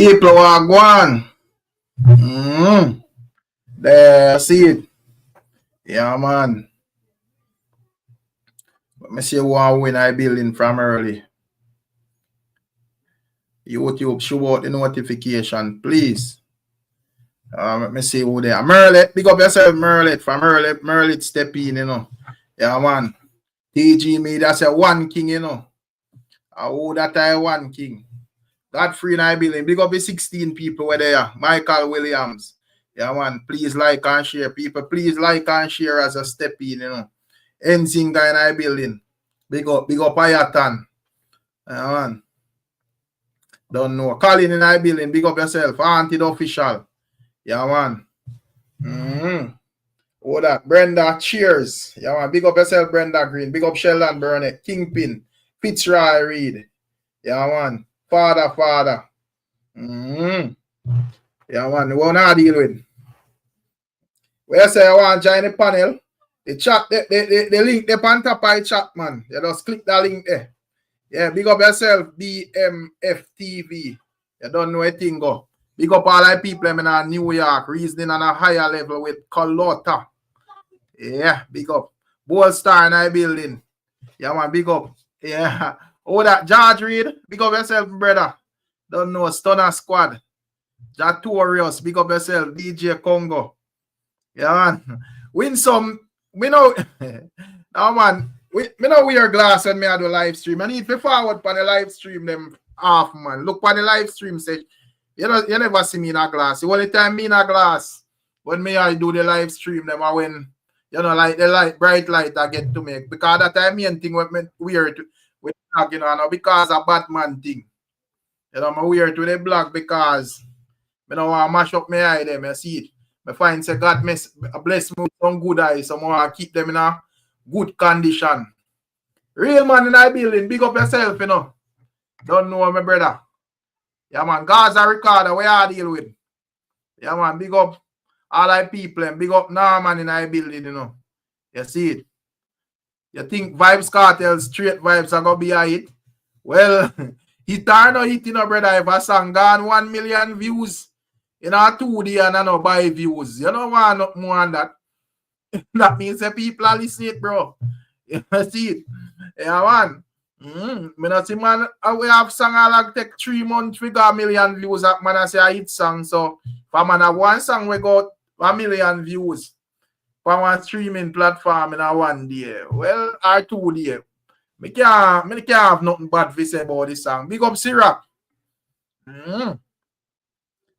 People are going. There, see it. Yeah, man. Let me see who I win I building from early. YouTube, show out the notification, please. Let me see who there. Merlet, pick up yourself, Merlet. From Merlet step in, you know. Yeah, man. TG me, that's a one king, you know. Who that I one king. Godfrey and I building. Big up the 16 people where they are. Michael Williams. Yeah, man. Please like and share, people. Please like and share as a step in, you know. Enzinga and I building. Big up Ayatan. Yeah, man. Don't know. Colin and I building. Big up yourself. Auntie the official. Yeah, man. Oh, that. Brenda, cheers. Yeah, man. Big up yourself, Brenda Green. Big up Sheldon Burnett. Kingpin. Fitzroy Reed. Yeah, man. Father. Yeah, man. What I deal with? Where say I want to join the panel? The chat, the link, the on top of the chat, man. You just click that link there. Yeah, big up yourself, BMFTV. You don't know a thing, go. Big up all the people in New York, reasoning on a higher level with Cartel. Yeah, big up. Bold Star in our building. Yeah, man, big up. Yeah. Oh, that George Reed. Big up yourself, brother. Don't know, Stunner Squad. Jatorius, big up yourself, DJ Congo. Yeah, man. Win some. We know. Now, man. Me know wear glass when me do live stream. I need to forward on the live stream them off, man. Look on the live stream say, you never see me in a glass. The only time me in a glass when me I do the live stream them are when like the bright light I get to make, because that time main thing what me weird with you know, because a Batman thing. You know, I weird to the black because I don't want to mash up my eye them. I see it. I find say God bless me with some good eyes. So I want to keep them in a good condition. Real man in our building. Big up yourself, you know. Don't know my brother. Yeah, man. Gaza Ricardo, where I deal with. Yeah, man. Big up all our people and big up Norman in our building, you know. You see it. You think Vibes Cartel, straight vibes are going to be a hit? Well, hit or no hit, you know, brother. If a song gone 1 million views in our 2D and I know buy views, you don't want nothing more than that. That means that people are listening, bro. You see it. Yeah, man. Me not see, man, we have song I like take 3 months, we got 1 million views. That man I say a hit song. So, for man have one song, we got 1 million views. For one streaming platform in a 1 day. Well, or 2 days. Me can't have nothing bad to say about this song. Big up Syrup.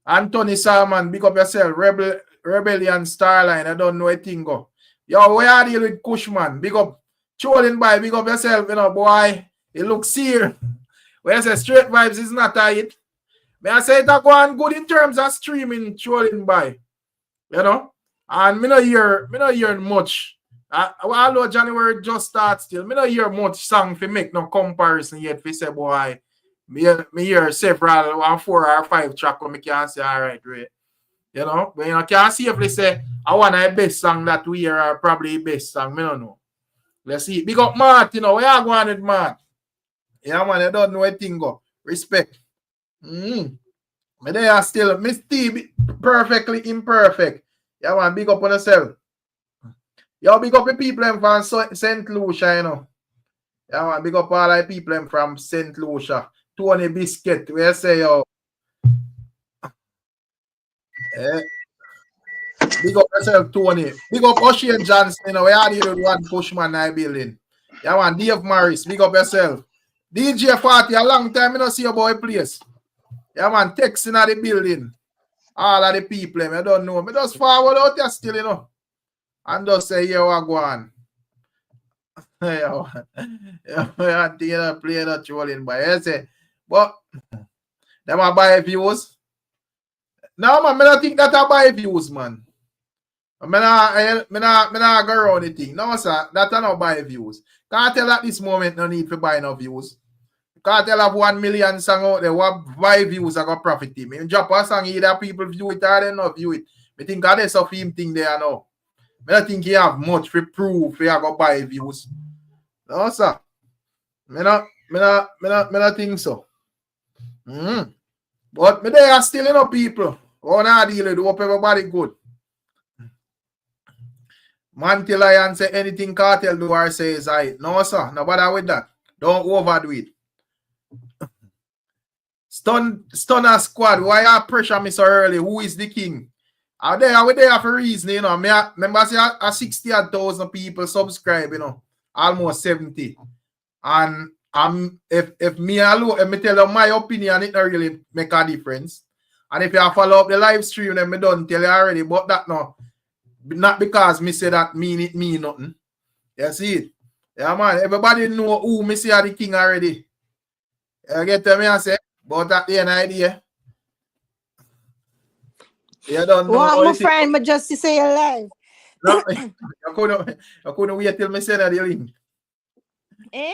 Anthony Salmon, big up yourself. Rebellion Starline, I don't know a thing go. Yo, where are you with Cushman? Big up Trolling by, big up yourself, you know, boy. It looks here. When I say straight vibes is not a hit. May I say that one good in terms of streaming Trolling by. You know? And me not hear much. Although January just starts still, me not hear much song to make no comparison yet for say boy. Me hear several 1, 4 or 5 track where me can say alright, right. You know, but you can't safely say I want the best song that we hear are probably the best song. Me don't know. Let's see. Big up Matt, you know, where you going with Matt? Yeah, man, I don't know a thing go. Respect. But they are still Miss T perfectly imperfect. Yeah, man, big up on yourself. Yo, big up the people from St. Lucia, you know. Yeah, man, big up all the people from St. Lucia. Tony Biscuit, where you say, yo. Big up yourself, Tony. Big up Ocean Johnson, you know, where are you one pushman I building? Yeah, man, Dave Morris, big up yourself. DJ 40, a long time I don't see your boy place. Yeah, man, texting at the building. All of the people, I don't know. I just forward out there still, you know. And just say, yeah, what go on. Yeah, I think you play that trolling by. I say, but them are buy views. No, man, I don't think that I buy views, man. I not go around the thing. No, sir, that I not buy views. Cartel at this moment no need to buy no views. Cartel have 1 million song out there. What buy views I got profit him. In drop a song, either people view it or they not view it. I think there's a film thing there now. I don't think he have much to prove he go buy views. No, sir. I not think so. But me there are still enough people. Oh, now deal with hope everybody good. Man till I say anything Cartel do or say is right. No, sir. No bother with that. Don't overdo it. Stunner squad. Why you pressure me so early? Who is the king? Are we there for a reason, you know. Remember say 60,000 people subscribe, you know. Almost 70. And if me alone, if me tell you my opinion, it don't really make a difference. And if you follow up the live stream, then me done tell you already. But that no. Not because me say that mean nothing. You see it? Yeah, man. Everybody know who me say are the king already. You get to me and say, but that the idea. You don't know. Well, my friend, but just to say you're live. No, I couldn't wait till me send her the link. Eh?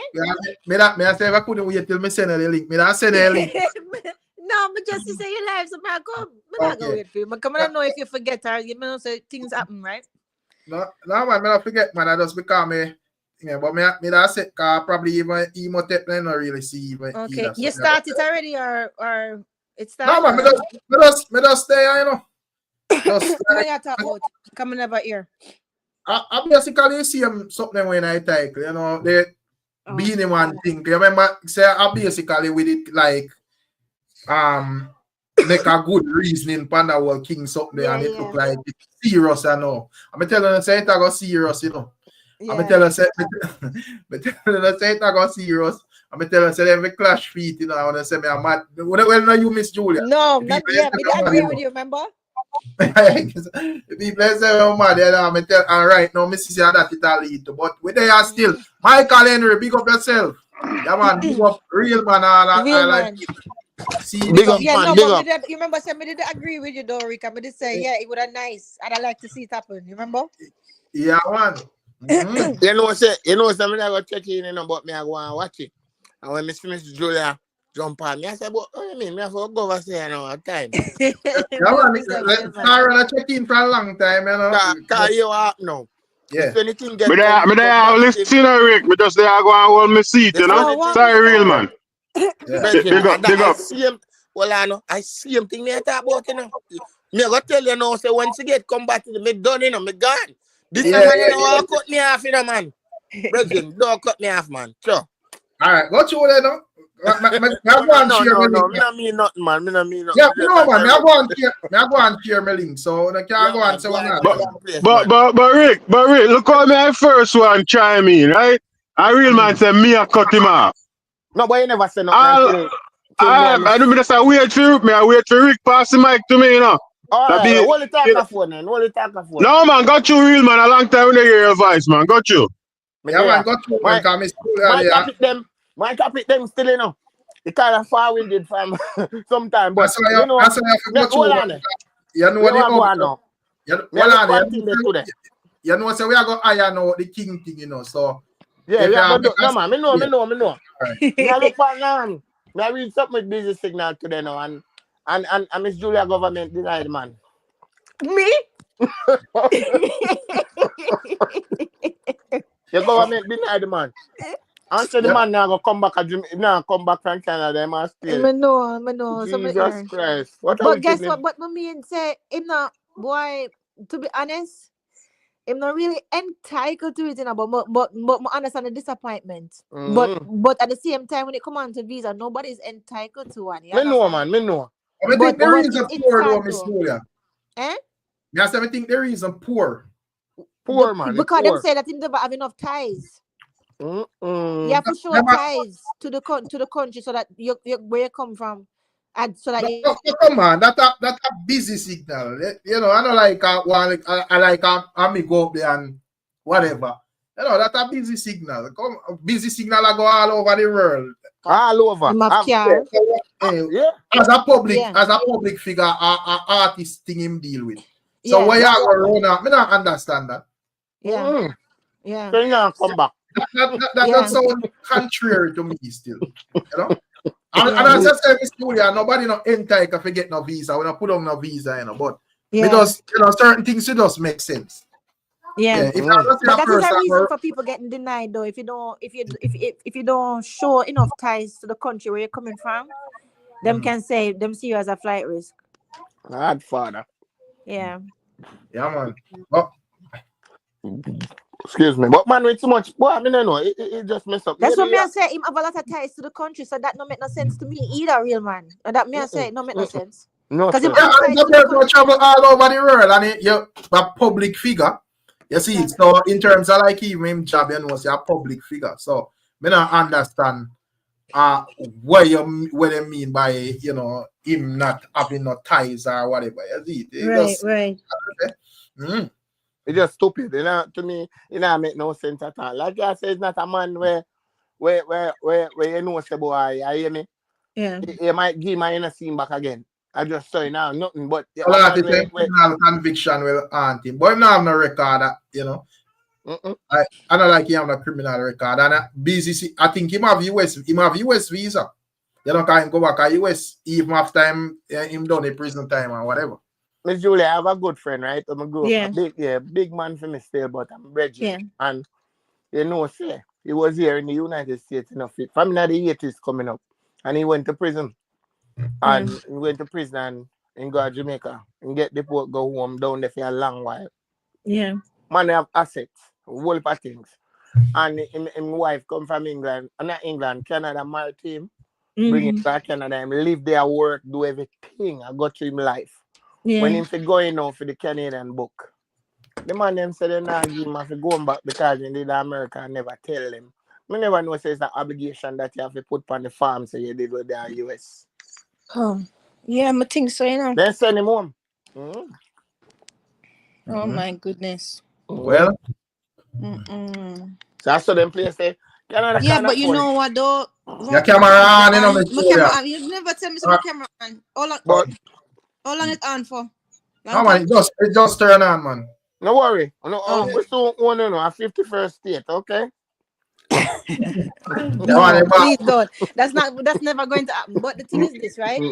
Me I say I couldn't wait till me send her the link. Me not send her the link. No, but just to say you're live, so I go wait for you. But come on, I know if you forget her, you know, so things happen, right? No, man, I don't forget, man. I just become me. Yeah, but me that said, probably even emotet, I don't really see even. Okay, either, you started already, or it started? No, man, me just stay, you know. Just what you talk about? Coming over here. I basically see something when I title, you know, the Beenie one thing. You remember, say I basically with it like make a good reasoning Panda World King something and it look like it's serious, I know. I'm telling you, say it I go serious, you know. I'm telling you, say it I go serious. I'm telling you, say them clash feet, you know. I want to say me I'm mad. Well, no, you Miss Julia. No, not yet. I agree with you, remember? People say, oh man, I'm tell all right, no, Mrs. that it lead to, but we they are still. Michael Henry, big up yourself. Yeah, man, big up real man. I like see big up, man, big up. You remember, I did agree with you, though, Rick. I did say, yeah, it would have nice. I'd like to see it happen. You remember? Yeah, man. You know, something I go check in, you know, but me I go and watch it. And when Miss Julia jump on me, I said, what do you mean? Me have to go over there now at time. Yeah, man. I check in for a long time, you know. Cause you up now. Yeah. If anything get listen, Rick. Me just there go and hold my seat, you know. Sorry, real man. Big up. I see him thing me I talk about, you know. Me I go tell you now, say once you get come back to me done, you know, me gone. This man, you know, cut me off, you know, man. Brethren, don't cut me off, man. Sure. All right, go through there now. No, I mean nothing, man. Me mean nothing. Yeah, no, man. I go and share my link, so I can't go and say one. But Rick, look how my first one chime in, right? A real man said me I cut him off. No, but you never say nothing. I don't just wait for Rick pass the mic to me, you know. Alright, what you talk of phone then? What you talk of phone? No, man, got you real man. A long time when they hear your voice, man. Got you. Yeah, man, got you. My topic them still, you know. It kind of far-winded from sometime, but you know, hold on. You know what you know, so we are going to iron out the king thing, you know, so. Yeah, no, man, me know. Right. I look for now. I read something with busy signal today now, and Miss Julia government denied, man. Me? Your government denied, man. Answer the man now go come back from Canada, man. I know. Jesus Christ. But guess what? But my mean say him not, boy, to be honest, I'm not really entitled to it, you know, but I understand the disappointment. But at the same time, when it comes on to visa, nobody's entitled to one. Me know, man. Me know. I think there is a poor though, Miss Julia. Eh? Yes, I think there is a poor. Poor, man. Because them say that they never have enough ties. You have to show ties to the country so that you where you come from. And so that come on, that a busy signal. You know, I don't like I me go up there and whatever. You know, that a busy signal. Busy signal I go all over the world. All over. As a public figure, artist thing him deal with. So why you go run out? I don't understand that. Yeah. So you gonna come back. That sounds contrary to me still. You know? And as I said, Miss Julia, nobody not entitled to get no visa. We don't put on no visa, you know. But because you know certain things it does make sense. Yeah. But that is a reason for people getting denied, though. If you don't show enough ties to the country where you're coming from, them can say them see you as a flight risk. Godfather. Yeah. Yeah, man. Oh, Excuse me. But man, with too much, boy, I mean, I know, it just mess up. That's Maybe what me I say. Him have a lot of ties to the country, so that no make no sense to me either, real man. And that me I say no make no sense. No Because him sense. have yeah, ties and to the the person country. travel all over the world, and you're a public figure. You see, so in terms of like even him job, you know, say a public figure. So me not understand what they mean by, you know, him not having no ties or whatever. You see, it Right, just, right. It's just stupid. You know, to me, it don't make no sense at all. Like I said, it's not a man where you know, say, boy, you hear me? Yeah. He might give my inner scene back again. I just say now, nothing but a a lot man of where, criminal conviction will haunt him. But him not have no record, you know. mm-mm. I don't like him have a criminal record. And BCC, I think him have US visa. You know, can go back to US even after him done a prison time or whatever. Miss Julia, I have a good friend, right? I'm a good, Yeah. big man for me still, but I'm Reggie. Yeah. And you know, say he was here in the United States, you know, from the 80s coming up, and he went to prison, and he went to prison and go to Jamaica and get the port, go home down there for a long while. Yeah. Man, they have assets, a whole heap of things, and his wife come from England, not England, Canada, married him, bring him back Canada, him live there, work, do everything. I got to him life. Yeah. When him for going out for the Canadian book, the man them said they not give him for going back because he did America and never tell him. Me never know say it's an obligation that you have to put on the farm so you did with the US. Oh. Yeah, I think so, you know. Then send him home. Oh my goodness. Well, So I saw them place there. Canada yeah, but you know what though? your camera on, you know, my camera on. You never tell me so my camera on. How long it on for? No man, it just turn on, man. No worry. We still want to know a 51st state, okay? No, please don't. That's never going to happen. But the thing is this, right?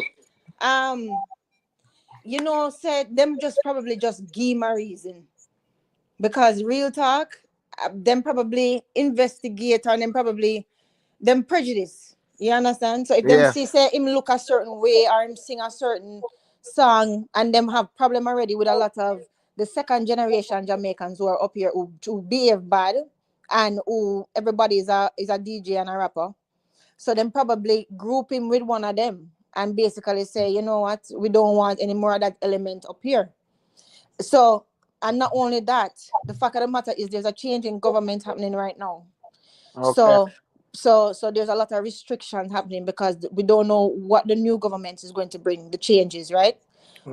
You know, said them just probably just give my reason. Because real talk, them probably investigate and them prejudice. You understand? So if them say him look a certain way or him sing a certain song and them have problem already with a lot of the second generation Jamaicans who are up here who behave bad and who everybody is a DJ and a rapper. So them probably group him with one of them and basically say, you know what, we don't want any more of that element up here. So, and not only that, the fact of the matter is there's a change in government happening right now. Okay. So there's a lot of restrictions happening because we don't know what the new government is going to bring, the changes, right?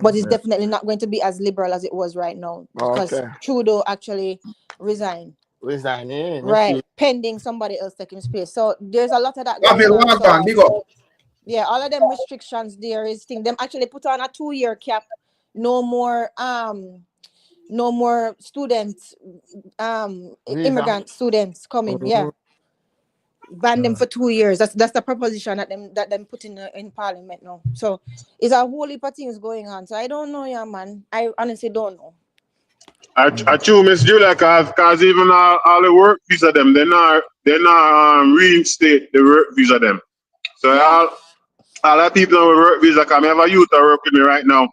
But it's definitely not going to be as liberal as it was right now because Trudeau actually resigned. Right, pending somebody else taking space. So there's a lot of that going on. Yeah, all of them restrictions there is thing. Them actually put on a 2-year cap. No more students, immigrant students coming. Yeah. Ban them for 2 years. That's the proposition that them put in parliament now. So it's a whole heap of things going on. So I don't know, yeah, man. I honestly don't know. I true, Miss Julia, cause even all the work visa them, they not reinstate the work visa them. So all the people on work visa, cause I have a youth that work with me right now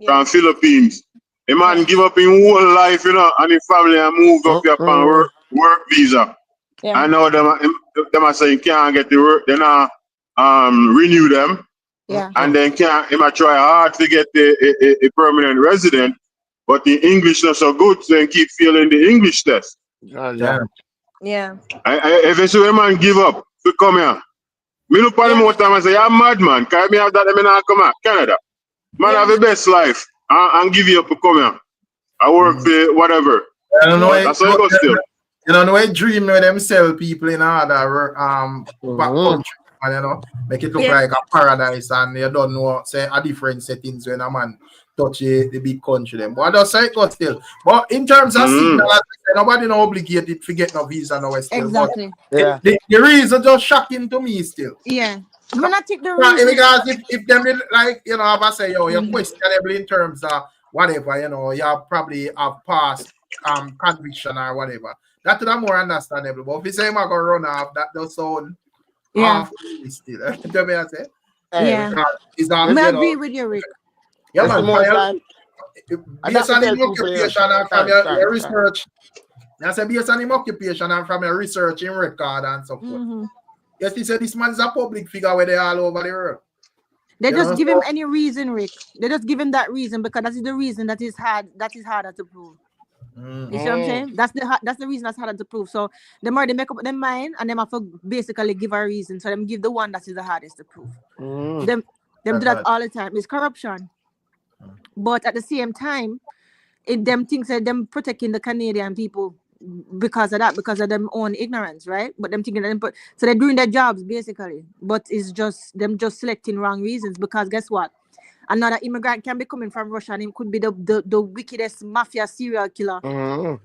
from Philippines. A man give up his whole life, you know, and his family and moved up here on work visa. Yeah. I know them are saying can't get the work, then renew them. Yeah. And then he might try hard to get a permanent resident, but the English not so good, so they keep failing the English test. Yeah. If you see a man give up to come here, me look at him more time and say, you're mad man, can me have that I not come here, Canada. Man have the best life and give you up to come here. I work for whatever. I don't know. That's how it goes still. You know, I dream where them sell people in other back country, and you know, make it look like a paradise, and you don't know, say, a different settings when a man touch the big country them. But I just say it goes still. But in terms of signal, nobody no obligated to get no visa no still. Exactly. But the reason just shocking to me still. Yeah. I'm not take the reason. Because if them like, you know, if I say, yo, you're questionable in terms of whatever, you know, you probably have passed conviction or whatever. That is more understandable. But if you say I'm going to run off, that does sound half still. You know what I say? Yeah. Is that, I you agree know, with you, Rick. yeah, That's the man, most Panel, time. based on tell his people, occupation and from thanks. your research, I say based on his occupation and from your research in record and so forth. Yes, he said this man is a public figure where they all over the world. They You just know, give so- him any reason, Rick. They just give him that reason because that is the reason that is hard. That is harder to prove. You see what I'm saying? That's the reason that's harder to prove. So the more they make up their mind and them have to basically give a reason. So them give the one that is the hardest to prove. Them do that all the time. It's corruption. But at the same time, them things that them protecting the Canadian people because of that, because of them own ignorance, right? But them thinking that so they're doing their jobs basically. But it's just them just selecting wrong reasons because guess what? Another immigrant can be coming from Russia and he could be the wickedest mafia serial killer.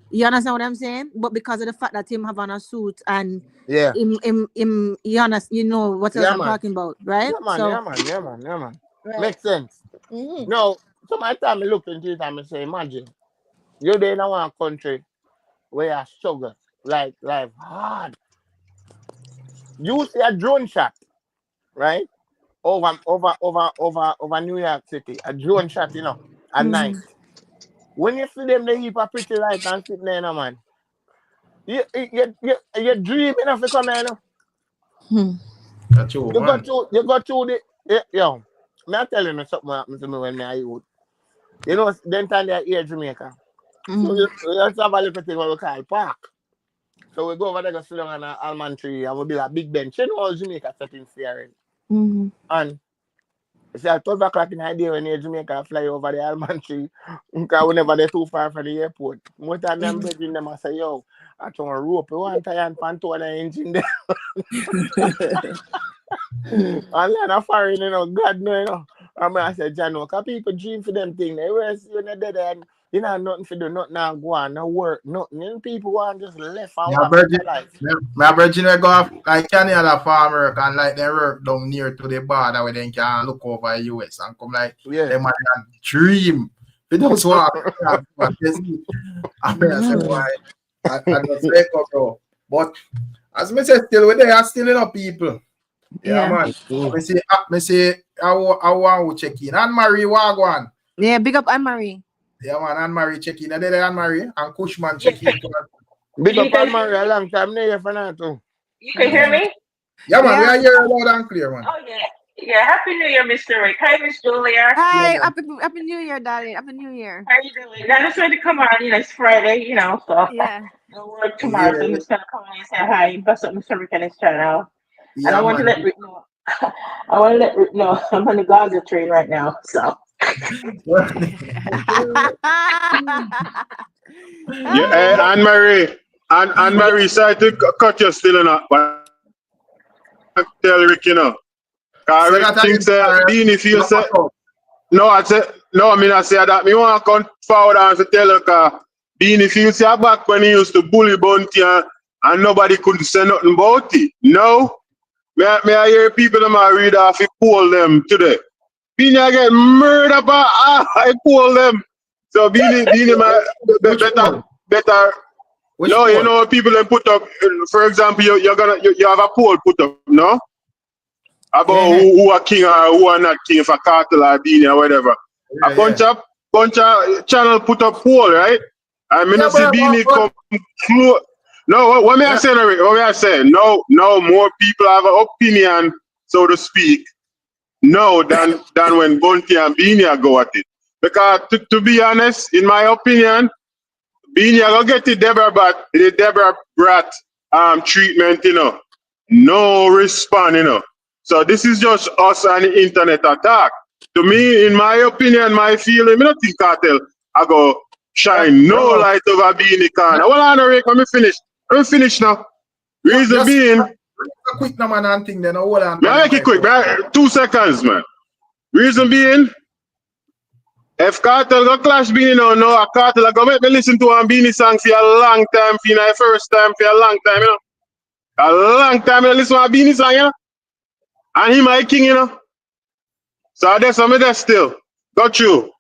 You understand what I'm saying? But because of the fact that him have on a suit and him you know what else I'm talking about, right? Yeah, man. Right. Makes sense. No, so my time I look into it and I say, imagine, you're there in one country where you struggle, like life hard. You see a drone shot, right? Over New York City, a drone shot, you know, at night. When you see them, they heap a pretty light and sitting there, man. You dreaming of to come here, That's you go through the yo. Me I tell you something happened to me when me I youth. You know, then time they here Jamaica. So you have to have a little thing what we call park. So we go over there, go sit down on an almond tree and we build a big bench. You know how Jamaica settings there. And it's at 12 o'clock in the day when you're Jamaica fly over the almond tree. Because whenever they're too far from the airport. Most time them bridging them I say, yo, I try to rope you one tie and panto the engine there. And then I foreign, you know, God no, you know. And I said, John, because people dream for them things. They were when they're dead and you know nothing to do, nothing now go on, no work, nothing. You know, people want just left and walk their life. My virgin go off like Canada farmer and like they work down near to the border where they can look over the US and come like them and dream. They don't want I say why I just let go, bro. But as me say, still they are still enough people. Yeah, man. Me say I want to check in. Anne Marie Wagwan. Yeah, big up Anne Marie. Yeah, man, Anne Marie check in. And then Anne Marie and Cushman check in. Big up Anne Marie a long time there for now too. You can hear me? Yeah, man, we are here loud and clear, man. Oh yeah. Yeah, Happy New Year, Mr. Rick. Hi, Miss Julia. Hi, happy New Year, darling. Happy New Year. How you doing? I just wanted to come on, you know, it's Friday, you know, so yeah. no work tomorrow, so I'm just gonna come on and say hi, bust up Mr. Rick and his channel. Yeah, and I want to let Rick know. I want to let Rick know I'm on the Gaza train right now, so. Anne Marie, sorry to cut you still enough, but I tell Rick, you know. Rick thinks Beenie feels that. No, I say that me want to come forward and to tell her Beenie feels back when he used to bully Bounty and nobody couldn't say nothing about it. No. May I hear people that might read off and poll them today. Beenie I get murdered by I poll them. So Beenie better. No, you know people then put up. For example, you have a poll put up, no? About who are king or who are not king for Cartel or Beenie or whatever. A bunch of channel put up poll, right? I mean, see Beenie come close. No, what may I say, Rick? What may I say? No, more people have an opinion, so to speak, no, than when Bounty and Beenie go at it. Because to be honest, in my opinion, Beenie go get the Deborah Brat treatment, you know. No response, you know. So this is just us and the internet attack. To me, in my opinion, my feeling, I don't think Cartel I go shine no light over Beenie corner. Well, I know, Rick, let me finish. I'm finished now. Reason being, a quick no man and thing then. Hold on. Make it quick, man. 2 seconds, man. Reason being, if Cartel go clash Beenie now, a Cartel go make me listen to a Beenie song for a long time, for the first time, for a long time, you know. A long time, I listen to a Beenie song, you know. And he my king, you know. So that's what I still. Got you.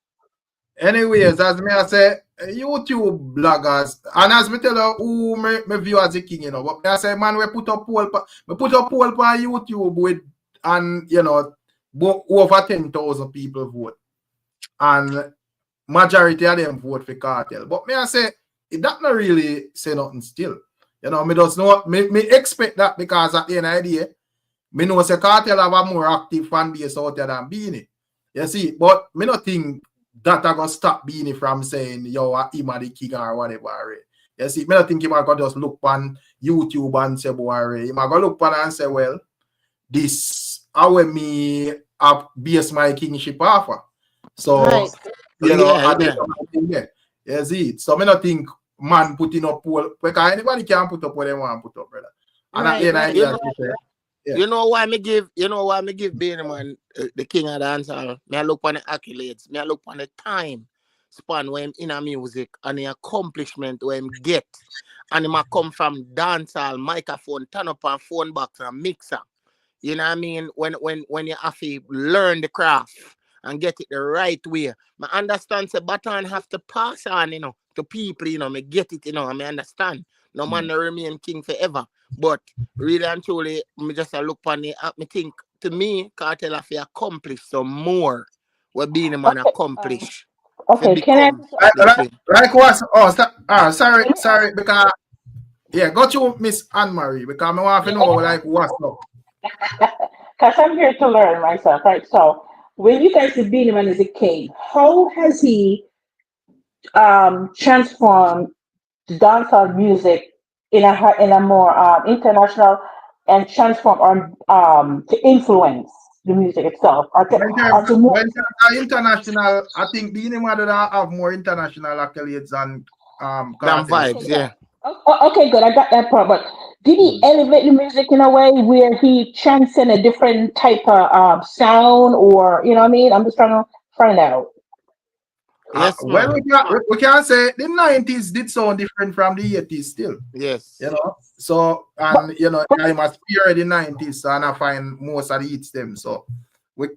Anyways, as me I say, YouTube bloggers, and as me tell you who me view as a king, you know, but I say, man, we put up poll on YouTube with, and, you know, over 10,000 people vote. And majority of them vote for Cartel. But me I say, that not really say nothing still. You know, me does know, me expect that because at the end of the day, me know say Cartel have a more active fan base out there than Beenie. You see, but me not think that I gonna stop Beenie from saying, yo, him a the king or whatever. Right? You see, me not think him a gonna just look on YouTube and say, boy, right? Him a gonna look on and say, well, this how me base my kingship offer. So, Right. you know, Yeah. You see, so me not think man putting up poll because anybody can put up what they want to put up, brother. And at the end of the day, you know why me give Beenie Man the king of dancehall. Me I look on the accolades. Me I look on the time span when him in a music and the accomplishment when him get. And him a come from dancehall, microphone, turn up on phone box and mixer. You know what I mean? When you have to learn the craft and get it the right way. I understand the baton have to pass on, you know, to people, you know, me get it, you know, I understand. No man no remain king forever. But really and truly, me just look on it, me think, to me, Cartel have to accomplish some more what Beenie Man accomplish. Okay, can like what? Oh, sorry, because go to Miss Anne-Marie because I want to know like what's up. Because I'm here to learn myself, right? So when you guys see Beenie Man as a king, how has he transformed dancehall music in a more international and transform or to influence the music itself or to move? When international, I think Beenie Man have more international accolades than VYBZ, yeah. Okay, good. I got that part. But did he elevate the music in a way where he transcend a different type of sound, or you know what I mean? I'm just trying to find out. Yes, well, we can say the 90s did sound different from the 80s still. Yes. You know, so and you know, I must period the 90s, and I find most of the hits them. So we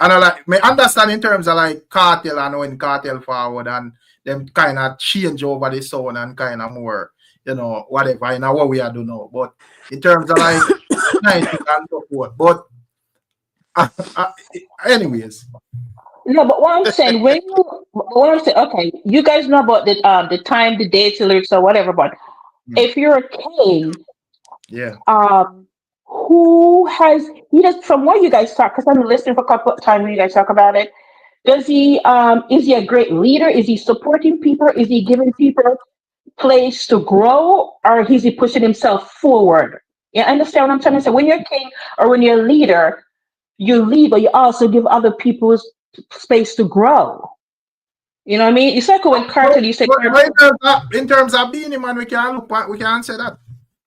understand in terms of like Cartel and when Cartel forward and them kind of change over the sound and kind of more, you know, whatever, I know what we are doing now. But in terms of like 90s and so forth. But anyways. No, but what I'm saying, okay, you guys know about the time, the dates, the lyrics, or whatever. But if you're a king, who has he does from what you guys talk? Because I'm listening for a couple of times when you guys talk about it. Does he is he a great leader? Is he supporting people? Is he giving people place to grow, or is he pushing himself forward? You understand what I'm trying to say? When you're a king or when you're a leader, you lead, but you also give other people space to grow. You know what I mean? It's like when Cartel, you say. In terms of Beenie Man, we can say that.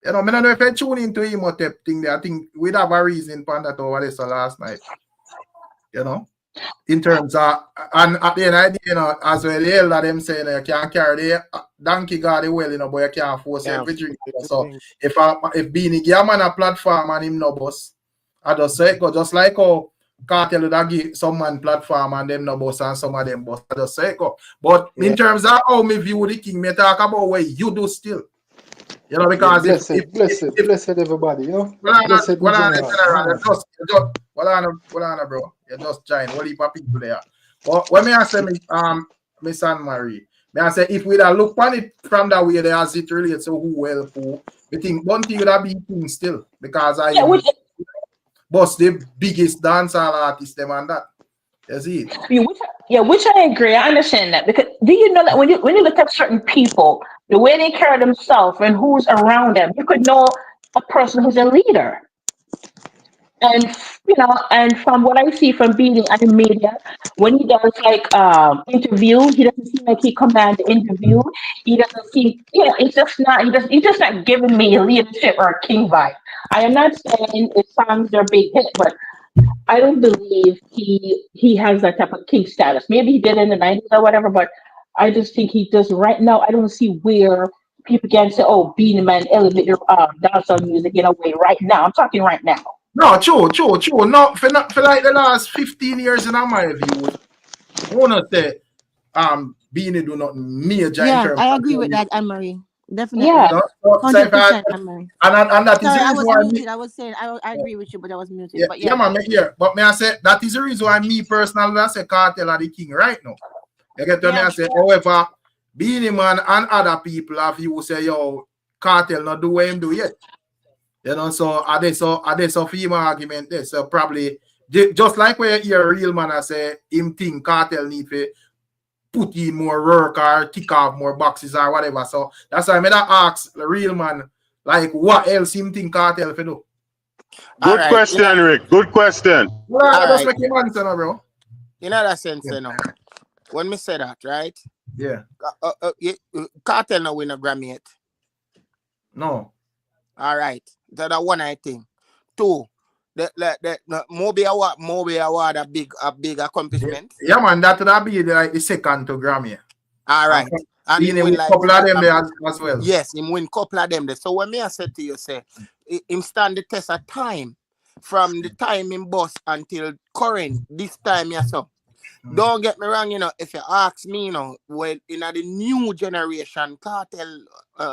You know, I don't know if I tune into him or type thing there. I think we'd have a reason for that over this last night. You know, in terms of, and at the end of the day, you know, as well, the elder them saying you can't carry the donkey guard well, you know, but you can't force every drink. So if Beenie give a man a platform and him no boss, I just say go just like how Cartel would give some man platform and them no boss and some of them boss. I just say go. But in terms of how me view the king, me talk about what you do still. You know, because blessed everybody, you know. Blessed bro. You just join. What heap of people there. But when me say Miss Anne-Marie, me I say if we look on it from that way there as it relates to who help who, we think one thing would have been king still because boss the biggest dancehall artist them and that. You see it? Which I agree. I understand that, because do you know that when you look at certain people, the way they carry themselves and who's around them, you could know a person who's a leader. And you know, and from what I see from Beenie and the media, when he does like interview, he doesn't seem like he commands the interview. He doesn't seem, you know, it's just not. He's just not giving me a leadership or a king vibe. I am not saying his songs are big hit, but I don't believe he has that type of king status. Maybe he did in the 90s or whatever, but I just think he does right now. I don't see where people can say, "Oh, Beenie Man elevate your dancehall music in a way." Right now, I'm talking right now. No, true. No, for like the last 15 years in my view, I wanna say Beenie do not major in terms I agree with that, Anne-Marie. Definitely. Yeah. So if 100%, man. and that is Sorry, the I reason was why muted. I was saying I agree with you, but I was muted. yeah, But yeah, yeah. man, but may I say that is the reason why me personally I say Cartel are the king right now. You get what me I say? However, Beenie Man and other people have you say yo Cartel not do what him do yet. You know, so are they so female argument there. So probably just like where you hear real man I say him think Cartel need to put in more work or tick off more boxes or whatever. So that's why I made ask the real man like what else him think Cartel for do. Good question, Rick. Good question. Well, just make him answer now, bro. In that sense, you know, when me say that, right? Yeah. Cartel no win a Grammy yet. No. All right. That one I think. Two, the Moby Award a big accomplishment. Yeah, man, that would be like the second to Grammy. All right. And he win like couple of them there as well. Yes, he win couple of them there. So when me I said to you, say, him stand the test of time from the time in boss until current, this time, yeah, so. Don't get me wrong, you know, if you ask me, you know, well, in the new generation, Cartel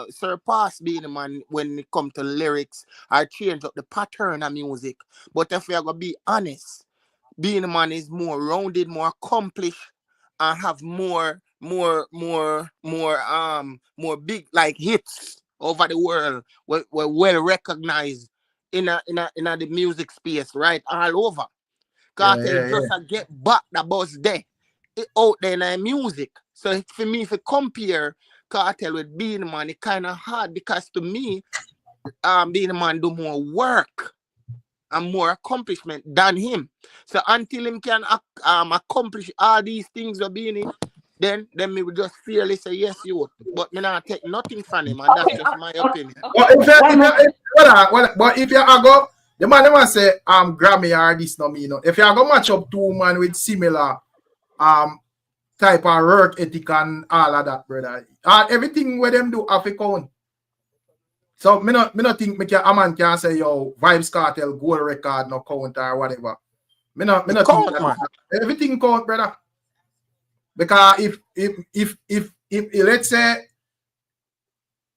surpass Beenie Man when it comes to lyrics or change up the pattern of music. But if we are going to be honest, Beenie Man is more rounded, more accomplished, and have more big like hits over the world. We're well recognized in the music space, right? All over. Cartel just get back the buzz there. It out there in the music. So for me, if you compare Cartel with Beenie Man, it kind of hard because to me, Beenie Man do more work and more accomplishment than him. So until him can accomplish all these things with Beenie, then we would just fairly say yes, you would. But me not take nothing from him, and that's just my opinion. But if you go, the man never say Grammy or this no me, you know. If you go match up two man with similar type of work ethic and all of that, brother. Everything where them do have a count. So me not think a man can say yo Vybz Cartel gold record no count or whatever. Me not think that everything count, brother. Because if let's say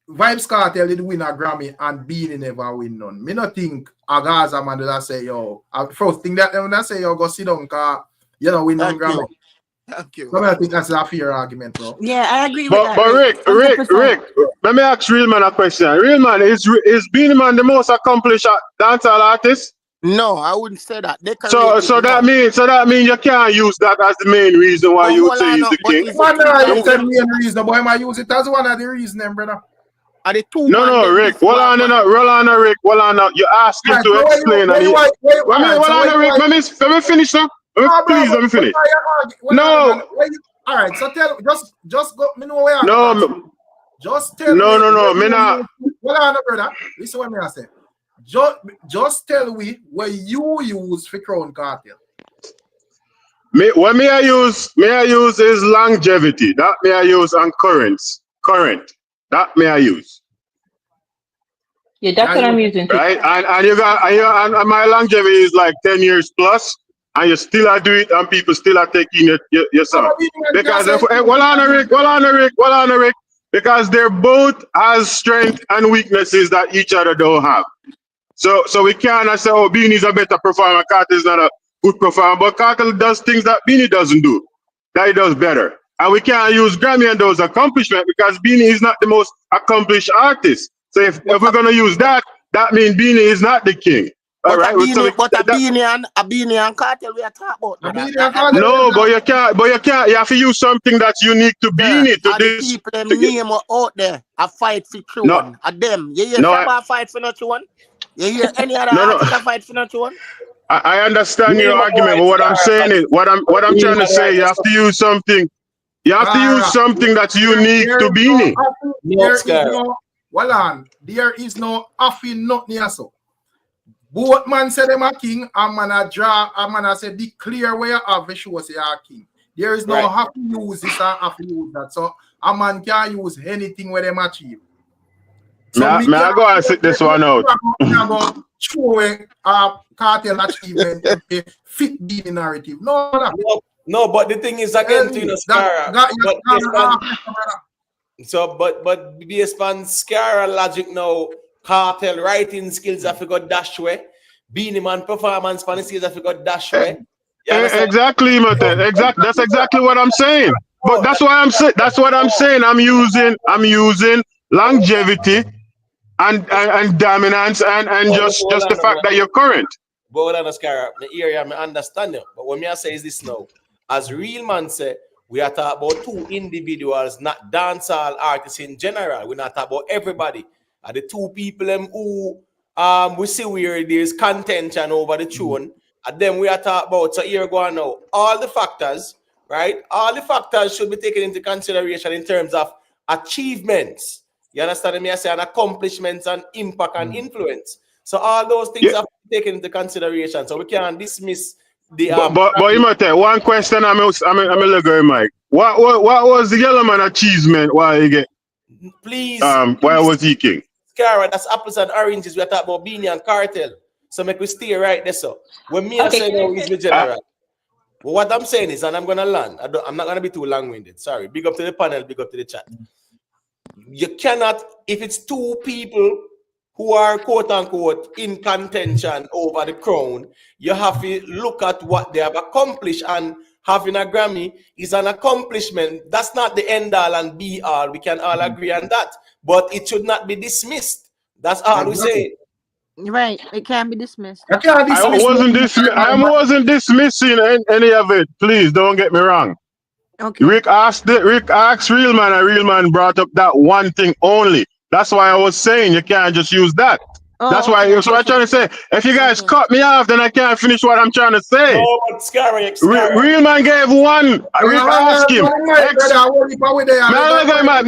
Vybz Cartel did win a Grammy and Beenie never win none, me not think a Gaza man that say yo first thing that them that say yo go sit down cause you know win none Grammy. Thank you. So I think that's a fair argument, bro. Yeah, I agree with that. But Rick, let me ask Real Man a question. Real Man, is Beenie Man the most accomplished dancehall artist? No, I wouldn't say that. So that means you can't use that as the main reason why you would say he's the king. It's the main reason, boy. I use it as one of the reasons, brother. Are the two no, Rick. Hold on, Rick. Hold on. You ask him to explain. Let me finish now. Please, let me finish. No. All right, so just go. Me know where. No. Just tell. No. Me not. Hold on, brother. Listen what me I say. Just tell me what you use for Crown Cartel. What I use is longevity. That I use and current. That I use. Yeah, that's what I'm using too. Right, and my longevity is like 10 years plus, and you still are doing it, and people still are taking your song. Because hold on, Rick. Because they're both has strength and weaknesses that each other don't have. So we cannot say, oh, Beenie is a better performer, Cartel is not a good performer, but Cartel does things that Beenie doesn't do, that he does better. And we can't use Grammy and those accomplishments because Beenie is not the most accomplished artist. So if we're going to use that, that means Beenie is not the king. All right. Beenie and Cartel we are talking about. No, but you can't. You have to use something that's unique to Beenie. To this. People them name out there. I fight for true one. At them. You hear Shabba fight for not one? You hear any other artist fight for not one? I understand your argument, but what I'm saying is, what I'm trying to say, you have to use something. You have to use something that's unique to Beenie. There is no affin nothing so. Both man say them a king, and man a draw, and man a say declare where you have to show say you are king. There is no have to use this and have to use that. So a man can use anything where them achieve. So I go and sit this one out. Cartel achievement fit the narrative. No, but the thing is again, So, but based on Scar logic now, Cartel writing skills have got dash way. Beenie Man performance for the skills have got dash way. You understand? Exactly, Mate. That's exactly what I'm saying. But that's why I'm saying. That's what I'm saying. I'm using longevity and dominance and just the fact that you're current. But hold on, Scar, the area I understand you. But what me I say is this now. As real man say, we are talking about two individuals, not dancehall artists in general. We're not talking about everybody. Are the two people who we see where there's contention over the tune. And then we are talking about, so here go on now, all the factors, right? All the factors should be taken into consideration in terms of achievements. You understand me? I say, and accomplishments and impact and influence. So all those things have to be taken into consideration. So we can't dismiss the but you might tell one question. I'm a little Mike. What was the yellow man achievement while he get? Please. Why was he king? Cara, that's apples and oranges. We're talking about Beenie and Cartel. So make we stay right there. So when me say no is the general. But what I'm saying is, and I'm gonna land. I'm not gonna be too long-winded. Sorry. Big up to the panel, big up to the chat. You cannot, if it's two people who are quote unquote in contention over the crown, you have to look at what they have accomplished, and having a Grammy is an accomplishment. That's not the end all and be all. We can all agree on that, but it should not be dismissed. That's all we say. Right, it can be dismissed. I wasn't dismissing any of it. Please don't get me wrong. Okay. Rick asked real man, and real man brought up that one thing only. That's why I was saying you can't just use that. That's why I'm trying to say. If you guys cut me off, then I can't finish what I'm trying to say. Oh, but Scary. Real man gave one. Rick asked him.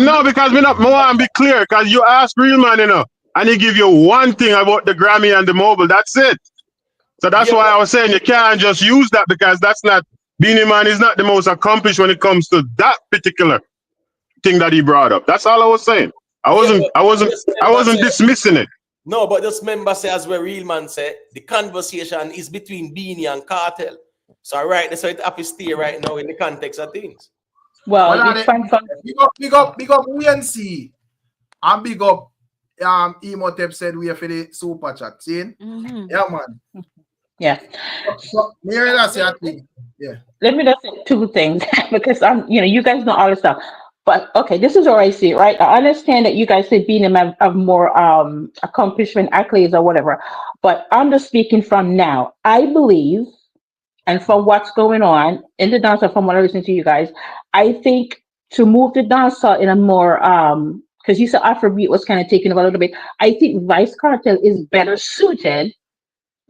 No, because me want to be clear. Because you asked real man, and he give you one thing about the Grammy and the mobile. That's it. So that's why I was saying you can't just use that, because that's not. Beenie Man is not the most accomplished when it comes to that particular thing that he brought up. That's all I was saying. I wasn't dismissing it. No, but just remember, say, as where real man said, the conversation is between Beenie and Cartel. So right, that's why it have to stay right now in the context of things. Well, big up WNC and big up Emotep said we are for the super chat. See? Yeah, man. Yeah. So, yeah. Let me just say two things because you guys know all the stuff. But okay, this is where I see it, right? I understand that you guys say Beenie Man have more accomplishment, accolades, or whatever. But I'm just speaking from now. I believe, and from what's going on in the dancehall, from what I listen to you guys, I think to move the dancehall in a more because you said Afrobeat was kind of taking over a little bit. I think Vice Cartel is better suited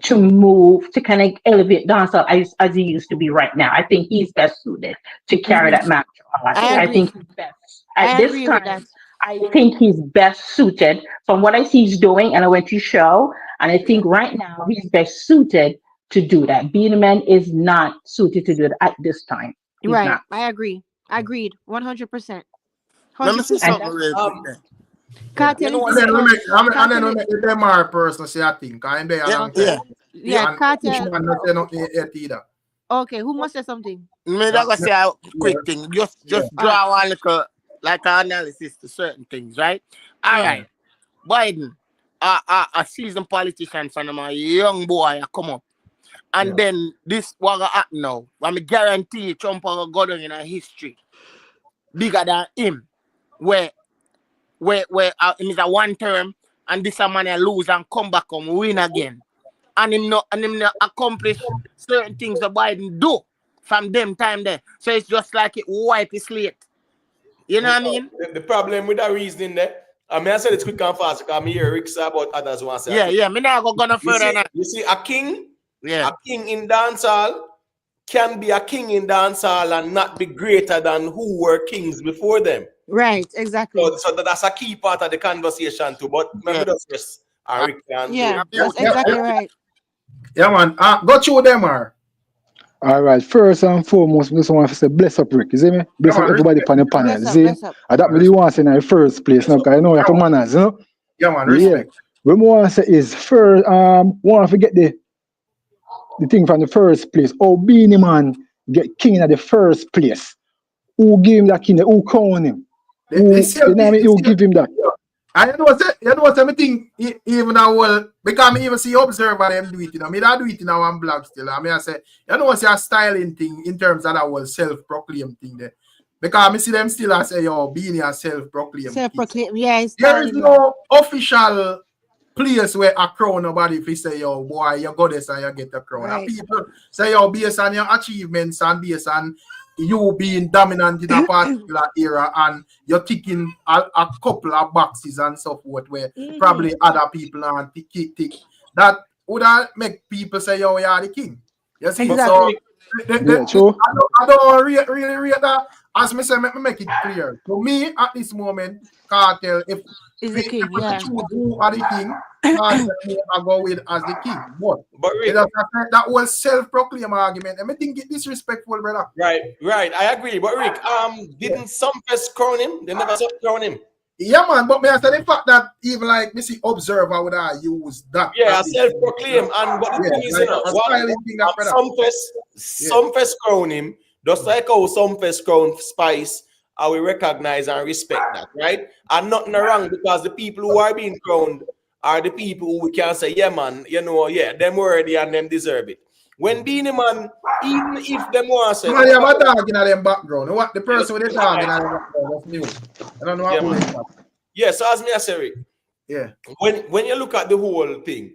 to move to kind of elevate dancehall as he used to be right now. I think he's best suited to carry that mantle. I think he's best at this time. I think he's best suited from what I see he's doing, and I went to show, and I think right now he's best suited to do that. Beenie Man is not suited to do it at this time. He's right. not. I agree. Agreed. 100%. Let me see something real quick there. Cartel And then we make the Demar person say a thing. Yeah, Cartel. Either. Okay, who must say something? Me just say a quick thing. Just draw one little like an analysis to certain things, right? All right. Biden, a seasoned politician from a young boy come up. And then this what happen now. I guarantee Trump will go down in a history bigger than him. Where it is a one term and this a man lose and come back and win again. And him not accomplish certain things that Biden do from them time there. So it's just like it wipe his slate. You know what I mean? The problem with that reasoning there, I said it's quick and fast because I hear Rick say about others want to say. Yeah, me now go no further now. You see, a king in dancehall can be a king in dancehall and not be greater than who were kings before them. Right, exactly. So that's a key part of the conversation too. But remember that's Rick can that's exactly right. Yeah, man. Go through them, All right. First and foremost, we just want to say bless up, Rick. You see me? Bless up everybody on the panel. Bless up. I don't really want to say in the first place, no, because I know you have to manners, you know? Yeah, man. Respect. What we want to say is first, want to forget the thing from the first place. Oh, Beenie Man get king in the first place. Who gave him that king? Who crowned him? who, you know what I mean, you give him that. I you know everything even I will because me even see observer them do it, you know. Me that do it in our blog still. I mean I say, you know what's your styling thing in terms of that whole self-proclaim thing there. Because I see them still I say yo Beenie a self-proclaim. Self-proclaim, yeah. There is no official place where a crown nobody if you say yo boy you go this and you get a crown. Right. And people say yo based on your achievements and based on you being dominant in a particular era and you're ticking a couple of boxes and so forth where probably other people aren't tick. That would make people say yo you are the king. You see? Exactly. So I don't really rate that. As me say, make it clear. To me, at this moment, Cartel, if Is the king, yeah. choose who are the king, Cartel I go with as the king. But Rick, that was self-proclaim argument. I think it's disrespectful, brother. Right. I agree. But Rick, didn't some first crown him? They never crown him. Yeah, man, but me I said the fact that even like me see observer would I use that. Yeah, self-proclaim. And what the thing is, you know, some first crown him, just like how some first crown Spice, I will recognize and respect that, right? And nothing wrong because the people who are being crowned are the people who we can say, yeah, man, you know, yeah, them worthy and them deserve it. When Beenie Man, even if them want to say, man, you have a dog in them background. What the person with the dog in them background was new. I don't know how to yeah, so as me I say, Rick, yeah. When you look at the whole thing,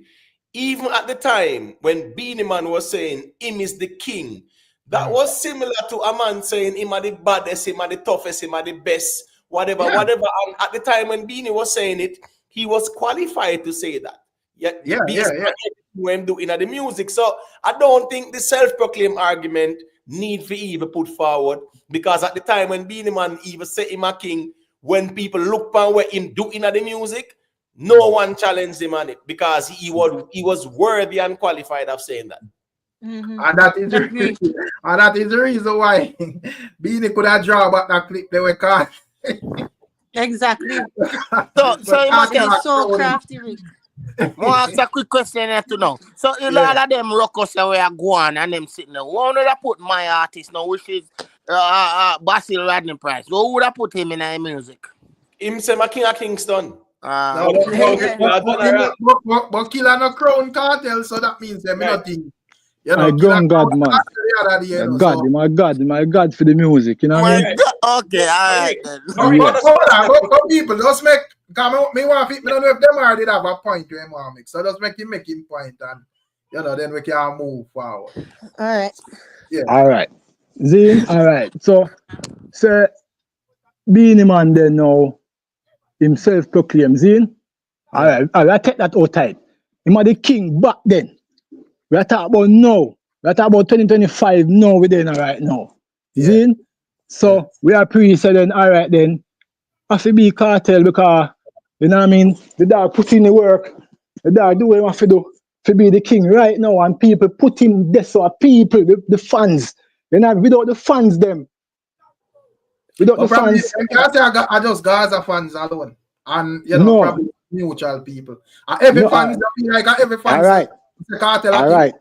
even at the time when Beenie Man was saying him is the king, that was similar to a man saying him are the baddest, him are the toughest, him are the best, whatever. And at the time when Beenie was saying it, he was qualified to say that. When doing the music. So I don't think the self-proclaimed argument need to even put forward because at the time when Beenie Man even said him a king, when people look at what him doing the music, no one challenged him on it because he was worthy and qualified of saying that. And that is the reason why Beenie could have drawn back that clip they were caught. Exactly. So you must be so crafty, Rick. More ask a quick question here to know. So all of them rockers we are going and them sitting there. One would have put my artist now, which is Basil Rodney Price. Who would have put him in our music? Him say my King of Kingston. But killer no crown Cartel, so that means them nothing. You know, God, man. My God for the music, you know what I mean? Okay, all right. But people just make, me want to, me don't know if them already have a point to him want make, so just make him point and, you know, then we can move forward. All right. Yeah. All right. Zine, all right. So Beenie Man then now himself proclaim Zine. All right, I take that all tight. Him are the king back then. We are talking about now. We are talking about 2025 now within right now. Zine? So we are pre-said then, all right then. Have to be Cartel because, you know what I mean? The dog put in the work. The dog do what he have to do to be the king right now. And people put him there. So people, the fans. You know, without the fans them. Without the fans. I just Gaza fans alone. And, you know, probably neutral people. And every fans feel like every fans. All right. Cartel. All right.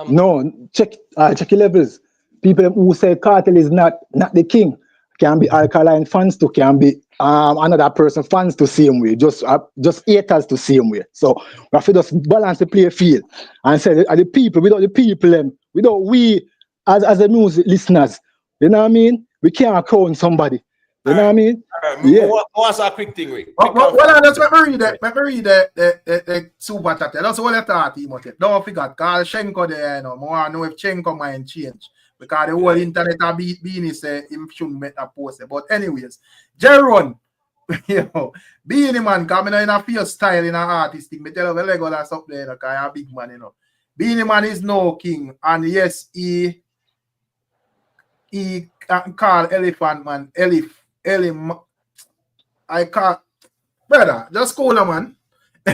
No, check your levels. People who say Cartel is not the king can be Alkaline fans too, can be another person fans to same way, just haters to same way. So we have to just balance the play field and say the people without the people without we as the music listeners, you know what I mean? We can't crown somebody. You know what I mean? Yeah. What's a quick thing, Rick? Well, let's let me read the super chat. That's all I thought he must get. Don't forget, Carl Shenko there, you know. I want to know if Shenko mind change. Because the whole internet have Beenie say him shouldn't make a post. But anyways, Jeron, you know, Beenie Man coming in a fierce style in an artist thing. Me tell you the Legolas up there, because I'm a big man, you know. Beenie Man is no king. And yes, he call Elephant Man, I can't, brother, just call him, man.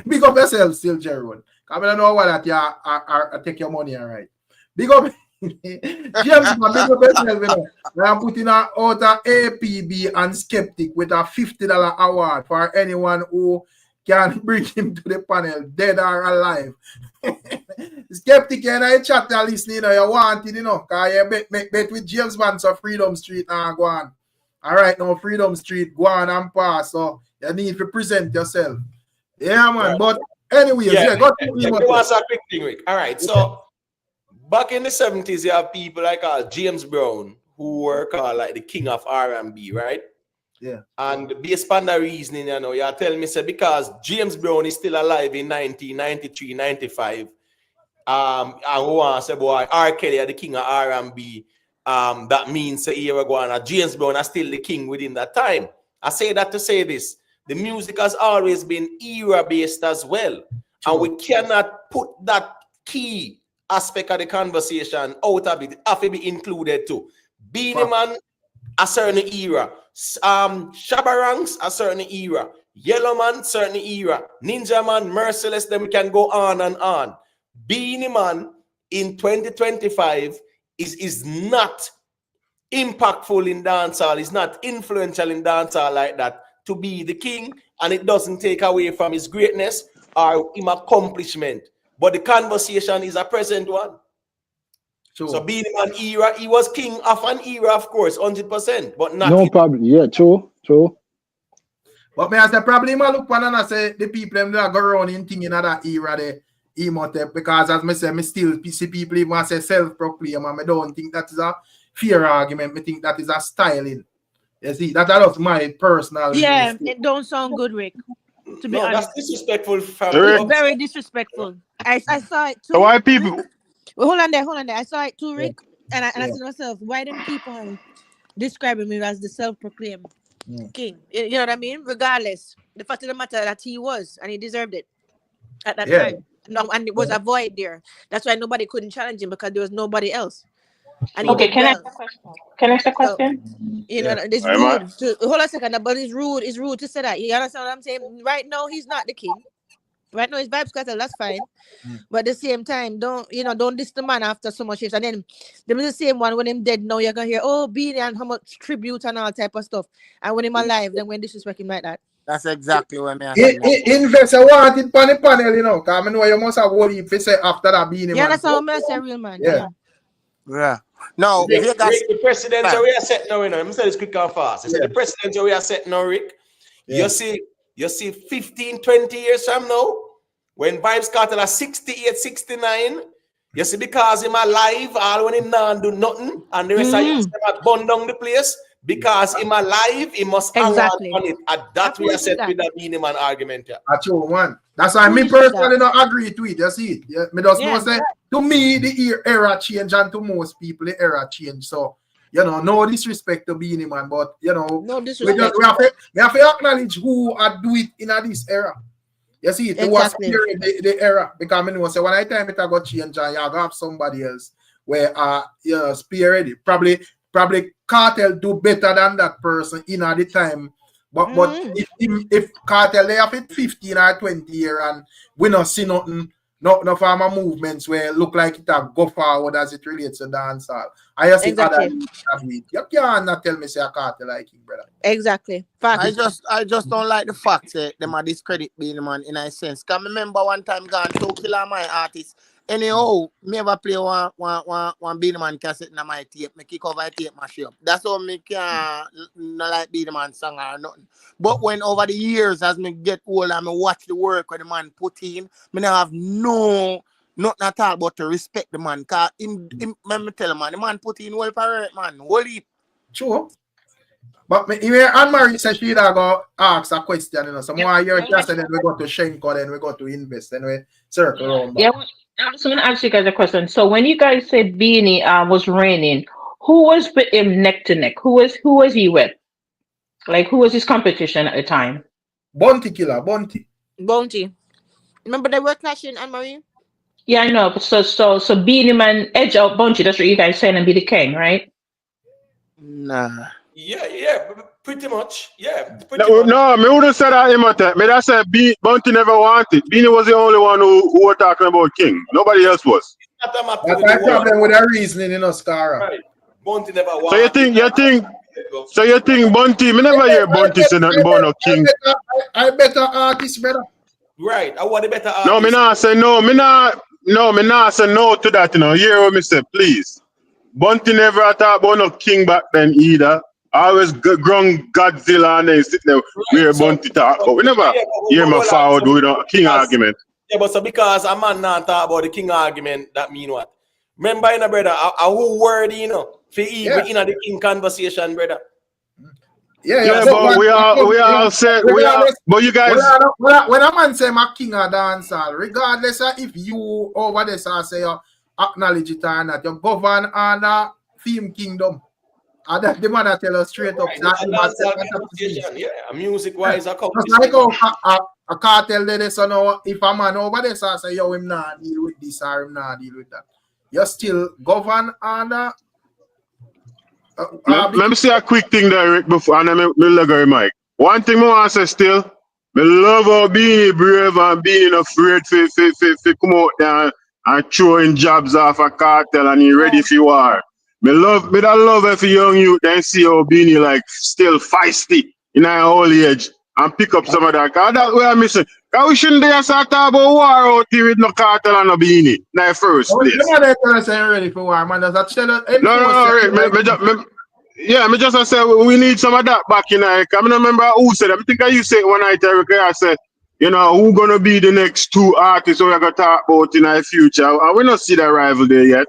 Big up yourself still, Jeron. I don't know what that you take your money, all right. Big up James, man, big up yourself, you know. I'm putting out APB and Skeptic with a $50 award for anyone who can bring him to the panel, dead or alive. Skeptic, and I chat and listen, you know, you want it, you know, because you bet with James Vance of Freedom Street and go on. All right, now Freedom Street, go on and pass. So you need to present yourself. Yeah, man. Right. But anyways, yeah, go to Let me ask a quick thing, Rick. All right, so back in the 70s, you have people like James Brown, who were called like the king of R&B, right? Yeah. And based on the reasoning, you know, you tell me, say, because James Brown is still alive in 1993, 95, and who wants to say, boy, R. Kelly are the king of R&B, that means a year ago, and James Brown is still the king within that time. I say that to say this. The music has always been era-based as well. And we cannot put that key aspect of the conversation out of it. It have to be included too. Beenie Man, a certain era. Shabba Ranks, a certain era. Yellow Man, certain era. Ninja Man, Merciless, then we can go on and on. Beenie Man in 2025 is not impactful in dancehall, is not influential in dancehall like that to be the king, and it doesn't take away from his greatness or his accomplishment. But the conversation is a present one. Sure. So being an era, he was king of an era, of course, 100%, but not no problem. Yeah, true. But me as the problem I look on and I say the people that go around in thing in that era they because as me say, me still see people even say self-proclaim, and I don't think that is a fair argument. I think that is a styling. You see, that's my personal. Yeah, it don't sound good, Rick. To be honest, that's disrespectful. It's very disrespectful. I saw it too. So why people? Well, hold on there. I saw it too, Rick, and I said to myself, why them keep on describing me as the self-proclaimed king? You know what I mean? Regardless, the fact of the matter that he was, and he deserved it at that time. No, and it was a void there. That's why nobody couldn't challenge him, because there was nobody else. And okay, can I ask a question? So, you know, it's rude. Hold on a second, but it's rude to say that. You understand what I'm saying? Right now, he's not the king. Right now, it's VYBZ Cartel, that's fine. But at the same time, don't diss the man after so much shifts. And then there was the same one when him dead now, you're gonna hear, oh, Beenie and how much tribute and all type of stuff. And when him alive, then when disrespect him like that. That's exactly what I invest a want it on the panel, you know, because I know you must have what if you say after that Beenie. Yeah, that's how I say, real man. Yeah. No, Rick, the presidential we are set now, you know. Let me say this quick and fast. The presidential we are set now, Rick. You see 15, 20 years from now, when VYBZ Cartel are 68, 69, you see, because him alive, all when him not do nothing, and the rest of you burn down the place, because him alive, he must on it. And that we are set with the Beenie Man argument here. That's true, man. That's why me personally don't agree to it. You see it. Yeah, me just know say to me the era change, and to most people the era change. So you know, no disrespect to Beenie Man, but you know, no disrespect. We have to acknowledge who do it in this era. You see, it was the era, because I know say when I time it I got change, and you have somebody else where spearhead it. Probably Cartel do better than that person in at the time. But if Cartel they have it 15 or 20 years and we not see nothing, no farmer movements where it look like it have go forward as it relates to dancehall. I just see other you can't tell me say a Cartel like it, brother. Exactly. I just don't like the fact that them are discredit Beenie Man in a sense. Can remember one time gone to kill my artist. Anyhow, me ever play one Beenie Man cassette in my tape, me kick over the tape mash up. That's how me can't not like Beenie Man song or nothing. But when over the years as me get old and me watch the work where the man put in, me now have nothing at all but to respect the man. Cause him me tell the man, the man put in well for it, man. Holy. Sure. But Anne-Marie said she'd go ask a question, you know. So more years and then we go to Shenko, then we go to invest, then we circle around. Yeah, I was going to ask you guys a question. So when you guys said Beenie was reigning, who was with him neck to neck? Who was he with? Like, who was his competition at the time? Bounty Killer, Bounty. Remember they were clashing, Anne-Marie? Yeah, I know. So Beenie Man edge out Bounty. That's what you guys saying, and be the king, right? Nah. Yeah, pretty much. Yeah. No, me wouldn't say that him at that. Me that said Bounty never wanted. Beenie was the only one who were talking about king. Nobody else was. That's my problem with that reasoning, you know, Scara. Right. Bounty never wanted. So you think Bounty? Me never hear Bounty say nothing about no king. I better artist, brother. Right. I want a better artist. No, me not say no. Me not say no to that. You know, hear what me say, please. Bounty never thought about no king back then either. always ground Godzilla and then sit there, we're bounty talk. But we never hear my forward with a king argument. Yeah, but so because a man not talk about the king argument, that mean what? Remember, you know, brother, a whole word, you know, for even in the king conversation, brother. Yeah, but we all said but you guys when a man say my king or dancer, regardless of if you over there say you acknowledge it or not, you govern on a theme kingdom. And that the man that tell us straight up. Music wise, just like a cartel there, so now if a man over there say yo, him not deal with this or him not deal with that, you still govern on let me say a quick thing there, Rick, before and then me let Mike. One thing I want to say still, me love how being brave and being afraid to come out there and throwing jobs off a cartel and he ready for war. Me that love if a young youth then see how Beenie like still feisty in our old age and pick up some of that. Cause that's what I'm missing. Cause we shouldn't dare start talking about war out here with no cartel and no Beenie. In the first place. Ready for war, man. Does that tell us? No, yeah, me just say we need some of that back in there. I don't remember who said it. I think you said one night, Eric. I said, you know, who gonna be the next two artists we're gonna talk about in the future? And we not see that rival there yet.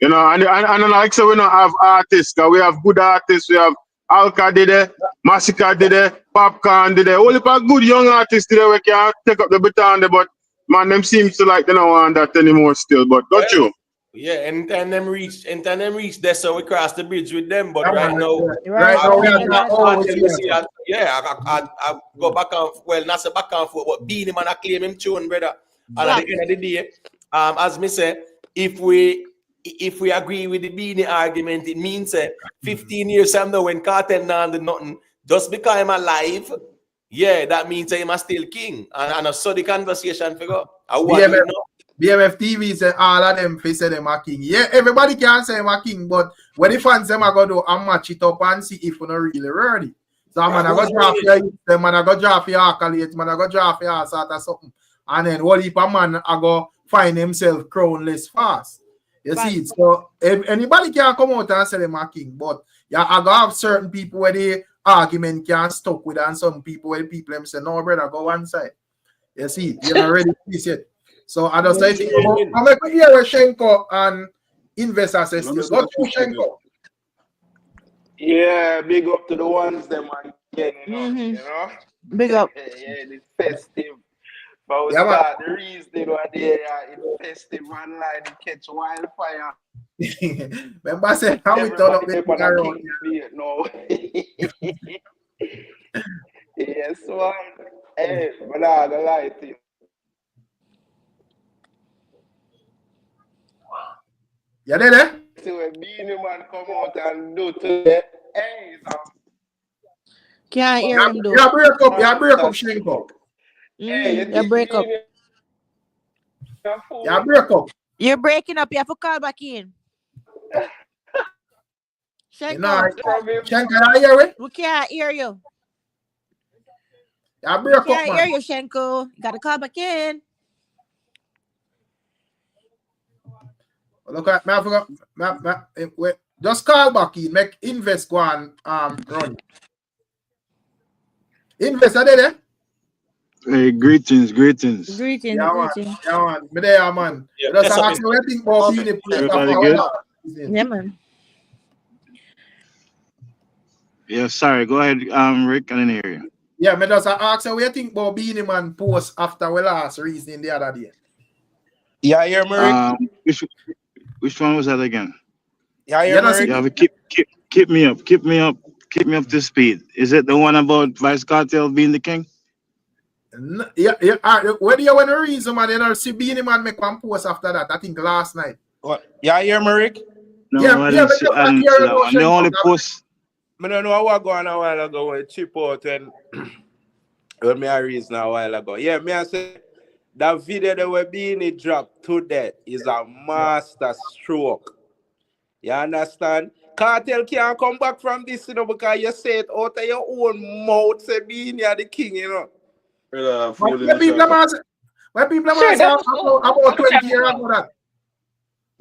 You know, and like so we don't have artists, cause we have good artists, we have Alka did it, Massacre did it, Popcorn did it. Only for good young artists today we can take up the baton there, but man, them seems to like they don't want that anymore still. But got you. Yeah, anytime them reach there, so we cross the bridge with them. But I go back and not say back and forth, but Beenie man I claim him tune, brother. And at the end of the day, as me say, if we agree with the Beenie argument, it means 15 years from now when Cartel now do nothing, just because I'm alive, yeah, that means I'm still king. And I saw the conversation figure. BMF TV say all of them say them a king. Yeah, everybody can say them a king, but when the fans them are going to do and match it up and see if we're not really ready. So man, I go draft for you, man, I go draft for your Alkaline, man, I go draft for your sort of something. And then what if a man I go find himself crownless fast? You see it? So if anybody can come out and say them a king, but yeah, I go have certain people where the argument can stuck with and some people where the people them say, no, brother, go one side. You see it? You're not ready to see it. So I just say, I'm going to hear where Shenko and investors say still. Go to Shenko. Yeah, big up to the ones them again, you know. Big up. Yeah, it's festive. But we start the reason why they are in festive online to catch wildfire. Remember I said how we turn up the around. No. Yes, one. Hey, but I don't lie to you. You did it? So when Beenie man come out and do today, hey, can't hear him though. You break up, Shenko. You break up. You break up. You're breaking up. You have to call back in. Shenko, Shenko, I hear it? we can't hear you. You break up, Can't man. hear you, Shenko. You gotta call back in. Look at me, I forgot. Just call back in, make invest go and run. Invest, are they there? Hey, greetings. Greetings. Yeah, man. Me there, man. Just ask me what you think about Beenie. Yeah, man. Yeah, sorry. Go ahead, Rick. I didn't hear you. Yeah, me just ask you what you think about Beenie man post after we last reasoning the other day. Yeah, you're Rick. Which one was that again? Yeah, you're Rick. Yeah, but keep me up to speed. Is it the one about Vice Cartel being the king? Yeah. Where do you want to reason, man? You know, see Beenie man make one post after that. I think last night. What? Yeah, you're Rick. No, I didn't see that one. The only post. I don't know what going on a while ago when chip out and when me a reason a while ago. Yeah, me I say that video that we Beenie dropped today is a master stroke. You understand? Cartel can't come back from this, you know, because you say it out of your own mouth, say Beenie are the king, you know. When people are about 20 years ago that.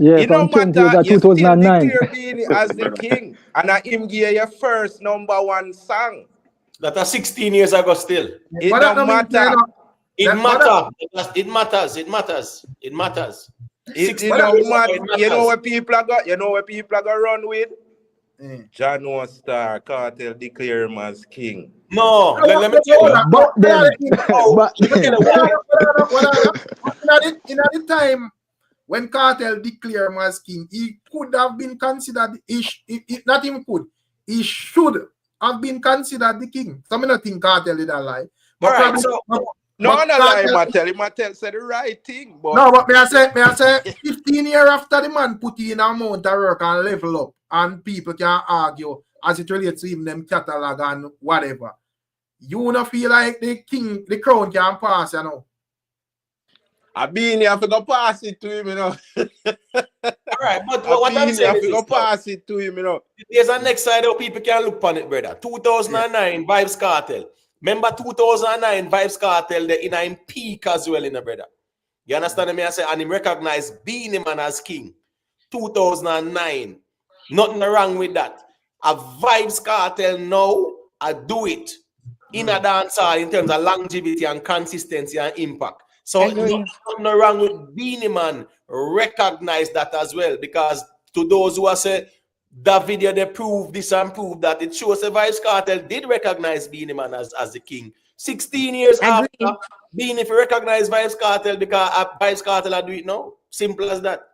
Yeah, It no from matter, 20 you still 2009. declare Beenie as the king. And I him give your first #1 song. That are 16 years ago still. It But that don't no mean, matter. It but that- matters. It matters. It matters. It matters. It 16 that- don't years ago, matter. it You know matters. what people are got? You know what people are gonna run with? Mm. John Star, Cartel declare him as king. No, let me tell you. But then, but Let me tell then, you why. In the time when Cartel declared him as king, he could have been considered, not even could, he should have been considered the king. So I don't think Cartel did a lie. But All right, probably, so No, but no lie, Cartel- Mattel. Mattel said the right thing, but no, but may I say, 15 years after the man put in amount of work and level up, and people can argue as it relates to him, them catalog and whatever. You don't feel like the king, the crown can pass, you know. I Beenie have to go pass it to him, you know. all right, but I what I'm Beenie saying have is to go this, now. pass it to him, you know. There's a next side how people can look upon it, brother. 2009 Vibes Cartel. Remember 2009 Vibes Cartel, they in a peak as well, in a brother. You understand me? I say, and him recognize Beenie Man as king. 2009. Nothing wrong with that. A Vibes Cartel now, I do it in a dancer in terms of longevity and consistency and impact. So Agree. nothing wrong with Beenie Man. Recognize that as well, because to those who are say that video they prove this and prove that, it shows the Vibes Cartel did recognize Beenie Man as the king. 16 years Agree. after, Beenie if you recognize Vibes Cartel because Vibes Cartel I do it now. Simple as that.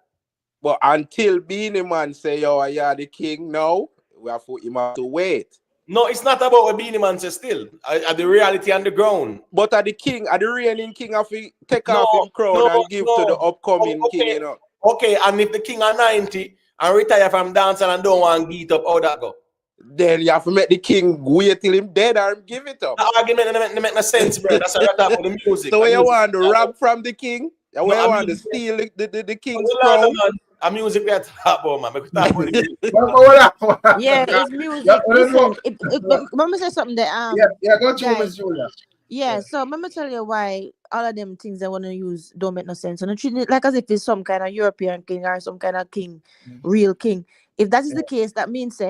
But until Beenie Man say, yo, you're the king now, we have to wait. No, it's not about what Beenie Man says still. The reality on the ground. But the king, the reigning king, have to take No, off him crown no, and give to the upcoming Okay. king, you know. Okay, and if the king are 90 and retire from dancing and don't want to get up, how that go? Then you have to make the king wait till him dead or give it up. The argument doesn't make no sense, bro. That's what I talk about the music. So The you music. want to rob from the king? You No, want to music. steal the king's Hold on, crown? man. A music we are talking about, man. We talk about the music. Hold on. Yeah, it's music. Yeah, Listen, let me say something there. Go to guys. Miss Julia. Yeah, so let me tell you why all of them things they want to use don't make no sense. And treat it like as if it's some kind of European king or some kind of king, real king. If that is the case, that means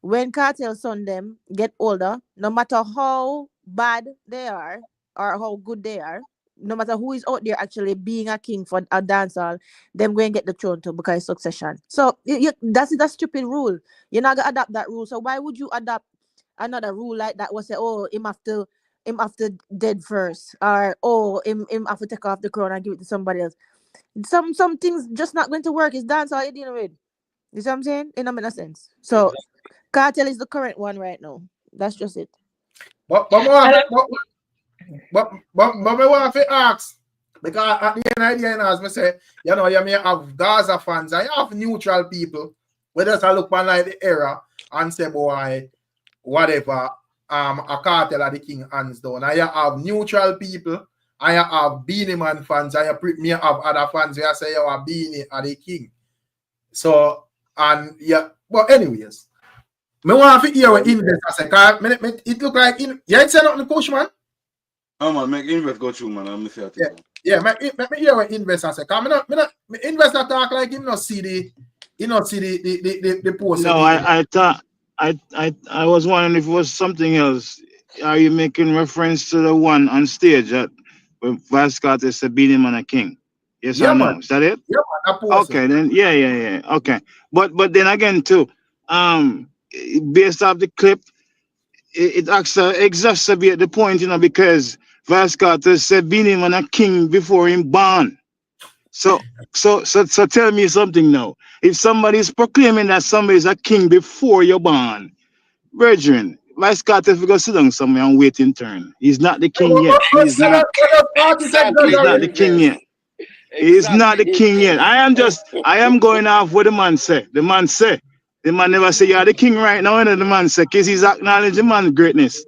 when Cartel son them get older, no matter how bad they are or how good they are, no matter who is out there actually being a king for a dancehall, them going to get the throne too because it's succession. So that's a stupid rule. You're not gonna adapt that rule. So why would you adapt another rule like that? Was say, oh, him after dead first, or oh, him have to take off the crown and give it to somebody else. Some things just not going to work. It's dancehall you're dealing with. You see what I'm saying? It don't make no sense. So Cartel is the current one right now. That's just it. But me want to ask, because at the end of the day, as I say, you know, you may have Gaza fans and you have neutral people where just look on like the era and say, boy, whatever, a Cartel of the king hands down. And you have neutral people and you have Beenie Man fans and you may have other fans where you say you are Beenie of the king. So, and yeah, but anyways, me want to hear what investors say, because it look like, you ain't saying nothing, Coach, man? Oh man, make invest go through, man. I'm say Yeah, make me hear what investors say. Because me investor talk like him not see the post. No, I thought I was wondering if it was something else. Are you making reference to the one on stage that when Vice Carter said Beenie Man a king? Yes Yeah, or no? man. Is that it? Yeah, man, Okay, then yeah. Okay. But then again too, based off the clip, it actually exacerbates the point, you know, because Vice Carter said Beenie Man a king before him born. So tell me something now. If somebody is proclaiming that somebody is a king before you're born, brethren, Vice Carter go sit down somewhere and wait in turn. He's not the king yet. He's not. He's not the king yet. He's not the king yet. I am going off what the man say. The man never say you're the king right now, and the man say, because he's acknowledging the man's greatness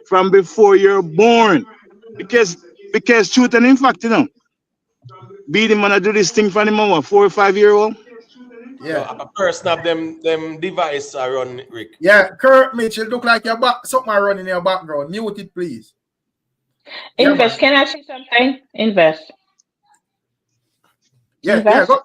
from before you're born. Because truth and in fact, you know, Beenie Man do this thing for the mama, 4 or 5 year old. Yeah. A person of them device are run, Rick. Yeah, Kurt Mitchell look like your back something running in your background. Mute it, please. Invest. Can I say something? Invest. Yeah, Invest. go.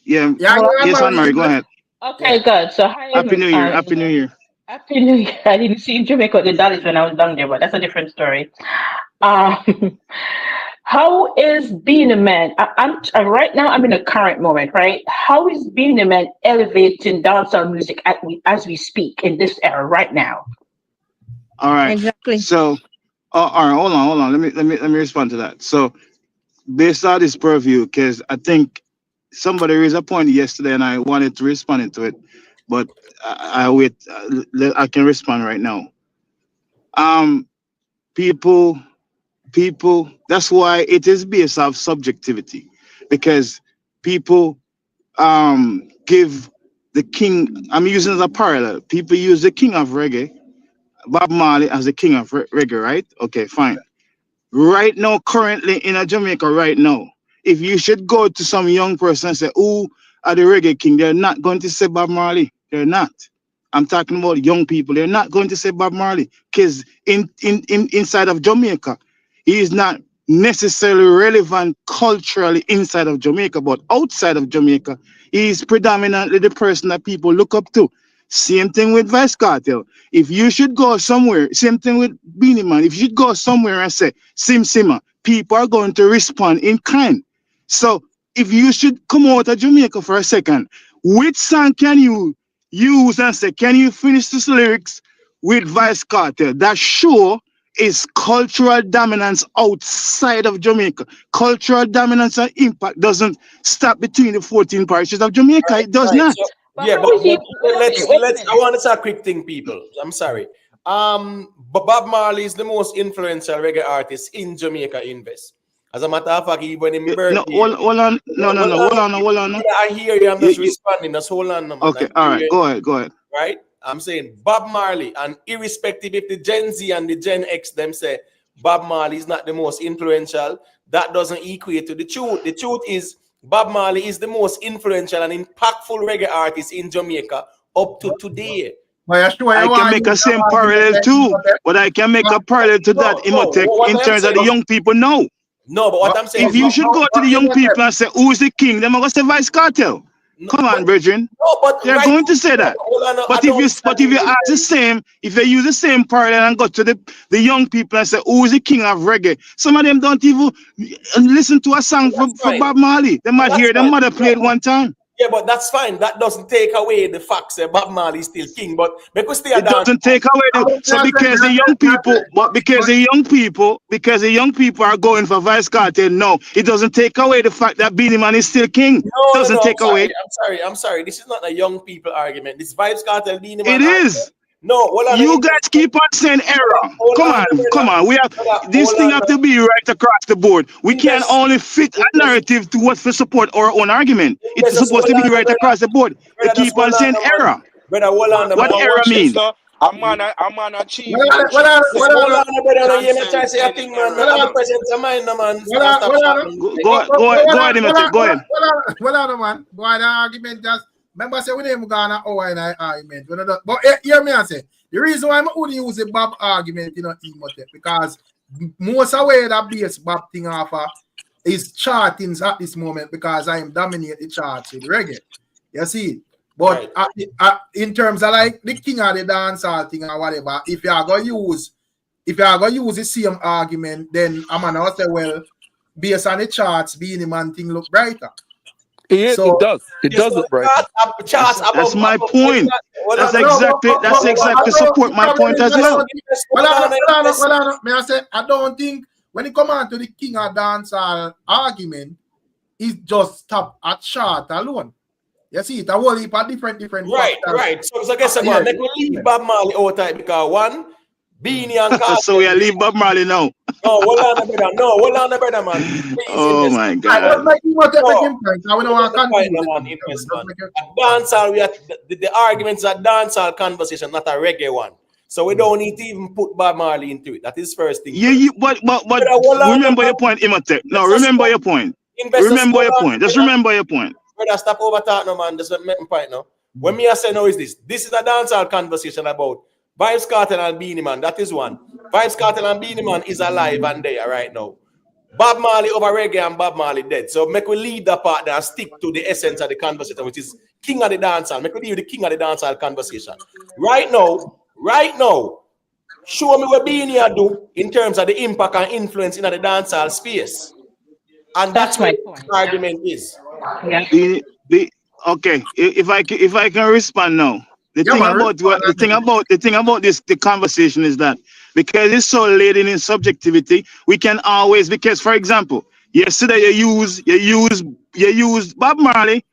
Yeah. Yeah, Yes, Anne-Marie, go ahead. Okay, good. So hi, Happy New Year. Happy New England. Year. Happy New Year. I didn't see in Jamaica the dollars when I was down there, but that's a different story. Um, how is being a man? Right now. I'm in a current moment, right? How is being a man elevating dancehall music as we speak in this era right now? All right. Exactly. So, all right, hold on. Let me respond to that. So, based on this purview, because I think somebody raised a point yesterday, and I wanted to respond to it, but I wait. I can respond right now. Um, people. That's why it is based off subjectivity, because people give the king. I'm using as a parallel. People use the king of reggae, Bob Marley, as the king of reggae, right? Okay, fine. Right now, currently in a Jamaica, right now, if you should go to some young person and say, "Who are the reggae king?" They're not going to say Bob Marley. They're not. I'm talking about young people. They're not going to say Bob Marley, because inside of Jamaica, he is not necessarily relevant culturally inside of Jamaica, but outside of Jamaica, he is predominantly the person that people look up to. Same thing with Vice Cartel. If you should go somewhere, same thing with Beenie Man. If you should go somewhere and say Sim Simma, people are going to respond in kind. So if you should come out of Jamaica for a second, which song can you use and say, can you finish this lyrics with Vice Cartel? That show is cultural dominance outside of Jamaica. Cultural dominance and impact doesn't stop between the 14 parishes of Jamaica. It does not. So, But yeah, how but is he? let's. I want to say a quick thing, people. I'm sorry. But Bob Marley is the most influential reggae artist in Jamaica. Invest. As a matter of fact, even in my birthday. No, hold on. Hold on. I hear you. I'm just responding. Just hold on, man. Okay, all right. Go ahead. Right? I'm saying Bob Marley, and irrespective if the Gen Z and the Gen X them say Bob Marley is not the most influential, that doesn't equate to the truth. The truth is Bob Marley is the most influential and impactful reggae artist in Jamaica up to today. I can make a same parallel too, but I can make a parallel to that, Imhotep, in terms of the young people now. No, but what I'm saying if you should go to the young people and say, who is the king? They're going to say Vice Cartel. Come on, brethren. No, but they're going to say that. But if you ask the same, if they use the same parallel and go to the young people and say, who is the king of reggae? Some of them don't even listen to a song for Bob Marley. They might hear their mother play it one time. Yeah, but that's fine. That doesn't take away the fact that Bob Marley is still king. But because they are it doesn't take away because the young people are going for Vice Cartel. No, it doesn't take away the fact that Beenie Man is still king. No, doesn't take away. I'm sorry. This is not a young people argument. This Vice Cartel Beenie Man. It is. No, you guys keep on saying error. Come on. We have this thing have to be right across the board. We can't only fit a narrative to what for support our own argument. It's supposed to be right across the board. They keep on saying error. What error mean? I'm on achieve. Go ahead, Imhotep. Go ahead. Well, man. Go ahead, argument just. Remember, say we didn't go on an hour in an argument. But hear me and say, the reason why I only use the Bob argument, Imhotep, because most of where that base Bob thing offer is chartings at this moment, because I am dominating the charts with reggae. You see? But in terms of like the king of the dancehall thing or whatever, if you are going to use the same argument, then I'm gonna say, well, based on the charts, Beenie Man thing look brighter. It does. It does look brighter. That's my point. That's exactly support my point as well. May I say, I don't think when it comes on to the king of dancehall argument, it just stop at chart alone. You see, it's a whole heap of different Right. So I guess I'm make we leave Bob Marley out of because one, Beenie and Cartel. So we leave Bob Marley now. No, hold on, brother, man. Please, oh my God. Dancehall, we have the arguments are dancehall conversation, not a reggae one. So we don't need to even put Bob Marley into it. That is first thing. But remember your point, Imhotep. No, remember your point. Remember your point. Just remember your point. Brother, stop over talking, no, man. Just make my point now. When me I say no, is this? This is a dancehall conversation about Vybz Cartel and Beenie Man. That is one. Vybz Cartel and Beenie Man is alive and there right now. Bob Marley over reggae and Bob Marley dead. So make we leave that part there and stick to the essence of the conversation, which is king of the dancehall. Make we leave the king of the dancehall conversation. Right now, show me what Beenie do in terms of the impact and influence in the dancehall space. And that's my argument is. Yeah. Okay, if I can respond now. The thing about the conversation is that because it's so laden in subjectivity, we can always, because for example, yesterday you used Bob Marley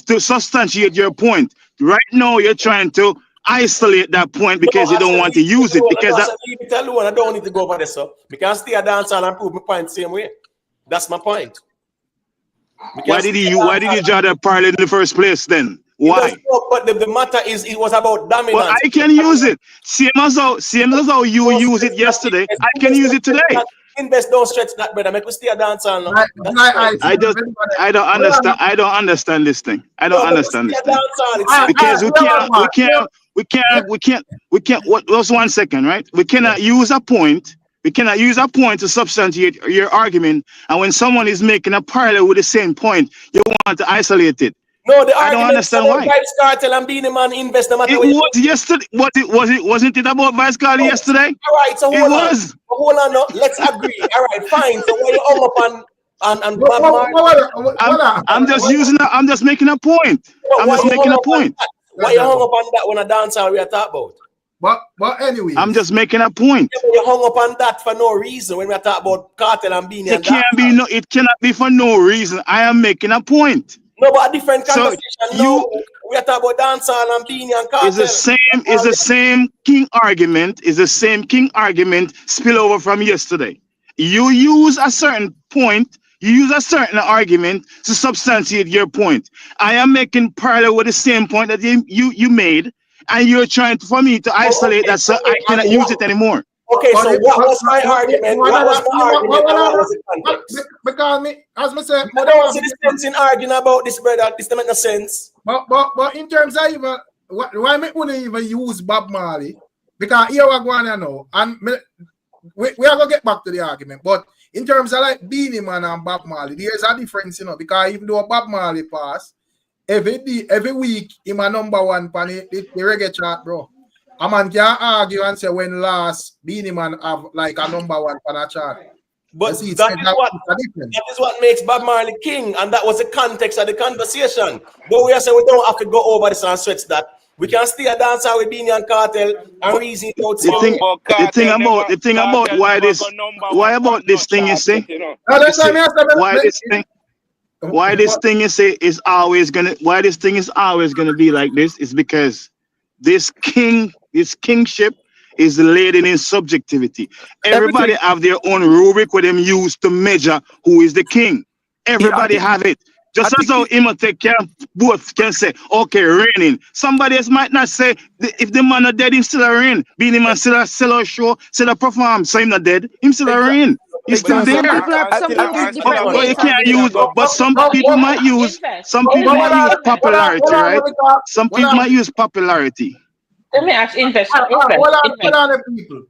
to substantiate your point. Right now you're trying to isolate that point because you don't want to use it. Because I don't need to go over this, so we can stay a dance and prove my point the same way. That's my point. Why did you draw that parallel in the first place then? Why? But the matter is, it was about dominance. Well, I can use it. Same as how you use it yesterday. I can use it today. Invest, don't stretch that, brother. Make we stay a dancer. I don't understand. I don't understand this thing. I don't understand this thing. Because we can't. What was 1 second, right? We cannot use a point. We cannot use a point to substantiate your argument. And when someone is making a parallel with the same point, you want to isolate it. No, the I don't understand why. Vybz Cartel and Beenie Man invest no matter. It was yesterday. Wasn't it about Vybz Cartel yesterday? All right, so hold on. No, let's agree. All right, fine. So why you hung up on Bob Marley? I'm just making a point. I'm just making a point. Why you hung up on that when a dancer we are talking about? But anyway, I'm just making a point. You hung up on that for no reason when we are talking about Cartel and Beenie. It cannot be for no reason. I am making a point. No, but a different conversation. So we are talking about dancehall and Beenie and Cartel. It's the same king argument. It's the same king argument spill over from yesterday. You use a certain point. You use a certain argument to substantiate your point. I am making parallel with the same point that you made, and you're trying for me to isolate that, so I cannot use it anymore. Okay, so what was my argument? Because as I said, I don't see the sense in arguing about this, brother. This doesn't make no sense. But in terms of even why me wouldn't even use Bob Marley? Because here we're going now, and we are gonna get back to the argument. But in terms of like Beenie Man and Bob Marley, there's a difference, because even though Bob Marley pass, every week in my #1 pan the reggae chart, bro. A man can argue and say when last Beenie Man have like a #1 pan a chart. But that is what makes Bob Marley king, and that was the context of the conversation. But we are saying we don't have to go over this and stretch that. We can still dance out with Beenie and Cartel and reason out. The thing about why this thing you say, why this thing you say is always gonna be like this is because this kingship is laden in subjectivity. Everybody have their own rubric where them use to measure who is the king. Everybody have it. Just as how Imhotep both can say, okay, reigning. Somebody else might not say, if the man not dead, him still a reign. Beenie Man still a sell a show, still a perform, so him not dead, him still a reign. He's still there. But you can't use, but some people might use popularity, right? Some people might use popularity. Let me ask invest. Hold on, people.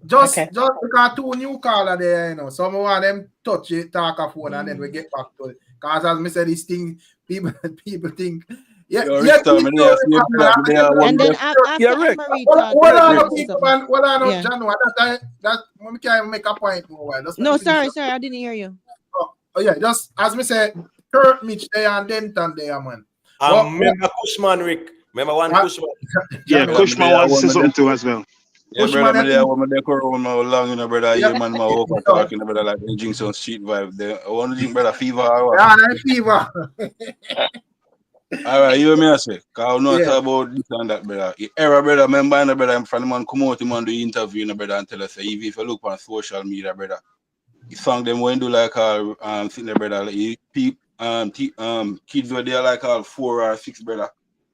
Just because two new caller there, some of them touch it, talk a phone, and then we get back to it. Because as I said, this thing, people think, and then after Marie talk, hold on, John, that we can't make a point more. No, sorry, I didn't hear you. Oh yeah, just as me said, Kurt Mitch there and Denton there, man. Remember Cushman, Rick. Remember one Cushman? Yeah, Cushman wants to say something too as well. Yeah, brother, when I long, brother, yeah, man, my over talking, brother, like they drink some street vibe there. I want to drink, brother, fever. Yeah, fever. All right, you hear me, I say, because I'm not talking about this and that, brother. Era, brother, remember, brother, I'm from the man come out, him and do interview, brother, and tell us, if you look on social media, brother, he found them when do like all, thing, brother, like, kids were there like all 4 or 6, brother.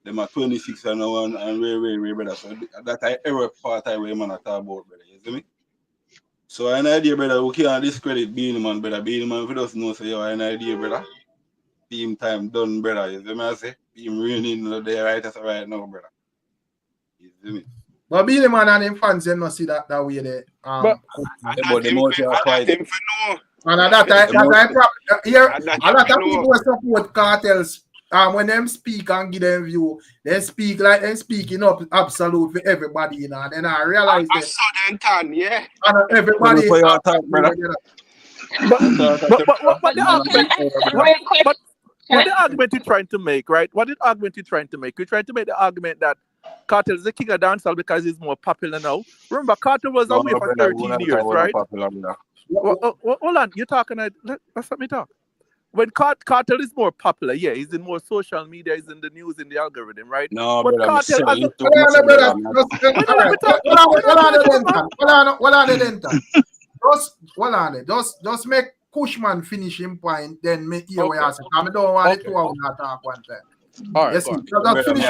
Them are 26 and one and way, brother. So that I ever part I way man I talk about, brother. You see me? So an idea, brother, we can't discredit Beenie Man, brother. Beenie Man, if you don't know, say you an idea, brother. Team time done, brother. You see me? I say, team reunion there right now, brother. You see me? But Beenie Man and them fans, they not see that way there. But them also are quite. And that I here And that a lot I of know. people support cartels. When them speak and give them view, they speak like them speaking up absolute for everybody, you know. And then I realize A that southern town, yeah. and everybody For your attack, brother. But the argument, Real quick. what the argument you're trying to make, right? What the argument you're trying to make? You're trying to make the argument that Cartel is the king of dancehall because he's more popular now. Remember, Cartel was No, away for brother, 13 years, right? Hold on, you're talking. Let's let me talk. When Cartel is more popular, yeah, he's in more social media, he's in the news, in the algorithm, right? No, But brother, Cartel as a just make Cushman finish him point, then make you where I say, I don't want to talk one time. All right, Yes, go on. just finish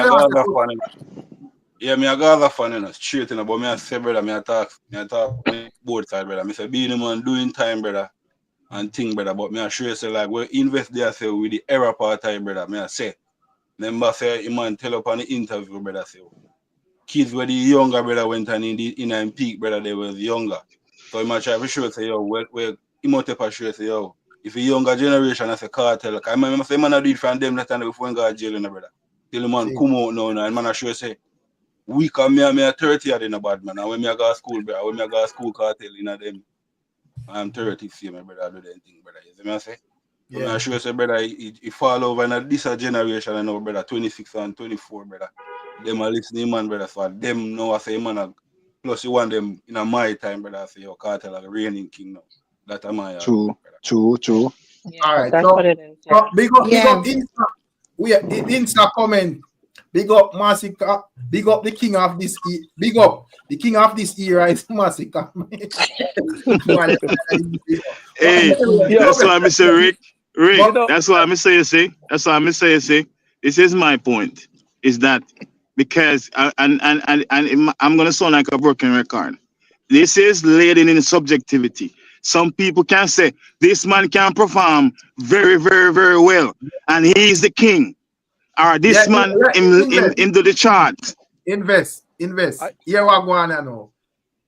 Yeah, me a Gaza fan, you know, straight in, but me a say, brother, me a talk both sides, brother. Me say, Beenie man doing time, brother, and thing, brother, but me a sure say, like, we invest there, say, with the error part time, brother, me a say. Remember, say, a man tell up on the interview, brother, say, kids were the younger, brother, went on in peak, brother, they was younger. So he might try to show, say, yo, he might take a show, say, yo, if a younger generation, I say, cartel, like, I remember, say, man, I do it from them, that time before I got jail, brother. Till the man come out now, and man, I sure say, we come here, me a 30 in a bad man. And when me a go to school, brother, when me a go to school cartel in a them, I'm 30, see my brother do them thing, brother. You see me I say? So me I sure say, brother, he fall over in this generation, I know, brother, 26 and 24, brother. Them are listening, man, brother. So them know I say, man, plus you want them in a my time, brother. I say, your cartel are the reigning king now. That am I. True. Yeah, all right, that's so what it is. Yeah. big up Insta. We Insta comment. Big up Massacre. Big up the king of this. Big up the king of this era is Massacre. Hey, that's why I say Rick. That's why I say you see. That's why I say you see. This is my point. Is that because and I'm gonna sound like a broken record. This is laden in subjectivity. Some people can say this man can perform very, very, very well, and he is the king. Or this man into the chart. Invest. Here what go on now.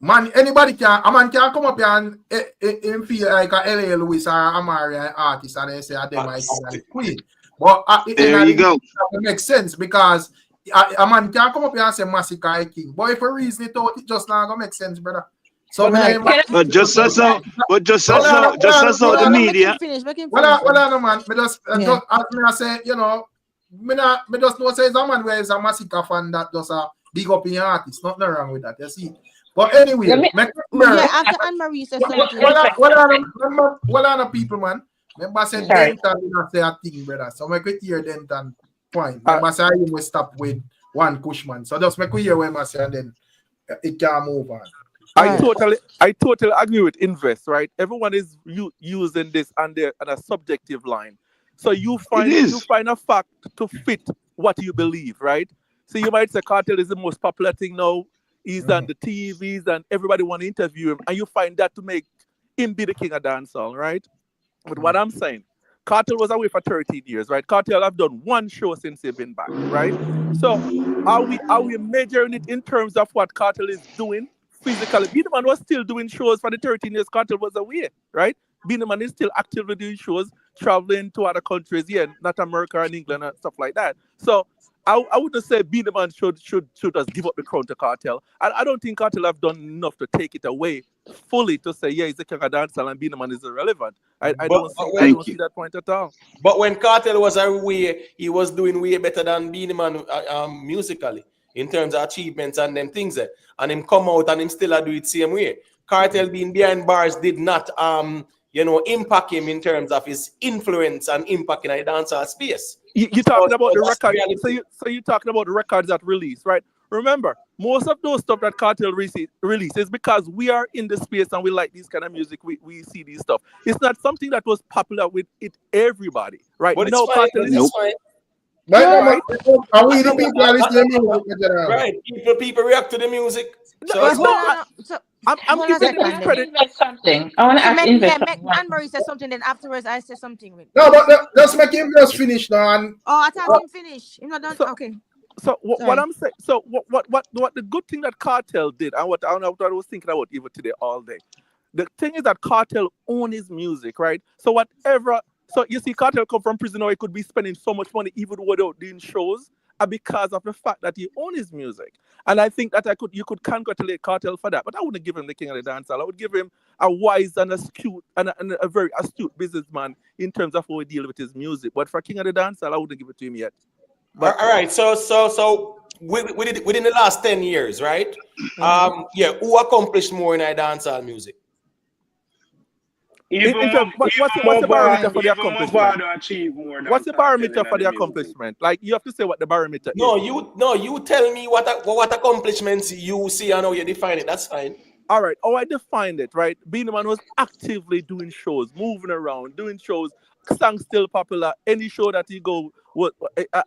Man, anybody a man can come up here and feel like a L.A. Lewis or Amari artist and they say them are the queen. But there you go. It makes sense because a man can come up here and say Massacre is king. But if you reason it out, it just not gonna make sense, brother. So but just as so the media. Well, man, just as me I say, you know, me just know say it's a man where is a Massacre fan that does a big up in artist. Nothing wrong with that, you see. But anyway, after Anne-Marie says something. What are the people, man? Remember say Denton did not say a thing, brother. So make we hear Denton point. Remember say I will stop with one Cushman. So just make we hear what I say and then it can move on. I totally agree with Invest, right? Everyone is using this on a subjective line. So you find a fact to fit what you believe, right? So you might say Cartel is the most popular thing now. He's on the TVs and everybody want to interview him, and you find that to make him be the king of dancehall, right? But what I'm saying, Cartel was away for 13 years, right? Cartel have done one show since they've been back, right? So are we measuring it in terms of what Cartel is doing physically? Beenie Man was still doing shows for the 13 years Cartel was away, right? Beenie Man is still actively doing shows, traveling to other countries, not America and England and stuff like that. So I wouldn't say Beenie Man should just give up the crown to Cartel. I don't think Cartel have done enough to take it away fully to say, he's the king of dancehall and Beenie Man is irrelevant. I don't see that point at all. But when Cartel was away, he was doing way better than Beenie Man musically in terms of achievements and them things. And him come out and him still do it same way. Cartel being behind bars did not impact him in terms of his influence and impact in a dancehall space. You're talking about the record. So you're talking about the records that release, right? Remember, most of those stuff that Cartel releases because we are in the space and we like this kind of music. We see these stuff. It's not something that was popular with everybody, right? But it's fine. It's fine. Are we the people that listen to music? Right. People react to the music. I'm giving them credit. Something. I want to ask Invest. Anne-Marie said something, then afterwards I said something. No, but just make him just finish now. And I thought him finish. You're not done. Okay. So what I'm saying, so what the good thing that Cartel did, and what I was thinking about even today all day, The thing is that Cartel own his music, right? So whatever, so you see Cartel come from prison, or he could be spending so much money even without doing shows, because of the fact that he owns his music. And I think that you could congratulate Cartel for that, but I wouldn't give him the king of the dancehall. I would give him a wise and astute and a very astute businessman in terms of how he deal with his music. But for king of the dancehall, I wouldn't give it to him yet. But all right, so within the last 10 years, right? Who accomplished more in our dancehall music? What's the barometer for the accomplishment? What's the barometer for the accomplishment? Like, you have to say what the barometer is. You tell me what accomplishments you see and how you define it. That's fine. All right, I defined it, right? Beenie Man was actively doing shows, moving around, doing shows. Song still popular. Any show that he go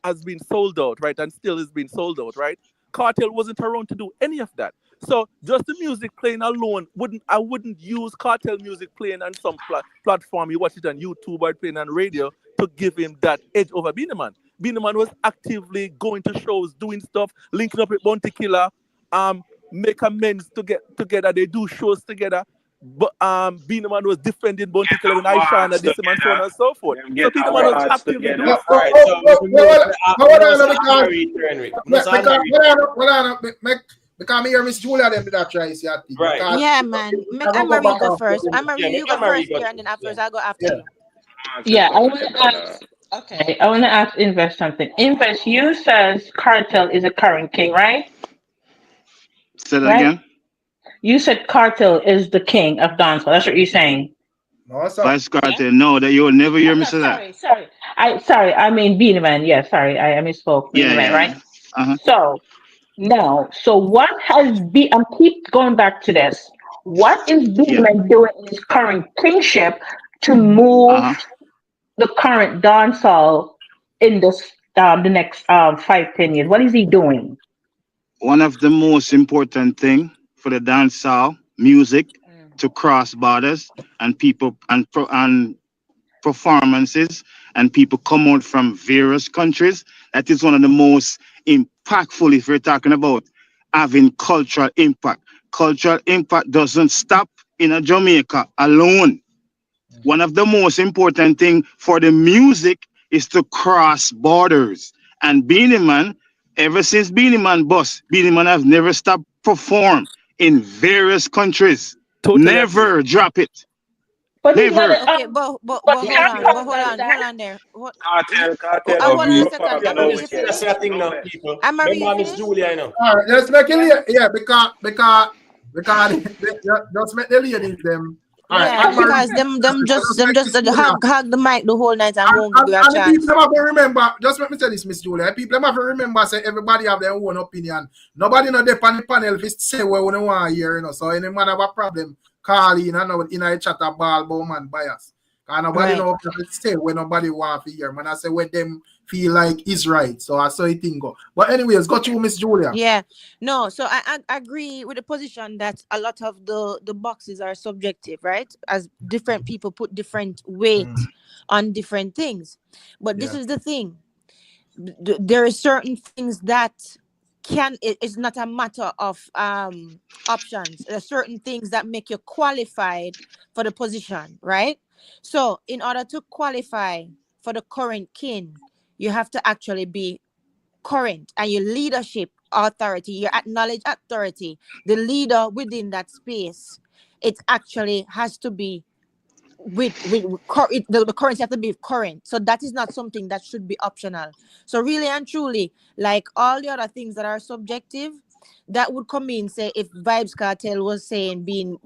has been sold out, right? And still is being sold out, right? Cartel wasn't around to do any of that. So just the music playing alone, I wouldn't use Cartel music playing on some platform. You watch it on YouTube or playing on radio to give him that edge over Beenie Man. Beenie Man was actively going to shows, doing stuff, linking up with Bounty Killer, make amends to get together. They do shows together. But Beenie Man was defending Bounty Killer when I shine at this and so on and so forth. So Beenie Man was actively doing stuff. Hold on, because me hear Miss Julia them that try see that thing. Right. Yeah, man. I'm Marie go first. I'm Marie, you go first here, and then afterwards I'll go after you. Yeah, I want to ask. Okay, I want to ask Invest something. Invest, you says Cartel is a current king, right? Say that again. You said Cartel is the king of dancehall. That's what you're saying. No, sir. Vice Cartel. No, that you will never hear me say that. Sorry. I mean Beenie Man. Yeah, sorry. I misspoke. Beenie Man, right? Uh-huh. So what has been? I'm keep going back to this. What is Beenie Man doing in his current kingship to move the current dancehall in this the next 5-10 years? What is he doing? One of the most important thing for the dancehall music to cross borders and people and performances and people come out from various countries. That is one of the most impactful if we're talking about having cultural impact. Cultural impact doesn't stop in a Jamaica alone. One of the most important thing for the music is to cross borders. And Beenie Man, ever since Beenie Man bust, Beenie Man have never stopped perform in various countries. Never drop it. But never. Okay, but hold on there. Cartel. Hold on a second. That's the thing now, people. I'm Marie. Julia, you know. All right, let's make it. Yeah, because just make the ladies them. Yeah, because them just hug the mic the whole night and won't give you a chance. People have to remember, just let me tell this, Miss Julia. People have to remember, say everybody have their own opinion. Nobody know the panel if say what we want to hear, you know. So any man have a problem, call in and know in a chat a ball man bias. And nobody know if say when nobody want to hear. Man, I say when them feel like is right. So I saw it thing go. But anyways, got you, Miss Julia. Yeah. No, so I agree with the position that a lot of the boxes are subjective, right? As different people put different weight on different things. But this is the thing. There are certain things that it's not a matter of options. There are certain things that make you qualified for the position, right? So in order to qualify for the current king, you have to actually be current, and your leadership authority, your acknowledged authority, the leader within that space, it actually has to be the currency have to be current. So that is not something that should be optional. So really and truly, like all the other things that are subjective, that would come in, say, if Vybz Cartel was saying being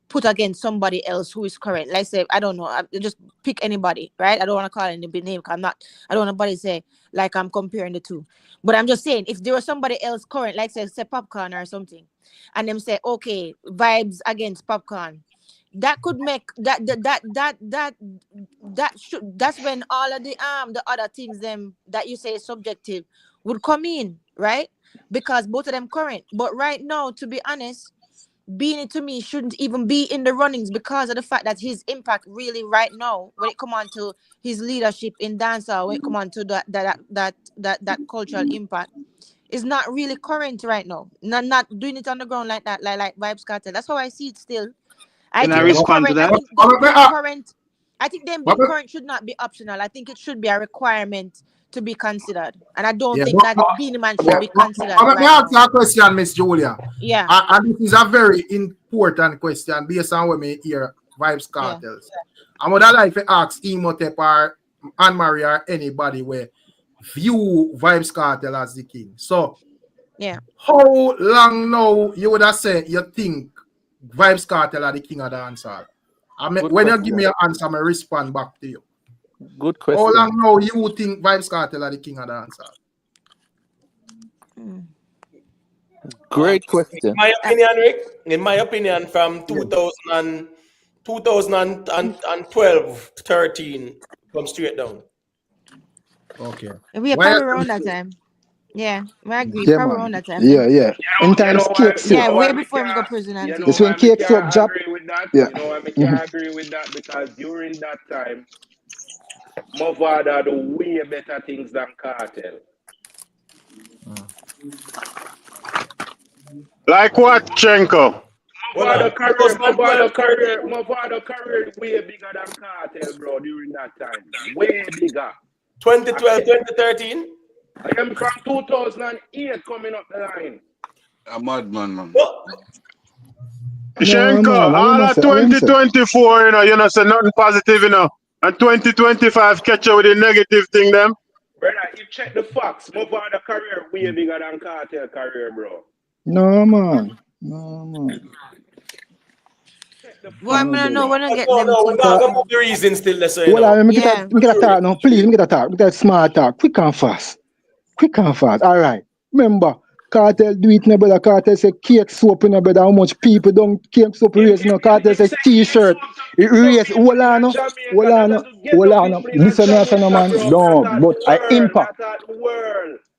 put against somebody else who is current. Like say, I don't know, I just pick anybody, right? I don't want to call any big name because I don't want nobody say like I'm comparing the two. But I'm just saying, if there was somebody else current, like say Popcorn or something, and them say, okay, Vybz against Popcorn, that could make that's when all of the other things them that you say is subjective would come in, right? Because both of them current. But right now, to be honest, Beenie to me shouldn't even be in the runnings because of the fact that his impact really right now, when it come on to his leadership in dancehall, when it come on to that cultural impact, is not really current right now. Not doing it on the ground like that, like Vybz Cartel. That's how I see it still. Can I respond to that? I think them being current should not be optional. I think it should be a requirement to be considered. And I don't think that Beenie Man should be considered. Let me ask you a question, Miss Julia. Yeah. And this is a very important question based on what me hear Vibes Cartels. I would like to ask Imhotep or Anne-Marie or anybody where view Vibes Cartel as the king. So, how long now you would have said you think Vibes Cartel are the king of the dancehall? I mean, when you give me an answer, I respond back to you. Good question. How long now you think Vibes Cartel are the king of the dancehall? Great question. In my opinion, Rick, in my opinion, from 2012, 13, come straight down. Okay. We are probably around that time. Yeah, I agree. Yeah, probably man. around that time. Yeah. In times cake soup. Yeah, way before we go prison and things. It's when cake soup job. Agree with that. Yeah. You know why I can't agree with that? Because during that time, Mavada do way better things than Cartel. Like what, Chenko? Mavada career way bigger than Cartel, bro, during that time. Way bigger. 2012, 2013? I am from 2008 coming up the line. A madman, man. Shenko, all of 2024, you know, say nothing positive, you know. And 2025 catch you with the negative thing, them. Brother, you check the facts. Mavada career way bigger than Cartel career, bro. No, man. Well, I mean, no, we're not getting them. No, we're not going to move the reason still, let's say. Well, let me get a talk now. Please, let me get a talk. Get a smart talk. Quick and fast. All right. Remember, Cartel do it, no brother. Cartel say cake soap, no brother. How much people don't cake soap raise, no? Cartel say t-shirt. It raise. Hold on. Listen, no man. No, but I impact.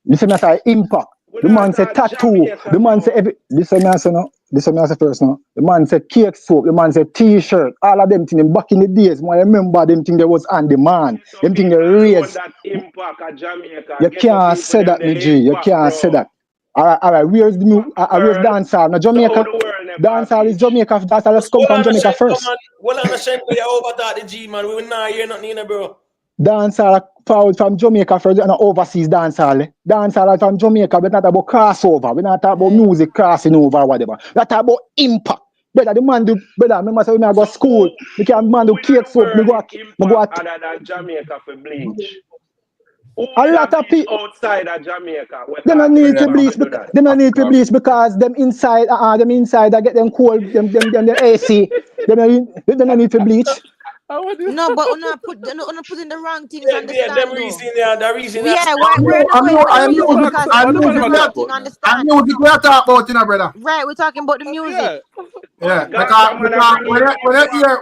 Listen, I impact. The man say tattoo. The man say every. Listen, no. Listen, first now. The man said cake soap. The man said t-shirt. All of them things back in the days. I remember them things that was on demand. Them things they raised. You can't say that, me G. You can't say that. All right. Where's dancehall? Now Jamaica. Dancehall is Jamaica. Dancehall has come from Jamaica first. Well, I'm ashamed you over that, the G man. We will not hear nothing, bro. Dancehall from Jamaica first and overseas dancehall. Dancehall from Jamaica, but not about crossover. We're not talking about music crossing over or whatever. We're talking about impact. Better the man do better. Remember, so when I go to school, we can man do cake soap. Me go other than Jamaica for bleach. A lot of people outside of Jamaica. They don't need to bleach. They don't need to bleach because them inside. I get them cold. Them AC. They don't need to bleach. No, but we're not putting the wrong things on the stand. The reason. Yeah, we're music we are talking about, you know, brother. Right, we're talking about the music. Yeah, because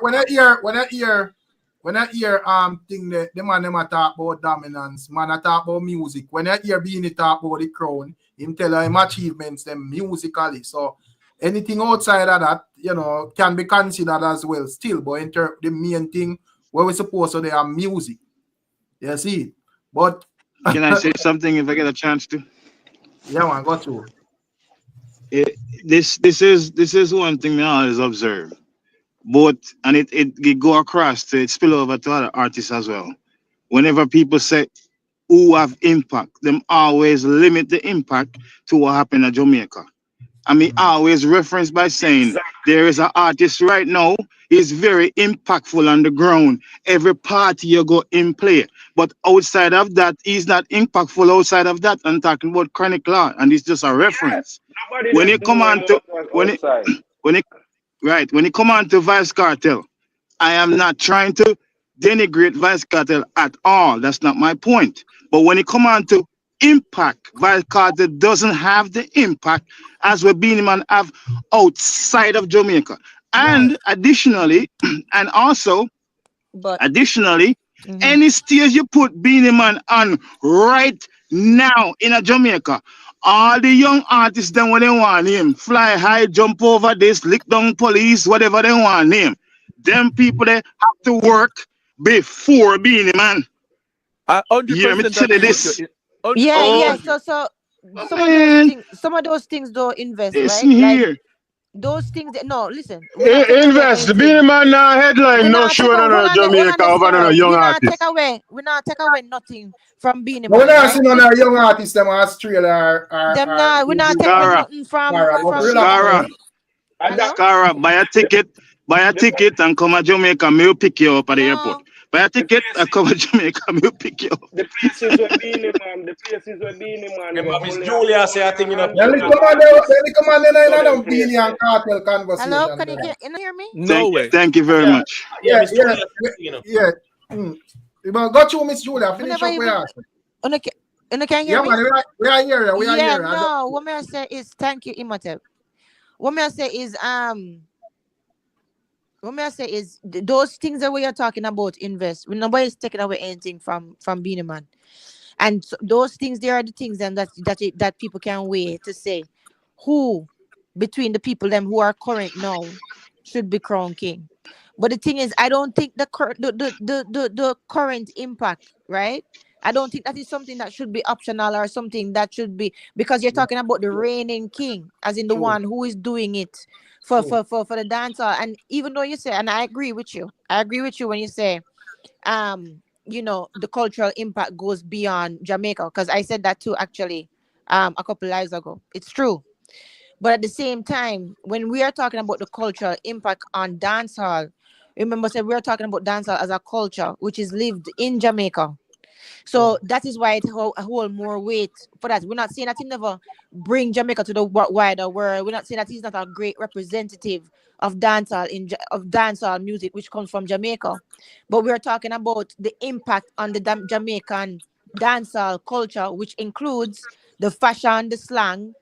when I hear thing that the man them talk about dominance, man I talk about music. When I hear Beenie talk about the crown, him tell him achievements them musically. So anything outside of that, you know, can be considered as well still. But the main thing where we supposed to have music. You see? But can I say something if I get a chance to? Yeah, man, go through. This is one thing I always observe. But and it go across it spill over to other artists as well. Whenever people say who have impact, them always limit the impact to what happened in Jamaica. I mean, always reference by saying there is an artist right now, is very impactful on the ground. Every party you go in play. But outside of that, he's not impactful outside of that. I'm talking about Chronic Law, and it's just a reference. When you come on to when it come on to Vice Cartel, I am not trying to denigrate Vice Cartel at all. That's not my point. But when it come on to impact, Vice Cartel doesn't have the impact as what Beenie Man have outside of Jamaica. And additionally, any stage you put Beenie Man on right now in a Jamaica, all the young artists, then what they want him, fly high, jump over this, lick down police, whatever they want him. Them people they have to work before Beenie Man. 100% tell you this. Yeah. So some of those things don't invest, listen right? Here. those things that no, listen. We're not taking away Invest. The anything. Beenie Man headline We're no not showing hold on on, Jamaica over on a young we're not artist. take away nothing from Beenie We're Man, not right? seeing on our young artists, them Australia We're not take away Scara, nothing from Beenie Scara, Man. Hello? Scara, buy a ticket and come to Jamaica. Me will pick you up at the airport. No. Buy a ticket and come to Jamaica. Me will pick you up. The places where Beenie Man, Remember, Miss Julia say I think you know. Then they come on then Beenie and Cartel conversation. Hello? Can you hear me? No way. Thank you very much. Yeah, Miss Julia, you know. Yeah. But got you, Miss Julia. Finish up where You can hear yeah, me? man, we are here. We are here. No, what may I say is thank you, Imhotep. What may I say is those things that we are talking about invest. Nobody's taking away anything from Beenie Man. And so those things, there are the things then that people can weigh to say who between the people them who are current now should be crowned king. But the thing is, I don't think the current impact, right? I don't think that is something that should be optional or something that should be, because you're talking about the reigning king, as in the one who is doing it for the dancer. And even though you say, and I agree with you when you say, you know, the cultural impact goes beyond Jamaica, because I said that too actually a couple lives ago. It's true. But at the same time, when we are talking about the cultural impact on dancehall, remember, we are talking about dancehall as a culture which is lived in Jamaica. So that is why it hold more weight for that. We're not saying that he never bring Jamaica to the wider world. We're not saying that he's not a great representative of dancehall music, which comes from Jamaica. But we're talking about the impact on the Jamaican dancehall culture, which includes the fashion, the slang,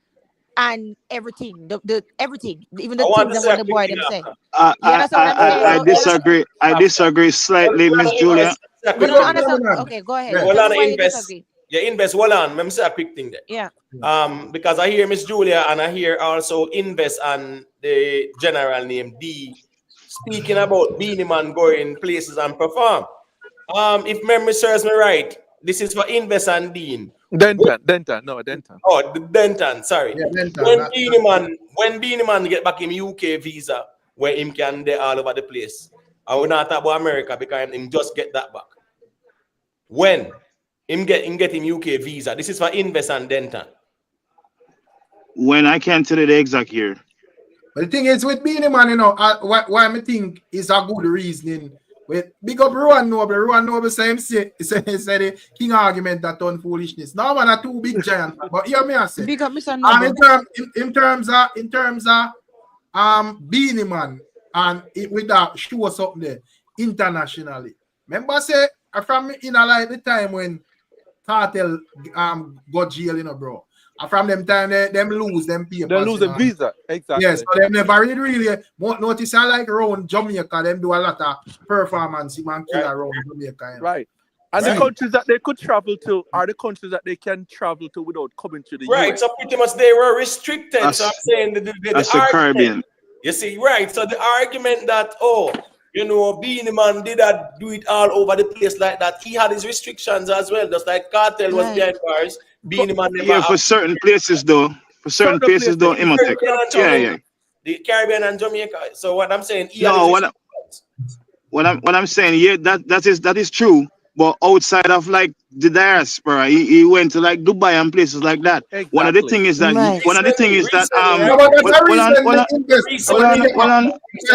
and everything, the everything, even the things that what the boy them say. I disagree. I disagree slightly, Miss Julia. Okay, go ahead. Hold on, invest. Yeah, invest. Hold on. Let me say a quick thing there. Yeah. Because I hear Miss Julia and I hear also invest and the general name D speaking about Beenie Man going places and perform. If memory serves me right, this is for invest and Dean. Denton. Oh, the Denton, sorry. Yeah, Denton, when Beenie Man get back in UK visa, where him can they all over the place. I will not talk about America because him just get that back. When him get him UK visa, this is for invest and Denton. When I can't tell you the exact year. But the thing is with Beenie Man, you know, why I think is a good reasoning. With big up Rowan Noble say the king argument that on foolishness. Now man are two big giants. But hear me I say. Big up Mr. Noble. In terms of Beenie Man, and it with that show something there internationally. Remember say from in like the time when Cartel got jail, you know, bro. And from them time them lose them papers. They lose a visa, exactly. Yes, so them never really notice I like around Jamaica, them do a lot of performance around Jamaica. Right. And the countries that they could travel to are the countries that they can travel to without coming to the Right, US. so pretty much they were restricted. So I'm saying that's the Caribbean. You see, right. So the argument that, Beenie Man did not do it all over the place like that. He had his restrictions as well, just like Cartel was behind bars. Beenie Man never for certain places though. For certain places though, Imhotep. Yeah. The Caribbean and Jamaica. So what I'm saying, what I'm saying, yeah, that is true. But outside of like the diaspora, he went to like Dubai and places like that. Exactly. One of the things is that I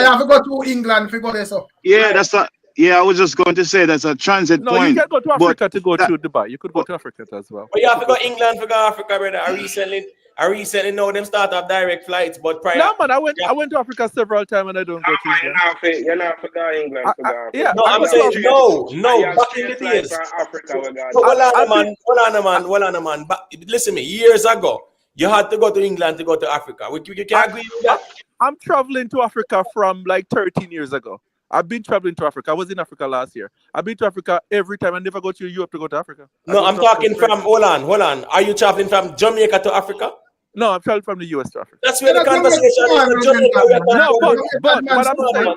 have to go to England to go there. So yeah, that's a I was just going to say that's a transit point. No, you can go to Africa to go to Dubai. You could go to Africa as well. But you have to go England to go Africa, brother. I recently know them start up direct flights, but prior. No, man, I went to Africa several times and I don't go to England. You're not for England. Yeah, no, I'm saying no. Back in the days. Hold on, man. But listen to me. Years ago, you had to go to England to go to Africa. You can agree with that? I'm traveling to Africa from like 13 years ago. I've been traveling to Africa. I was in Africa last year. I've been to Africa every time. I never go to Europe to go to Africa. No, I'm talking from, hold on. Are you traveling from Jamaica to Africa? No, I'm traveling from the US to Africa. That's where the conversation is. Jamaica, but I'm saying,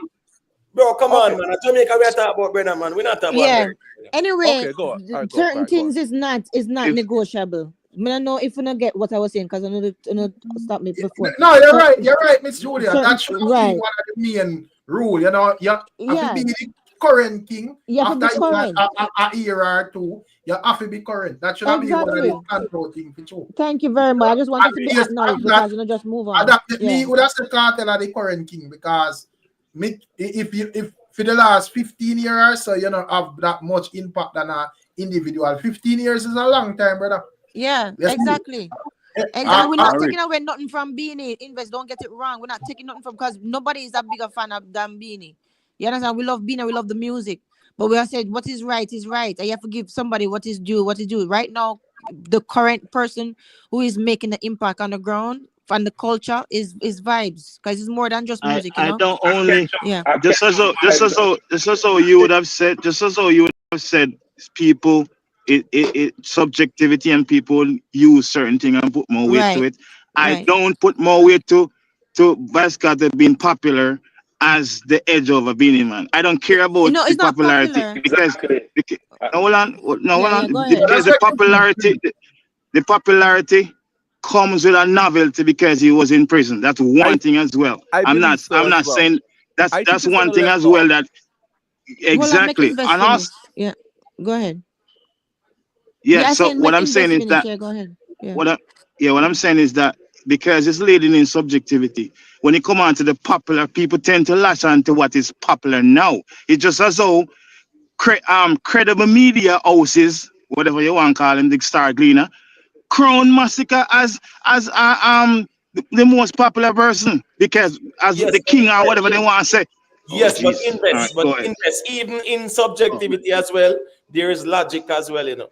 bro, come on, man. Jamaica, we are talking about, brother, man. We're not talking about. Anyway, okay, go on. Certain things is not negotiable. I don't know if you don't get what I was saying because I know stop me before. No, you're right, Miss Julia. That should be right. one of the main rule. You know, you have to be the current king. You have to be current. A year or two, you have to be current. That should be one of the control things for you. Thank you very much. I just wanted to be acknowledged because you know just move on. Me would have said Cartel are the current king because if for the last 15 years or so you don't have that much impact on an individual. 15 years is a long time, brother. Yeah, exactly. Exactly. We're not taking away nothing from Beenie. Invest, don't get it wrong. We're not taking nothing from because nobody is a bigger fan than Beenie. You understand? We love Beenie, we love the music. But we have said what is right is right. And you have to give somebody what is due, what is due. Right now, the current person who is making the impact on the ground and the culture is vibes. Because it's more than just music, you know? I don't only just as though you would have said, people it subjectivity and people use certain things and put more weight to it. I don't put more weight to VYBZ Cartel being popular as the edge of a Beenie Man. I don't care about the popularity because hold on. Because the popularity comes with a novelty because he was in prison. That's one thing as well. I'm not saying that's one thing as well that exactly. And also, go ahead. Yeah, so what I'm saying is that go ahead. What I'm saying is that because it's leading in subjectivity. When it comes on to the popular, people tend to latch on to what is popular now. It's just as though credible media houses, whatever you want to call them, the Star Gleaner, crown Massacre as the most popular person because as the king or whatever they want to say. Yes, but invest, even in subjectivity as well, there is logic as well, you know.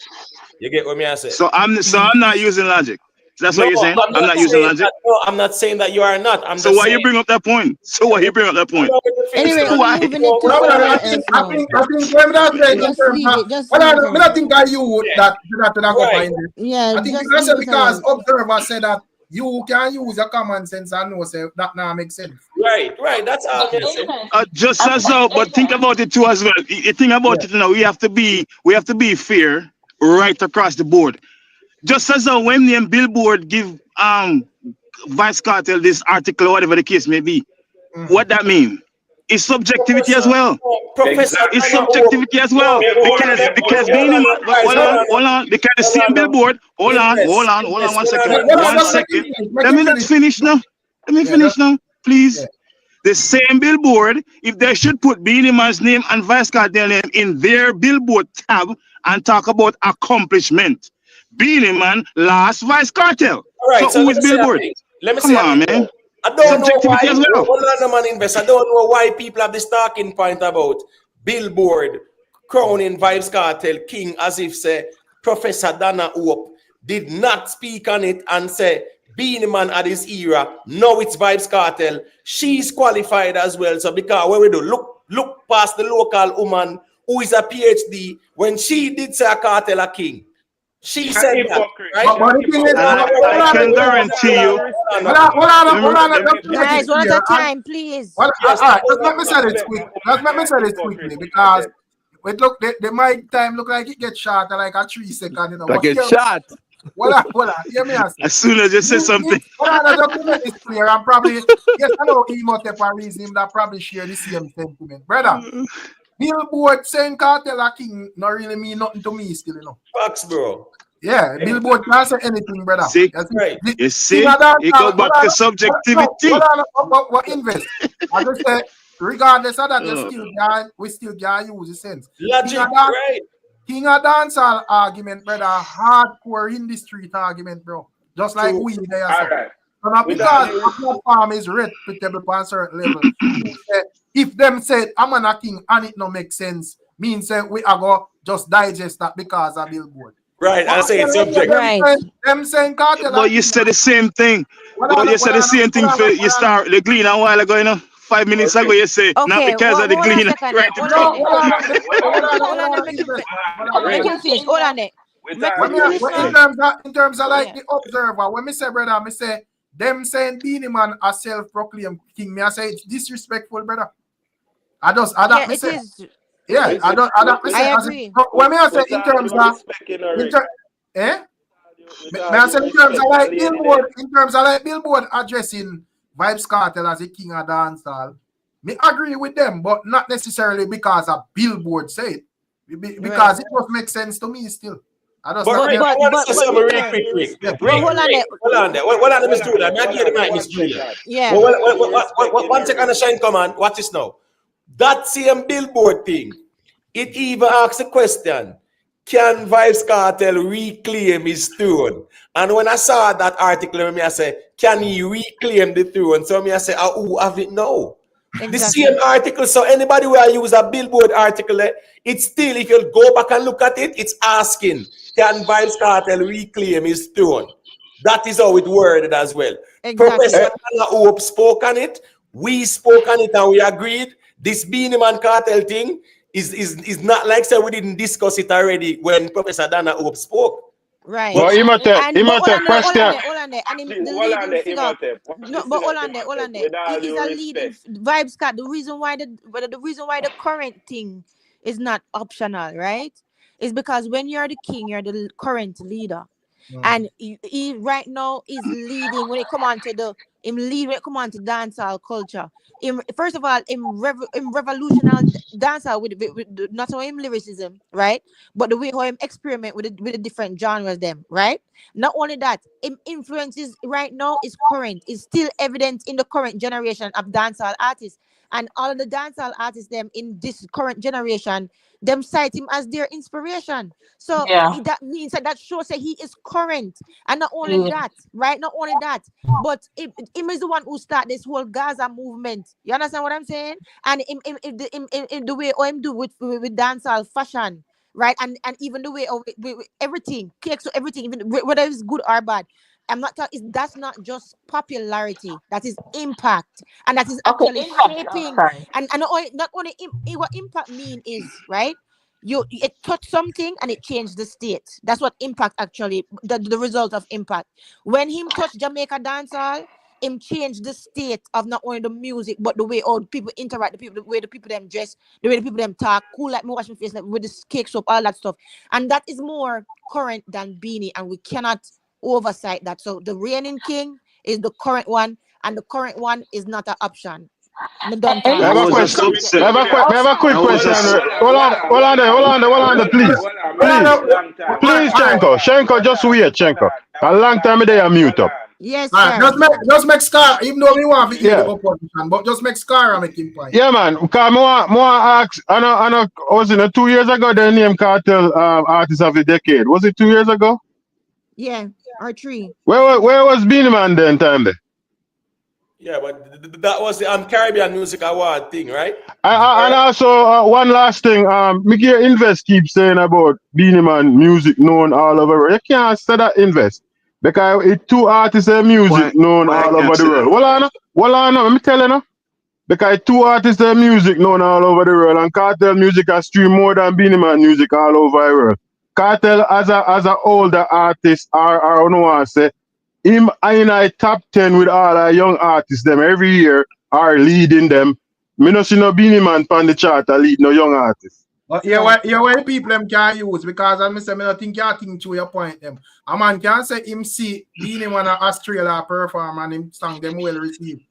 You get what I say? So I'm not using logic. That's what you're saying? I'm not using logic. I'm not saying that you are not. So why you bring up that point? Anyway, I think when I think that you that go find it. Yeah, I think that's because observer said that you can use your common sense and know say that now makes sense. Right. That's all. Just as so, but think about it too as well. You think about it now. We have to be fair right across the board. Just as though when the Billboard give VYBZ Cartel this article or whatever the case may be, what that mean? It's subjectivity as well. It's subjectivity as well because being hold on because the same Billboard. Hold on 1 second. 1 second. Let me finish now, please. The same Billboard, if they should put Beenie Man's name and VYBZ Cartel name in their Billboard tab and talk about accomplishment. Beenie Man last VYBZ Cartel. Right, so who is Billboard? Let me Come on, man. I don't know why. I don't know why people have this talking point about Billboard crowning VYBZ Cartel king as if say Professor Dana Hope did not speak on it and say Beenie Man at his era. Now it's VYBZ Cartel. She's qualified as well. So because what we do, look past the local woman who is a PhD when she did say a Cartel a king. She said that, right? I can guarantee you. Guys, one at a time, please. Let me say it quickly because look, the mic time look like it gets short like a 3 second, you know. Like it's short. Hear me ask. As soon as you say something. It's clear and probably yes, I know Imhotep and reason that probably share the same sentiment, brother. Billboard saying Cartel a king not really mean nothing to me still, you know. Facts, bro. Yeah, Billboard can't say anything, brother. See, right. You see, it goes back to subjectivity. What invest? I just say, regardless of that, we still can use the sense. Logic, right? King of dancehall argument, brother. Hardcore in the street argument, bro. Just like we there. Right. So now because the platform is reputable on a certain level, if them said I'm a king and it no make sense, means that we are go just digest that because of Billboard. Right, I say it's subject. Right. Them saying Cartel. But you said the same thing. You said the same thing for you start the Gleaner a while ago, you know. 5 minutes ago, you say not because of the Gleaner. Right. Make him finish. Hold on there. In terms of like the observer, when me say brother, me say them saying Beenie Man a self-proclaimed king. Me I say it's disrespectful, brother. I say. I agree. When me I say in terms of I say in terms of like Billboard addressing Vybz Cartel as a king of dancehall, me agree with them, but not necessarily because a Billboard say it. Because it just makes sense to me still. I just But Rick, I want to say something real quick, Rick. Yeah. Rick, hold on there. Hold on, Miss Julia. I give you the mic, Miss Julia. Yeah. One second, Shine, come on. Watch this now. That same Billboard thing, it even asks a question. Can Vybz Cartel reclaim his throne? And when I saw that article, I say, can he reclaim the throne? So I say, who have it now? Exactly. The same article, so anybody who use a Billboard article, it's still, if you go back and look at it, it's asking, can Vybz Cartel reclaim his throne? That is how it worded as well. Exactly. Professor Hope spoke on it, we spoke on it and we agreed. This Beenie Man Cartel thing is not like say we didn't discuss it already when Professor Dana Hope spoke. Right. Well, he might question. Hold on there. And the leading figure. No, but hold on there. It is a leading Vybz Cat. The reason why the current thing is not optional, right? Is because when you're the king, you're the current leader. And he right now is leading when it come on to dancehall culture. First of all, in revolutionary dancehall with not only him lyricism, right, but the way how him experiment with the different genres, them, right. Not only that, him influences right now is current, is still evident in the current generation of dancehall artists, and all of the dancehall artists them in this current generation, them cite him as their inspiration. So that means that shows that he is current. And not only that, right? Not only that, but him is the one who started this whole Gaza movement. You understand what I'm saying? And in the way him do with dancehall fashion, right? And even the way of everything, cakes, so everything, even whether it's good or bad. I'm not talking. That's not just popularity. That is impact, and that is actually shaping. And not only what impact mean is, right. It touched something and it changed the state. That's what impact actually. The result of impact. When him touched Jamaica dancehall, him changed the state of not only the music but the way all people interact, the way the people them dress, the way the people them talk. Cool like me wash my face like, with the cake soap, all that stuff, and that is more current than Beenie, and we cannot oversight that. So the reigning king is the current one, and the current one is not an option. I have a question. I have a quick question. Hold on there, please. Please, Shenko, just wait, Shenko. A long time they are mute up. Yes, sir. Just make Scar, even though we want to hear the opposition, but just make Scar and make him point. Yeah, man. Because I ask, I know, was it 2 years ago they named Cartel Artist of the Decade? Was it 2 years ago? Yeah, or 3. Where was Beenie Man then time there? Yeah, but that was the Caribbean Music Award thing, right? And also one last thing, Mickey Invest keeps saying about Beenie Man music known all over. You can't say that Invest because it's 2 artists and music known all over the world. Well, let me tell you now. Because 2 artists and music known all over the world, and Cartel music has streamed more than Beenie Man music all over the world. Cartel as a older artist, I don't want to say. Him in a top 10 with all our young artists them every year are leading them. Me no see no Beenie Man on the chart lead no young artists. But where the people them can use, because I say me not think you think to your point them. A man can say him see Beenie Man in Australia perform and him song them well received.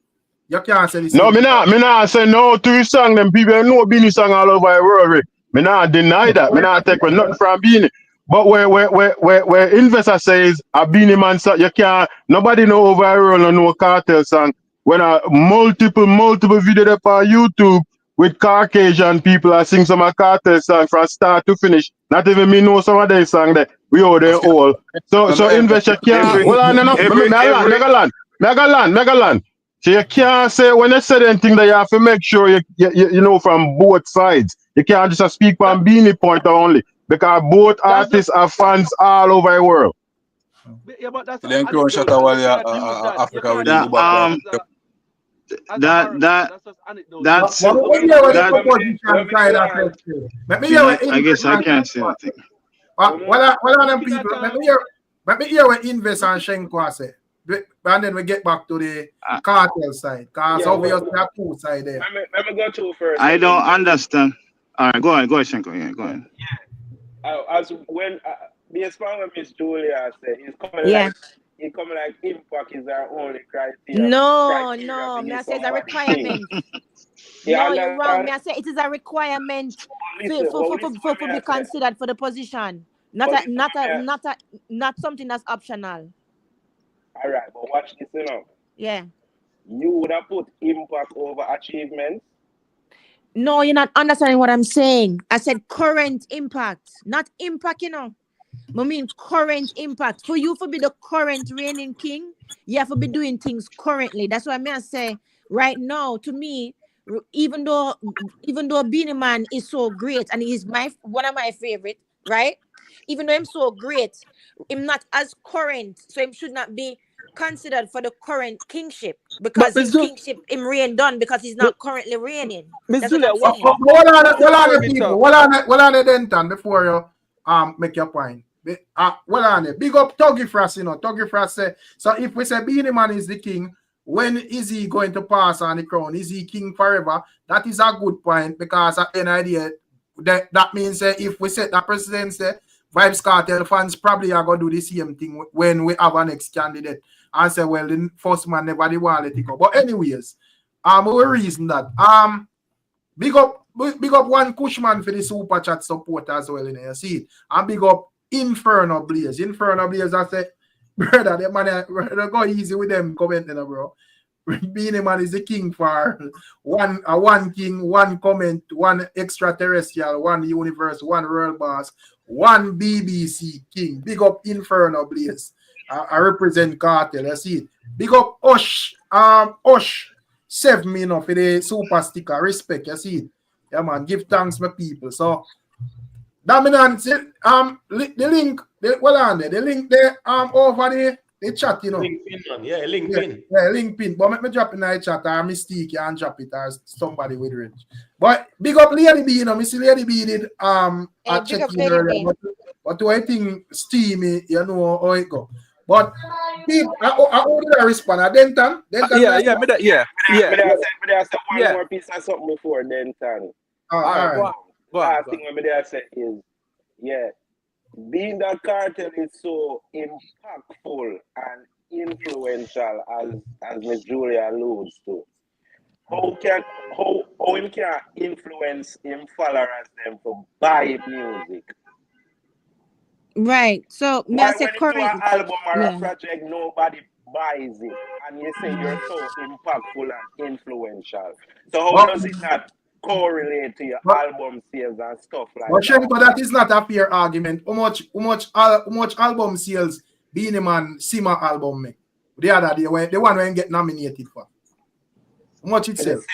You can't say this. No, me not say no to his song. Them people know Beenie song all over the world. Rick. Me not deny that. Me not take nothing from Beenie. But where investor says a Beenie Man song, you can't, nobody know over the world no Cartel song. When a multiple video on YouTube with Caucasian people are sing some of Cartel song from start to finish. Not even me know some of their song that we owe them all. So investor can't. Well, Megaland. So you can't say when you say anything that you have to make sure you know from both sides. You can't just speak from Beenie point only. Because both artists have fans all over the world. Yeah, but that's Africa with the I guess I can't say anything. Well, them people, let me hear what Invest and Shenko say. And then we get back to the Cartel side. Because obviously there are 2 sides there. Let me go to first. I don't understand. All right, go ahead, Shenko. Yeah, go ahead. As when based on what Miss Julia said, it's coming like impact is our only criteria. No, to me give I say it's a somebody requirement. Yeah, No, you're wrong. understand? Me I say it is a requirement Listen, for listen to what me be I say. considered for the position. But listen what me Not something that's optional. all right, but watch this, Yeah. You would have put impact over achievements. No, you're not understanding what I'm saying. I said current impact, not impact, I mean current impact. For you to be the current reigning king, you have to be doing things currently. That's why I say right now, to me, even though Beenie Man is so great and he's one of my favorite, right? Even though I'm so great, I'm not as current, so he should not be considered for the current kingship because his kingship him reign done because he's not currently reigning. Miss That's what Julia, I'm saying. Hold on, people. Hold on, Denton, before you make your point. Hold on, big up Tuggy Frost, Tuggy Frost say, so if we say Beenie Man is the king, when is he going to pass on the crown? Is he king forever? That is a good point because at the end idea that means if we set the presidency, Vybz Cartel fans probably are going to do the same thing when we have our next candidate and say, well, the first man never the want to let it go. But anyways, we reason that. Big up one Cushman for the super chat support as well, you see it. And big up Inferno Blaze. Inferno Blaze, I say, brother, the man go easy with them commenting, bro. Beenie Man is the king for one king, one comment, one extraterrestrial, one universe, one world boss, one BBC king. Big up Inferno Blaze. I represent Cartel, you see it. Big up Osh. Save me for the super sticker. Respect, you see it. Yeah, man. Give thanks, my people. So, dominant. The link. The link there. Over the chat, Link pin, man. Yeah, link pin. Yeah, link pin. But let me drop in the chat or mistake and drop it or somebody with it. But big up Lady B, Me see Lady B did a check in earlier. But do I think steamy, how it go. But people, I only respond. Denton. Yeah. But I said one more piece of something before Denton. All right. Last thing I say is, being that Cartel is so impactful and influential as Miss Julia alludes to, how him can influence him followers them to buy music? Right. So me I say when you do an album or a project, nobody buys it, and you say you're so impactful and influential. So how does it not correlate to your album sales and stuff like that? But that is not a fair argument. How much album sales Beenie Man Sima album make? The other day, the one when get nominated for. How much it sells?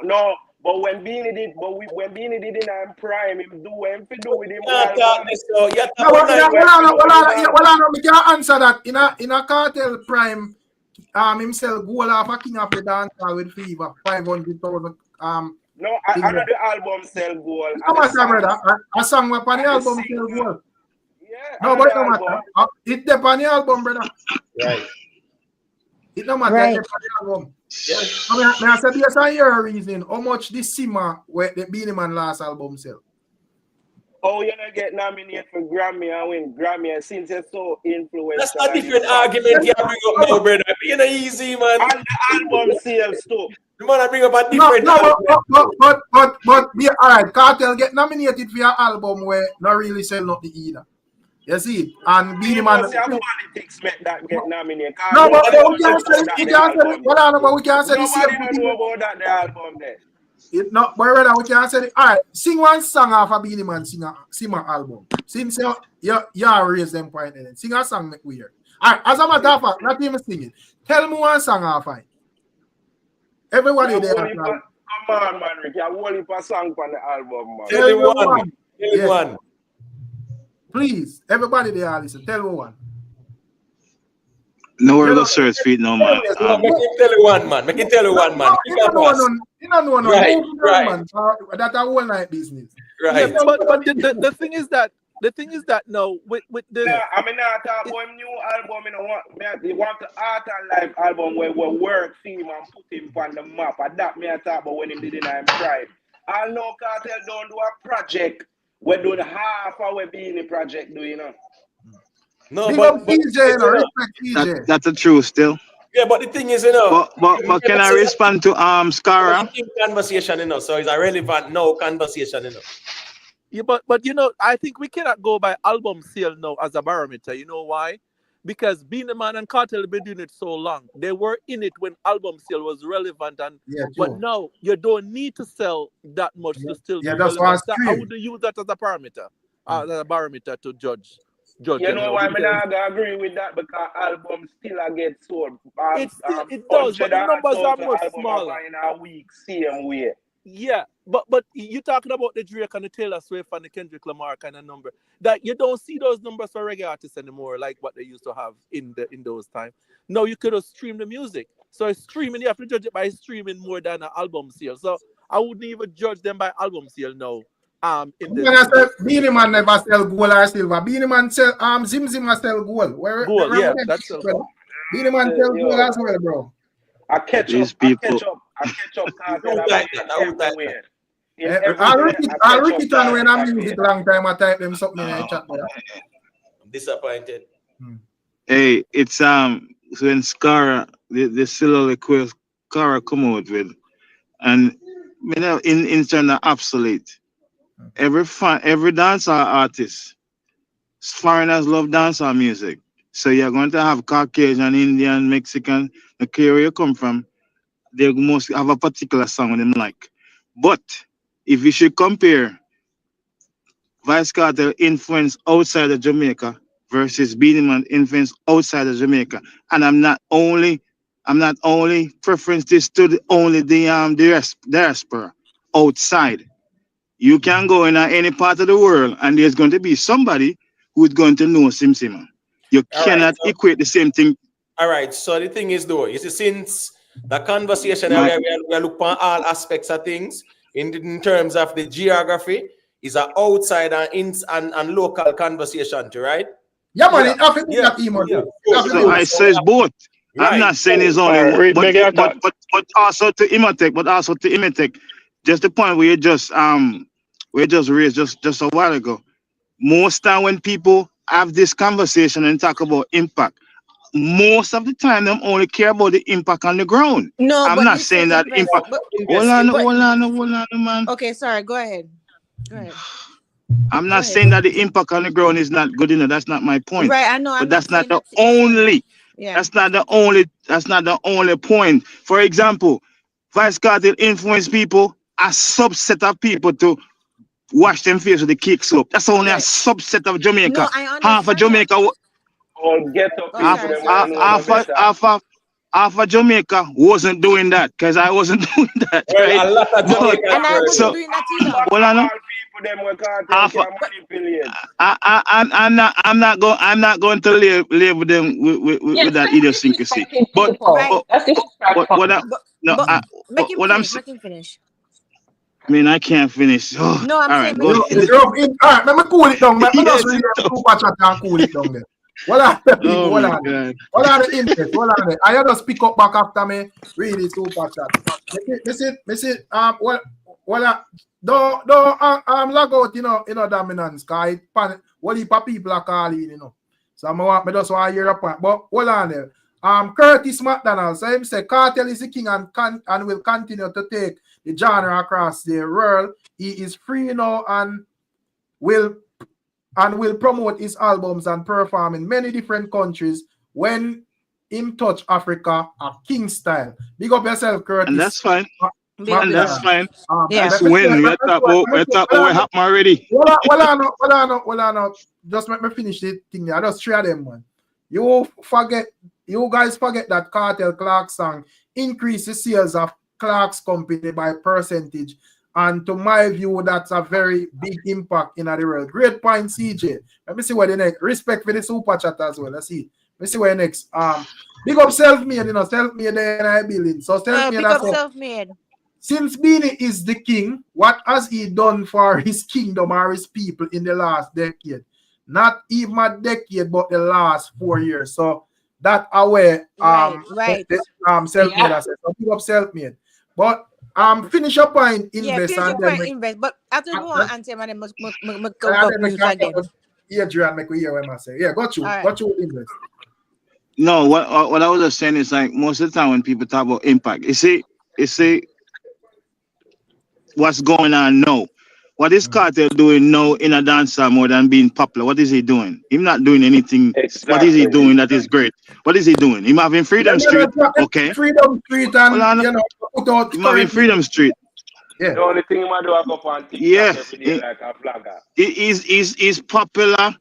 No, but when Beenie did, in prime, him do him to do with him. We can't answer that. In a Cartel prime, himself go off a king of the dance with fever 500,000. No, I know the album sell goal. No matter, brother. A song upon the album sell goal. Yeah. No, but it no matter. It depends on the album, brother. Right. It no matter. It depends on the album. Yes. I said, yes, I hear a reason. How much this Sima where the Beenie Man last album sell? Oh, you're not get nominated for Grammy and win Grammy since you're so influential. That's a different argument you bring up now, brother. Being easy, man. And the album sales too. You want to bring up a different but all right, Cartel get nominated for your album where not really sell nothing either. You see it? And Beenie Man. Politics make that get nominated. No, but we can't say we can't say the same. Nobody know about that the album there. It not, but rather we can say, all right, sing one song off a Beenie Man sing my album. Since you raise them point in it. Sing a song make weird. All right, as a matter of fact, not even sing it. Tell me one song off it. Everybody there. Come on, man, Rick. You're holding a song on the album, man. Tell me one. Tell one. Please, everybody there, listen. Tell me one. Nowhere to search feet, no man. Make him tell you one, man. Make him tell you one, man. You don't know, right. Man. That's a whole night business. Right. Yeah, but the thing is that no, with the. Yeah, I mean, I talk about new album. They want the art and life album where we work theme and put him on the map. And that me I talk about when he did in I'm Pride. I know Cartel don't do a project. We do half of we Beenie project, do you know? No, Big but up TJ, you know, respect TJ. That's the truth still. yeah, but the thing is, you know, But can I respond to Scara? Conversation, you know, so it's a relevant no conversation, you know. Yeah, but you know, I think we cannot go by album sale now as a barometer. You know why? Because Beenie Man and Cartel have been doing it so long. They were in it when album sale was relevant, and but now you don't need to sell that much to still be that's why relevant. So I would use that as a parameter, as a barometer to judge. You know why I'm not gonna agree with that, because albums still get sold. It does, but the numbers are much smaller in a week, same way. Yeah, but you talking about the Drake and the Taylor Swift and the Kendrick Lamar kind of number. That you don't see those numbers for reggae artists anymore, like what they used to have in those times. No, you could have streamed the music. So streaming, you have to judge it by streaming more than an album sale. So I wouldn't even judge them by album sale now. Beenie Man never sell gold or silver. Beenie Man sell Zim Zim sell gold. Gold, yeah, that's sell gold. Beenie Man sell gold as well, bro. I catch up Cartel. I Ricky Tan when I'm music long time, I type them something in the chat. I'm disappointed. Hey, it's when Scara the soliloquy Scara come out with, and you know, in turn obsolete. Every dancehall artist, foreigners love dancehall music. So you're going to have Caucasian, Indian, Mexican, the where you come from, they must have a particular song with them like. But if you should compare Vice Cartel influence outside of Jamaica versus Beenie Man influence outside of Jamaica, and I'm not only preference this to the diaspora outside. You can go in any part of the world, and there's going to be somebody who's going to know Sim Sim. You cannot equate the same thing. All right. So the thing is, though, you see, since the conversation we look on all aspects of things in terms of the geography, is an outside and local conversation, too, right? Yeah, man. So I says both. Right. I'm not saying it's only one, but also to imitate, just the point we just raised just a while ago. Most time when people have this conversation and talk about impact, most of the time them only care about the impact on the ground. No, I'm not saying that impact. Hold on, man. Okay, sorry. Go ahead. I'm not saying that the impact on the ground is not good enough. That's not my point. Right, I know. But that's not the only. Yeah. That's not the only point. For example, Vice Cartel influence people, a subset of people to wash them face with the cake soap. That's only a subset of Jamaica. No, I understand. Half of Jamaica. Half of Jamaica wasn't doing that because I wasn't doing that. Well, right? A lot of Jamaica. And I wasn't doing that either. Well, I know. I'm not going to live with them with that idiosyncrasy. But what I'm finish. I mean, I can't finish. Oh, no, I'm saying. Let me cool it down. Let me just read the super chat and cool it down there. Hold on, the interest. Hold on. I just pick up back after me. Read the super chat. Listen. Don't log out, you know, dominance. Cause what if people are calling, you know. So I just want to hear a point. But hold on there. Curtis McDonald. So him say Cartel is the king and will continue to take the genre across the world. He is free now and will promote his albums and perform in many different countries when him touch Africa a king style. Big up yourself, Curtis. And that's fine. That's fine. Yeah. That's when we talk about what happened already. Well, I know. Just let me finish the thing there. I just share them, man. You guys forget that Cartel Clark song increases sales of Clark's company by percentage. And to my view, that's a very big impact in the world. Great point, CJ. Let me see what the next. Respect for the super chat as well. Let's see. Let me see what the next. Big up self-made, self-made there I building. So self-made. Big up self-made. Since Beenie is the king, what has he done for his kingdom or his people in the last decade? Not even a decade, but the last 4 years. So that aware right. Self-made. Yeah. So big up self-made. But finish your point, invest. Yeah, finish your point, invest. But after go on and say, man, must go again. Adrian make we hear what I say. Yeah, got you. All right. Got you invest. No, what I was just saying is like most of the time when people talk about impact, you see what's going on now. What is Cartel doing now in a dancer more than being popular? What is he doing? He's not doing anything. Exactly. What is he doing that is great? What is he doing? Him having Freedom Street, okay? Freedom Street and you know put out him having Freedom Street. Yeah. The only thing I do is go up on TikTok every day like a vlogger. He's popular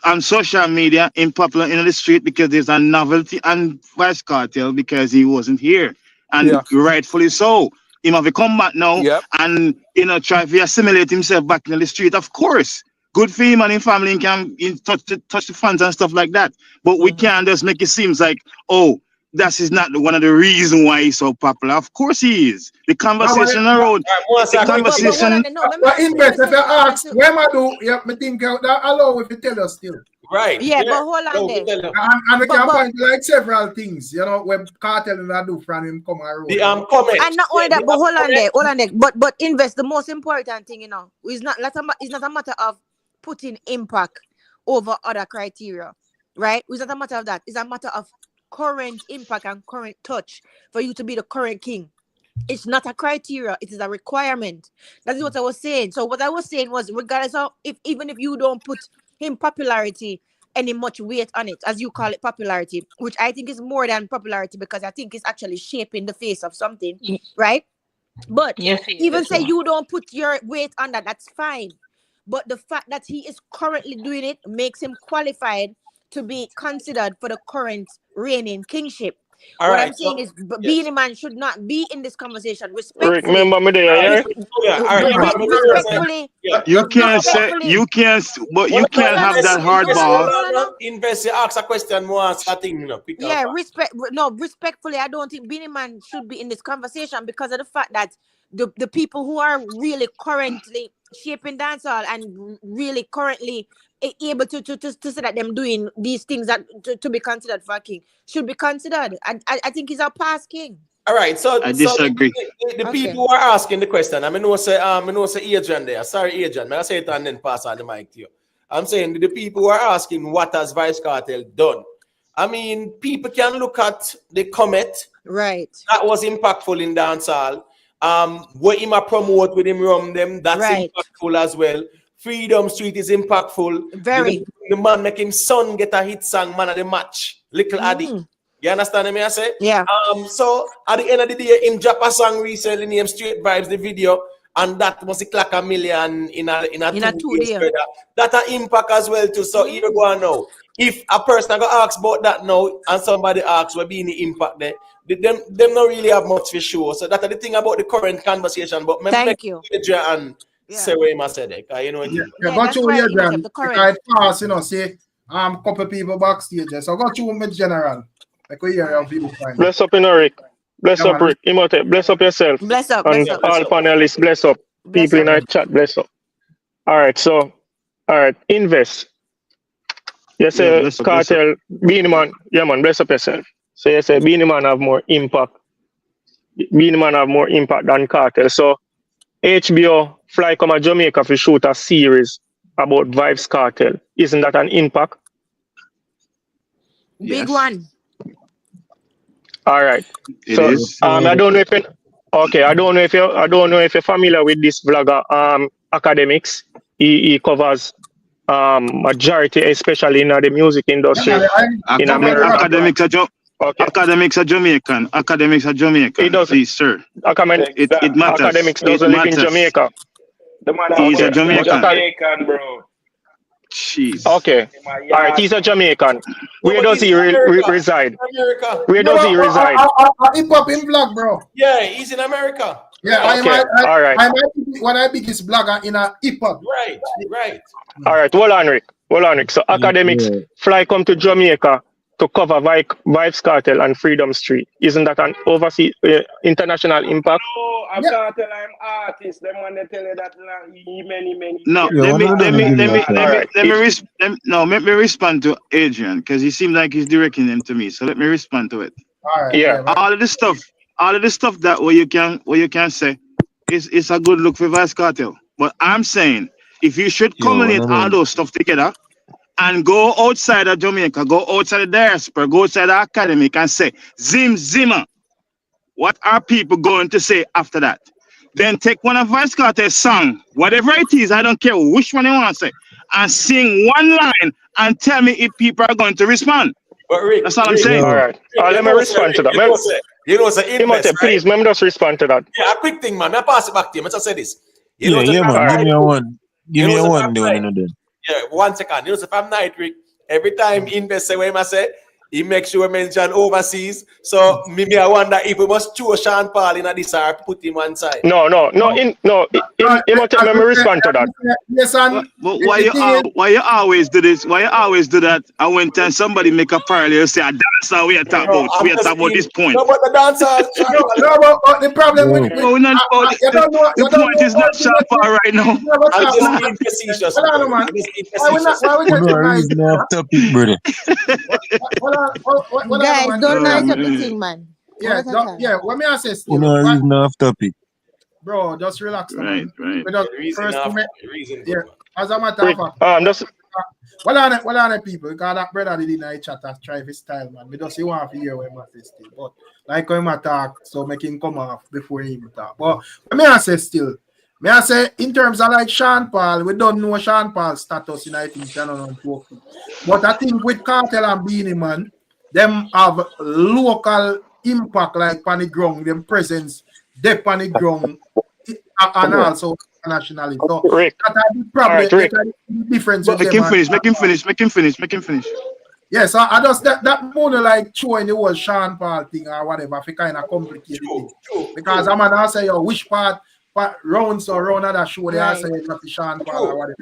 on social media, in popular in the street because there's a novelty and Vice Cartel because he wasn't here. And rightfully so. Him have a comeback now and try to assimilate himself back in the street. Of course. Good for him and his family and can touch the fans and stuff like that. But we can't just make it seem like, oh, that is not one of the reasons why he's so popular. Of course he is. The conversation around the conversation. But invest if you ask, where am I do? Yeah, me think that allow if you tell us still. Right. Yeah, but hold on there. And we can point like several things, when Cartel and I do from him come around. Comment. And not only that, but hold on there. But invest. The most important thing, is not a matter of putting impact over other criteria, right? It's not a matter of that. It's a matter of current impact and current touch for you to be the current king. It's not a criteria, it is a requirement. That is what I was saying. So what I was saying was, regardless of even if you don't put him popularity any much weight on it, as you call it popularity, which I think is more than popularity because I think it's actually shaping the face of something, right? But even say you don't put your weight on that, that's fine. But the fact that he is currently doing it makes him qualified to be considered for the current reigning kingship. I'm saying is Beenie Man should not be in this conversation. Respectfully. Remember me there, respectfully. You can't have that hardball. Invest, ask a question more thing, respectfully, I don't think Beenie Man should be in this conversation because of the fact that the people who are really currently shaping dancehall and really currently able to say that them doing these things that to be considered for a king should be considered. I think he's a past king. All right, so I disagree. The people who are asking the question, I know say Adrian there. Sorry, Adrian, may I say it and then pass on the mic to you. I'm saying the people who are asking what has Vice Cartel done. I mean, people can look at the Comet. Right. That was impactful in dancehall. What him a promote with him rum them, that's impactful as well. Freedom Street is impactful. Very. The man make him son get a hit song, man of the match. Little Addy. You understand me? I say? Yeah. So at the end of the day, him drop a song recently named Straight Vibes, the video, and that must clock 1 million in a 2 days. That an impact as well too. So here go on now. If a person go ask about that now, and somebody asks what being the impact there, them not really have much for sure. So that's the thing about the current conversation. But thank you. And say what you said, you know. Got you here, Graham. I pass, say couple people backstage. So got you with general. Like we hear your view. Bless up in Rick. Bless up, Rick. Imhotep. Bless up yourself. Bless up. And all panelists, bless up. People in our chat, bless up. All right. Invest. You say Cartel, Beenie Man. Yeah, man, bless up yourself. So you say Beenie Man have more impact. Beenie Man have more impact than Cartel. So HBO fly come to Jamaica to shoot a series about Vybz Cartel. Isn't that an impact? Big one. All right. So I don't know if you're familiar with this vlogger, Academics. He covers majority, especially in the music industry in America. Academics are Jamaican. It does, please, sir. It matters. Academics doesn't live in Jamaica. He's a Jamaican, bro. Jeez. Okay. All right. He's a Jamaican. Where does he reside? Where does he reside? Hip hop in vlog, bro. Yeah, he's in America. Yeah. Okay. All right. I'm one of the biggest blogger in a hip hop. Right. All right. Hold on, Rick. So Academics fly come to Jamaica to cover Vybz Cartel and Freedom Street. Isn't that an overseas international impact? No, I can't tell I'm artist. Them when they tell you that many. No, let me respond to Adrian because he seems like he's directing them to me. So let me respond to it. All right. Yeah. All of the stuff that where you can say it's a good look for Vybz Cartel. But I'm saying if you should culminate all those stuff together, and go outside of Jamaica, go outside the diaspora, go outside the academic and say, Zimmer, what are people going to say after that? Then take one of Vice Cartel's song, whatever it is, I don't care which one you want to say, and sing one line and tell me if people are going to respond. But Rick, that's all I'm saying. All right. Let me respond to that. Please, let me just respond to that. Yeah, a quick thing, man. I pass it back to you. I just say this. Man. Give me a one. Give me a one, then. Yeah, 1 second. You know, if I'm night, Rick, every time Invest say what I say, he makes sure mention overseas. So maybe I wonder if we must choose Sean Paul in this or put him one side. No. Let me respond to that. Yes, and why you always do this? Why you always do that? I went and somebody make a parallel, say a dancer. We are talking about this point. No, but the dancer. but the problem with the point is not Sean Paul right now. I'm just being facetious. Why topic, brother. Guys, don't nice up the thing, man. Yeah, what me I say still. Reason off topic. Bro, just relax. Right. As a matter of fact. Well on people, because that brother did in a chat and try his style, man. We just want to hear what he say still. But like when I talk, so make him come off before he even talk. But what me I say still. Me I say in terms of like Sean Paul, we don't know Sean Paul's status in I think but I think with Cartel and Beenie, man, them have local impact like on the ground, them presence deep on the ground and also internationally. So that probably the difference. Make him finish. Yes, I just that more like showing the whole Sean Paul thing or whatever, if kind of complicated thing. Because I'm gonna say which part rounds or round other show they are saying not the Sean Paul or whatever.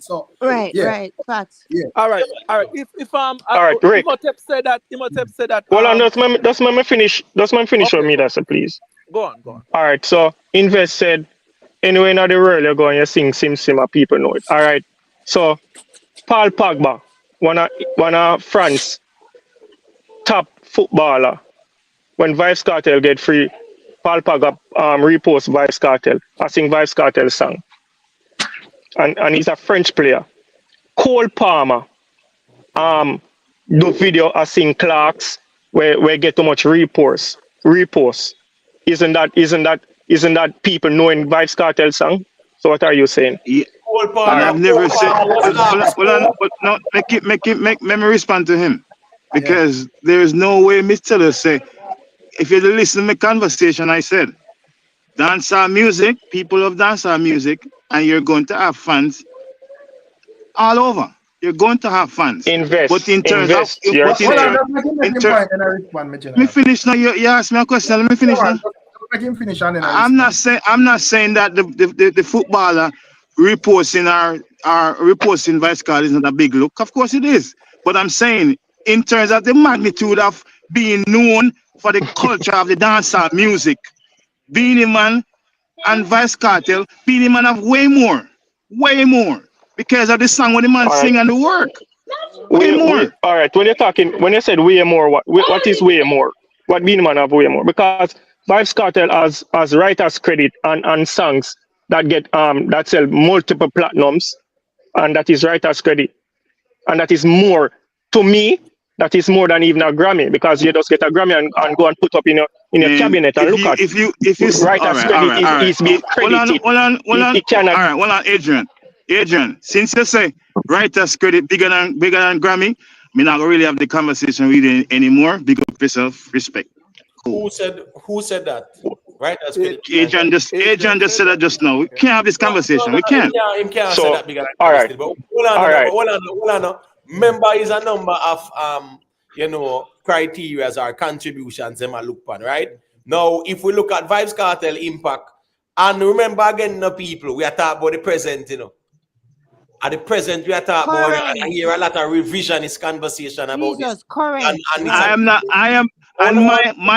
So right, facts. Yeah. All right. If Rick. Imhotep said that. Hold on, just let me finish with me, that's please. Go on. All right, so Invest said, anywhere in the world you go and you sing Sim, people know it. All right, so Paul Pogba, one of France top footballer, when Vybz Cartel get free, Paul Pogba repost Vybz Cartel. I sing Vybz Cartel song. And he's a French player. Cole Palmer do video I sing Clarks where get too much repost. Isn't that people knowing Vybz Cartel song? So what are you saying? Yeah. And I've never said let me respond to him. Because there is no way Mr. say, if you listen to my conversation, I said, dancehall music, people love dancehall music, and you're going to have fans all over. You're going to have fans. But in terms of... Let me finish now. You asked me a question. Let me finish now. I'm not saying that the footballer reposting our reposting Vybz Cartel is not a big look. Of course it is. But I'm saying in terms of the magnitude of being known for the culture of the dancehall music, Beenie Man and Vybz Cartel, Beenie Man have way more, because of the song when the man sing and the work. Way more. All right, when you said way more, what is way more? What Beenie Man have way more? Because Vybz Cartel has writers credit and songs that get that sell multiple platinums, and that is writers credit, and that is more to me. That is more than even a Grammy, because you just get a Grammy and go and put up in your cabinet and look at. If you writers credit is being credited. Hold on, Adrian. Since you say writers credit bigger than Grammy, me not really have the conversation with you anymore. Big up yourself, respect. Cool. Who said that? Writers credit. Adrian just said that just now. We can't have this conversation. We can't. Him can't say that bigger than Grammy. But hold on. Member is a number of criteria as our contributions them a look on, right? Now, if we look at Vybz Cartel impact, and remember again, people, we are talking about the present, At the present, we are talking about. I hear a lot of revisionist conversation about this. Correct. My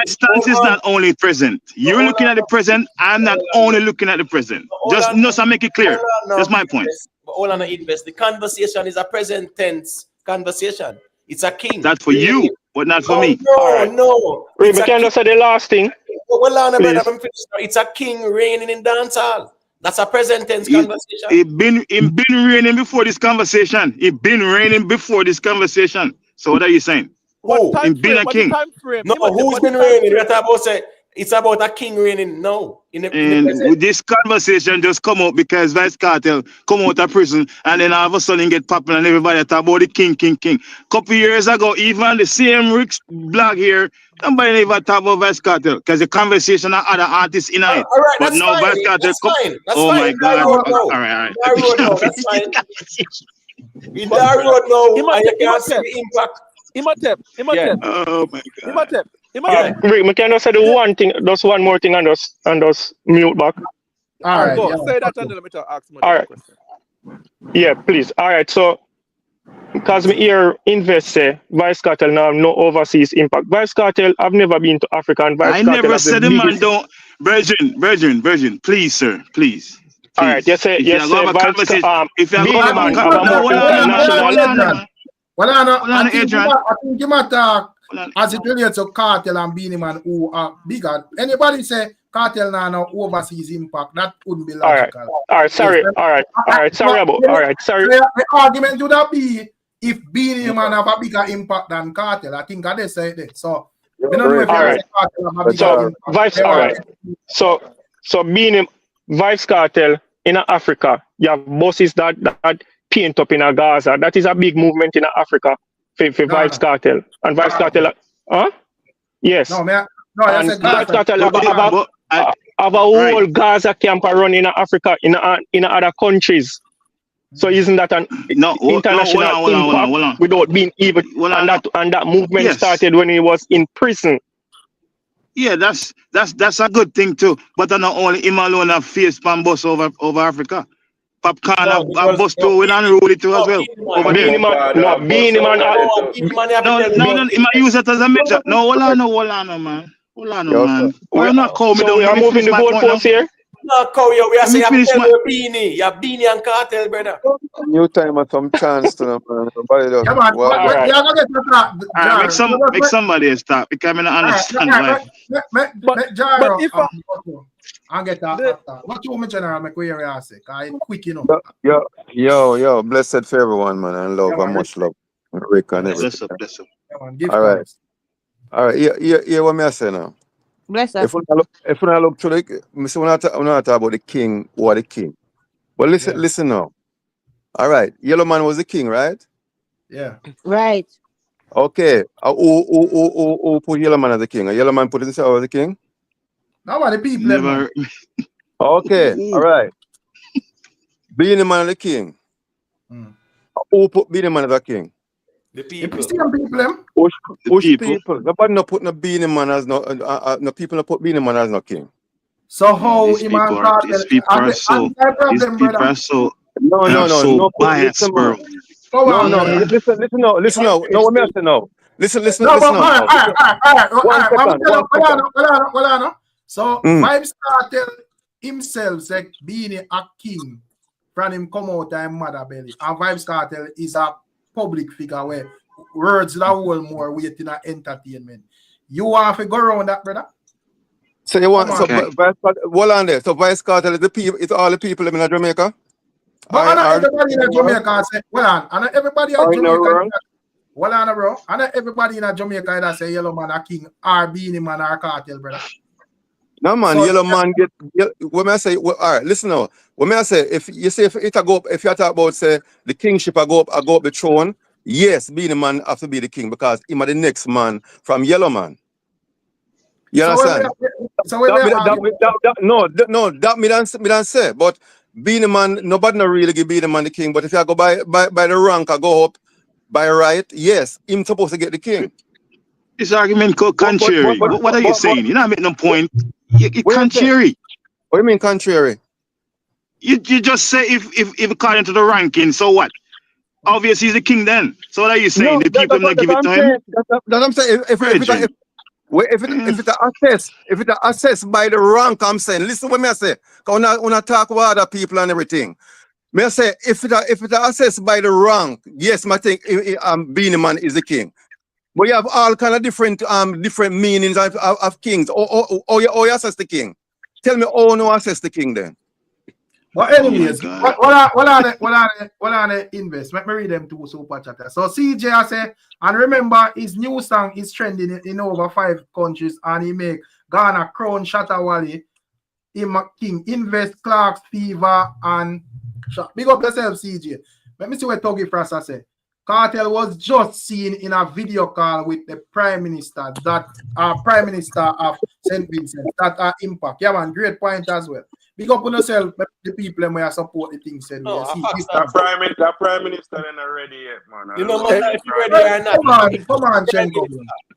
stance is not only present. You're looking at the present. I'm not only looking at the present. Just make it clear. That's my point. But all on Invest, the conversation is a present tense conversation. It's a king. That's for you, but not for me. No. We can just say the last thing. Well, it's a king reigning in dancehall. That's a present tense It conversation. been raining before this conversation. It been raining before this conversation. So what are you saying? Who? In being a king. No, who's been reigning? We're talking about say it's about a king reigning. No, in the present. This conversation just come up because Vice Cartel come out of prison and then all of a sudden get popular and everybody talk about the king. Couple years ago, even the same Rick's blog here, nobody ever talk about Vice Cartel because the conversation had other artists in it. All right, But that's now fine. Vice Cartel That's oh fine. my God. All right. That's fine. In that road now, and you can't see the impact. Imhotep. Oh my God. Rick, we can just say the one thing, just one more thing, and just mute back. All right, go. Say that and then let me ask my question. Yeah, please. All right, so because me here invest say Vice Cartel now no overseas impact. Vice Cartel, I've never been to Africa, and Vice I Cartel never said the man don't. Virgin, please, sir, please. All right, you say If you have a conversation, if you have Beenie Man have a more international. I think you might talk as it relates to Cartel and Beenie Man who are bigger. Anybody say Cartel now no overseas impact, that wouldn't be logical. All right, sorry. All right, sorry. The argument would have be if Beenie Man have a bigger impact than Cartel. I think they say that. So we don't know if Cartel have a bigger impact. Vice, all right. So Beenie Vice Cartel in Africa, you have bosses that paint up in Gaza. That is a big movement in Africa for Vice Cartel. And Vice Cartel, yes. No, and Vice Cartel have a whole Gaza camp run in Africa, in other countries. So isn't that an international impact without being even? And that movement started when he was in prison. Yeah, that's a good thing too. But not only him alone have face pan bus over Africa. Popcorn have bus too with unruly too as well. Over there. Beenie Man. No, he might use it as a measure. No, hold on, man. Man. We're not call me so down. we are moving the goalposts here. No, we are saying Beenie. You have Beenie and Cartel, brother. New time at some chance to them, man. Make somebody stop because I don't understand why. But if I get that, what you want me general make we say? Cause it's quick, you know. Yo, blessed for everyone, man, and love and much love. Rick and everything. Bless up. All right. Yeah, what me I say now? Bless us. If we look to the, we're not talk about the king or the king. But listen now. All right, Yellow Man was the king, right? Yeah. Right. Okay. Who put Yellow Man as the king? A Yellow Man put himself as the king? Nobody people. Never. Okay. All right. Beenie Man as the king. Who put Beenie Man as the king? The people. Which people? Nobody no put no Beenie Man as no people no put Beenie Man as no king. So how these people are so no biased, bro. No. Listen now. No, what me I say now. Listen now. One second. So Vybz Cartel himself said Beenie a king from him come out of mother belly. And Vybz Cartel is a public figure where words that hold more weight in entertainment. You have to go around that, brother? So you want hold on there. So Vice Cartel is the people, it's all the people in Jamaica? But not everybody in Jamaica say, hold on, and everybody in Jamaica. Hold on, bro. And not everybody in Jamaica that say Yellow Man a king or Beenie Man or Cartel, brother. No man, so, Yellow Man get what may I say? Well, all right, listen now. What may I say? If you say if it go up, if you talk about say the kingship I go up the throne, yes, Beenie Man have to be the king because him are the next man from Yellow Man. You understand? That me don't say. But Beenie Man, nobody not really give Beenie Man the king. But if you go by the rank, I go up by right, yes, him supposed to get the king. This argument called contrary. What are you saying? You're not making no point. You're contrary. What do you mean contrary? You just say if according to the ranking, so what? Obviously he's the king then. So what are you saying? The people not give it to him? That I'm saying if it's assessed by the rank, I'm saying, listen what me I say. When I talk about other people and everything. Me I say if it's assessed by the rank, yes, I think Beenie Man is the king. But you have all kind of different meanings of kings. Or you assess the king. Tell me, you assess the king then? But anyways, what are the invest? Let me read them two super chatters. So CJ I say, and remember his new song is trending in over 5 countries, and he make Ghana, Crown, Shatta Wally, King, Invest, Clarks, Fever, and big up yourself, CJ. Let me see what Tuggy Frasa say. Cartel was just seen in a video call with the Prime Minister of St. Vincent. That impact. Yeah, man, great point as well. Big up on yourself, the people who support the things said. No, that Prime Minister ain't ready yet, man. You know, man, if you're ready or not. Come on, Chenko.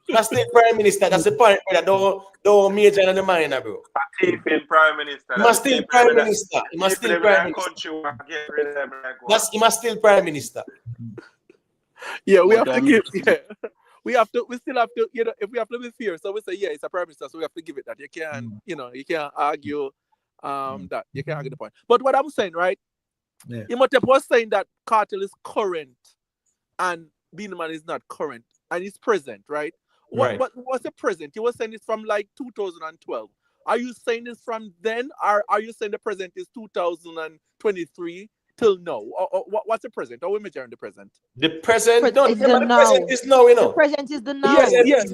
That's the Prime Minister. That's the point, brother. Don't major in the mind, bro. A thief in Prime Minister. He must still Prime Minister. He must still Prime Minister. He must still Prime Minister. Yeah, we have to give. Yeah, we still have to. You know, if we have to be fair, so we say yeah, it's a Prime Minister, so we have to give it that. You can't, you know, you can't argue that. You can't argue the point. But what I'm saying, right? Yeah. Imhotep was saying that Cartel is current and Beenie Man is not current and he's present, right? Right. What was the present? He was saying it's from like 2012. Are you saying it's from then, or are you saying the present is 2023? Till now, or what's the present? Or we measuring the present? The present, Is the now. present is now, you know. The present is the now. Yes.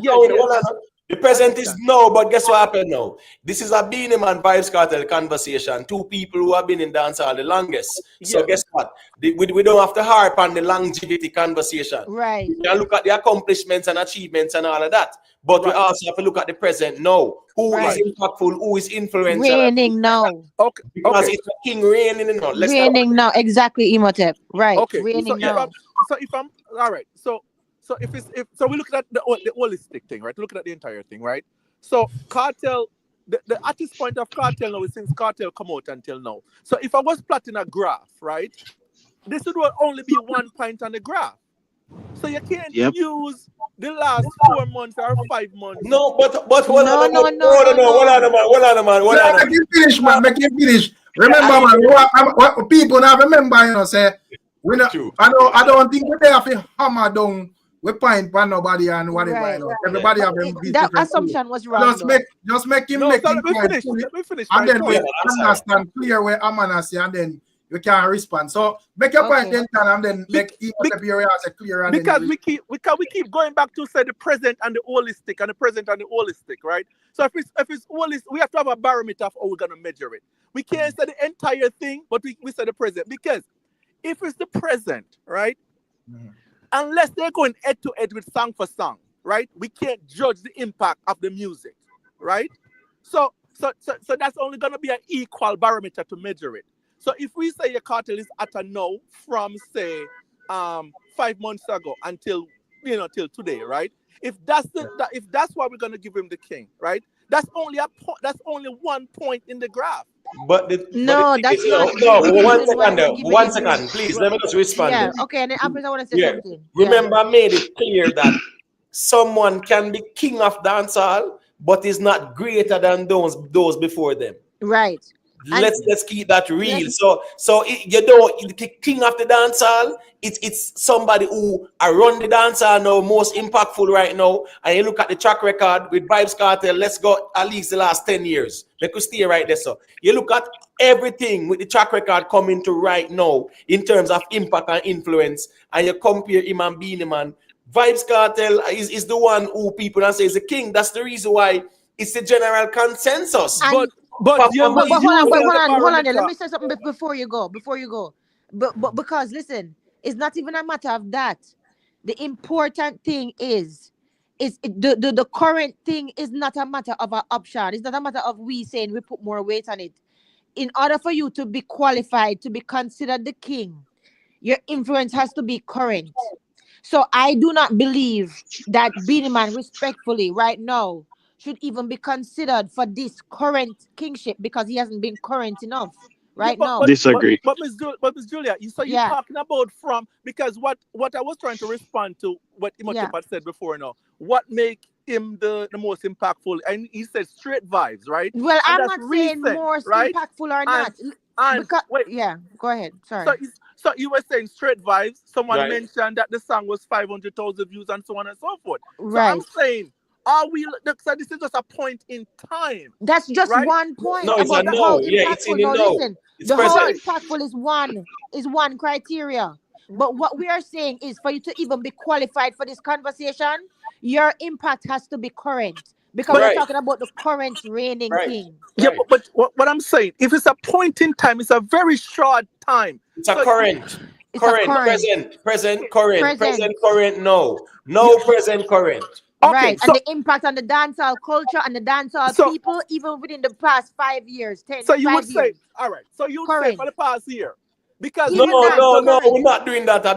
The present is now, but guess what happened now? This is a Beenie Man Vibes Cartel conversation. Two people who have been in dancehall the longest. So guess what? We don't have to harp on the longevity conversation. Right. We can look at the accomplishments and achievements and all of that. But we also have to look at the present now. Who is impactful? Who is influential? Reigning now. Okay. Because it's a king reigning now. Reigning now. Exactly, Imhotep. Right. Okay. Reigning now. If I'm all right. So we look at the holistic thing, right? Looking at the entire thing, right? So Cartel, the artist point of Cartel now is since Cartel come out until now. So if I was plotting a graph, right, this would only be 1 point on the graph. So you can't use the last 4 months or 5 months. No, but hold on, man. Make him finish, man. Make him finish. Remember, man. What people now remember, you know, say we not. I don't think they have to hammer down. We point for nobody and whatever. Right. You know. Everybody have them. That assumption was wrong. Just make him let him me finish. and then we understand clear where Amana say, and then you can respond. So make your point then, and then make your answer clear. And because then we keep going back to say the present and the holistic and the present and the holistic, right? So if it's holistic, we have to have a barometer of how we're gonna measure it. We can't say the entire thing, but we say the present, because if it's the present, right? Unless they're going head to head with song for song, right? We can't judge the impact of the music, right? So that's only gonna be an equal barometer to measure it. So if we say a Cartel is at a no from say 5 months ago until till today, right? If that's why we're gonna give him the king, right? That's only 1 point in the graph. But that's not. No, 1 second, please. Let me just respond. Yeah, okay, and then after I want to say something. Remember, I made it clear that someone can be king of dancehall, but is not greater than those before them. Right. Let's keep that real. So the king of the dancehall, it's somebody who run the dancehall now, most impactful right now. And you look at the track record with Vybz Cartel, let's go at least the last 10 years. Let us stay right there. So you look at everything with the track record coming to right now in terms of impact and influence, and you compare him and Beenie Man. Vybz Cartel is the one who people say is the king. That's the reason why it's the general consensus. But hold on. Let me say something before you go. But because listen, it's not even a matter of that. The important thing is the current thing is not a matter of an option. It's not a matter of we saying we put more weight on it. In order for you to be qualified to be considered the king, your influence has to be current. So I do not believe that Beenie Man, respectfully, right now, should even be considered for this current kingship because he hasn't been current enough now. Disagree. But Miss Julia, you're talking about from, because what I was trying to respond to what Imhotep had said before now. What make him the most impactful? And he said straight vibes, right? Well, I'm not saying more impactful or not. Go ahead. Sorry. So you were saying straight vibes. Someone mentioned that the song was 500,000 views and so on and so forth. Right. So I'm saying, so this is just a point in time. That's just 1 point. No, it's a no. Yeah, it's in the no. Listen, The how impactful is one criteria. But what we are saying is for you to even be qualified for this conversation, your impact has to be current. Because we're talking about the current reigning king. Yeah, but what I'm saying, if it's a point in time, it's a very short time. It's a current. It's a current. Present, current, no. Present, current. Okay, right, and the impact on the dancehall culture and the dancehall people, even within the past 5 years, 10 So you would say, years. all right, so you would say for the past year. Because no, we're not doing that. No,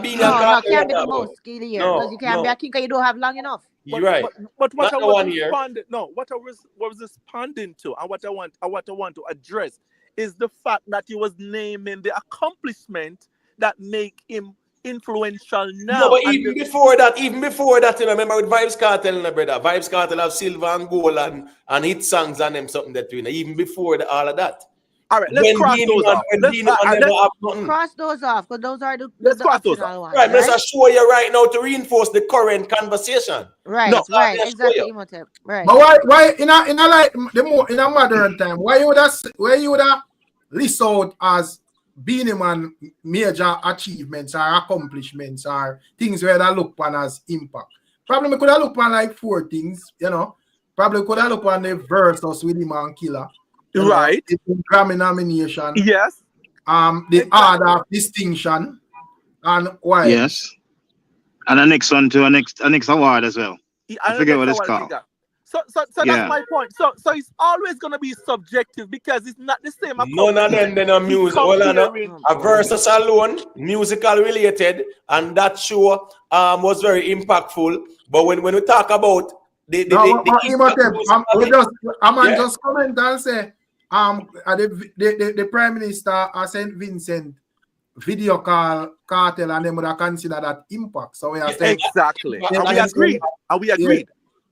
can't be the most skill here. Because you can't be a king because you don't have long enough. You're right. But what I was responding, what I was responding to, and what I want to address is the fact that he was naming the accomplishment that make him influential now. No, but even before that, you know, remember with Vybz Cartel, brother. Vybz Cartel have silver and gold and hit songs and them something that you know. Even before all of that. All right, let's cross those off. Let's cross those off because those are the optional ones. Right, let's show you right now to reinforce the current conversation. Right, exactly. Right. But why in a like in a modern time, why you would list out as Beenie Man major achievements or accomplishments or things where that look upon as impact? Probably we could have looked upon like 4 things, you know. Probably could have looked upon the versus with him and Killer. Right. The Grammy nomination. Yes. The order of distinction. And why? Yes. And the next one too, a next award as well. I forget what it's called. So that's my point. So it's always gonna be subjective because it's not the same. None of them they no music. A versus alone, musical related, and that show was very impactful. But when we talk about just comment and say the Prime Minister St. Vincent video call Cartel and them would have considered that impact. So we are saying exactly. And we agreed. And we agreed.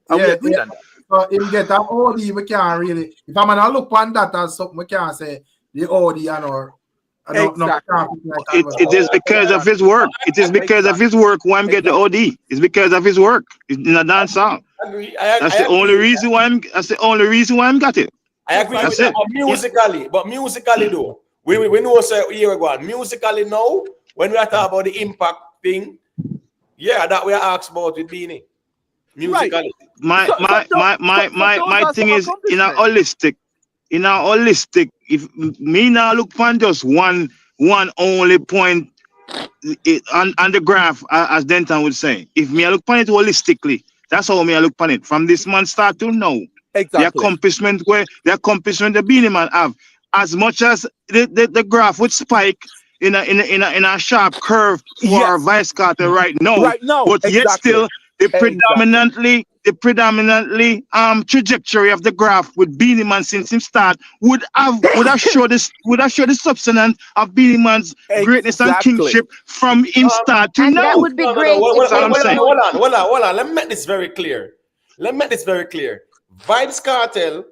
And we agreed on that. So if get an OD, we can't really. If I'm gonna look on that as something, we can't say the OD it is because of his work. It is because of his work why I'm getting the OD. It's because of his work. It's in a dance song. That's the only reason why I'm got it. I agree with that. Musically, but musically though, we know say here we go. Musically now, when we are talking about the impact thing, that we are asked about with Beenie. Musically. My thing is in a holistic, if me now look on just one only point on the graph, as Denton would say. If me I look on it holistically, that's how me I look on it. From this man start to now. Exactly. The accomplishment the Beenie Man have, as much as the graph would spike in a sharp curve for Vybz Cartel right now. But yet still the predominantly trajectory of the graph with Beenie Man since him start would have showed the substance of Beenie Man's greatness and kingship from him start to now. That would be great. Hold on. Let me make this very clear. Vybz Cartel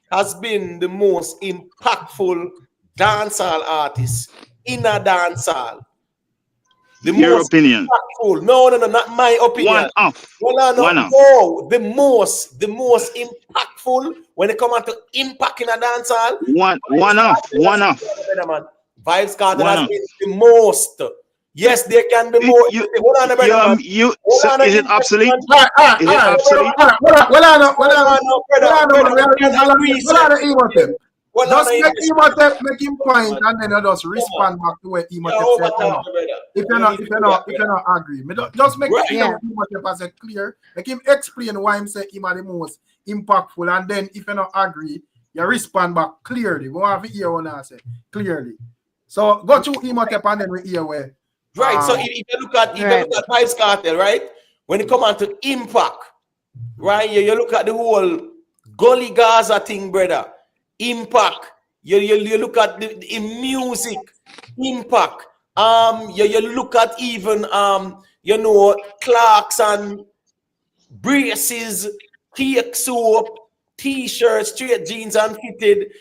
has been the most impactful dancehall artist in a dancehall. Your opinion? Impactful. No, not my opinion. One off. No, the most impactful when it comes to impact in a dancehall. One off. Vybz Cartel has been the most. Yes, there can be more. Is it obsolete? Is it obsolete? Just make him point and then just respond back to what Imhotep said. If you not agree, just make Imhotep as a clear. Make him explain why him say him are the most impactful, and then if you not agree, you respond back clearly. We want to hear what I say clearly. So go to Imhotep and then we hear where. Right. So if you look at Vybz Cartel, right? When it comes on to impact, right? You look at the whole Gully Gaza thing, brother. Impact. You look at the music impact. You look at even Clarks and braces, cake soap, t-shirts, straight jeans and fitted,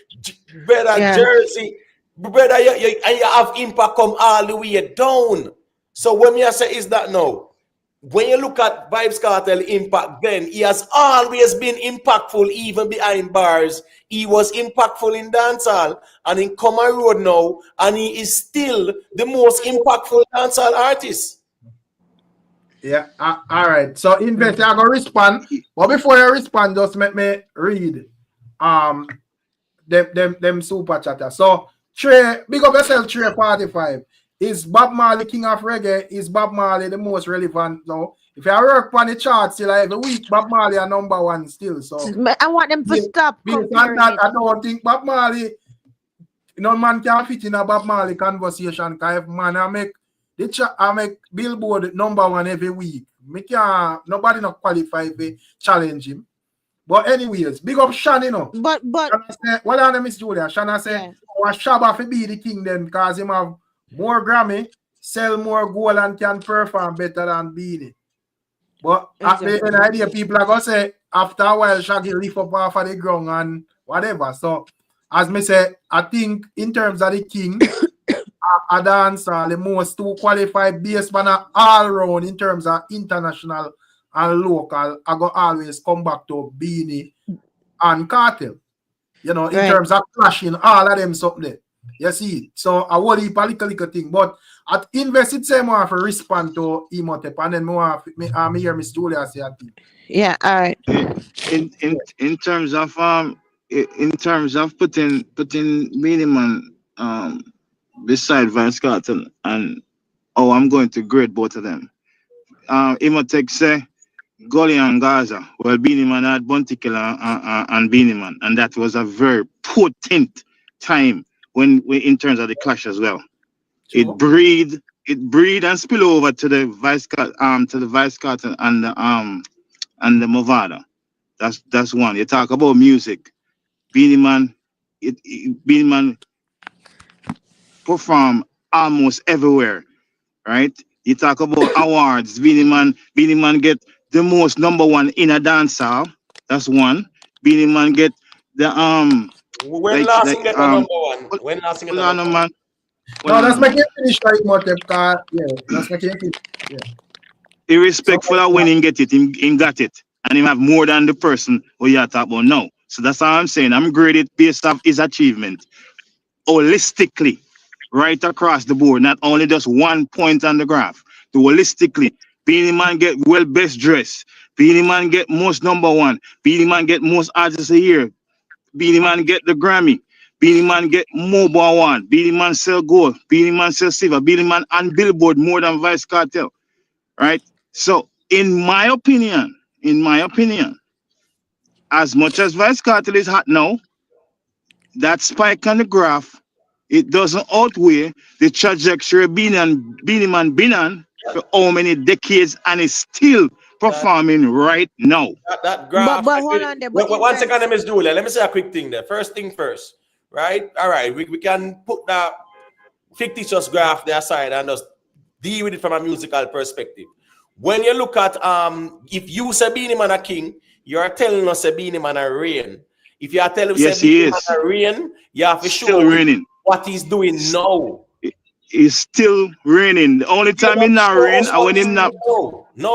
brother, jersey. Brother, you have impact come all the way down. So when me say is that now, when you look at Vybz Cartel impact, then he has always been impactful, even behind bars. He was impactful in dancehall and in Common Road now, and he is still the most impactful dancehall artist. Yeah, all right. So Invest, I'm gonna respond. But before I respond, just let me read them super chatter. So Trey, big up yourself, Trey 45. Is Bob Marley king of reggae? Is Bob Marley the most relevant now? If I work on the charts still every week, Bob Marley are number one still. So I want them to stop comparing that, it. I don't think Bob Marley, no man can fit in a Bob Marley conversation. Because if man I make Billboard number one every week. Nobody not qualify to challenge him. But anyways, big up Shan, you know. But what are Miss Julia? Shanna say, Shabba to be the king then because him have more Grammy, sell more gold and can perform better than Beenie. But at the end of the day, people are going to say, after a while, Shaggy lift up off of the ground and whatever. So, as me say, I think in terms of the king, a dancer, the most two qualified based man all round in terms of international and local, I go always come back to Beenie and Cartel. You know, in terms of clashing, all of them something there. You see, so I will heap a little thing, but at Invest it say more for respond to Imhotep, and then more me hear Miss Julia say a thing. Yeah, all right. In terms of putting Beenie Man beside Vybz Cartel, and I'm going to grade both of them. Imhotep say Gully and Gaza. Well, Beenie Man had Bounty Killer and Beenie Man, and that was a very potent time when in terms of the clash as well. Sure. It breed and spill over to the Vybz Cartel and the Movada. That's one. You talk about music. Beenie Man perform almost everywhere, right? You talk about awards. Beenie Man get the most number one in a dancehall. That's one. Beenie Man get the When last thing get the number one? When last thing get the number one? No, that's making finish right, Motep. Yeah, that's making finish. Yeah. Irrespectful of when he get it, he got it, and he have more than the person who you are talking about now. So that's all I'm saying. I'm graded based off his achievement, holistically, right across the board, not only just 1 point on the graph. The holistically, Beenie Man get well best dressed. Beenie Man get most number one. Beenie Man get most artists a year. Beenie Man get the Grammy. Beenie Man get mobile one. Beenie Man sell gold. Beenie Man sell silver. Beenie Man on Billboard more than Vybz Cartel. Right? So in my opinion, as much as Vybz Cartel is hot now, that spike on the graph, it doesn't outweigh the trajectory of Beenie Man been on for how many decades, and is still performing right now. That graph. But hold on there. But 1 second, Miss Julia. Let me say a quick thing there. First thing first, right? All right, we can put that fictitious graph there aside and just deal with it from a musical perspective. When you look at if you say Beenie Man a king, you are telling us a Beenie Man a reign. If you are telling us Beenie Man a reign, you have to show what he's doing now. He's still reigning. The only time he not reign, I when him not. The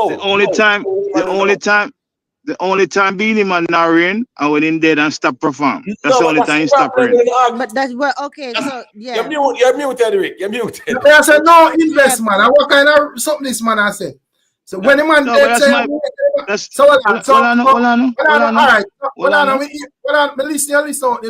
only time Beenie Man not reign, I when him dead and stop perform. That's the only time he stop reign. But that's what. Okay, so yeah. You're muted, Rick. You're muted. I said no investment. And what kind of something this man I said? So when the man listen out the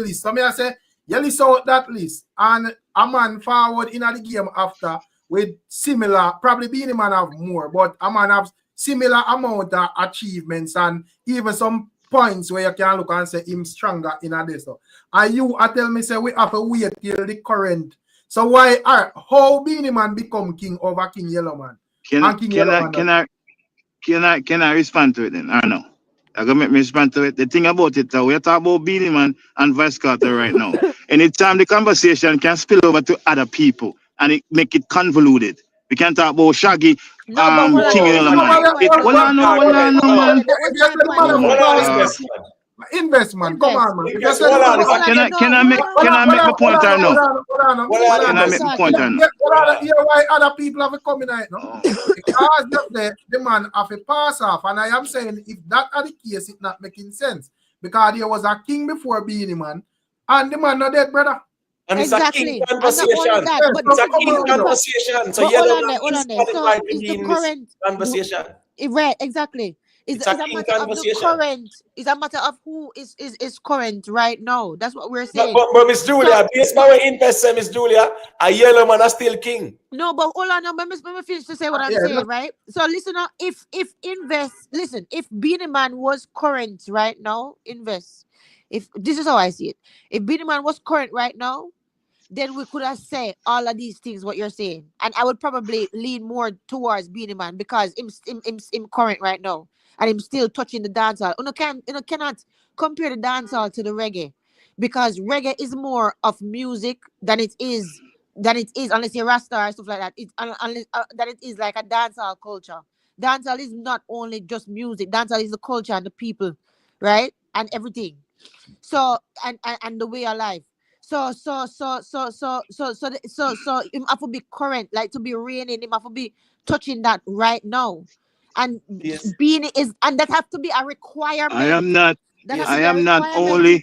list. So me I say, you listen out that list, and a man forward in the game after with similar, probably Beenie Man have more, but a man have similar amount of achievements and even some points where you can look and say him stronger in a day. So, and you tell me say we have to wait till the current. So why how Beenie Man become king over King Yellow Man? Can I respond to it then? I know. I gotta make me respond to it. The thing about it, we're talking about Beenie Man and Vybz Cartel right now. Anytime the conversation can spill over to other people and it make it convoluted. We can't talk about Shaggy, King Yellow Man. Investment, come on, man. Invest. Hold on. Can I make my point or no? Can I make my point or no? Here why other people have a coming out, no? Because the man have a pass off, and I am saying if that are the case, it's not making sense. Because there was a king before Beenie Man, and the man not dead, brother. And it's a king conversation. It's a king conversation. So hold on there. So it's the current conversation. Right, exactly. It's a matter of the current. It's a matter of who is current right now. That's what we're saying. But Miss Julia, based on what Invest, Miss Julia, a yellow man is still king. No, but hold on, let me finish to say what I'm saying, right? So listen up. If Beenie Man was current right now, Invest. If this is how I see it, if Beenie Man was current right now, then we could have said all of these things what you're saying, and I would probably lean more towards Beenie Man because him current right now. And I'm still touching the dancehall. You cannot compare the dancehall to the reggae, because reggae is more of music than it is unless you're Rasta or stuff like that. That it is like a dancehall culture. Dancehall is not only just music. Dancehall is the culture and the people, right, and everything. So and the way of life. So him have to be current, like to be reigning. Him have to be touching that right now. And Beenie is, and that have to be a requirement. I am not only.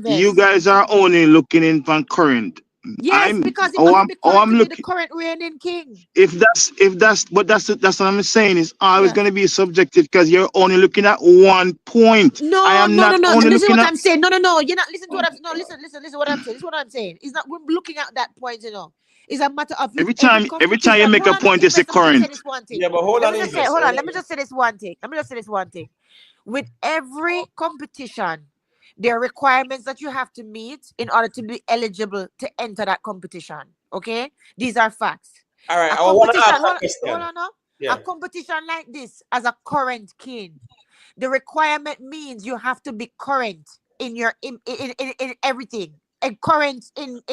You guys are only looking in from current. Yes, because I'm looking the current reigning king. That's what I'm saying. It's always going to be subjective because you're only looking at one point. No. Listen what I'm saying. No. You're not listening to what I'm. No, listen. What I'm saying. This is what I'm saying. It's not. We're looking at that point. It's a matter of every time you make a point, it's a current. Yeah, but hold on. Let me just say this one thing. With every competition, there are requirements that you have to meet in order to be eligible to enter that competition. Okay, these are facts. All right, I want to ask a question. Hold on. A competition like this, as a current king, the requirement means you have to be current in your in everything, and current in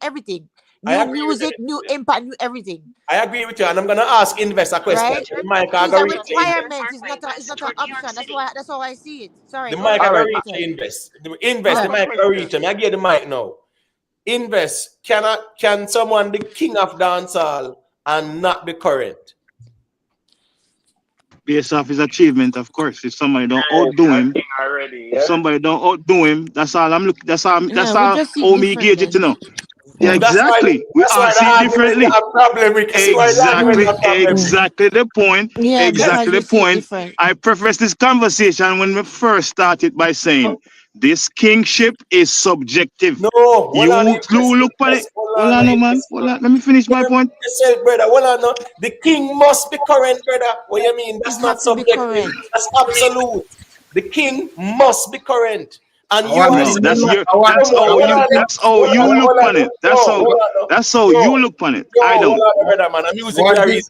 everything. New music, new impact, new everything. I agree with you, and I'm gonna ask Invest a question. Right? It's a requirement. It's not an option. That's how I see it. Sorry. The mic I reach Invest. The mic I reach. I get the mic now. Invest. Can someone be king of dancehall and not be current? Based off his achievement, of course. If somebody don't outdo him, that's all I'm looking. That's all me gauge it to know. Yeah, exactly. We all see it differently. Exactly the point. Yeah, exactly the point. I prefaced this conversation when we first started by saying this kingship is subjective. No, you look at it. Hold on, man. Let me finish my point. Yourself, brother. The king must be current, brother. What you mean? That's not subjective. That's absolute. The king must be current. And that's how you look on it. That's how you look on it. I don't.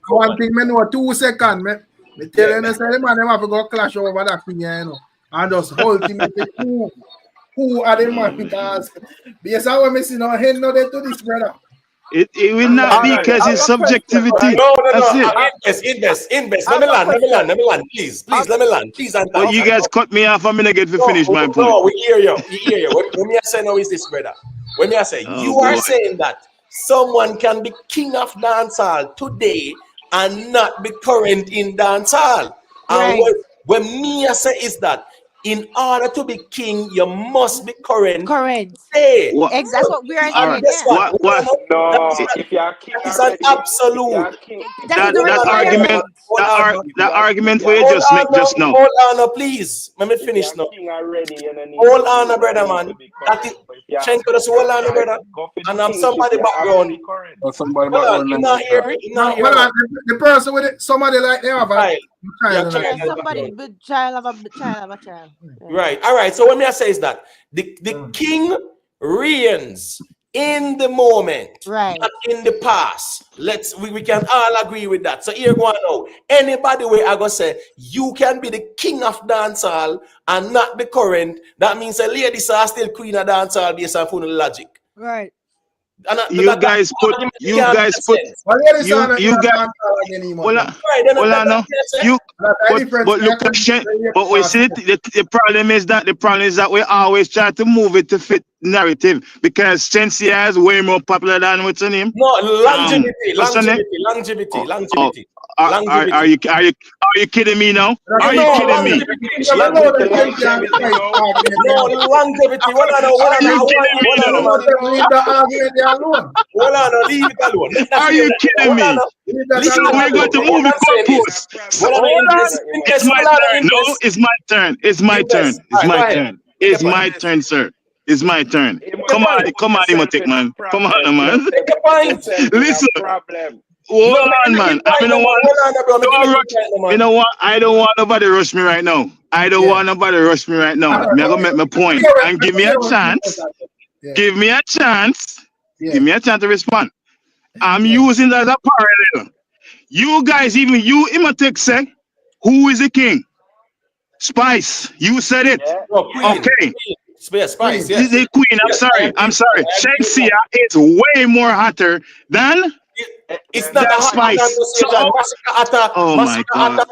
One thing, me know 2 seconds, man. Me tell you, say man, them have to go clash over that thing, you know. And just ultimately, who are the man? Because based on what me see now, head no to this, brother. It will not be because it's subjectivity. No. Invest. Let me land. Please, let me land. Please, but you guys cut me off. I'm gonna get to finish my point. No, we hear you. What me I say now is this, brother. When me I say you are saying that someone can be king of dancehall today and not be current in dancehall. And what me I say is that in order to be king, you must be current. Exactly what we are saying. No, if you are king, it's an absolute. That argument where you just make just now. Hold on, please. Let me finish now. Hold on, brother, man. That is change to the hold on, brother. And I'm somebody background. Somebody background. You not hear me? The person with it, somebody like they have a somebody with child of a child. Right. All right. So what me I say is that the king reigns in the moment, not in the past. We can all agree with that. So here go on now. Anybody where I go say you can be the king of dancehall and not be current, that means a ladies are still queen of dancehall based on full logic. Right. You guys put you guys. Well, I know you. But look at shit. But we see the problem is that we always try to move it to fit narrative because Shensia is way more popular than what's her name. No, longevity. Are you kidding me now? Are you kidding me? No, longevity. Leave it alone. Are you kidding me? Listen, we're going to move the goalposts. It's my turn. No, it's my turn. It's my turn. It's my turn. It's my turn, sir. It's my turn. Come on, Emotic, man. Come on, man. Listen. Hold on, man. I don't want. You know what? I don't want nobody to rush me right now. I'm gonna make my point and give me a chance. Give me a chance. Give me a chance to respond. I'm using that as a parallel. You guys, even you, Emotic, say, who is the king? Spice. You said it. Okay. Spice, yes. The queen. I'm sorry. Shensia is way more hotter than. It's not that Spice. Oh my God.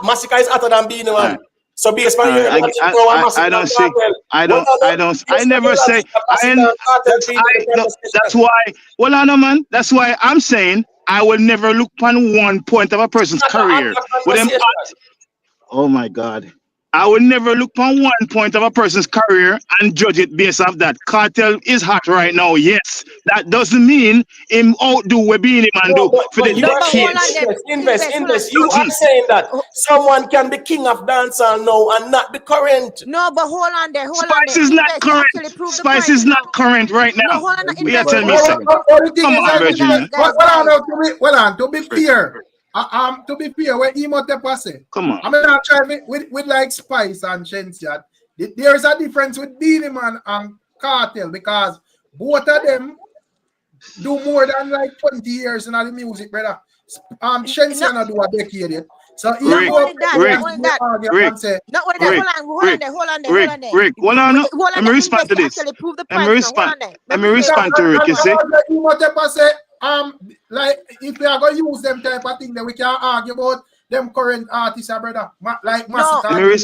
Massacre is hotter than Beenie, man. So be I don't see. I never say. That's why. Well, I know, man. That's why I'm saying I will never look upon one point of a person's career. Oh my God. I would never look on one point of a person's career and judge it based off that. Cartel is hot right now, yes. That doesn't mean him outdo what Beenie man do for the decades. Invest. You are saying that someone can be king of dancehall now and not be current. No, but hold on there. Spice is not current. Spice is not current right now. No, hold on. We are telling me something. Come on, Virgin. To be fair. To be fair, when Emotepa say, come on, I'm not trying with like Spice and Shensia. There is a difference with Beenie Man and Cartel because both of them do more than like 20 years in the music, brother. Shensia not do a decade yet. So Rick, hold on there. Let me respond to this. Let me respond to Rick, you see? Like if we are going to use them type of thing, then we can argue about them current artists, brother. Like Massacre.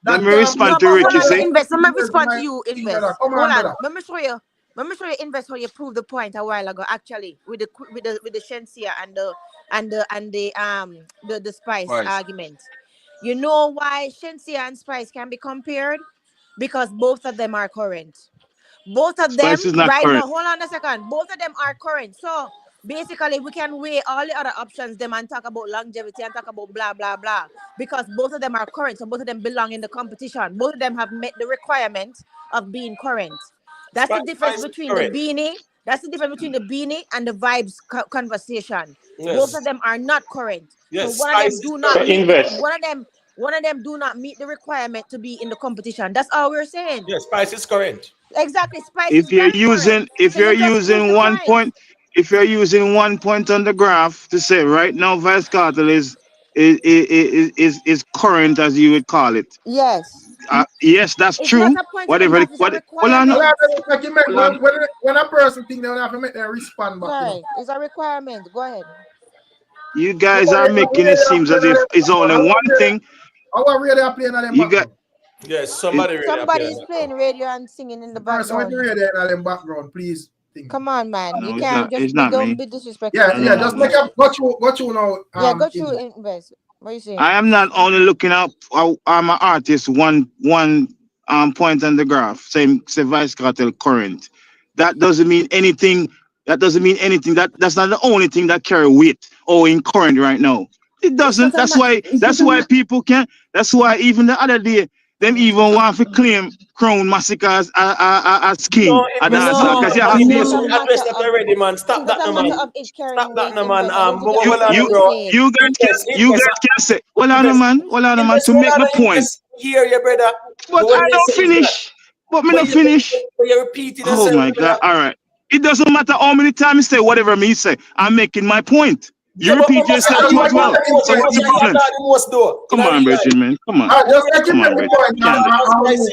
Let me respond to Rick, you see? Let me respond to you, Invest. Hold on. Let me show you, Invest, how you proved the point a while ago. Actually, with the Shensia and the Spice argument. You know why Shensia and Spice can be compared? Because both of them are current. Both of them right now. Hold on a second. Both of them are current. So basically, we can weigh all the other options them and talk about longevity and talk about blah blah blah. Because both of them are current. So both of them belong in the competition. Both of them have met the requirement of being current. That's the difference between the Beenie. That's the difference between the Beenie and the Vibes conversation. Yes. Both of them are not current. Yes. So one of them do not meet, one of them do not meet the requirement to be in the competition. That's all we're saying. Yes, Spice is current. Exactly, Spice. If you're using 1 point, if you're using 1 point on the graph to say right now, Vice Cartel is current, as you would call it. Yes. Yes, that's true. Whatever. When a person think they don't have to make their respond back. Sorry, it's a requirement. Go ahead. You guys are making it seem as if it's only one thing. Our radio playing on them. You got. Yes, somebody's playing radio and singing in the background. Radio in the background, please. Come on, man. No, you can't just don't be disrespectful. Yeah, just make up what you know. Go through Invest. What you saying? I am not only looking up I'm an artist one point on the graph, say Vice Cartel current. That doesn't mean anything. That's not the only thing that carry weight in current right now. It doesn't. That's why people can. That's why even the other day, them even want to claim Crown Massacre as king. Address that already, man. Stop that, man. Stop that, man. You guys can say, well, man, to make my point. Hear you, brother. But I don't finish. But me not finish. Oh my God! All right. It doesn't matter how many times you say whatever me say. I'm making my point. You repeat yourself too as well. So what's the problem? Come on, Virgin, man. Come on. Come on, Virgin.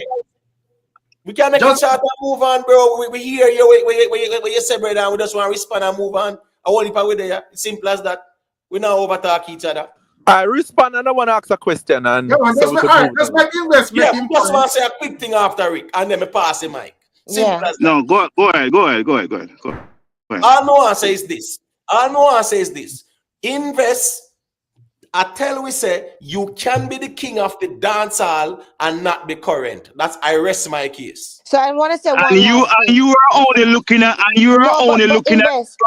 We can make it short and move on, bro. We hear you. We you say, brother, and we just want to respond and move on. I want to with there. Simple as that. We now overtalk each other. I respond and I want to ask a question. And yeah, man, so that's my investment. Yeah, just want to say a quick thing after Rick, and then me pass the mic. Simple as that. No, go ahead. All I want to say is this. Invest. I tell we say you can be the king of the dance hall and not be current. That's I rest my case. So I want to say one and you are only looking at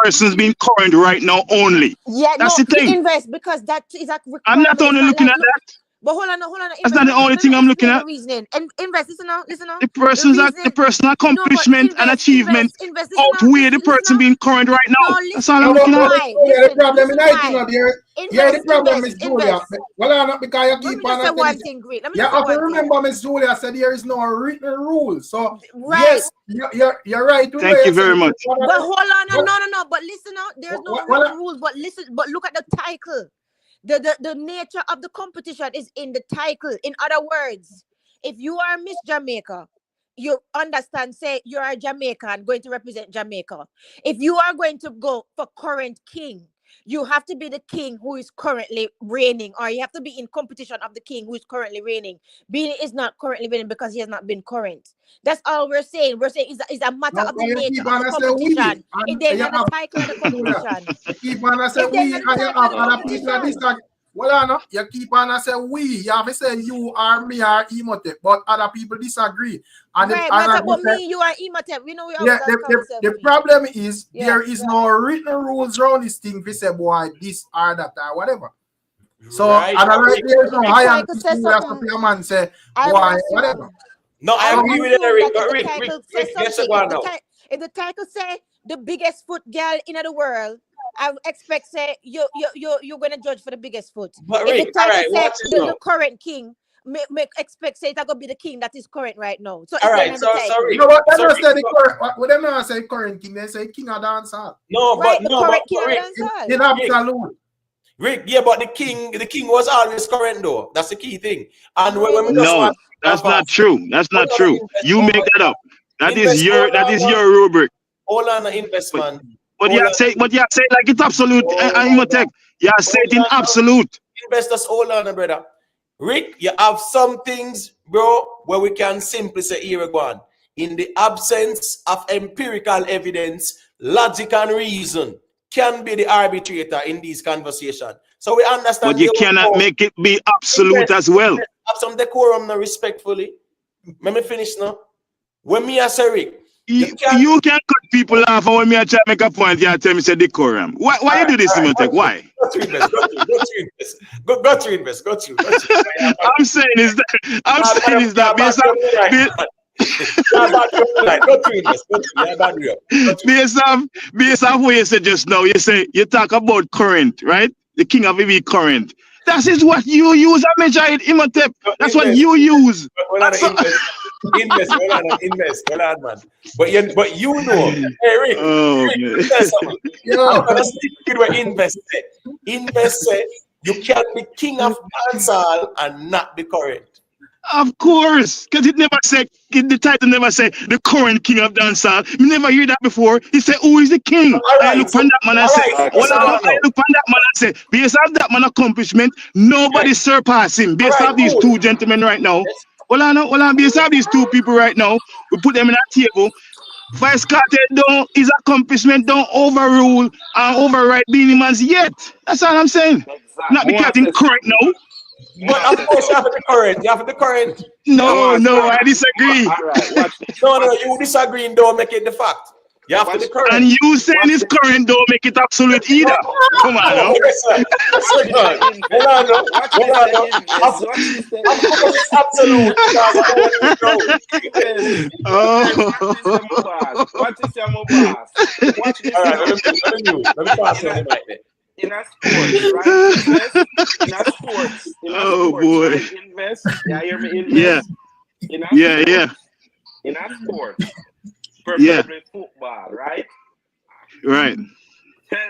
persons being current right now only. Yeah, that's the thing. Invest because that is a requirement. I'm not only looking at that. But hold on. That's not the only thing I'm looking at. Reasoning. And invest, listen now. The personal accomplishment and achievement outweigh the person being current right now. That's all I'm looking at. The problem the problem is Julia. Well, not because you keep on one thing great. You have to remember, Miss Julia said there is no written rule. So yes, you're right. Thank you very much. But hold on, no. But listen now, there's no written rules. But listen, but look at the title. The nature of the competition is in the title. In other words, if you are Miss Jamaica, you understand, say you are a Jamaican going to represent Jamaica. If you are going to go for current king, you have to be the king who is currently reigning, or you have to be in competition of the king who is currently reigning. Beenie is not currently reigning because he has not been current. That's all we're saying. We're saying it's a matter of the nature of the competition. It then have the title of the competition. Keep on and say we, and you have other people that disagree. Well, no, you keep on and say we. You have to say you are me or Imhotep, but other people disagree. And right, but me, you are Imhotep. We know we yeah, the problem is there is no written rules around this thing. We say, boy, this or that or whatever. So, and right there is no higher man say, boy, whatever. No, I agree with Rick. If the title say the biggest foot girl in the world, I expect say you're gonna judge for the biggest foot. But if Rick, the title right, say the current king, make expect say it's gonna be the king that is current right now. So all right, sorry. You know what? They don't say the current. What they not say current king? They say king of dancehall. No, right, but the current king of dancehall. In absolute. Rick, yeah, but the king was always current though. That's the key thing. And when we no, that's not true. That's not true. You make that up. That is your rubric. Hold on, investment. But you say like it's absolute. Imhotep. You say it in absolute. Investors, hold on, brother. Rick, you have some things, bro, where we can simply say here again. In the absence of empirical evidence, logic and reason can be the arbitrator in these conversations. So we understand. But you cannot make it be absolute as well. Have some decorum now, respectfully. Let me finish now. When me as a Rick, you can cut people off, and when me try to make a point, you tell me say decorum. Why you do this, Imhotep? Why? Go to invest. I'm saying is that based on what you said just now, you talk about current, right? The king of EV current. That is what you use. I measure it, Imhotep. That's what you use. Invest, man. But you know, hey Rick, I'm gonna stick with what invest said. Invest said you can be king of dancehall and not be current. Of course, because the title never say the current king of dancehall. You never hear that before. He said, who is the king? I look on that man and say, I look on that man and say, based on that man accomplishment, nobody surpass him. Based on these two gentlemen right now. Based on these two people right now, we put them in a table. Vice Cartel his accomplishment don't overrule and override Beenie Man's yet. That's all I'm saying. Not because he's current now. But of course you have to be current. You have to be current. No, I disagree. No, you disagree and don't make it the fact. You have to be current. And you saying it's current don't make it absolute either. Come on now. Absolute. What is your mobile? Let me pass you on the mic there. In a sport, right? In a sports. Boy. Right? Invest. Yeah, hear me? Invest. Yeah. In a sport. Preferably football, right? Right.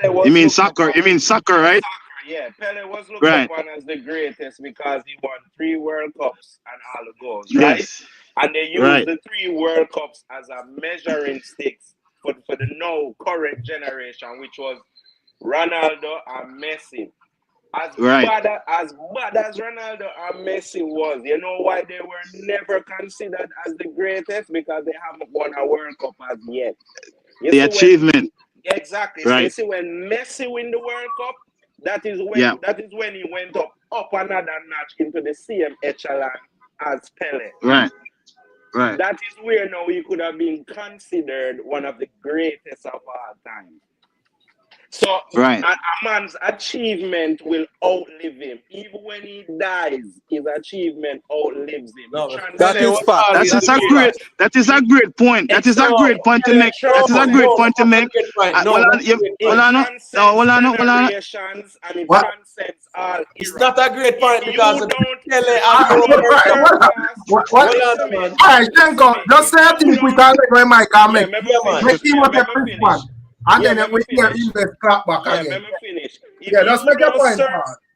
You mean soccer? Right? Soccer, yeah. Pele was looked upon as the greatest because he won 3 World Cups and all the goals, right? Yes. And they use the 3 World Cups as a measuring sticks for the now current generation, which was Ronaldo and Messi. As bad as Ronaldo and Messi was, you know why they were never considered as the greatest? Because they haven't won a World Cup as yet. The achievement. Exactly. So you see, when Messi win the World Cup, that is when he went up another notch into the same echelon as Pele. Right. That is where now he could have been considered one of the greatest of all time. So a man's achievement will outlive him. Even when he dies, his achievement outlives him. That is fact. That is a great point. That is a great point to make. That is a great point to make. Generations and it transcends all. It's not a great point because Alright, thank God. Just say a thing we can make my comment. Make him what a first one. And then we hear Invest clap back again. Let me finish. That's make a point.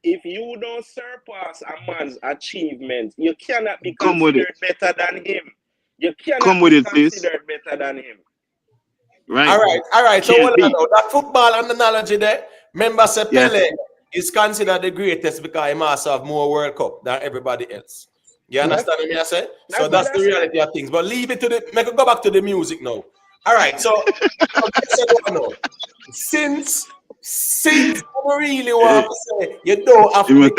If you don't surpass a man's achievements, you cannot be considered better than him. You cannot be considered better than him. Right. All right. So what I know, that football analogy there, remember say Pele is considered the greatest because he must have more World Cup than everybody else. You understand what I say? So that's the reality of things. But leave it to make it go back to the music now. All right, so since I really want to say you don't have to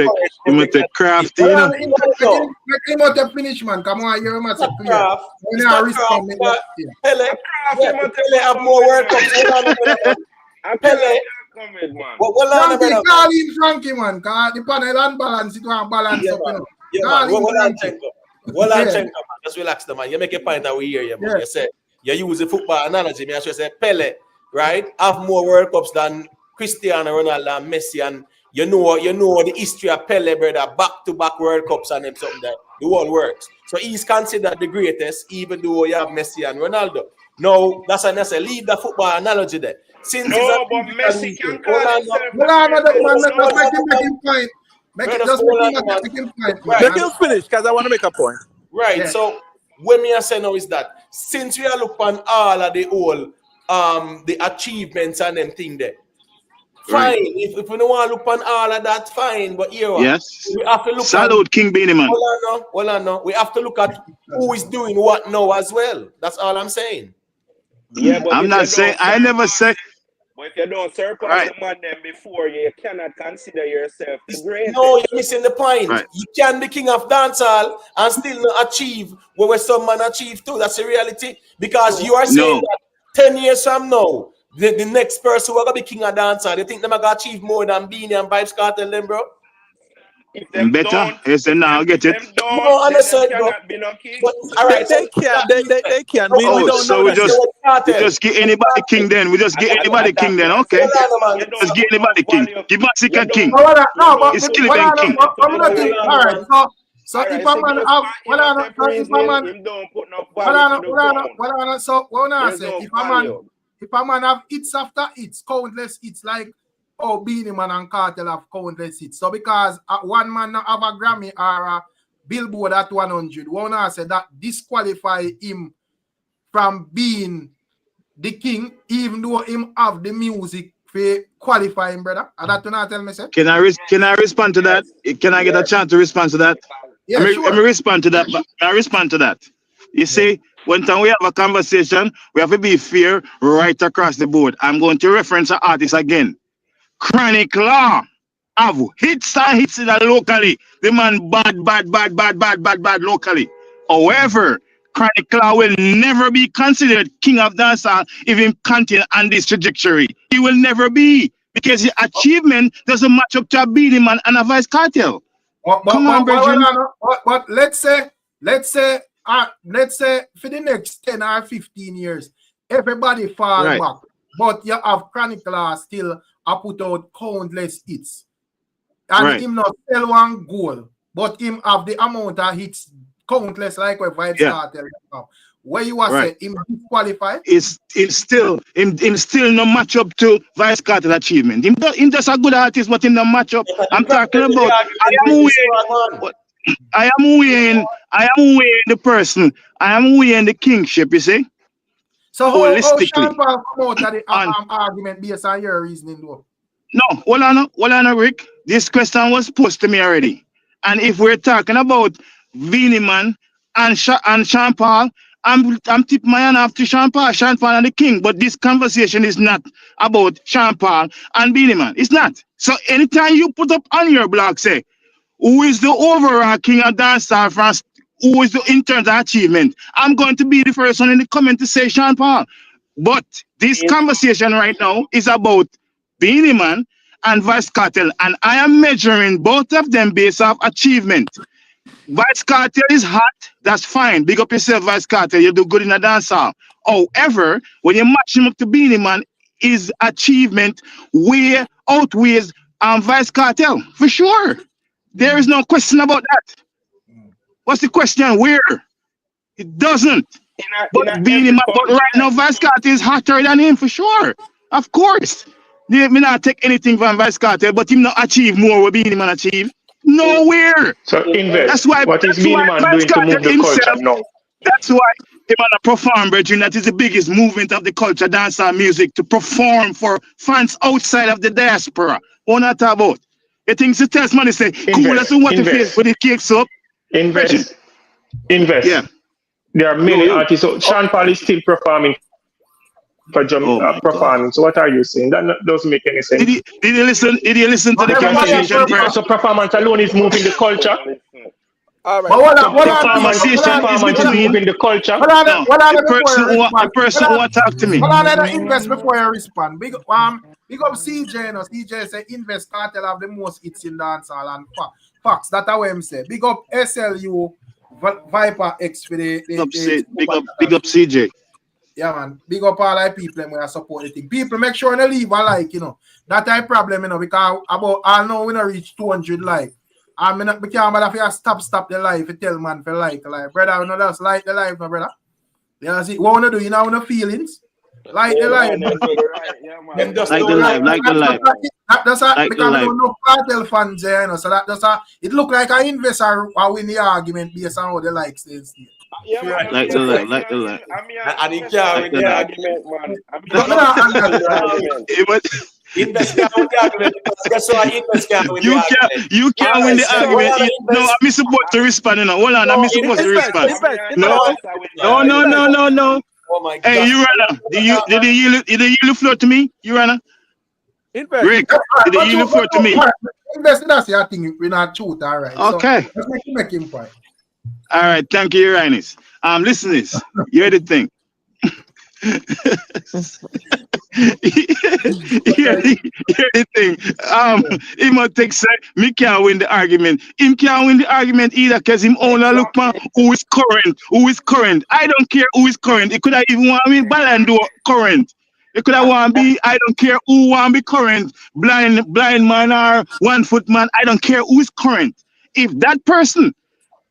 take craft, you know. Make him out the finish, man. Come on, you're a massive player. Pele have more World Cups. Pele, call him Frankie, man. Cause the panel unbalanced, it won't balance up, you know. Well, just relax, man. You make a point that we hear you, man. You say. You use the football analogy. I should say Pele, right? Have more World Cups than Cristiano Ronaldo and Messi, and you know the history of Pele, brother. Back-to-back World Cups and him something that the world works. So he's considered the greatest, even though you have Messi and Ronaldo. No, that's what I say. Leave the football analogy there. Since but Messi can call himself. Make him finish, because I want to make a point. Right. So what me I say now is that since we are looking on all of the whole the achievements and them thing there, fine. If we don't want to look on all of that, fine. But here we have to look at King Beenie, man. Hold on. We have to look at who is doing what now as well. That's all I'm saying. Yeah, but I'm not saying I never said. But if you don't surpass the man them before, you cannot consider yourself the greatest. No, you're missing the point. You can be king of dancehall and still not achieve what some man achieve too. That's the reality. Because you are saying that 10 years from now, the next person who are going to be king of dancehall, you think they're going to achieve more than Beenie and VYBZ Cartel then, bro? Better. Yes, and now get it. No, understand, bro. But, all right, they can. We don't so know. We just give anybody king then. We just give anybody king then. Okay. Just give anybody king. Give Mexican king. No, but it's Killian king. All right. So if a man have, if a man have hits after hits, countless hits, like Beenie Man and Cartel have countless hits. So because one man have a Grammy or a Billboard at 100, one say that disqualify him from being the king, even though him have the music for qualifying, brother. And that not tell me, sir. Can I respond to that? Can I get a chance to respond to that? Yeah, let me respond to that. I respond to that. You see, when time we have a conversation, we have to be fair right across the board. I'm going to reference an artist again. Chronic Law have hits in the locally. The man bad locally. However, Chronic Law will never be considered king of dancehall if he continue on this trajectory. He will never be, because his achievement doesn't match up to a Beenie Man and a VYBZ Cartel. Come on, but let's say for the next 10 or 15 years, everybody fall back. But you have Chronic Law still put out countless hits. And him not sell one goal, but him have the amount of hits countless like what VYBZ Cartel have. Where you are saying him disqualified? It's still no match up to VYBZ Cartel achievement. Him just a good artist, but him no match up. I'm talking about I am weighing the person. I am weighing the kingship, you see? So how Holistically. Sean Paul come out of the argument based on your reasoning though? No, hold on, Rick. This question was posed to me already. And if we're talking about Beenie Man and Sean Paul, I'm tipping my hand off to Sean Paul and the King. But this conversation is not about Sean Paul and Beenie Man. It's not. So anytime you put up on your blog, say, who is the overall king of dancehall France? Who is the in terms of achievement? I'm going to be the first one in the comment to say Sean Paul. But this conversation right now is about Beenie Man and Vice Cartel, and I am measuring both of them based off achievement. Vice Cartel is hot, that's fine. Big up yourself, Vice Cartel. You do good in a dancehall. However, when you match him up to Beenie Man, his achievement way outweighs Vice Cartel for sure. There is no question about that. What's the question? Where? It doesn't. But right now, Vice Cartel is hotter than him for sure. Of course. Me not take anything from Vice Cartel, but him not achieve more what Beenie Man achieve. Nowhere. So invest. That's why. What is Beenie Man doing to move the culture now? That's why him on a perform, Brethren. That is the biggest movement of the culture, dancehall music, to perform for fans outside of the diaspora. What not about? You think the test money say, cool, that's what the face with the cakes up. Invest. Yeah. There are many artists. So Sean Paul is still performing for performing. So what are you saying? That doesn't make any sense. Did you listen to the conversation? So performance alone is moving the culture. All right. But what performance is moving the culture. The person who talk to me. Hold on, let us invest before you respond. Big up CJ, no? CJ say invest Cartel have the most hits in dancehall and facts. That's what I'm saying. Big up SLU, Viper X for the big up CJ. Yeah, man. Big up all our people when I support the thing. People, make sure they leave a like, you know. That's a problem, you know, because I know we don't reach 200 like. And I can't if you stop the live, you tell man for like. Brother, you know, just like the live, no, brother. You see, what you do, you know, feelings. Like the live. Like the live. That's because I don't know Cartel fans there, you know, so it look like an investor win the argument based on how the likes stays. Like the live. I didn't care with the argument, man. You can't win the argument. No, I'm supposed to respond. You know. Hold on, I'm supposed to respond. No. Oh my God. Hey, you runner. Did you yield the floor to me? You runner. Rick, did you yield the floor to me? Invest, that's your thing. We're not truth, all right. Okay. So, let's make him point. All right, thank you, Your Highness. Listen to this. You hear the thing. Hear the thing. He must take say, me can't win the argument. Him can't win the argument either because him only look man who is current. I don't care who is current. It could have even want me Balando current. It could have want be, I don't care who want be current. Blind man or 1 foot man. I don't care who is current. If that person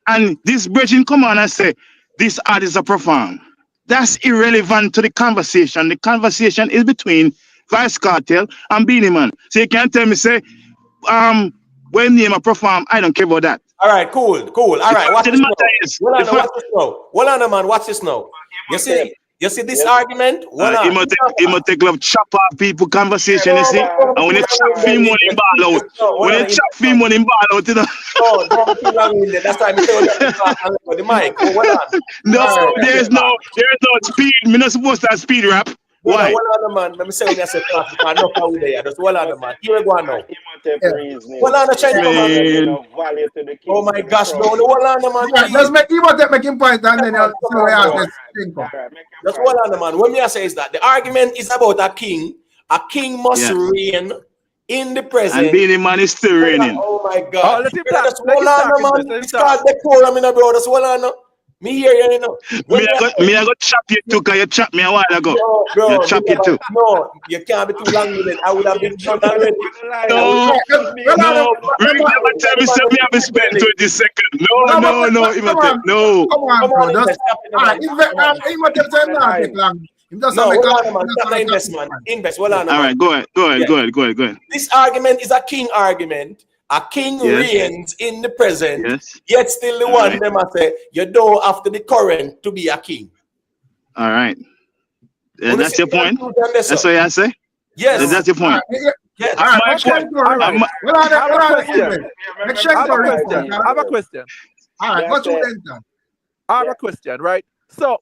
and this virgin come on and say, this artist a perform. That's irrelevant to the conversation. The conversation is between Vice Cartel and Beenie Man. So you can't tell me, say, when name a perform, I don't care about that. All right, cool. All right, watch this now. Hold on, man, watch this now. You see this argument? He must take love chop off people conversation, you see? And when you chop film money in ball out. When you chop film money in ball out, you know? Oh, don't too long in there. That's why I tell you the mic. No, there's no speed. We're not supposed to have speed rap. Why? Hold on, man. Let me say that's a class. I know how we there. Just hold on, man. Here we go now. Hold on, oh my gosh, no, hold on, man. Just make him point and then you'll see where I think. Just hold on, man. What me I say is that the argument is about a king. A king must reign in the present. And Beenie Man is still reigning. Oh my God. Just hold on, man. It's called decorum, bro. Just hold on. Me hear you, know. Me I got chop you too, because you chopped me a while ago. Bro, you chop you too. No, you can't be too long with it. I would have been done already. No. Rick never tell me something I have spent 20 seconds. No. Come on, bro. Invest. Well, all right, go ahead. This argument is a king argument. A king Yes. reigns in the present, Yes. yet still the All one right. them I say you don't have to be current to be a king. All right. Wanna That's see your the point. conclusion there, That's sir? what I say. Yes. That's your point. Yes. All right, My next point. Shenko. All right. Well, I have a question. Next I have a Shenko. question. I have a question. All right, go to them then. I have a question, right? So,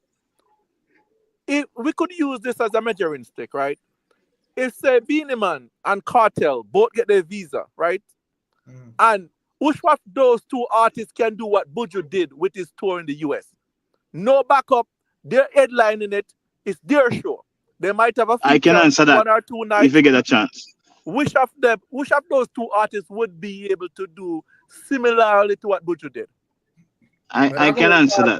if we could use this as a measuring stick, right? If say Beenie Man and Cartel both get their visa, right? And which of those two artists can do what Buju did with his tour in the US? No backup, they're headlining it, it's their show. They might have a feature I can answer that 1 or 2 nights. if you get a chance. Which of those two artists would be able to do similarly to what Buju did? I can answer that.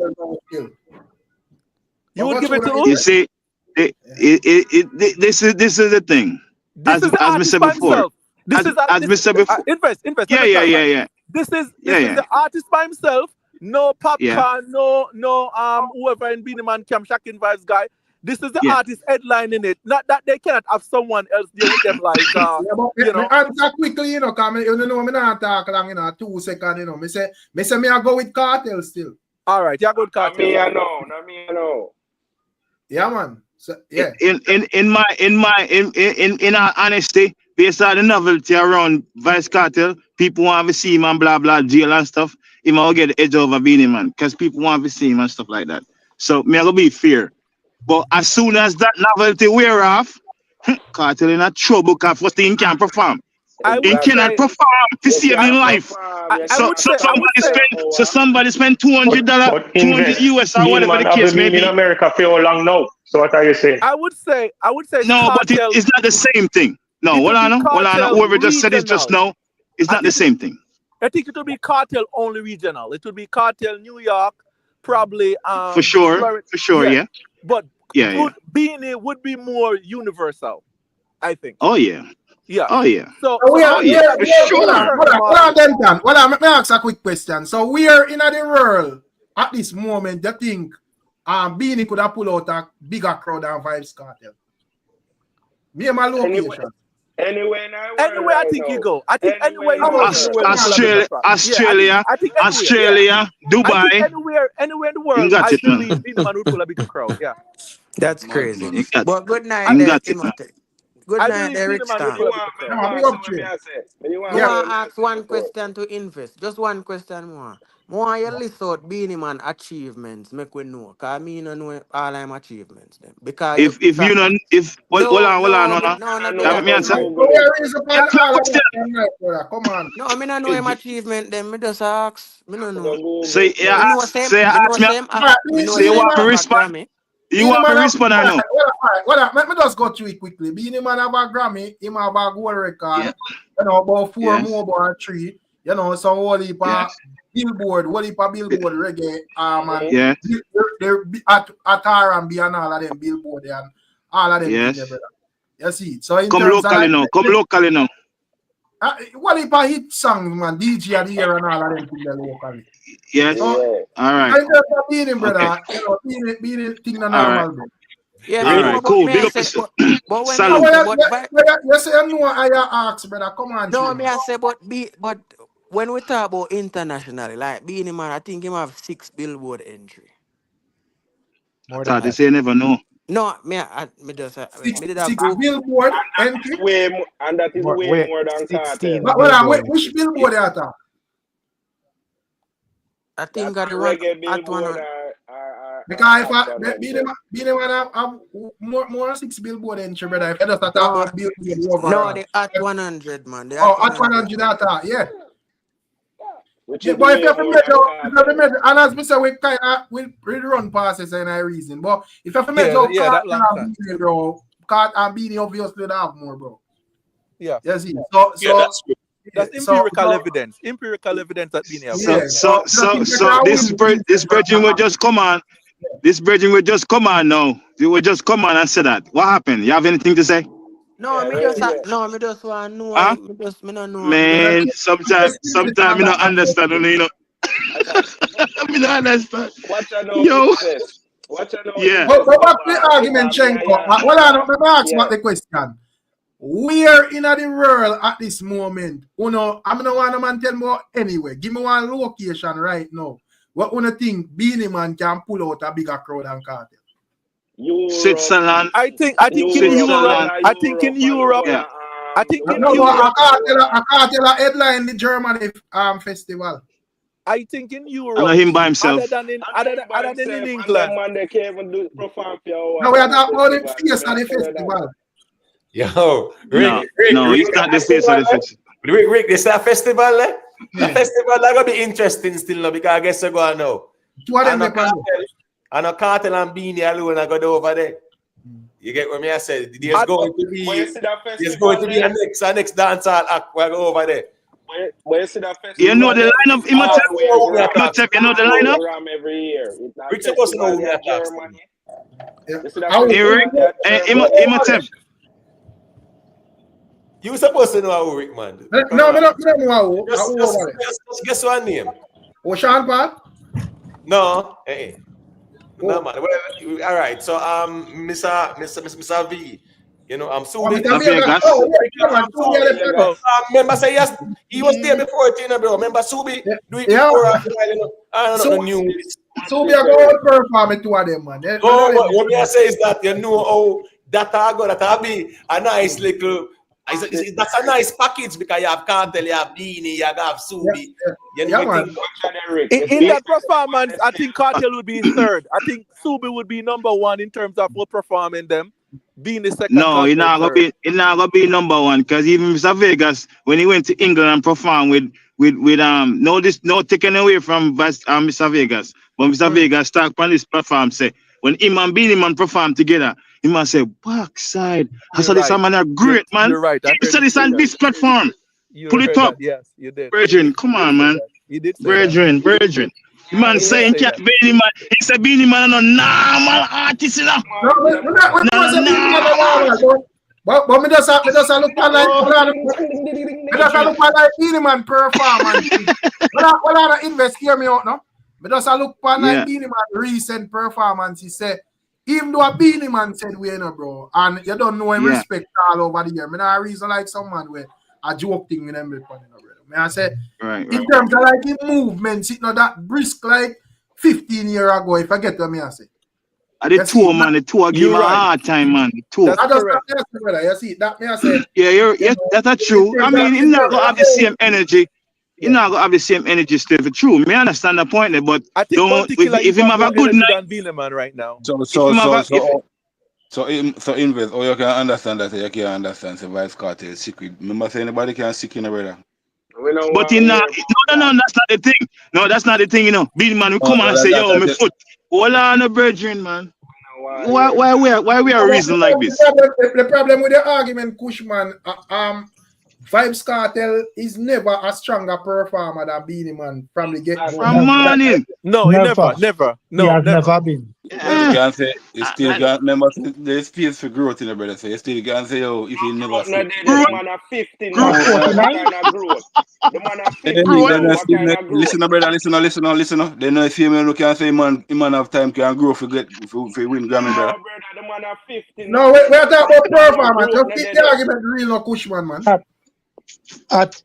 You would give it to You who? see, this is the thing. This is the as we artist said by before. himself. As we said before. Invest. Yeah. This is the artist by himself. No popcorn, no whoever in Beenie Man Camp Shocking Vibes guy. This is the artist headlining it. Not that they cannot have someone else deal with them like you know. Answer quickly, you know, come you know me not talk long, you know, 2 seconds, you know. Me say me I go with Cartel still. All right, yeah, go with Cartel. Me I know. Yeah, man. So, yeah. In our honesty, based on the novelty around Vice Cartel, people want to see him and blah blah jail and stuff. He might get the edge over Beenie Man because people want to see him and stuff like that. So me I go be fair. But as soon as that novelty wear off, Cartel in a trouble because first thing he can't perform. He cannot perform to save his life. So somebody spend $200, $200 US or whatever the case may be. In America for how long now? So what are you saying? I would say no, but it's not the same thing. No, hold on. Whoever just said it just now, it's not the same thing. I think it will be Cartel only regional. It will be Cartel New York, probably. For sure, yeah. But Beenie would be more universal, I think. Oh yeah. Yeah. Oh yeah. So Hold on, let me ask a quick question. So we are in the world at this moment. You think Beenie could have pulled out a bigger crowd than Vibes Cartel? Me and my location. Anyway, I think you go. I think anywhere you go. Australia, Dubai. Anywhere in the world, I believe Beenie Man would pull a bigger crowd. Yeah. That's crazy. But good night, Good night, Ricstorm. I want to ask one question to Invest. Just one question more. More you list out Beenie Man achievements, make we know. Cause me no know all them achievements them. Because hold on. Let me answer. Come on. No, I mean I know him achievement them. Me just ask. Me no know. Say you want to respond. You want to respond or no? Let me just go through it quickly. Beenie Man have a Grammy, him have a gold record. You know, about 4 more, about 3. You know, so whole heap Billboard reggae. At R&B and all of them Billboard and all of them. Yes. Together, you see. So come locally now. What if I hit songs, man? DJ of the year and all of them locally. Yes. So, all right. I just Beenie, brother. You know, Beenie thing na normal. Right. Yeah, all right, cool. Big up. You say no, I ask, brother. Come on. No, me I say, but when we talk about internationally, like Beenie Man, I think him have 6 Billboard entry. More than that. They never know. No, me just me did 6 Billboard entry. And that is way more than 16. But which Billboard are that? I think I the one at 100. Because if Beenie Man have more 6 Billboard entry, brother. If I just talk Billboard, no, they at 100, man. At 100 data, yeah. But if you have to measure, and as we say, we kind of we run passes and a reason. But if you have to measure, Beenie, bro, and Beenie obviously don't have more, bro. Yeah. Yes, that's empirical evidence. Empirical evidence that Beenie has. So this brethren will just come on. This brethren will just come on now. They will just come on and say that. What happened? You have anything to say? No, me just want to know. Me don't know. Man, sometimes me don't understand. You know. Me don't understand. Watch out now. Yo. Watch out now. Yeah. Go back to the argument, Chenko. Well, I'm ask what the question. Where in the world at this moment? I'm not want a man tell me anyway. Give me one location right now. What one think Beenie Man can pull out a bigger crowd than Cartel? Switzerland. I think in Europe. I think in Europe. Yeah. I think in No, Europe. a Cartel headline the Germany festival. I think in Europe. I know him by himself. Other than in England. Man, they can't even do perform for your No, we are talking about the face of the festival. Yo, No, he's not the face of the festival. Rick, this is a festival, eh? The festival is going to be interesting still, no, because I guess you're going to know. And a Cartel and Beenie alone are going over there. You get what I said? There's going to be a next dancehall act we're going over there. Where you see that festival? You know the lineup, you know the lineup? Every year. Rick's supposed to know who Germany. You supposed to know how Rick, man. No, I don't know how. Just guess one name. Sean Paul? No. No, man. Well, all right. So, Mr. V, you know, I'm Subi. Remember, say yes, he was there before it, you know, bro. Remember, Subi? Do it before I don't know, new. Subi, I go perform it to them, man. What I say is that you know how that'll be a nice little. That's a nice package because you have Cartel, you have Beenie, you have Subi. In that performance, I think Cartel would be third. I think Subi would be number one in terms of what performing them. Being the second. No, he's not gonna be number one because even Mr. Vegas, when he went to England and performed with no taken away from Mr. Vegas, but Mr. Vegas start on this platform say when him and Beenie Man perform together. He must say, backside. I saw this man are great, man. You're right. He said this on this platform. Pull it up. Yes, you did. Brethren, come on, man. You did say Brethren. The man saying, Beenie Man. He said, Beenie Man, no normal artist, you know. But me just look like Beenie Man performance. What are the invest hear me out now? Me just look like Beenie Man recent performance. He said, even though a Beenie Man said we know, bro, and you don't know him respect all over the year. Me not a reason like someone where a joke thing with them, brother. Me I say, in terms of like the movements, it's not that brisk like 15 years ago. If I get what me I say. The two man, the two give me a hard time, man. The two. That's correct. Brother. You see that me I say. Yeah, that's true. I mean, he's not gonna have the same energy. You're not gonna have the same energy still. For true, me understand the point there, but I think don't if him have a good night. So invest. Oh, you can understand that. You can understand. So vice cartel secret. Remember, say anybody can seek in a brother. But no, that's not the thing. No, that's not the thing. You know, Beenie Man, we come and say, yo, my foot. Hold on, brethren, man. Why we are reason like this? The problem with the argument, Cushman, Vybz Cartel is never a stronger performer than Beenie Man from the get-go. From morning. No, never. No, he has never been. You can say you still can't remember there's space for growth in the brother. So you still can't say, oh, if you never see the man of 15 listen, brother, listen. They know if you man can say man have time can grow for win Grammy, brother. The man of 15. No, we're talking about performance. Just keep the argument real, no Cushman, man. Not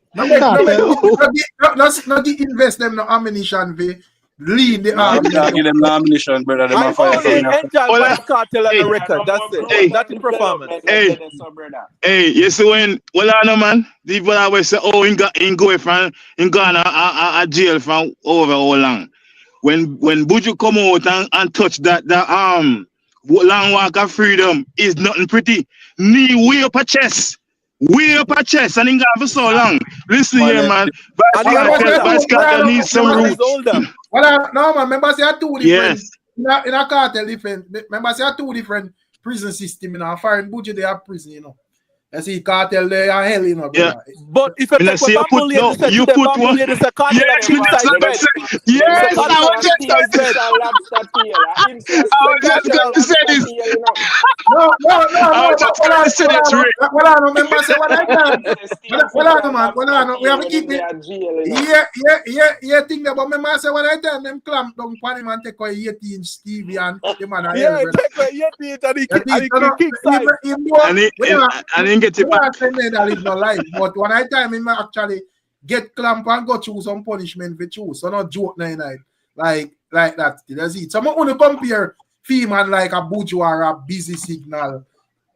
invest them no ammunition for lead the argument. Give them no ammunition, brother. I only enjoy Cartel on the record. That's it. That's the performance. Hey, you see when man, people always say, oh, in go from in Ghana a jail from over how long. When Buju come out and touch that long walk of freedom is nothing pretty. Knee way up a chest. Way up a chest and in gone for so long. Listen here, man. Vybz Cartel needs some roots. Well, no, man. Remember, there are two different in a cartel different. Remember, there are two different prison system in a foreign budget. They have prison, you know. You see, Cartel they are hell, you know. Yeah. But if you take you put one. Yes, we have to keep it. Yeah, think about remember say what I tell them clamp down on him and take away 18 Stevie and the man. Yeah, take away 18 and he kick side. And and get it back. I say that is not life, but when I time him actually get clamp and go through some punishment for choose. So not joke night like that. That's it. So I want to compare female like a bourgeois or a busy signal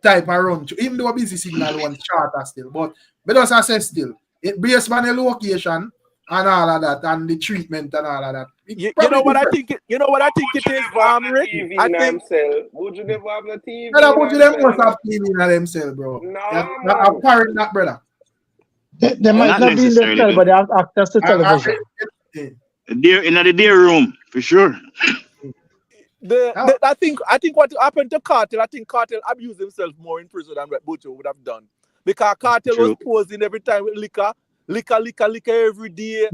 type of run. Even though a busy signal one shorter still, but just I say still it based on the location and all of that and the treatment and all of that. You know what I think? You know what I think it is, Rick? I think. Would you never have the TV? Brother, would you them must have TV in themselves, bro? No, I'm parent that, brother. They might not be in the cell, but they have access to television. They're in the day room for sure. I think what happened to Cartel, I think Cartel abused himself more in prison than what Butcher would have done. Because Cartel was posing every time with liquor every day.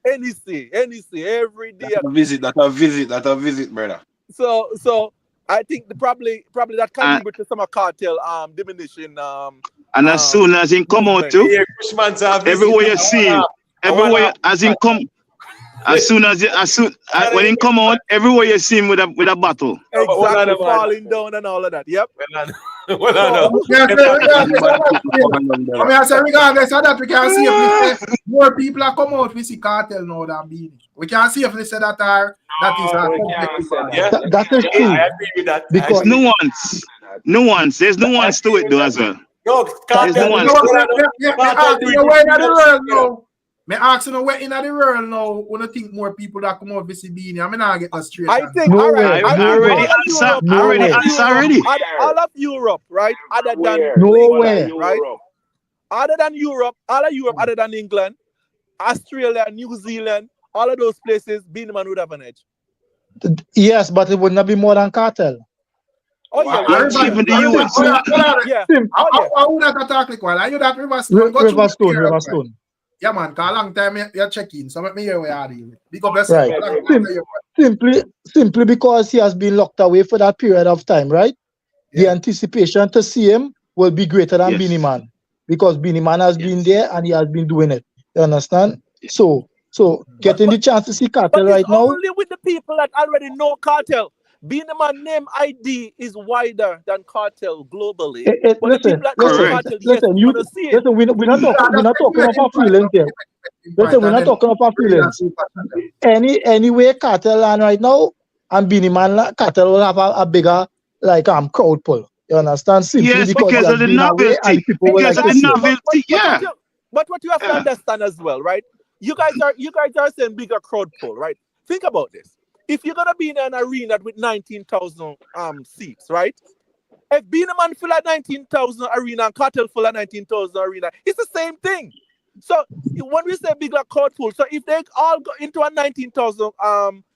Anything every day. That a visit, brother. So I think probably that contribute to some of Cartel diminishing and as soon as he come out too, everywhere you see him, everywhere as he come. When he come out, everywhere you see him with a bottle. Exactly, falling down and all of that. Yep. I say regardless of that, we can see if more people are come out. We see Cartel now than Beenie. We can see if they say that is that is true. I agree with that. Because nuance. There's nuance to it though as well. No, Cartel. Me ask you where in the world now when you think more people that come out visit Beenie. I mean I get a straight. I think no I already answer. All of Europe, right? Other than right? Other than Europe, other than England, Australia, New Zealand, all of those places, Beenie Man would have an edge. Yes, but it would not be more than Cartel. Oh yeah, even the US. I would not attack like one. Are you that Riverstone? Yeah, man, because a long time you're checking, so let me hear where you are dealing. Because simply because he has been locked away for that period of time, right? Yeah. The anticipation to see him will be greater than Beenie Man. Because Beenie Man has been there and he has been doing it. You understand? So getting the chance to see Cartel right now. Only with the people that already know Cartel. Beenie Man name ID is wider than Cartel globally. Listen, we're not talking about feelings here. Listen, we're not talking about feelings. Anyway, Cartel land right now, and Beenie Man, Cartel will have a bigger crowd pull. You understand? Simply because of the novelty. And people will novelty. Yeah. But what you have to understand as well, right? You guys are saying bigger crowd pull, right? Think about this. If you're gonna be in an arena with 19,000 seats, right? If Beenie Man full at 19,000 arena and Cartel full at 19,000 arena, it's the same thing. So when we say bigger crowd pull, so if they all go into a 19,000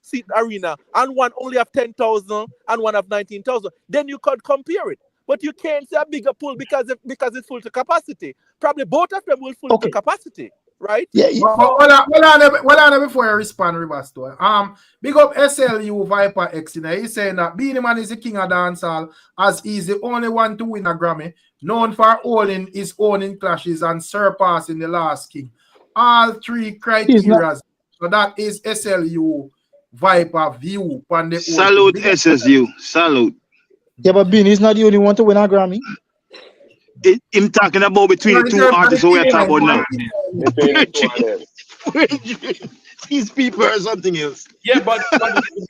seat arena and one only have 10,000 and one have 19,000, then you could compare it. But you can't say a bigger pull because it's full to capacity. Probably both of them will full to capacity. Right? Yeah. Hold on before I respond, Riverstone. Big up SLU Viper X. He's saying that Beenie Man is the king of dancehall as he's the only one to win a Grammy, known for holding his own in clashes and surpassing the last king. All three criteria. So that is SLU Viper view. Salute SSU. Salute. Yeah, but Beenie is not the only one to win a Grammy. Him talking about between the two artists who we are talking about now. These people are something else. Yeah, but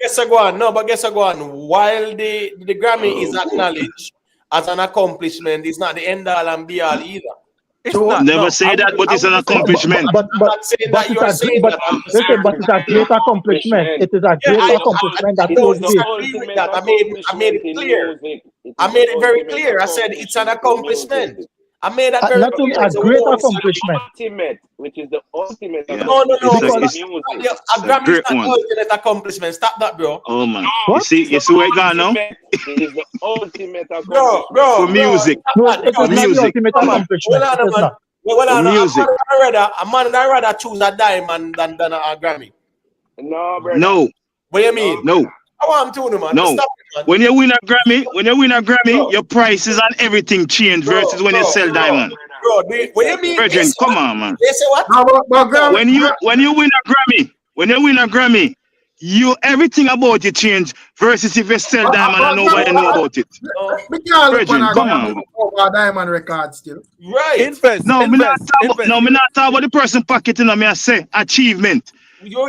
guess what? While the Grammy is acknowledged as an accomplishment, it's not the end all and be all either. Never say that, but it's an accomplishment. But it's a great accomplishment. It is a great accomplishment that was made. I made it clear. I made it very clear. I said it's an accomplishment. I made that very clear. A great accomplishment. Which is the ultimate. No. A Grammy is not the ultimate accomplishment. Stop that, bro. Oh man. You see where it gone now? It is the ultimate accomplishment. Bro. For music. No, it is not the ultimate accomplishment. A man that rather choose a diamond than a Grammy. No, bro. No. What do you mean? No. I want to, man. No. Stop it, man. When you win a Grammy, your prices and everything change versus when you sell diamond. Bro, what do you mean? Virgin, come on, man. They say what? When you win a Grammy, you everything about you change versus if you sell diamond and nobody know about it. We can't look Virgin, on come on. a diamond record still. Right. Invest. No, me not invest. no, me not talk about the person pocket, you know, me I say achievement.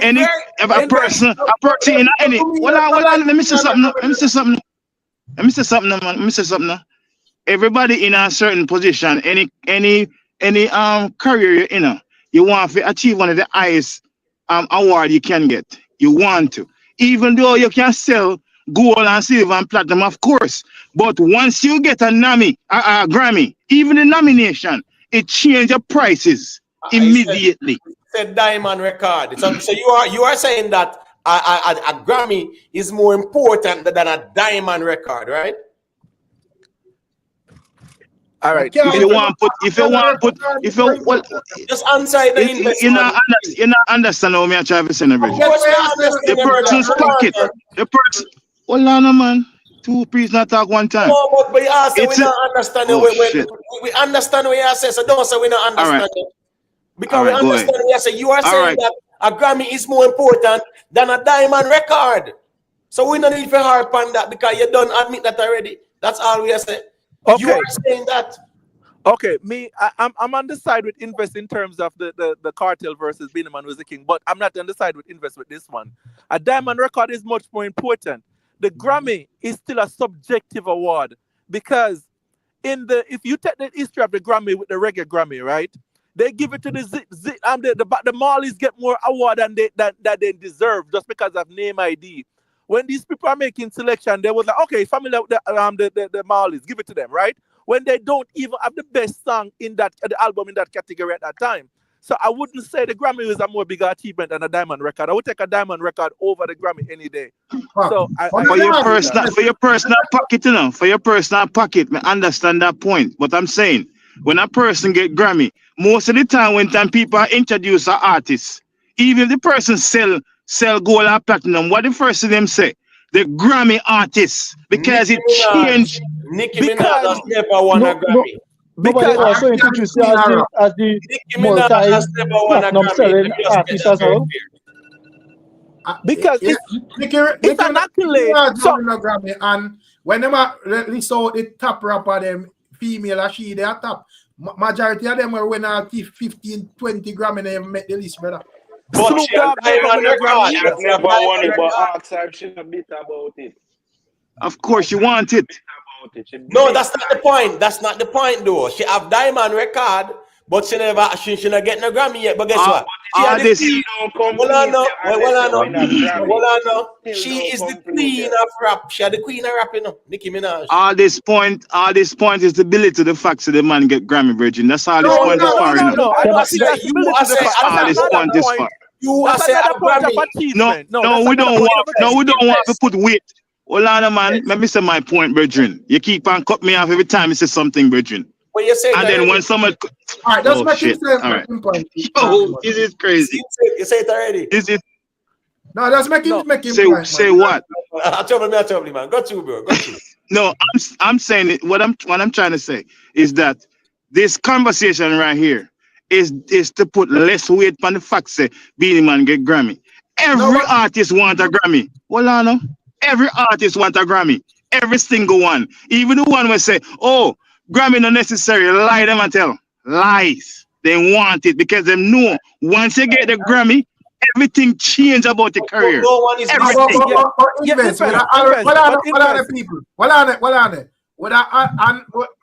Any if a person in any let me say something. Let me say something. Let me say something, man. Let me say something. Everybody in a certain position, any career you know, you want to achieve one of the highest award you can get. You want to, even though you can sell gold and silver and platinum, of course. But once you get a Grammy, even the nomination, it changes your prices immediately. Said diamond record. So you are saying that a Grammy is more important than a diamond record, right? All right. If you want put, just answer the investment. You not understand how me I try to say the person's pocket. The person. Hold on, man. Two please not talk one time. No, but you ask we not understand we understand what you say, so don't say we not understand it. Because we understand what you say. You are saying that a Grammy is more important than a diamond record. So we don't need to harp on that because you don't admit that already. That's all we are saying. Okay. You are saying that. Okay, I'm on the side with Invest in terms of the Cartel versus Beenie Man who's the king, but I'm not on the side with Invest with this one. A diamond record is much more important. The Grammy is still a subjective award because if you take the history of the Grammy with the reggae Grammy, right? They give it to the Marleys get more award than they deserve just because of name ID. When these people are making selection, they was like, okay, familiar with the Marleys, give it to them, right? When they don't even have the best song in the album in that category at that time. So I wouldn't say the Grammy is a more bigger achievement than a diamond record. I would take a diamond record over the Grammy any day. So for your personal pocket, you know, for your personal pocket, I understand that point. But I'm saying when a person get Grammy, most of the time when people are introduced as artists, even if the person sell gold and platinum, what the first of them say? The Grammy artist, because it changed. Nicki Minaj has never won a Grammy. Nobody also introduced you as the multi-platinum selling artist as well. Because it's an accolade. Grammy, and when they release out the top rapper, them female or she, they are top. Majority of them will win 15, 20 Grammy, they make the list, brother. But she has never won it, but ask her if she's bitter about it. Of course, you want it. No, that's not the point. That's not the point, though. She have diamond record, but she not get no Grammy yet. But guess what? She is the queen of rap. She is the queen of rap, you know. Nicki Minaj. All this point is the ability to the facts of the man get Grammy, Virgin. That's all this point is for. No. I don't say you are saying all this point is for. You are saying a Grammy. No, we don't want to put weight. Hold on, man. Let me say my point, Brethren. You keep on cut me off every time you say something, Brethren. What you say? And then when someone, all right, that's shit. All right. Oh, this is crazy. You say it already. This is. No, that's making point. Say what? Trouble, man. Got you, bro. Got you. No, I'm saying it. What I'm trying to say is that this conversation right here is to put less weight on the fact say Beenie Man get Grammy. Every artist want a Grammy. Hold on. Every artist want a Grammy. Every single one. Even the one will say, oh, Grammy not necessary. Lie them and tell. Lies. They want it because they know once you get the Grammy, everything change about the career. No one is everything.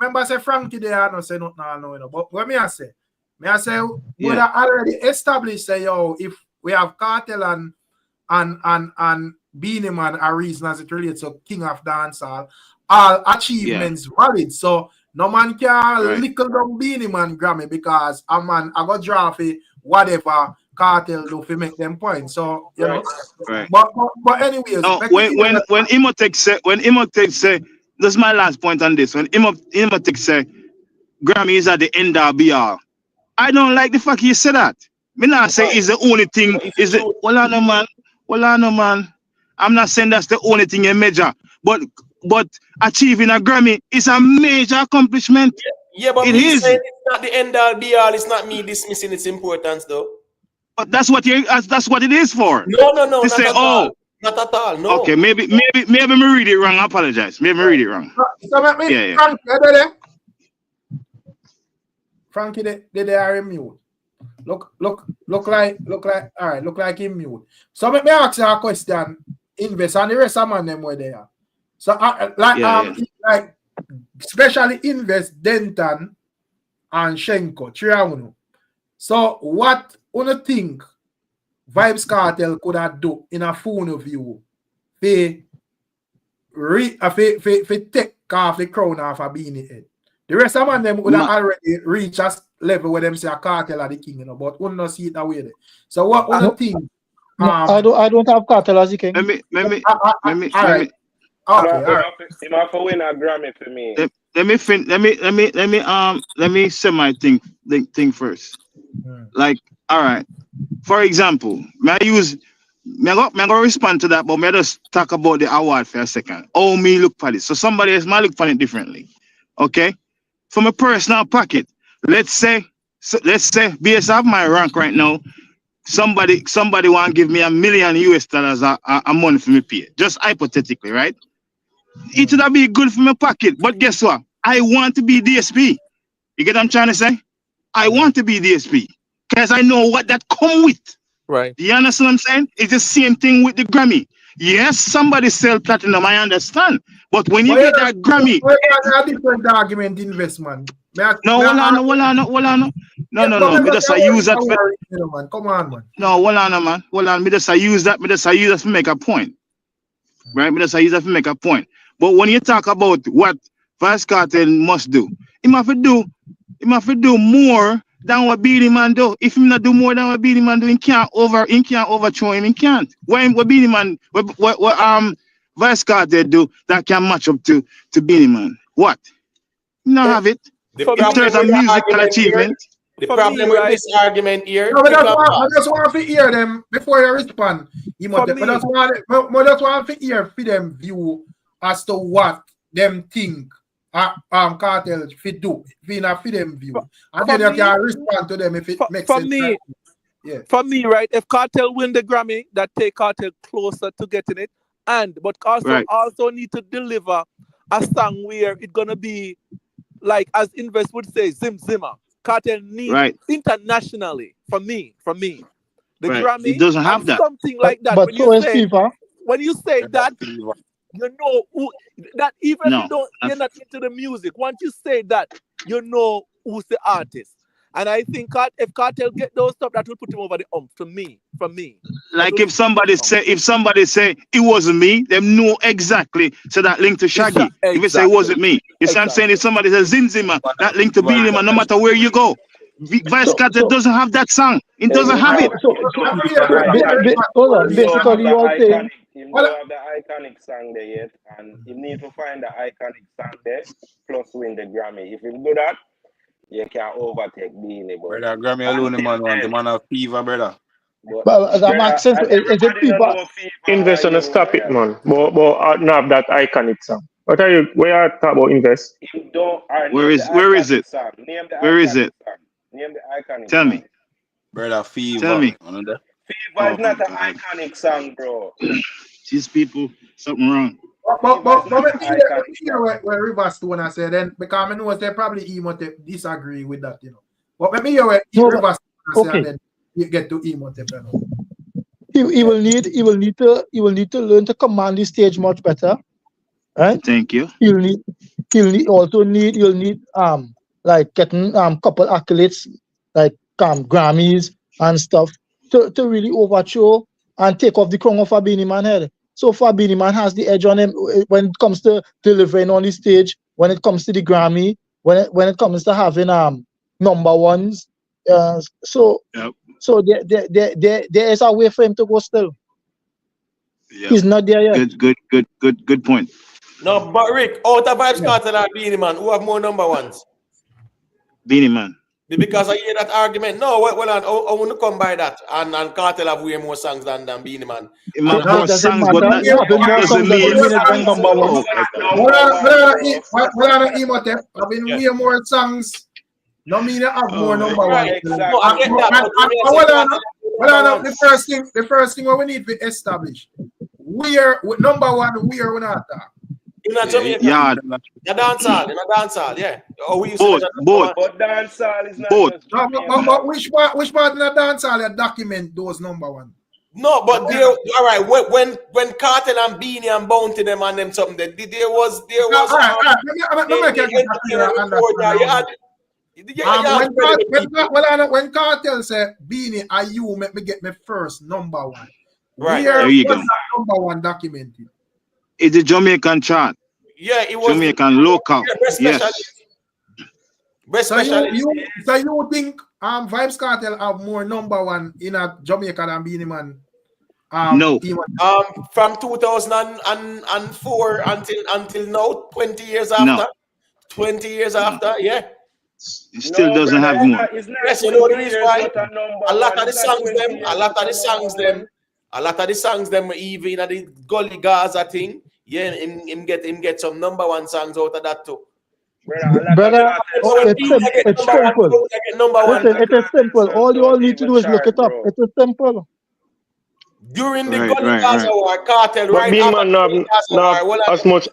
Remember I say Frank today, I don't say nothing, no. But what I say, we already established say, yo, if we have Cartel and Beenie Man a reason as it relates to King of Dancehall, all achievements valid. So no man can lickle down Beenie Man Grammy because a man I got draft whatever Cartel do to make them points. So you know. Right. But anyways, when Imotech say this is my last point on this. When Imotech say Grammy is at the end of be all. I don't like the fact you say that. Me not say it's the only thing. Is it? Well, no man. I'm not saying that's the only thing you measure, but achieving a Grammy is a major accomplishment. Yeah, but it is. It's not the end all be all. It's not me dismissing its importance, though. But that's what it is for. No. To say, Not at all, no. Okay, maybe me read it wrong. I apologize. Maybe me read it wrong. So let me, Yeah. Frankie, they are in mute. Look like him mute. So let me ask you a question. Invest and the rest of man them were there. So like especially Invest, Denton and Shenko, Triamuno. So what you think Vybz Cartel could have done in a phone of you for take off the crown off a Beenie head? The rest of them would have already reached a level where them say a Cartel are the king, but we don't see it that way there. So what you think? I don't have Cartel as the king. Let me. Okay, all right. You have to win a Grammy for me. Let me say my thing first. Like, all right. For example, may I go respond to that, but may I just talk about the award for a second. Oh, me look for it. So somebody else might look for it differently. Okay? From a personal pocket, let's say based off my rank right now, somebody want to give me $1 million a month for me pay. Just hypothetically, right? It would be good for my pocket, but guess what? I want to be DSP. You get what I'm trying to say? I want to be DSP because I know what that come with. Right. You understand what I'm saying? It's the same thing with the Grammy. Yes, somebody sell platinum, I understand. But when you get that Grammy, a different argument, investment. No. Me just use that. Come on, man. No, hold on, man. Hold on. Me just use that to make a point. Right? Me just use that to make a point. But when you talk about what Vybz Cartel must do, he must do more than what Beenie Man do. If he not do more than what Beenie Man do, he can't overthrow him. He can't. What Beenie Man, what Vybz Cartel do that can match up to Beenie Man? What? You don't have it. In terms of musical achievement. The problem with this argument here. No, I just want to hear them before you respond. I just want to hear for them view as to what them think Cartel fit do. For them view. And then you can respond to them if it makes sense. For me, right, if Cartel win the Grammy, that take Cartel closer to getting it. But also need to deliver a song where it's gonna be like, as Invest would say, Zimmer. Cartel need internationally from me. The Grammy it doesn't have that. Something like that. But so is FIFA. When you say that, you know who that even if you're not into the music, once you say that, you know who's the artist. And I think if Cartel get those stuff, that will put him over the ump from me. Like if somebody say it wasn't me, them know exactly. So that link to Shaggy. Exactly. If it say it wasn't me, you see what I'm saying? If somebody says Zimmer, that link to Beenie Man, no matter where you go. Vybz Cartel doesn't have that song. It doesn't have it. Hold on. Basically, you are saying. You don't have the iconic song there yet, and you need to find the iconic song there, plus win the Grammy. If you do that, you can overtake Beenie. Brother, Grammy alone, the man of fever, brother. But as I'm asking, is it people? Invest and stop it, man. But not have that iconic song. What are you? Where are you talking about Invest? Where is it? Where is it? Name the iconic. Tell me, brother. Fever. Tell me. Fever is not an iconic song, bro. These people, something wrong. But where Rivers to when I say then, because I know they probably disagree with that, you know. But let me hear where Rivers say and then you get to He will need to learn to command the stage much better. Right? Thank you. You'll need like getting couple accolades like Grammys and stuff to really overthrow and take off the crown of a Beenie Man head. So far, Beenie Man has the edge on him when it comes to delivering on the stage, when it comes to the Grammy, when it comes to having number ones. So there is a way for him to go still. Yep. He's not there yet. Good point. No, but Rick, out of Vybz Cartel and Beenie Man, who have more number ones? Beenie Man. Because I hear that argument. No, I want to come by that. And Cartel have way more songs than Beenie Man. More songs, but that doesn't mean number one. I've been way more songs. No mean I have more number one. Exactly. The first thing what we need to establish. where number one, where we not talk? In a Jamaica. Yeah. In a dancehall, yeah. Or we Both. But dancehall is not just Jamaica. But which part in the dancehall you document those number one? No, but there, all right. When Cartel and Beenie and Bounty them and them something, there was. When Cartel say Beenie, are you make me get me first number one? Right. Where There you was go. that number one documented? It's a Jamaican chart. Yeah, it was Jamaican local. Yes. So you think Vybz Cartel have more number one in a Jamaica than Beenie Man? No. From 2004 until now, 20 years after. No. 20 years after, yeah. It still doesn't have more. Yes, you know the reason why. A lot of the songs them, even in the Gully Gaza thing, yeah, him get some number one songs out of that too. Brother, it's simple. Listen, it is simple. All you all need to do is look it up. It is simple. During the Gully Gaza war, Cartel, but right Beenie after Man the not as much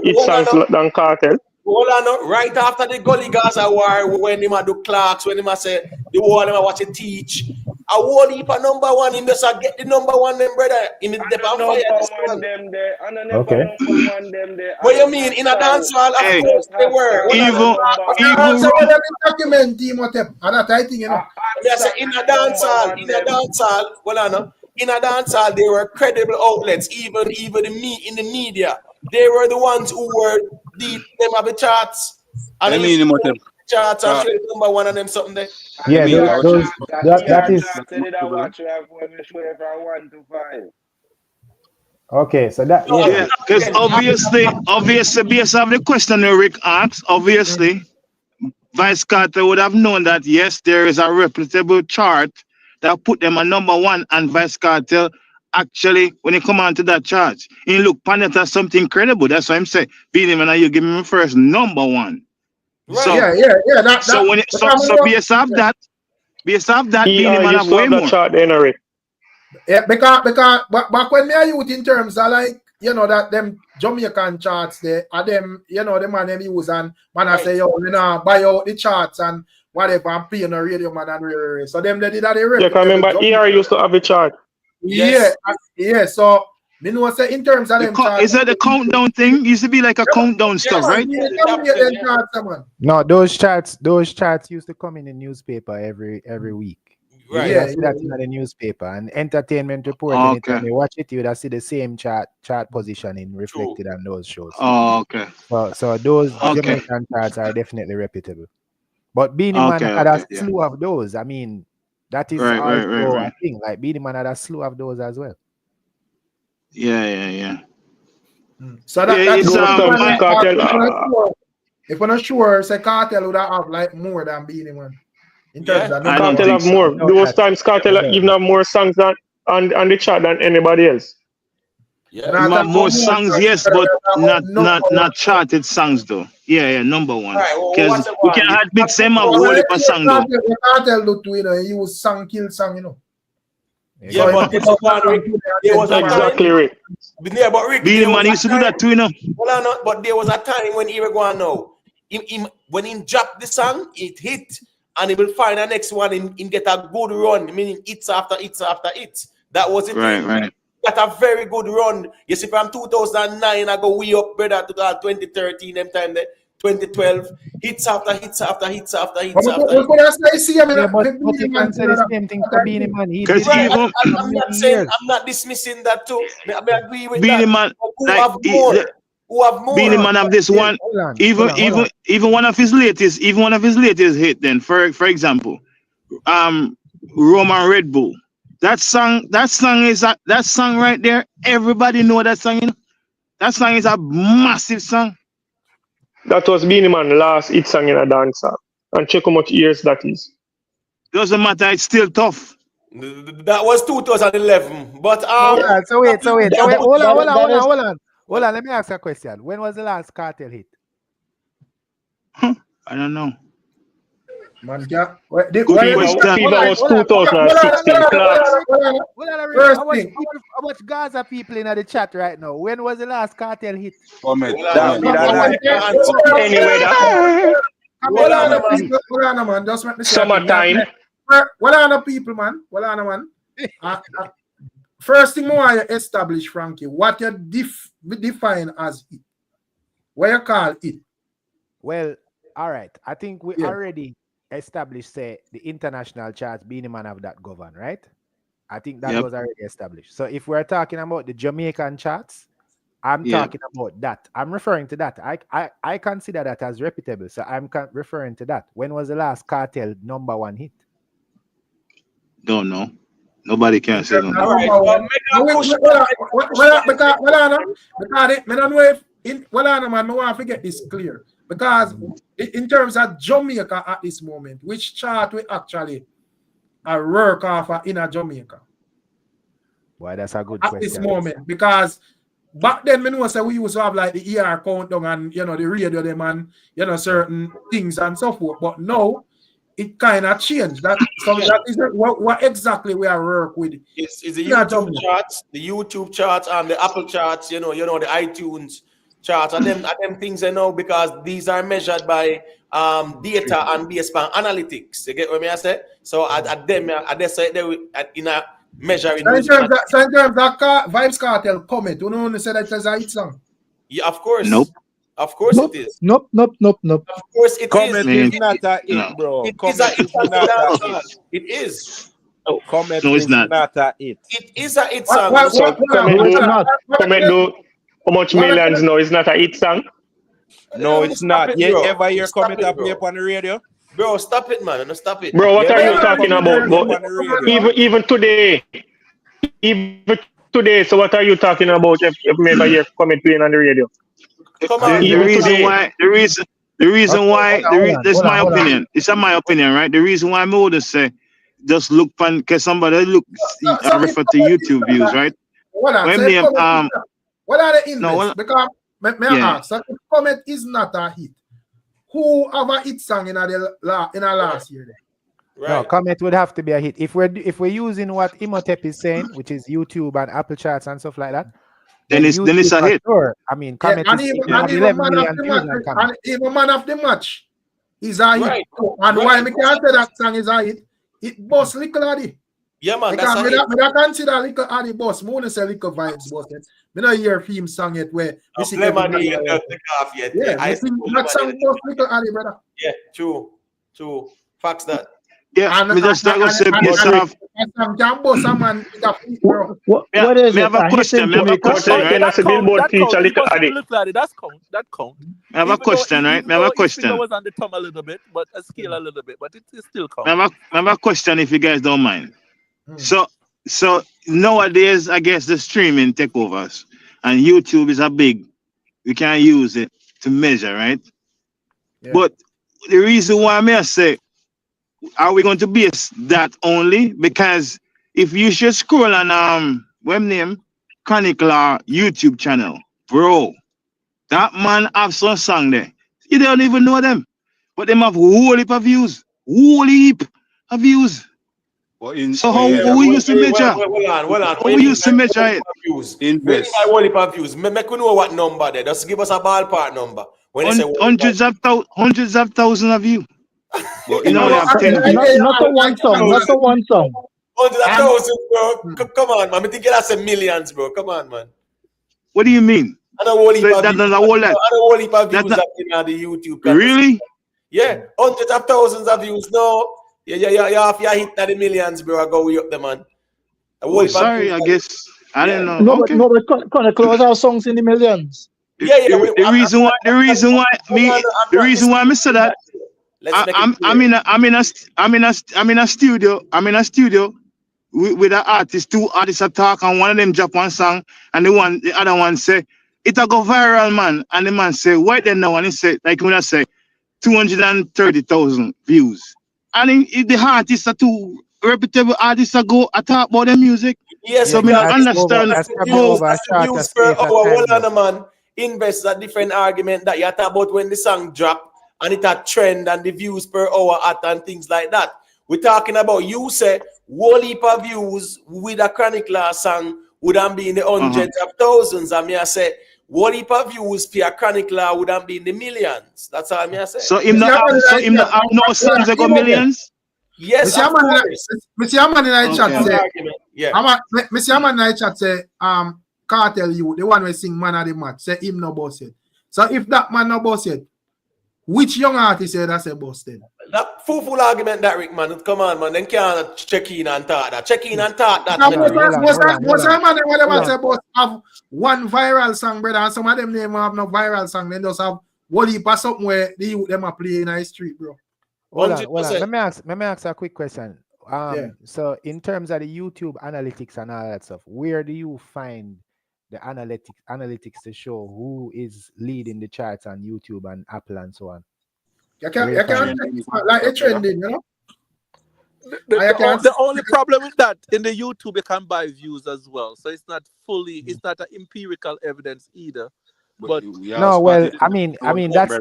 hit songs than Cartel. Hold on, right after the Gully Gaza war, when him do Clarks, when him say the whole him watch it teach, a whole heap of number one in just get the number one them brother in the depth fire. Okay. What you mean in a dancehall? Of course they were. Even document team what and that I think you know. I say in a dancehall, hold on. In a dancehall, they were credible outlets, even in the media. They were the ones who were them have the charts. And then charts and play number one of them something there. Yeah, that is okay. So that yeah, because obviously, based on the question Rick asked, obviously, Vybz Cartel would have known that yes, there is a reputable chart that put them at number one, and Vybz Cartel actually, when you come on to that chart, you look Panet as something incredible. That's why I'm saying, Beenie Man, you give me first number one. Right. So, yeah. So based off that, Beenie Man have way more. Chart then, Rick. Yeah, because back when me are youth in terms of like, you know, that them Jamaican charts there are them, you know, the man them use and man I say, yo, you know, buy out the charts and whatever and play on the radio man and radio. So them they did that. Yeah, I remember ER used to have a chart. Yes. Yeah. So me know say in terms of them charts, is that the countdown thing? It used to be like a countdown stuff, right? No, those charts used to come in the newspaper every week. Right. Yeah, that's in the newspaper and entertainment report. Anytime you watch it, you would see the same chart positioning reflected on those shows. Oh, okay. So those Jamaican charts are definitely reputable. But Beenie Man had a slew of those. I mean, that is also a thing. Like Beenie Man had a slew of those as well. Yeah. So that's Cartel. If we're not sure, say Cartel would have like more than Beenie Man. In terms of Cartel have more. Those times Cartel even have more songs on the chart than anybody else. Yeah, more songs, yes, but not charted songs though. Yeah, number one. Because we can have big same of whole heap of song though. Cartel do too, you know, he was song kill song, you know. Yeah, but there was exactly Rick. Yeah, but Rick, Beenie Man used to do that too, you know. Well, but there was a time when he was going now. When he dropped the song, it hit, and he will find the next one and get a good run, meaning hits after hits after hits. That was it. Right. Got a very good run. You see, from 2009, I go way up, brother, to 2013, them time there, 2012, hits after hits after hits after hits after hits. But you can say the same thing for Beenie Man. I'm not dismissing that too. I agree with Beenie that. Man, Who have more? Beenie Man have this one. Even one of his latest hit. Then, for example, Roman Red Bull. That song right there. Everybody know that song. You know? That song is a massive song. That was Beenie Man last hit song in a dancer. And check how much years that is. Doesn't matter. It's still tough. That was 2011. But yeah, so wait. Hold on. Let me ask you a question. When was the last Cartel hit? I don't know. Man, yeah. Why Good you question. FIFA was 2016 Clarks. First How thing. much Gaza people in the chat right now? When was the last Cartel hit? Comment. Anyway, Hold on, man. Just let me say summertime. Hold on, people, man. Hold on, man. First thing I want to establish, Frankie, what you define as it. What you call it? Well, all right. I think we already established, say, the international charts, Beenie Man have that govern, right? I think that was already established. So if we're talking about the Jamaican charts, I'm talking about that. I'm referring to that. I consider that as reputable. So I'm referring to that. When was the last Cartel #1 hit? Don't know. Nobody can say that. All right. Man, I want to get this clear. Because in terms of Jamaica at this moment, which chart we actually work off in Jamaica? Boy, that's a good question. At this moment, because back then, we used to have like the ER countdown and the radio them and certain things and so forth. But now it kind of changed. That is what exactly we are work with. It's the YouTube charts, and the Apple charts. The iTunes charts, and them things I know because these are measured by data and based on analytics. You get what I say? So at them, they say they in a measuring. So in terms of VYBZ Cartel comment, you know, say that it's a hit song. Yeah, of course. Nope. Of course it is. Nope. Of course it Comment is. is not a it, bro. It is a it. It is. Comment no, it's is not. not a it. It is a hit song. So comment do how much millions now is not a hit song? No, it's not. You ever hear comment up here on the radio? Bro, stop it, man. No, stop it. Bro, what are you talking about? Even today, so what are you talking about if you ever hear comment playing on the radio? The reason why that's my opinion. It's my opinion, right? The reason why I would say just look fun because somebody refer to YouTube views, right? What are the index? Because may I ask, so if comment is not a hit, who have a hit song in a last year then? Right. No, comment would have to be a hit. If we're using what Imhotep is saying, which is YouTube and Apple charts and stuff like that, then it's a hit. Sure. I mean, comment and even man of the match is a hit. Right. And why me can't say that song is a hit? It boss little Addy. Yeah, man. Because I consider little Addy boss. I want to say little vibes boss. I don't hear theme song yet where we see that song boss little Addy, brother. Yeah, true. Facts that. Yeah, and just like I said, what is it? I have a question. That's a billboard feature, little Addy. That count. I have a question, right? I have a question. It was on the tongue a little bit, but a scale a little bit, but it still counts. I have a question, if you guys don't mind. So nowadays, I guess the streaming take over us, and YouTube is a big. We can use it to measure, right? Yeah. But the reason why I say, are we going to base that only? Because if you should scroll on Chronicle YouTube channel, bro, that man have some song there. You don't even know them, but them have whole heap of views. So how we used to measure? Hold on. How we used to measure it? Invest. Whole heap of views. Make we know what number there. Just give us a ballpark number. When they say hundreds of thousands of views. But not the one song. Hundreds of thousands, bro. Come on, man. I think that's a millions, bro. Come on, man. What do you mean? I don't want to heap of views on the YouTube. Really? Yeah, hundreds of thousands of views. No, yeah. If you hit the millions, bro, I go way up the man. Sorry, I guess I didn't know. No, but close our songs in the millions. Yeah. The reason why I said that. I'm in a studio with an artist. Two artists are talking, and one of them drop one song, and the other one say it'll go viral, man. And the man say, why then now? And he say, like when I say 230,000 views. And the artists are two reputable artists that go talk about their music. Yes, so I understand. Hold on, man. Invest a different argument that you talk about when the song drop. and it a trend and the views per hour at and things like that. We're talking about you say whole heap of views with a Chronic Law song wouldn't be in the hundreds of thousands. And me I say whole heap of views for a Chronic Law wouldn't be in the millions. That's all me I say. So him not no songs that go millions? Yes, of course. Mr. Aman in the chat say, yeah. Mr. Aman in the chat say, Cartel you, the one who sing Man of the Match, say him no boss it. So if that man no boss it, which young artist say that's a boss then? That full argument that Rick man, come on man, then can't check in and talk that. Check in and talk that. Most of them whatever say boss have one viral song, brother, and some of them name have no viral song, then just have what he pass something where the youth them are playing in the street, bro. Hold on. Let me ask a quick question. So in terms of the YouTube analytics and all that stuff, where do you find the analytics to show who is leading the charts on YouTube and Apple and so on? You can like a trending, you know. The only problem with that in the YouTube, you can buy views as well, so it's not fully, it's not an empirical evidence either. But no, well, I mean that's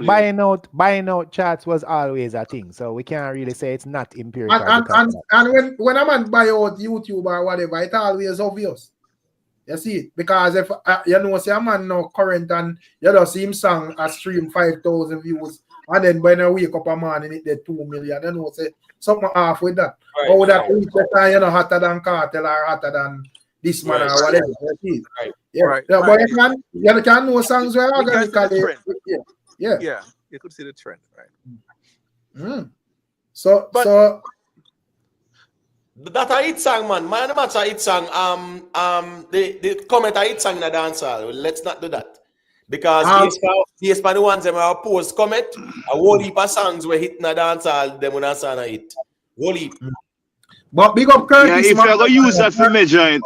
buying out charts was always a thing, so we can't really say it's not empirical. And when a man buy out YouTube or whatever, it's always obvious. You see it, because if you know, say a man now current and you just see him song a stream 5,000 views, and then when I wake up a morning it did 2 million, you know, say something off with that. Right, or that you know, hotter than Cartel or hotter than this man or whatever. You see it. Right. Yeah, right, yeah, right. But you can know songs where organically. Yeah, you could see the trend, right? So that a hit song, man. Man, the match a hit song. The comment a hit song in the dancehall. Let's not do that. Because these the ones that are post comment, a whole heap of songs were hitting the dancehall, them when I sang a hit. Whole heap. But big up Curtis. Yeah, if you're gonna use that for measure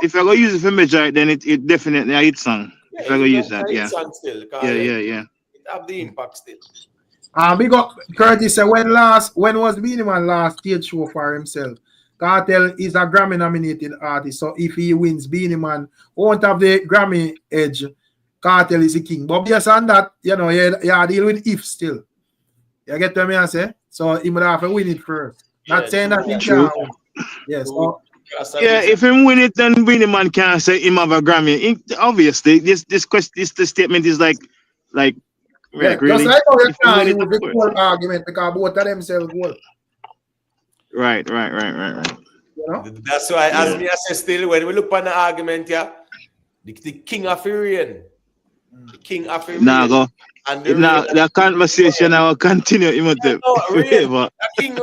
it, then it definitely a hit song. Yeah, if you're gonna use that, yeah. Song still, yeah. It have the impact still. Big up Curtis said when was Beenie Man last stage show for himself? Cartel is a Grammy nominated artist, so if he wins, Beenie Man won't have the Grammy edge. Cartel is the king. But based on that, you know, you deal with if still. You get what I say? So he would have to win it first. Not saying that he can't win. Yes. Yeah, if him win it, then Beenie Man can't say him have a Grammy. Obviously, this statement is like really. Just like how you can't use the whole argument because both of themselves work. Right. You know? That's why, as me I say still, when we look on the argument, yeah, the king of Iran. The king of Iran. Now the conversation I will continue. The king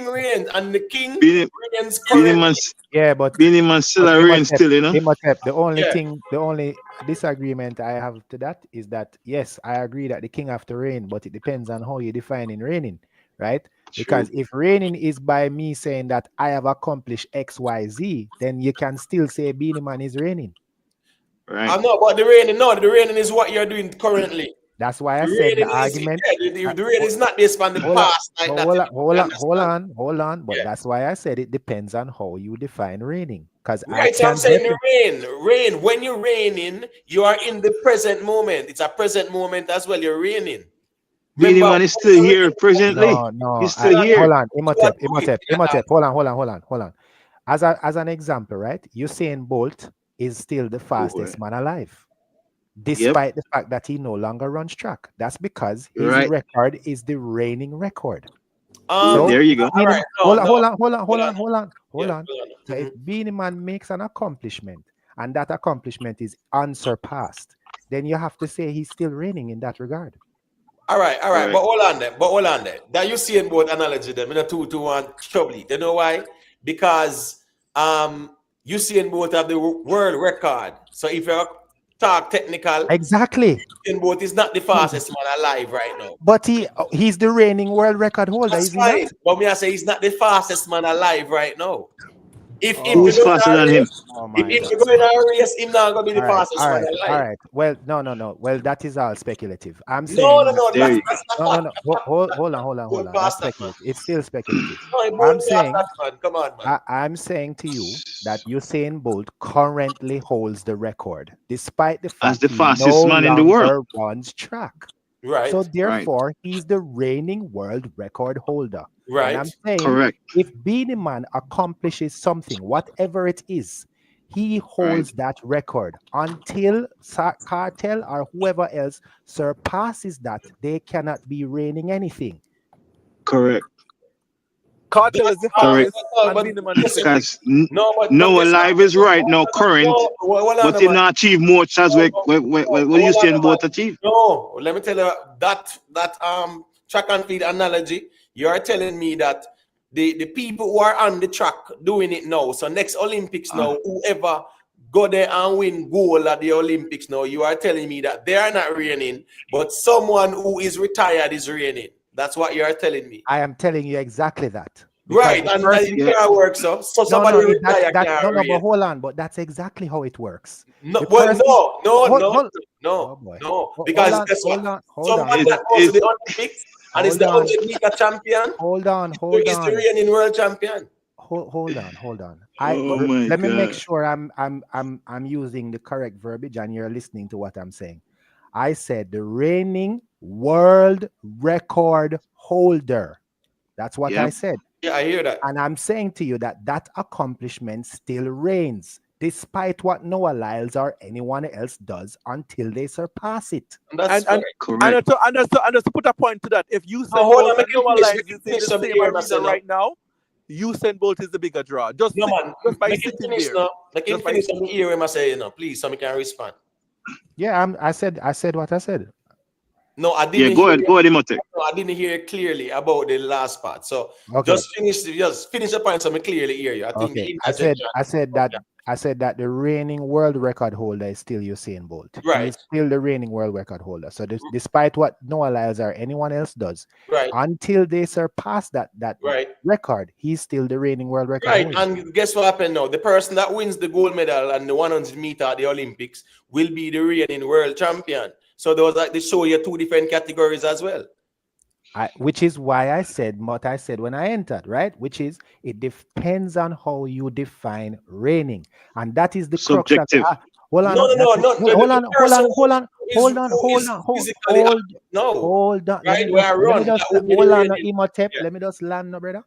reigns, and the king reigns currently. Yeah, but Beenie Man still a reign still, you know. The only disagreement I have to that is that yes, I agree that the king have to reign, but it depends on how you define in reigning, right? Because if reigning is by me saying that I have accomplished X, Y, Z, then you can still say Beenie Man is reigning. Right. I know, but the reigning is what you're doing currently. That's why I said the argument. The reigning is not based on the past. Hold on. But that's why I said it depends on how you define reigning. Because so I'm saying the reign. When you're reigning, you are in the present moment. It's a present moment as well. You're reigning. Beenie Man is still here presently. No, he's still here. Hold on, Imhotep. Hold on. As an example, right? Usain Bolt is still the fastest man alive, despite the fact that he no longer runs track. That's because his record is the reigning record. So there you go. Hold on. So if Beenie Man makes an accomplishment and that accomplishment is unsurpassed, then you have to say he's still reigning in that regard. All right. But hold on there. That you see in both analogy them in a 2-1 trouble. You know why? Because you see in both have the world record. So if you talk technical, exactly, in both is not the fastest man alive right now. But he's the reigning world record holder. That's fine. But me I say he's not the fastest man alive right now. Who's faster than him? If you're going to race, him not going to be the fastest man alive. All right. Well, no. Well, that is all speculative. I'm saying no. Hold on. That's speculative. It's still speculative. Come on, man. I'm saying to you that Usain Bolt currently holds the record, despite the fact as the fastest man in the world runs track. Right. So therefore, he's the reigning world record holder. Right. And I'm saying, Correct. if Beenie Man accomplishes something, whatever it is, he holds that record until Cartel or whoever else surpasses that. They cannot be reigning anything. Correct. Cartel is the Correct. highest, and Beenie Man is second. Because Noah Live is right now current, but he not achieve much as what you saying both achieve. No, let me tell you that track and field analogy. You are telling me that the people who are on the track doing it now. So next Olympics now, whoever go there and win gold at the Olympics now, you are telling me that they are not reigning, but someone who is retired is reigning. That's what you are telling me. I am telling you exactly that. Right, and that it can't work, so somebody retire can't reign. But hold on, but that's exactly how it works. No, because guess what? Somebody that goes to the Olympics and is the 100-meter champion. Hold on. Is the reigning world champion. Hold on. Let me make sure I'm using the correct verbiage and you're listening to what I'm saying. I said the reigning world record holder. That's what I said. Yeah, I hear that. And I'm saying to you that that accomplishment still reigns, despite what Noah Lyles or anyone else does until they surpass it. And to put a point to that, if you send Bolt and Noah Lyles is in the same arena right now, Usain Bolt is the bigger draw. Just by sitting there. Like in finish on the ear, am I saying please, so I can respond. Yeah, I said what I said. No, I didn't. Yeah, go ahead, Imhotep. No, I didn't hear clearly about the last part. So just finish the point so I clearly hear you. I think I said that the reigning world record holder is still Usain Bolt. Right. He's still the reigning world record holder. So despite what Noah Lyles or anyone else does, until they surpass that record, he's still the reigning world record holder. And guess what happened now? The person that wins the gold medal and the 100-meter at the Olympics will be the reigning world champion. So they show you two different categories as well. Which is why I said what I said when I entered, right? Which is it depends on how you define reigning, and that is the subjective. Hold on. Let me just land, no, brother.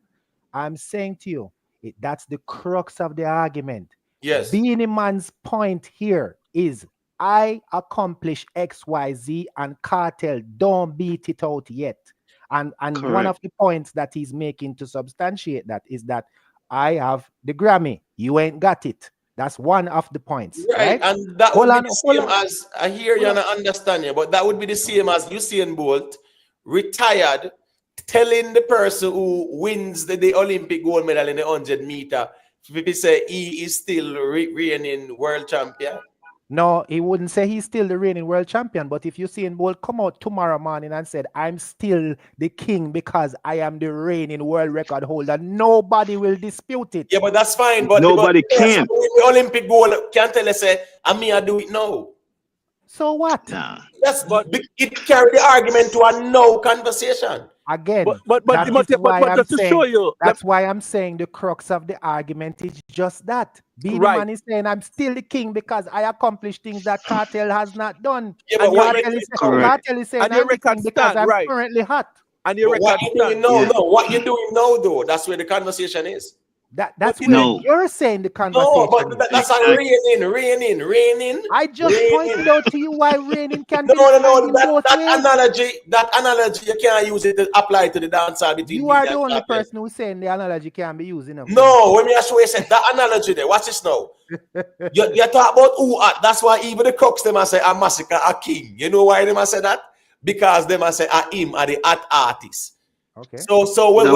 I'm saying to you, that's the crux of the argument. Yes. Beenie Man's point here is I accomplish XYZ and Cartel don't beat it out yet. And one of the points that he's making to substantiate that is that I have the Grammy. You ain't got it. That's one of the points. Right? And that would be the same as, I hear you and I understand you, but that would be the same as Usain Bolt retired telling the person who wins the Olympic gold medal in the 100-meter, people say he is still reigning world champion. No, he wouldn't say he's still the reigning world champion. But if Usain Bolt come out tomorrow morning and said, I'm still the king because I am the reigning world record holder, nobody will dispute it. Yeah, but that's fine. But nobody can. The Olympic gold can't tell us, I do it now. So what? Yes, but it carried the argument to a no conversation. Again, but just to show you, that's why I'm saying the crux of the argument is just that. Beenie Man is saying I'm still the king because I accomplished things that Cartel has not done. Yeah, but Cartel is saying and your record because I'm currently hot. And your record what you're doing now, though, that's where the conversation is. That's what you're saying the conversation. No, but that's a reigning. I just pointed out to you why reigning can be that analogy you can't use it to apply to the dancer between you are the only person who's saying the analogy can be used. No, when me show you said that analogy there, watch this now. you talk about who that's why even the cooks them say a massacre a king. You know why them say that? Because them say him are the art artist. Okay. So when that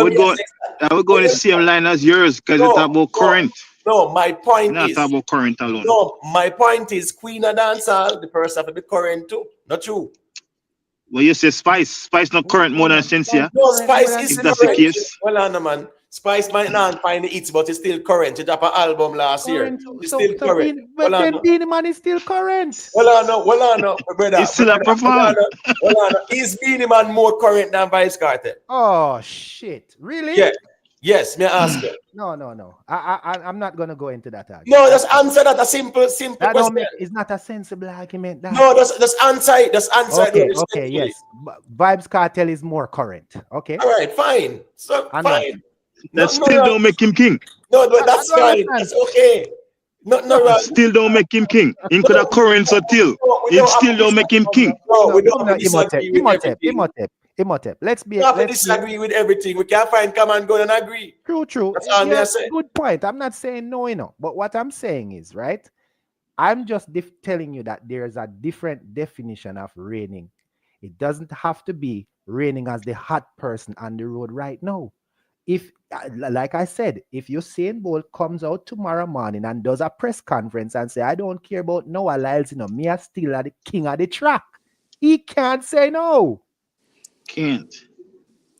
would go in the same line as yours because it's about current. No, my point is not about current alone. No, my point is Queen of Dancehall, the person have to be current too. Not true. Well, you say Spice not current more than Sensia. No, Spice is that's the case. Well, on man. Spice might not find the hits, but it's still current. She dropped an album last year. It's still current. But then Beenie Man is still current. Well, no, brother. He's still a performer. Is Beenie Man more current than Vice Cartel? Oh shit! Really? Yeah. Yes, may I ask you? No. I'm not gonna go into that argument. No, just answer that a simple That don't question. make. It's not a sensible argument. That. No, just answer it. Just answer it. Okay, respectfully. yes. Vibes Cartel is more current. Okay. All right, fine. So fine. That still don't make him king. No, but that's fine. That's okay. No, That still don't make him king. Him could have current so till. It still don't make him king. No, we don't have to disagree with everything. Imhotep. Let's be. We have to disagree with everything. We can't find common ground and agree. True. That's all I'm saying. Good point. I'm not saying no. But what I'm saying is, right? I'm just telling you that there's a different definition of reigning. It doesn't have to be reigning as the hot person on the road right now. If, like I said, if Usain Bolt comes out tomorrow morning and does a press conference and say, I don't care about Noah Lyles, me are still the king of the track. He can't say no. Can't.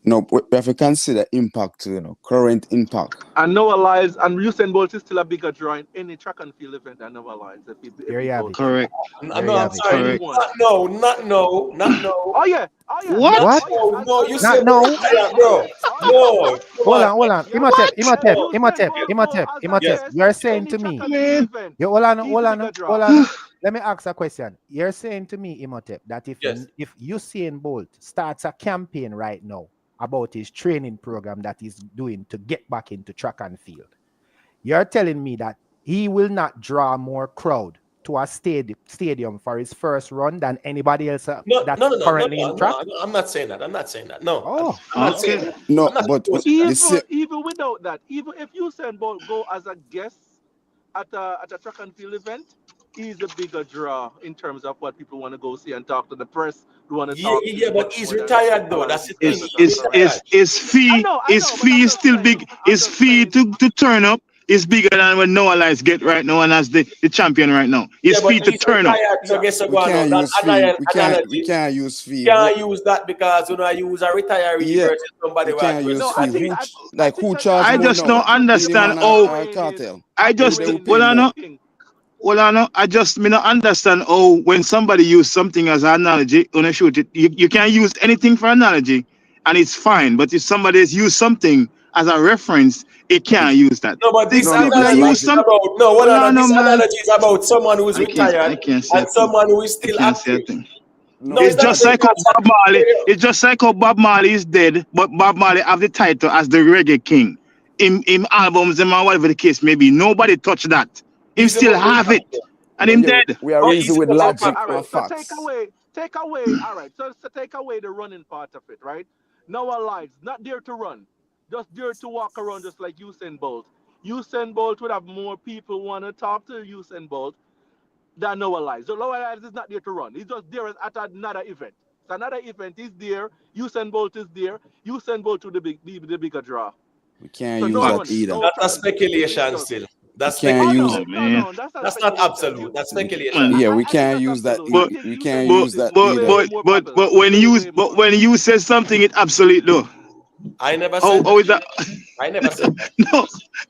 No, we have to consider impact, current impact. And Noah Lyles and Usain Bolt is still a bigger draw in any track and field event than Noah Lyles. Correct. No, I'm sorry. Not no. Oh yeah. What? No, you said no, bro. No. Hold on. Imhotep. You're saying to me. Hold on. Let me ask a question. You're saying to me, Imhotep, that if Usain Bolt starts a campaign right now about his training program that he's doing to get back into track and field, you're telling me that he will not draw more crowd to a stadium for his first run than anybody else currently in track? No, I'm not saying that. No. Oh, I'm not saying that. No, but even without that, even if Usain Bolt go as a guest at a track and field event, he's a bigger draw in terms of what people want to go see and talk to the press. Who want to talk yeah, but he's retired though. That's the thing. His fee is still big. His fee to turn up is bigger than when Noah Lyles get right now and as the champion right now. His fee to turn up. So guess we can't use fee. You can't use that because I use a retiree versus somebody. We can't use fee. Who charge? I just don't understand how. Cartel. I just I just don't understand how when somebody use something as an analogy on a shoot it, you can use anything for analogy and it's fine. But if somebody has used something as a reference, it can't use that. No, but this analogy is about someone who is retired and someone who is still active. It's just like how Bob Marley. It's just like how Bob Marley is dead, but Bob Marley have the title as the reggae king. In albums and whatever the case may be, nobody touched that. Him still have it, and him dead. We are raising with logic and facts. Take away. All right, so take away the running part of it, right? Noah Lyles not there to run, just there to walk around, just like Usain Bolt. Usain Bolt would have more people want to talk to Usain Bolt than Noah Lyles. So Noah Lyles is not there to run. He's just there at another event. So another event is there. Usain Bolt is there. Usain Bolt will be the bigger draw. We can't use that either. That's a speculation still. That's can't use it, man. That's not absolute. That's speculation. Yeah, we can't use that. We can't use that either. But when you say something, it's absolute though. I never said. How is that? I never said. No,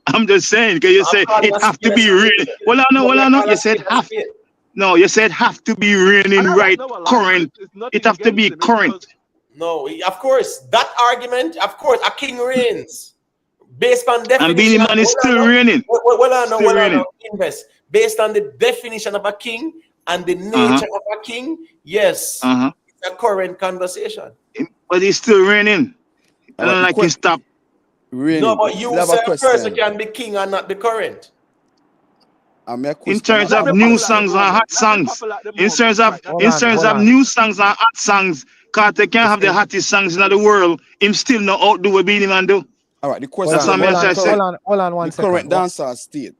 I'm just saying because you say it have to be real. Well, I know. You said have. No, you said have to be raining right current. It have to be current. No, of course that argument. Of course, a king reigns. Based on definition, and Beenie Man is still reigning. Invest. Based on the definition of a king and the nature of a king, yes, it's a current conversation. But he's still reigning. I don't like him stop. No, but you say a person can be king and not be current. In terms of new songs and hot songs, in terms of new songs and hot songs, Cartel can't have the hottest songs in the world. Him still not outdo what Beenie Man do. All right, the question is, hold on one second. Current dancer state,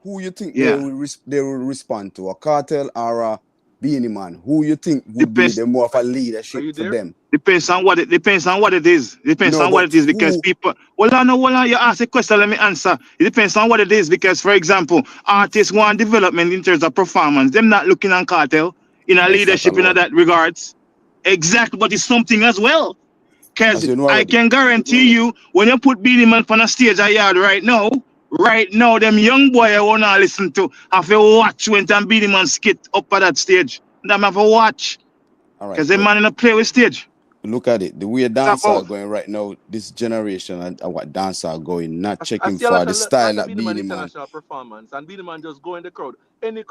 who you think they will respond to, a Cartel or a Beenie Man? Who you think would be the more of a leadership for them? Depends on what it is. Depends on what it is because people. Hold on. You ask a question, let me answer. It depends on what it is because, for example, artists want development in terms of performance. Them not looking on Cartel in a leadership in that regards. Exactly, but it's something as well. Because I can guarantee you, when you put Beenie Man on a stage a yard right now, them young boy I want to listen to have to watch when them Beenie Man skit up at that stage. Them have to watch. Because the man in a play with stage. look at it. The way dance are going right now, this generation and what dance are going, not I checking see a for lot the of style of Beenie Man Beenie Man. international performance, and Beenie Man just go in the crowd. The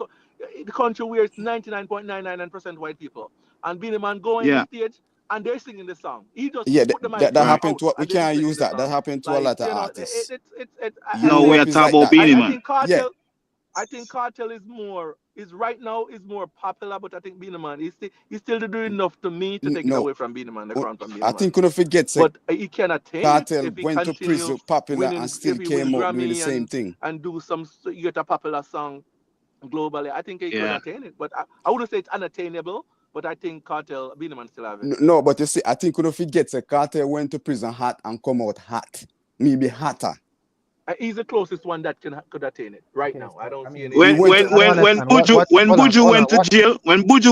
country where it's 99.999% white people, and Beenie Man go in the stage and they're singing the song. He just Yeah, put the that microphone happened out to we and then he's can't singing use the that. That song. happened to a Like, lot of you know, artists. No, we are talking about Beenie Man. I think Cartel. I think Cartel is right now more popular, but I think Beenie Man he's still doing enough to me to take it away from Beenie Man, the crown from Beenie I Man. think couldn't forget But he can attain Cartel it if he went to continue prison popular winning, and still if he win came out doing the Grammy same thing. and do you get a popular song globally. I think he could attain it, but I wouldn't say it's unattainable. But I think Cartel, Beenie Man still have it. No, but you see, I think couldn't forget Cartel went to prison hot and come out hot. Maybe hotter. He's the closest one that could attain it right now. I don't see any. When Buju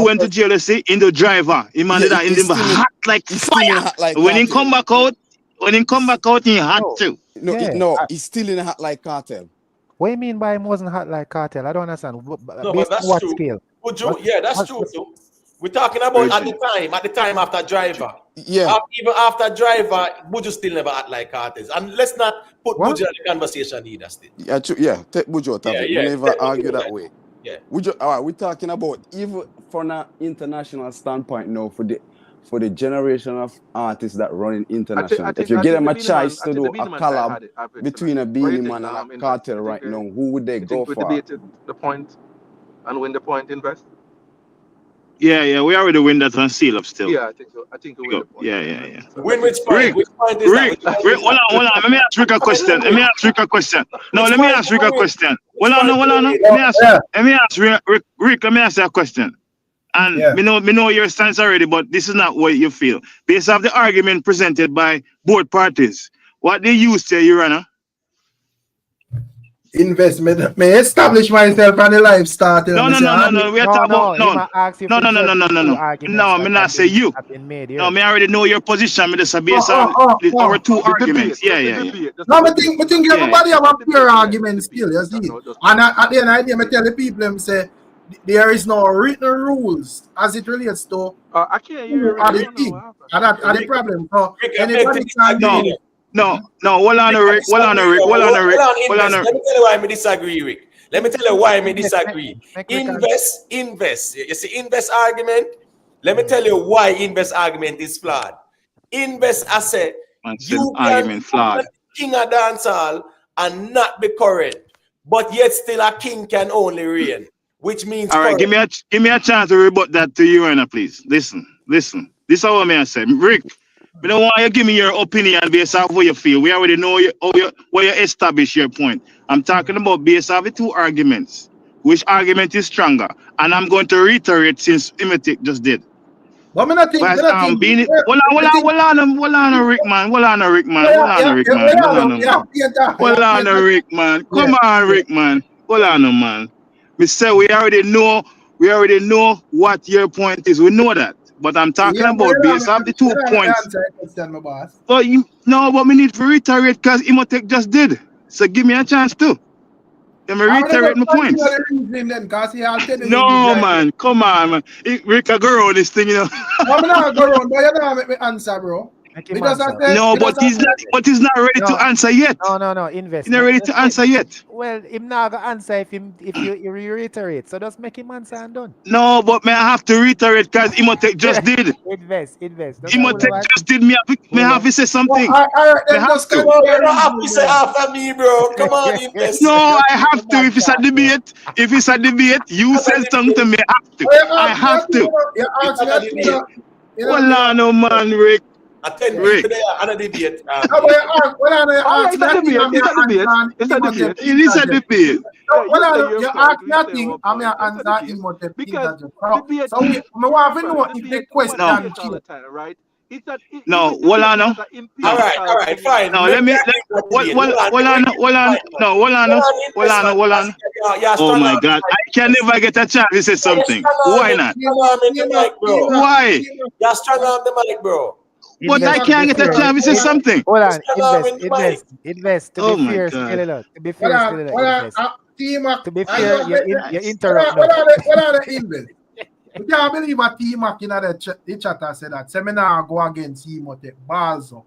went to jail, you see, in the driver, he man that in the hot like fire. Hot like When he Cartel. come back out, he hot too. He's still in hot like Cartel. What do you mean by him wasn't hot like Cartel? I don't understand. No, Based but that's on what true. scale? That's true too. We're talking about at the time after Driver. Yeah. Even after Driver, Buju still never act like artists. And let's not put Buju in the conversation either still. Yeah, take Buju out of it. We never argue that way. Yeah. All right, we're talking about even from an international standpoint now for the generation of artists that run international. If you give them a choice to do a collab between a Beenie Man and a Cartel right now, who would they go for? Debated the point and win the point invest. Yeah, we already win that on seal up still. Yeah, I think so. I think we win the point. Yeah. Win which point? Which point is Rick, hold on. Let me ask Rick a question. No, let me ask Rick a question. Hold on. Let me ask Rick, let me ask you a question. And we know your stance already, but this is not what you feel. Based off the argument presented by both parties, what they use to Your Honor? Investment. May establish myself on the life started. No. We are talking about no. I'm not say you. No, me already know your position. Me just based on our two arguments. Yeah. No, I think everybody have a pure argument still. You see, and at the end of the day, I tell the people them say there is no written rules as it relates to. I can't hear you. And that's the problem. So anybody can do it. No, hold on, Rick. Let me tell you why I disagree, Rick. Let me tell you why I disagree. Invest. You see, invest argument. Let me tell you why invest argument is flawed. Invest, I said, you argument flawed. King of dancehall and not be current, but yet still a king can only reign, which means. All right, give me a chance to rebut that to you, Anna, please. Listen. This is what I say, Rick. I don't want you to give me your opinion based off what you feel. We already know where you establish your point. I'm talking about based off the two arguments. Which argument is stronger? And I'm going to reiterate since Imitic just did. But I'm not thinking. Hold on, Rick, man. Hold on, Rick, man. Come on, Rick, man. Hold on, man. We say we already know what your point is. We know that. But I'm talking about based off the 2 points. But we need to reiterate because Imotech just did. So give me a chance too. Let me reiterate my points. No, man. Come on, man. Rick, I go around this thing, you know. I'm not going around, but you don't make me answer, bro. No, but he's not ready to answer yet. No, invest. He's not ready to answer yet. Well, him not gonna answer if you reiterate. So just make him answer and done. No, but may I have to reiterate because Imotech just did. Invest. Imotech just did. Me have to say something. You're not have to say after me, bro. Come on, invest. No, I have to. If it's a debate, you said something to me. I have to. Well, no, man, Rick. Attend Rick. On a debate. It is a debate. You ask nothing, I'm going to answer Imotech. Because so we want to know if the question right? No, hold on. All right, fine. No, hold on. Oh my God, I can never get a chance to say something. Why not? Why? You're strong on the mic, bro. But I can't get a chance to say something. Hold on, invest. To be fair, still invest. To be fair, you interrupt. What are the invest? You can't believe a T-Mac in the chatter said that. Seminar go against him or take balls up.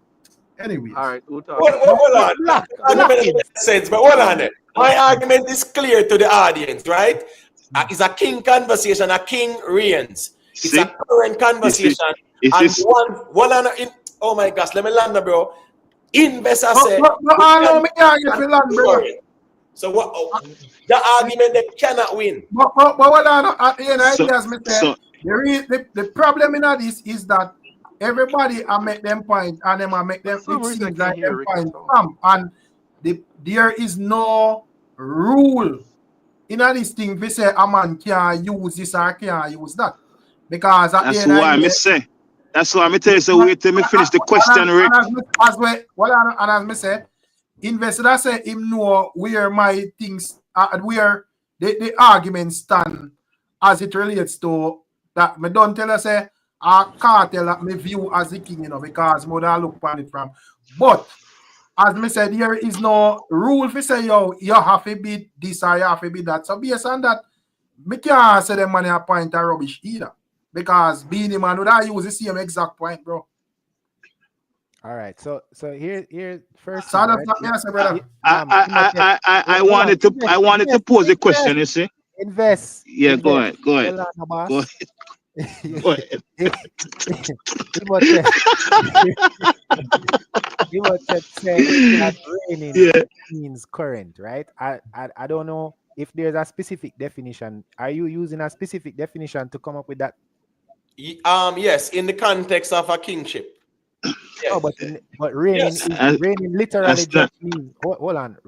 Anyways. All right, we'll talk. Hold on. Argument makes sense, but hold on. My argument is clear to the audience, right? It's a king conversation, a king reigns. It's a current conversation. And one oh my gosh, let me land, bro. Investor said. So what? The argument they cannot win. But hold on, at the end of the as me say, the problem in this is that everybody I make them point and them I make them it seems like them point come and there is no rule in this thing. We say a man can't use this or can't use that because at that's the end why I say. That's why I tell you. So wait till me finish the question, Rick. And as me say, investor say him know where my things where the argument stand as it relates to that. Me don't tell us say a cartel that me view as the king, you know, because more than look upon it from. But as me said, there is no rule for say you have to be this or you have to be that. So based on that, me can't say the money a point of rubbish either. Because Beenie Man would I use the same exact point, bro. All right, so here first. So that's not me, brother. I wanted to pose a question. You see? Invest. Yeah, go ahead. Go ahead. Go ahead. You say that raining means current, right? I don't know if there's a specific definition. Are you using a specific definition to come up with that? Yes, in the context of a kingship. Yes. Oh, but raining literally just means hold on.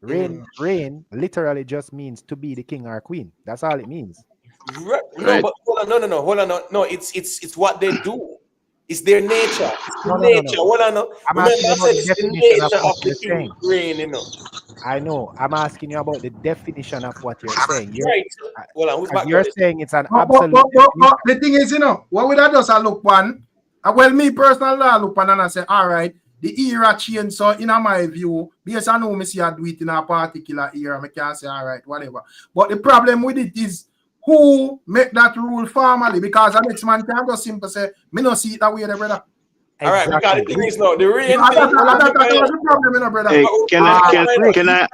Reign literally just means to be the king or queen. That's all it means. Right. No, but hold on. No, it's what they do. It's their nature. It's the nature. Hold on. Remember, I said it's the nature of the king reign, you know. I know. I'm asking you about the definition of what you're saying. You're saying it's an absolute. But the thing is, you know, what would I just look one? Well, me personally, I look one and I say, all right, the era changed. So, in my view, because I know me see I do it in a particular era, I can say, all right, whatever. But the problem with it is who make that rule formally? Because the next man can't just simply say, me no see it that way, brother. All right, because the thing is now, the real thing. Hey, can I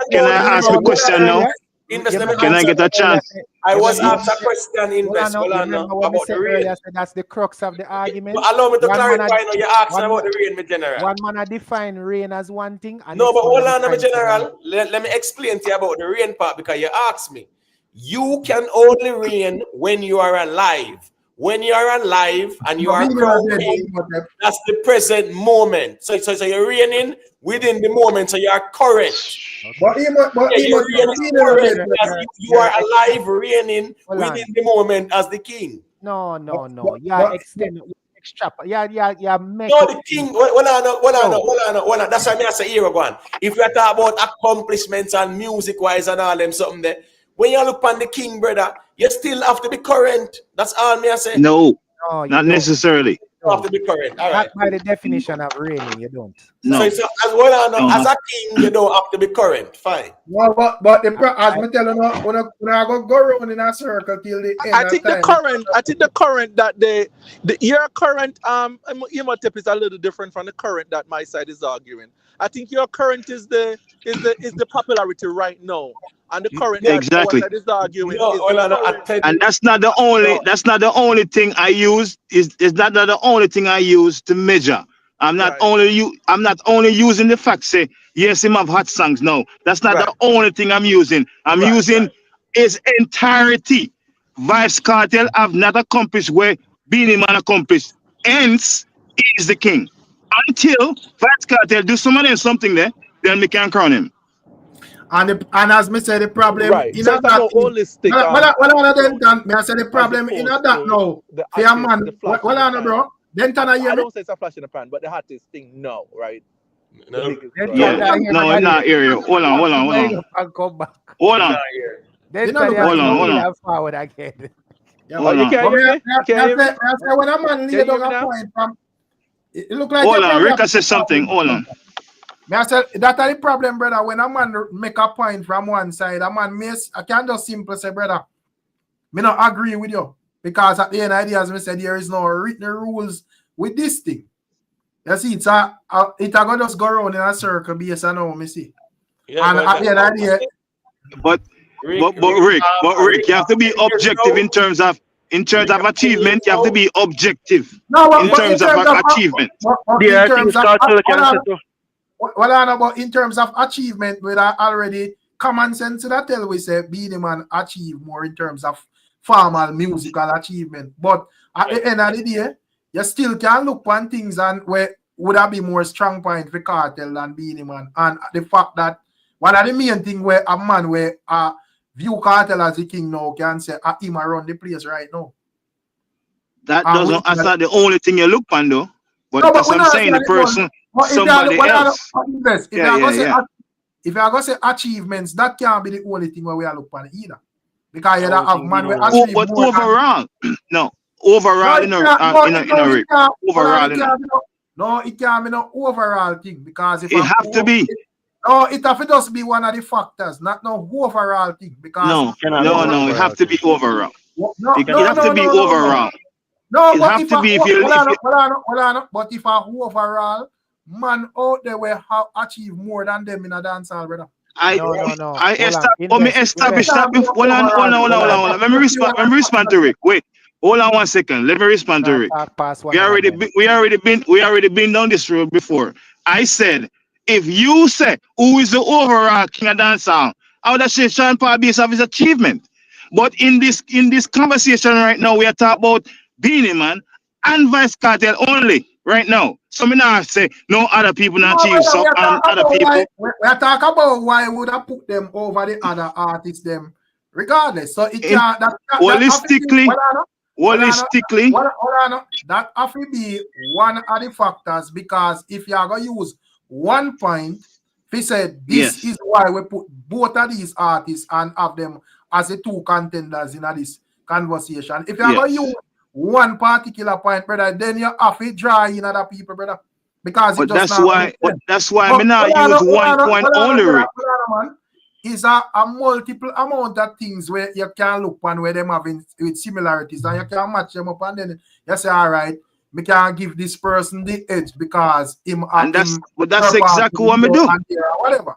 ask a question now? Can I get a chance? I was asked a question, Invest. About the rain. That's the crux of the argument. But allow me to clarify now. You're asking about the rain, my general. One man define rain as one thing. No, but hold on, my general. Let me explain to you about the rain part because you asked me. You can only reign when you are alive. When you are alive and you are growing, that's the present moment. So you're reigning within the moment, so you are current. You are alive, reigning within the moment as the king. No. Yeah, extend. Yeah. No, the king. Hold on. That's why I say here again. If we talk about accomplishments and music wise and all them something there. When you look on the king, brother, you still have to be current. That's all me I say. No, not necessarily. You have to be current. All right. Not by the definition of reigning, you don't. No. So as a king, you don't have to be current. Fine. No, but as me tell you, when I go around in a circle till the end. I think the current that your current Imhotep is a little different from the current that my side is arguing. I think your current is the popularity right now. And the current exactly that is arguing and that's not the only thing I use. Is not the only thing I use to measure. I'm not only using the fact say yes him have hot songs. No, that's not the only thing I'm using. I'm using his entirety. Vybz Cartel have not accomplished where Beenie Man accomplished. Hence he is the king. Until Vybz Cartel do something there, then we can crown him. And as me say, the problem in so that holistic. I say the problem in that now. Fair man, bro. Then I don't say it's a flash in the pan, but the hottest thing no, right? No, in that area. Hold on. Hold on. Forward again. You can't hear me? When a man lay down a point from, it look like. Hold on, Rick says something. Hold on. I said that's the problem, brother. When a man make a point from one side, a man miss. I can't just simply say, brother, me not agree with you. Because at the end of the day, as I said, there is no written rules with this thing. You see, it's gonna just go around in a circle based on how me see. Yeah, and at the end of the day, but Rick, you have to be objective in terms of achievement. You have to be objective in terms of achievement. But in terms of achievement, we are already common sense that tell we say Beenie Man achieve more in terms of formal musical achievement. But at the end of the day, you still can look on things and where would have be more strong point for Cartel than Beenie Man. And the fact that one of the main thing where a man where view Cartel as the king now can say him around the place right now. That's not the only thing you look on though. But no, that's what I'm saying, the person, somebody else. If you are going to say achievements, that can't be the only thing where we are looking at either. Because you have man we achieve but more overall, overall in a Rick. Overall no, it can't be no overall thing because if it have to be. No, it have to just be one of the factors, not no overall thing. Because no, it have to be overall. It have to be overall. No, it have to be if you but if a overall man out there will have achieved more than them in a dance hall, brother. I establish that before. Hold on. Let me respond to Rick. Wait, hold on 1 second. Let me respond to Rick. We already been down this road before. I said, if you say who is the overall king of dancehall, I would say Sean Paul based off his achievement. But in this conversation right now, we are talking about Beenie Man and Vice Cartel only right now. So me not say no other people not achieve some other people. We are talking about why would I put them over the other artists them regardless. So it can't holistically, that have to be one of the factors because if you are gonna use 1 point, he said this is why we put both of these artists and have them as the two contenders in this conversation. If you are gonna use one particular point, brother, then you have to draw in other people, brother. Because that's why I not use 1 point only. Is a multiple amount of things where you can look on where them having with similarities and you can match them up and then you say, all right, we can give this person the edge because him and that's exactly what we do. Whatever.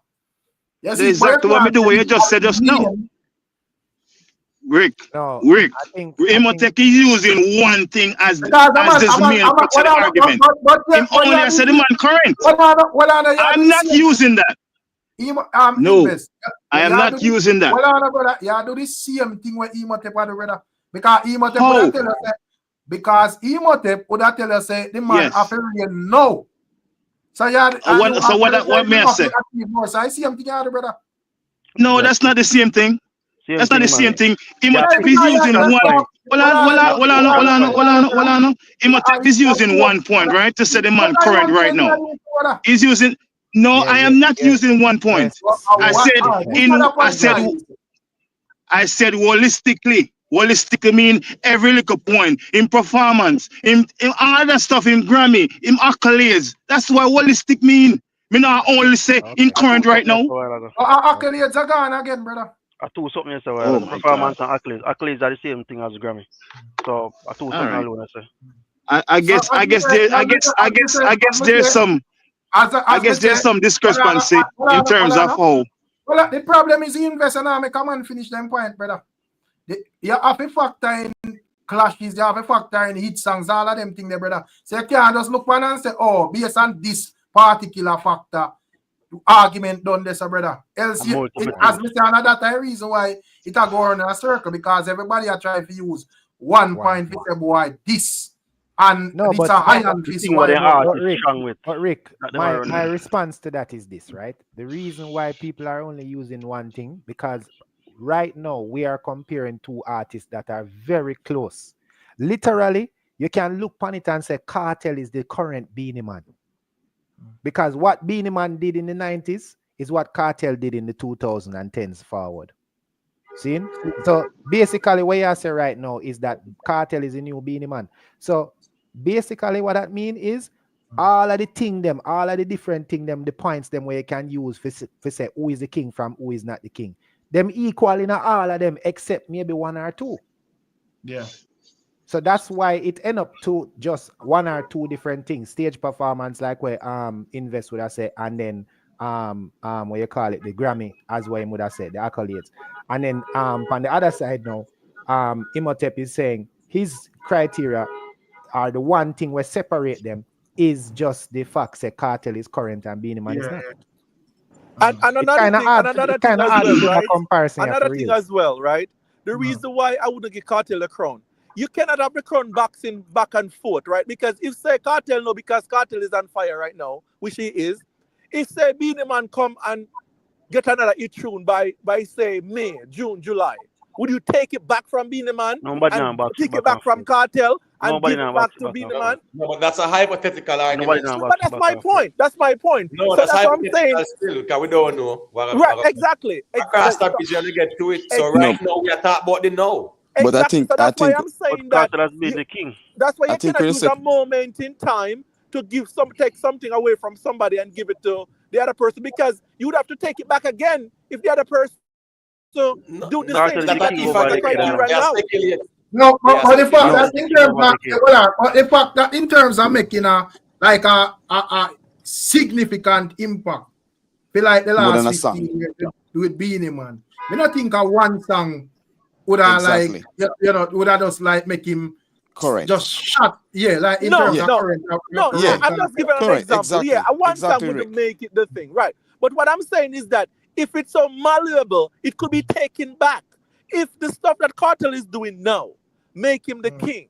That's exactly what we do. What you just said just now. Rick, Imhotep is using one thing as this main argument. Him only said the man current. I'm not using that. No, I am not using that. Brother, you do the same thing with Imhotep, brother. Because Imhotep would tell us Imhotep would tell us the man after no. So what may I say? So I see him together, brother. No, that's not the same thing. That's not the same thing. Imhotep is using one. Hold on. Imhotep is using 1 point, right? To say the man current right now. He's using. No, I am not using 1 point. I said holistically. Holistically mean every little point in performance, in all that stuff in Grammy, in accolades. That's what holistic mean. Me not only say in current right now. Accolades are gone again, brother. I do something else. Performance and accolades. Accolades are the same thing as Grammy. So I do something alone. I guess there's some discrepancy in terms of how. Well, the problem is the investor now make a man finish them point, brother. You have a factor in clashes, you have a factor in hit songs, all of them things there, brother. So you can't just look on and say, oh, based on this particular factor, argument done this, brother. Else, as we say, another reason why it will go around in a circle because everybody are trying to use 1 point to say, boy, this. And no, it's a high on this one. But Rick, my response to that is this, right? The reason why people are only using one thing, because right now we are comparing two artists that are very close. Literally, you can look on it and say Cartel is the current Beenie Man. Because what Beenie Man did in the 90s is what Cartel did in the 2010s forward. See? So basically what I say right now is that Cartel is the new Beenie Man. So basically what that means is all of the thing them, all of the different thing them, the points them where you can use for say who is the king from who is not the king. Them equal in all of them except maybe one or two. Yeah. So that's why it end up to just one or two different things. Stage performance, like where Invest would have said, and then what you call it, the Grammy, as what he would have said, the accolades. And then on the other side now, Imhotep is saying his criteria are the one thing where separate them is just the fact that Cartel is current and Beenie Man is not. And another thing, as well, right? Comparison another thing as well, right? The reason why I wouldn't give Cartel a crown, you cannot have the crown boxing back and forth, right? Because if say Cartel no, because Cartel is on fire right now, which he is. If say Beenie Man come and get another hit tune by say May, June, July, would you take it back from Beenie Man and take it back from Cartel and give it back to Beenie Man? No, but that's a hypothetical argument. But that's my point. That's my point. No, so that's what I'm saying. Still, because we don't know. Right, exactly. Across the pitch, you get to it. So right now, we are talking about the now. But I think, so that's why I'm saying that. The king. That's why you cannot use a moment in time to take something away from somebody and give it to the other person, because you would have to take it back again if the other person do the same thing that you right now. No, but the fact that in terms of making a significant impact, feel like the last 15 years with Beenie Man, I don't think one song would have would have just like make him just shut. Yeah, like in terms of current. I'm just giving an example. One song would make it the thing, right? But what I'm saying is that if it's so malleable, it could be taken back. If the stuff that Cartel is doing now make him the king,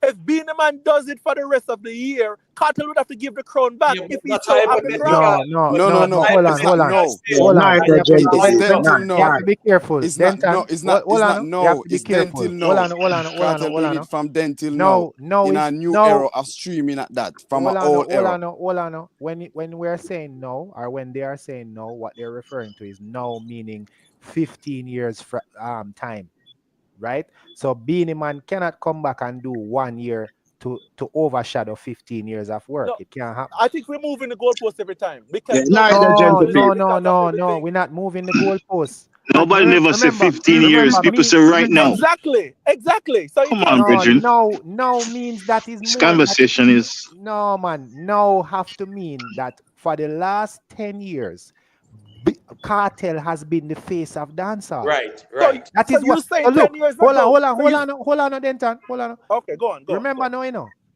if Beenie Man does it for the rest of the year, Cartel would have to give the crown back. If he's so happy. No. Hold on. You have to be careful. It's not. Hold on. From then till now. In a new era of streaming at that. From an old era. Hold on. When we're saying no, or when they are saying no, what they're referring to is no, meaning 15 years time. Right? So Beenie Man cannot come back and do 1 year to overshadow 15 years of work. It can't happen. I think we're moving the goalpost every time. Because no, we're not moving the goalpost. Nobody never said 15 years. People say right now. Exactly. So come on, Bridget. No means that is this conversation is no, man. No have to mean that for the last 10 years. Cartel has been the face of dancehall. Right. That is what. Saying look, 10 years hold on, Denton. Hold on. Okay, go on. Remember, no,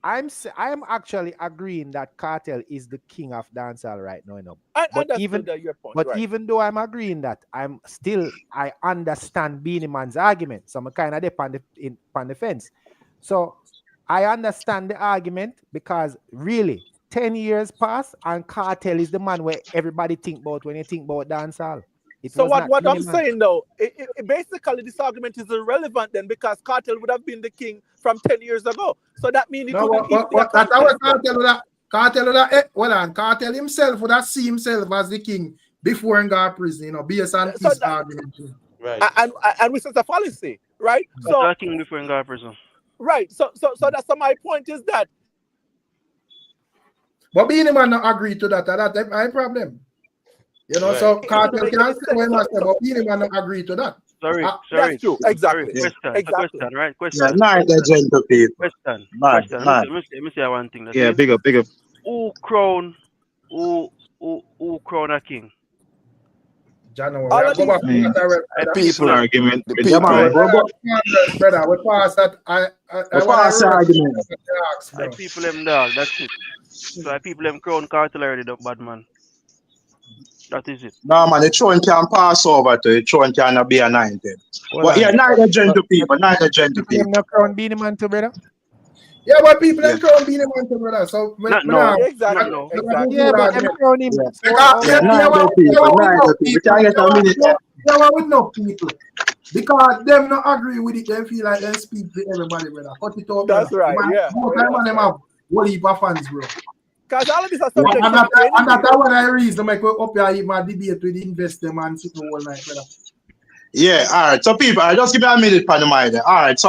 I am actually agreeing that Cartel is the king of dancehall right now. Even though I'm agreeing that, I understand Beenie Man's argument. So I'm kind of on the fence. So I understand the argument because really. 10 years pass and Cartel is the man where everybody think about when you think about dancehall. So what I'm saying though, basically this argument is irrelevant then, because Cartel would have been the king from 10 years ago. So that means Cartel himself would have seen himself as the king before he got prison, based on his argument. Right. And which is a fallacy, right? So king before he got prison. Right. So that's my point is that. But Beenie Man not agree to that. That's my problem. So Cartel can say what he must say, but Beenie Man not agree to that. Sorry. That's true. Exactly. Question, right? Question. Yeah, not the gentle people. Question. Let me say one thing. Yeah, big up. Who crown a king? People argument. Brother, we pass that. I pass argument. People them dog. That's it. So people them crown Cartel already, bad man. That is it. No man, the throne can pass over to the throne cannot be anointed. But neither gentle people. Them not crown Beenie Man too, brother. Yeah, but people them crown Beenie Man too, brother. So exactly. Yeah, but them crown him. With no people. Because them not agree with it, they feel like they speak to everybody, brother. Cut it out. That's right. More time on them have what heap of fans, bro. Because all of this are subject. And that's one of the reasons make we up here even debate with the investor man sitting all night, brother. Yeah, all right. So people, just give me a minute for the mind. All right. So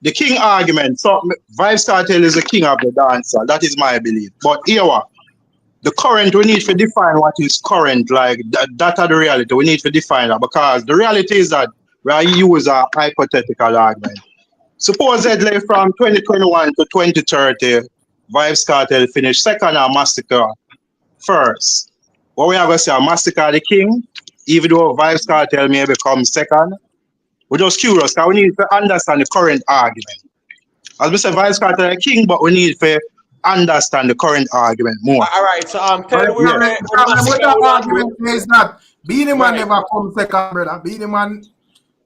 the king argument. So VYBZ Cartel is the king of the dancer. That is my belief. But here the current, we need to define what is current. Like that are the reality. We need to define that, because the reality is that we use a hypothetical argument. supposedly from 2021 to 2030, Vybz Cartel finished second and Massacre first. What we are going to say, Massacre the king, even though Vybz Cartel may become second. We're just curious, because we need to understand the current argument. As we say, Vybz Cartel the king, but we need to understand the current argument more. All right, so The problem with that argument is that Beenie Man never come second, brother. Beenie Man,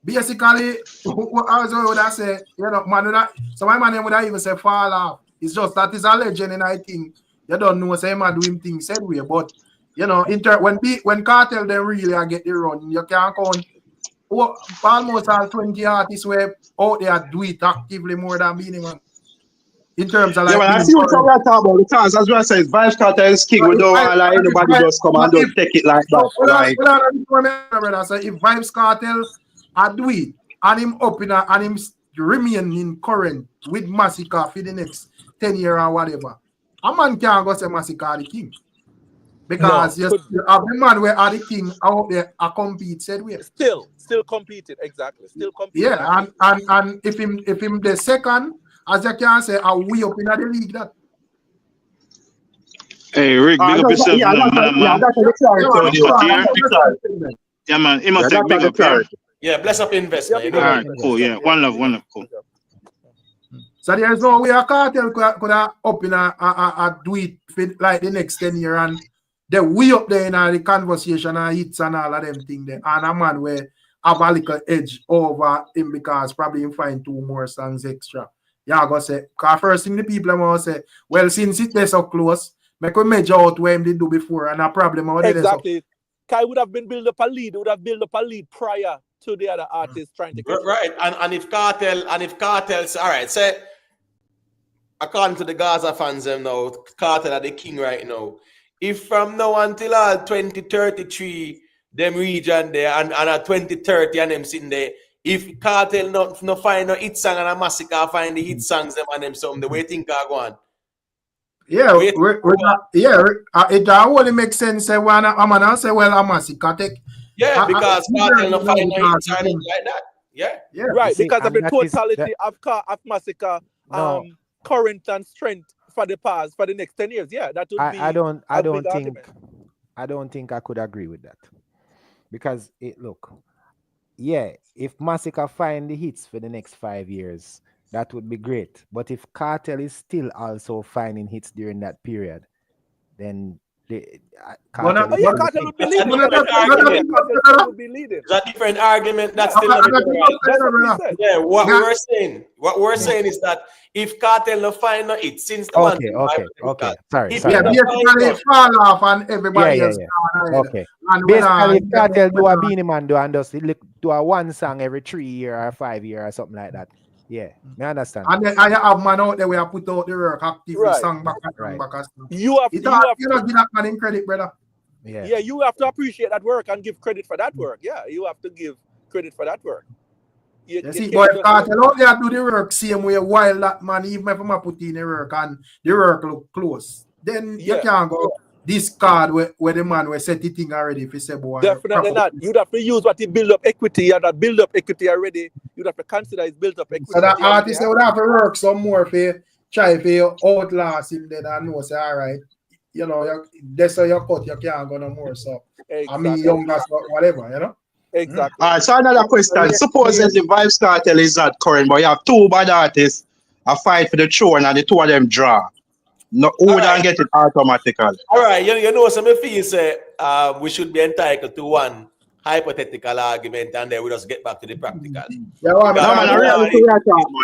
basically, as I would have said, you know, man, so my man would have even say fall off. It's just that is a legend, and I think you don't know, say man doing things said way, but you know, when Cartel they really get the run, you can't count almost all 20 artists were out there do it actively more than Beenie Man. In terms of like, yeah, well, I see what you're talking about because as well says Vybz Cartel is king. We don't want like anybody just come and don't take it like that. So if Vybz Cartel I do it and him up in and him remain in current with Massacre for the next 10 years or whatever, a man can't go say Massacre the king. Because you have the man where are the king out there a compete said we still competed, exactly. Still competing. Yeah, and if him the second, as you can say, are we up in the league that. Hey Rick, big up yourself, man. Yeah, man, he must take big up here. Yeah, bless up investment. All right, cool. Yeah, one love, cool. So there's no way a Cartel could have up in a do it for like the next 10 years and the way up there in the conversation and hits and all of them things there. And a man will have a little edge over him because probably him find 2 more songs extra. Yeah, I go say, because first thing the people want to say, well, since it's so close, make we measure out what him did do before and a problem out there. Exactly. Kai would have been built up a lead, prior to the other artists trying to get right. And if Cartel's all right, say according to the Gaza fans them now, Cartel are the king right now. If from now until 2033, them region there and at 2030 and them sitting there, if Cartel no find no hit song and a Massacre find the hit songs them and them something, the way think are going. Yeah, it only makes sense say when a man say well a Massacre take. Yeah, because Cartel no find no hit song like that. Yeah. Right, because of the totality of Massacre current and strength for the past for the next 10 years. Yeah, that would be I don't think I could agree with that. Because if Massacre find the hits for the next 5 years, that would be great. But if Cartel is still also finding hits during that period, then Cartel would be leading. It's a different argument. That's still what we're saying is that if Cartel no find no hit since the Sorry. Basically fall off and everybody else. Okay. Basically, if Cartel do a Beenie Man do a one song every 3 years or 5 years or something like that. Yeah, I understand. And then I have man out there where I put out the work actively song back and back. You have give that man credit, brother. Yeah, you have to appreciate that work and give credit for that work. Yeah, you have to give credit for that work. But if Cartel out there do the work same way while that man, even if I put in the work and the work look close, then you can't go discard where the man will set the thing already if you say boy. Definitely not. You'd have to use what he build up equity and that build up equity already. You'd have to consider his built up equity. So that artist would have to work some more for try for outlast him then and know say all right, you know, that's how you cut, you can't go no more. So I mean young as whatever, you know. Exactly. All right, so another question. Supposedly Vybz Cartel is not current, but you have 2 bad artists a fight for the throne and the 2 of them draw. No, who don't get it automatically. All right, you know, some feel say we should be entitled to one hypothetical argument and then we just get back to the practical. No, man, reality.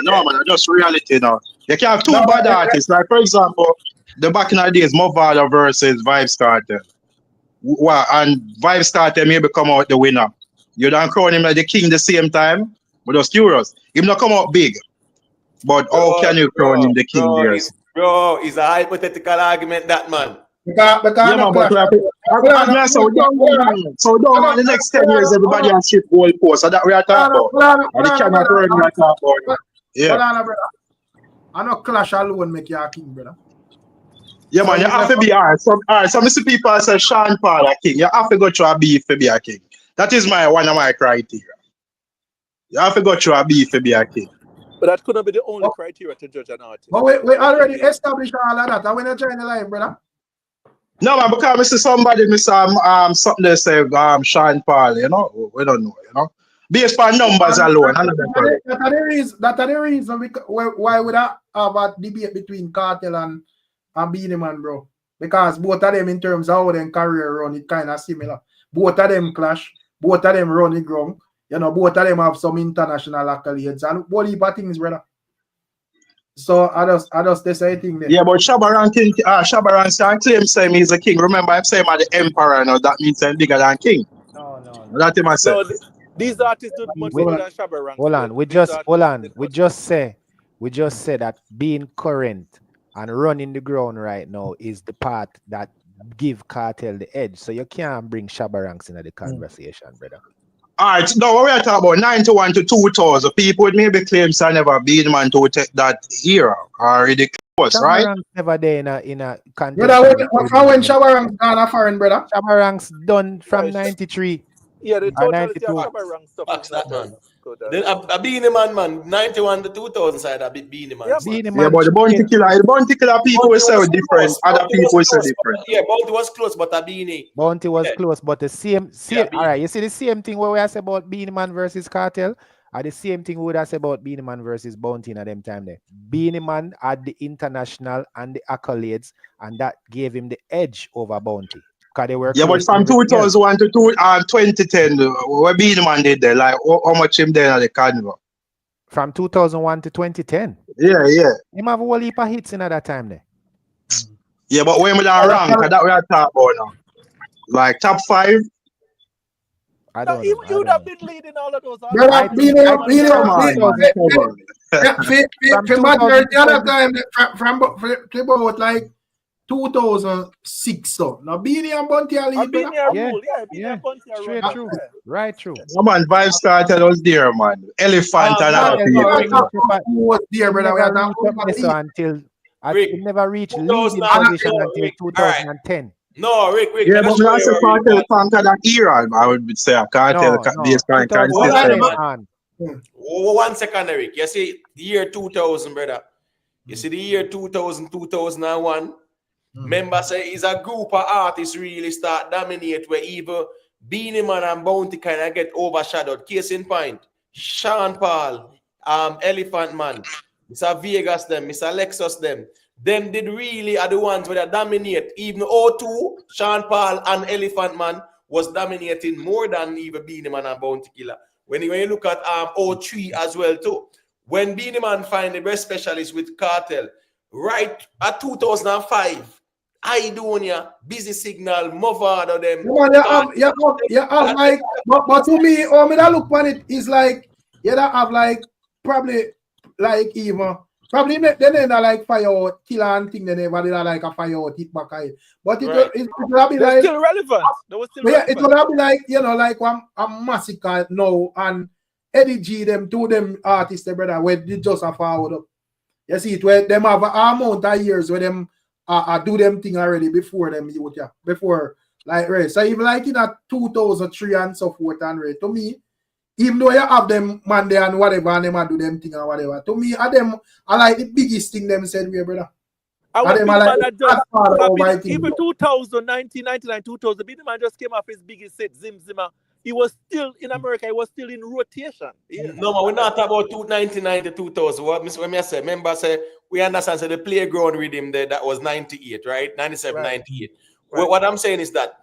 No, man, just reality now. You can have 2 bad artists, like for example, the back in the days, Movada versus Vybz Cartel. And Vybz Cartel maybe come out the winner. You don't crown him like the king the same time, but just curious. He not come out big, but how can you crown him the king there? Bro, it's a hypothetical argument, that man. So don't the next 10 years everybody has shift goal post. So that we are talking about. And the cannot turn we are talking about. Yeah. I know clash alone make you a king, brother. Yeah, man, you have to be alright. So Mr. People say Sean Paul a king. You have to go through a beef to be a king. That is one of my criteria. You have to go through a beef to be a king. But that couldn't be the only criteria to judge an artist. But we already established all of that. I want to join the line, brother. No, man, because I see somebody, something they say, Sean Paul, you know, we don't know, you know. Based on numbers alone. That are the reason why we have a debate between Cartel and Beenie Man, bro. Because both of them, in terms of how their career run, it kind of similar. Both of them clash. Both of them run the ground. You know, both of them have some international accolades and whole heap of things, brother. So I just say thing there. Yeah, but Shabba Rankin claims him he's a king. Remember, I'm saying I'm the emperor now. That means I'm bigger than king. No. That's him I said. No, these artists do much more than Shabba Rankin. Hold on. We just say that being current and running the ground right now is the part that give Cartel the edge. So you can't bring Shabba Ranks into the conversation, brother. All right, now what we are talking about 91 to 2000. People would maybe claim I never been man to take that era already close, right? Shabba Ranks never there in a context. Brother, when Shabba Ranks gone a foreign, brother? Shabba Ranks done from 93. Yeah, the totality of 92. Shabba Ranks stuff. Facts that, man. Then a Beenie Man, 91 to 2000 side, a bit Beenie Man. Yeah, but the bounty killer people will say different. Other people will say different. Yeah, Bounty was close, but a Beenie. Bounty was close, but the same. All right, you see the same thing where we ask about Beenie Man versus Cartel, are the same thing we would ask about Beenie Man versus Bounty in them time there. Beenie Man had the international and the accolades, and that gave him the edge over Bounty. They were but from 2001 to 2010, what Beenie Man did there? Like, how much him there at the carnival? From 2001 to 2010? Yeah. Him have a whole heap of hits in at that time there. Yeah, but when we are wrong, because that we are talking about now. Like, top 5? I don't know. You would have been leading all of those. Brother, from about like 2006, so now Beenie and Bounty are lead. Yeah, straight true. Right, true. Come on, Vibes Cartel was there, man. Elephant and other people. Who was there, brother? It never reached leading position until 2010. No, Rick. Yeah, but we also Cartel conquered that era. I would say a Cartel based on 1 second, Rick. You see, the year 2000, brother. You see, the year 2000, 2001. Remember, say, is a group of artists really start dominate where even Beenie Man and Bounty kind of get overshadowed. Case in point, Sean Paul, Elephant Man, Mr. Vegas them, Mr. Lexus them did really are the ones where they dominate. Even O2, Sean Paul and Elephant Man was dominating more than even Beenie Man and Bounty Killer. When you look at O3 as well too. When Beenie Man find the best specialist with Cartel, right at 2005, Idonia, Busy Signal, Movado them. Like, but to me, that look on it is like, that have like probably like even probably they never like fire out killer and thing. They never did like a fire out hit back. But it would be like still relevant. It would be like like a massacre now and Eddie G them to them artists, brother, where they just a forward up. You see it where them have an amount of years where them do them thing already before them youth, before like right. So even like in a 2003 and so forth and right, to me, even though you have them Monday and whatever and them do them thing and whatever, to me I like the biggest thing them said me, brother. Even 2000, 1999, 2000, Beenie Man just came off his biggest hit, Zim Zimmer. He was still in America. He was still in rotation. Yeah. No, man, we're not about 1999 to 2000. What I say, remember, say we understand. So the playground rhythm there that was 98, right? 97, right. 98. Right. What I'm saying is that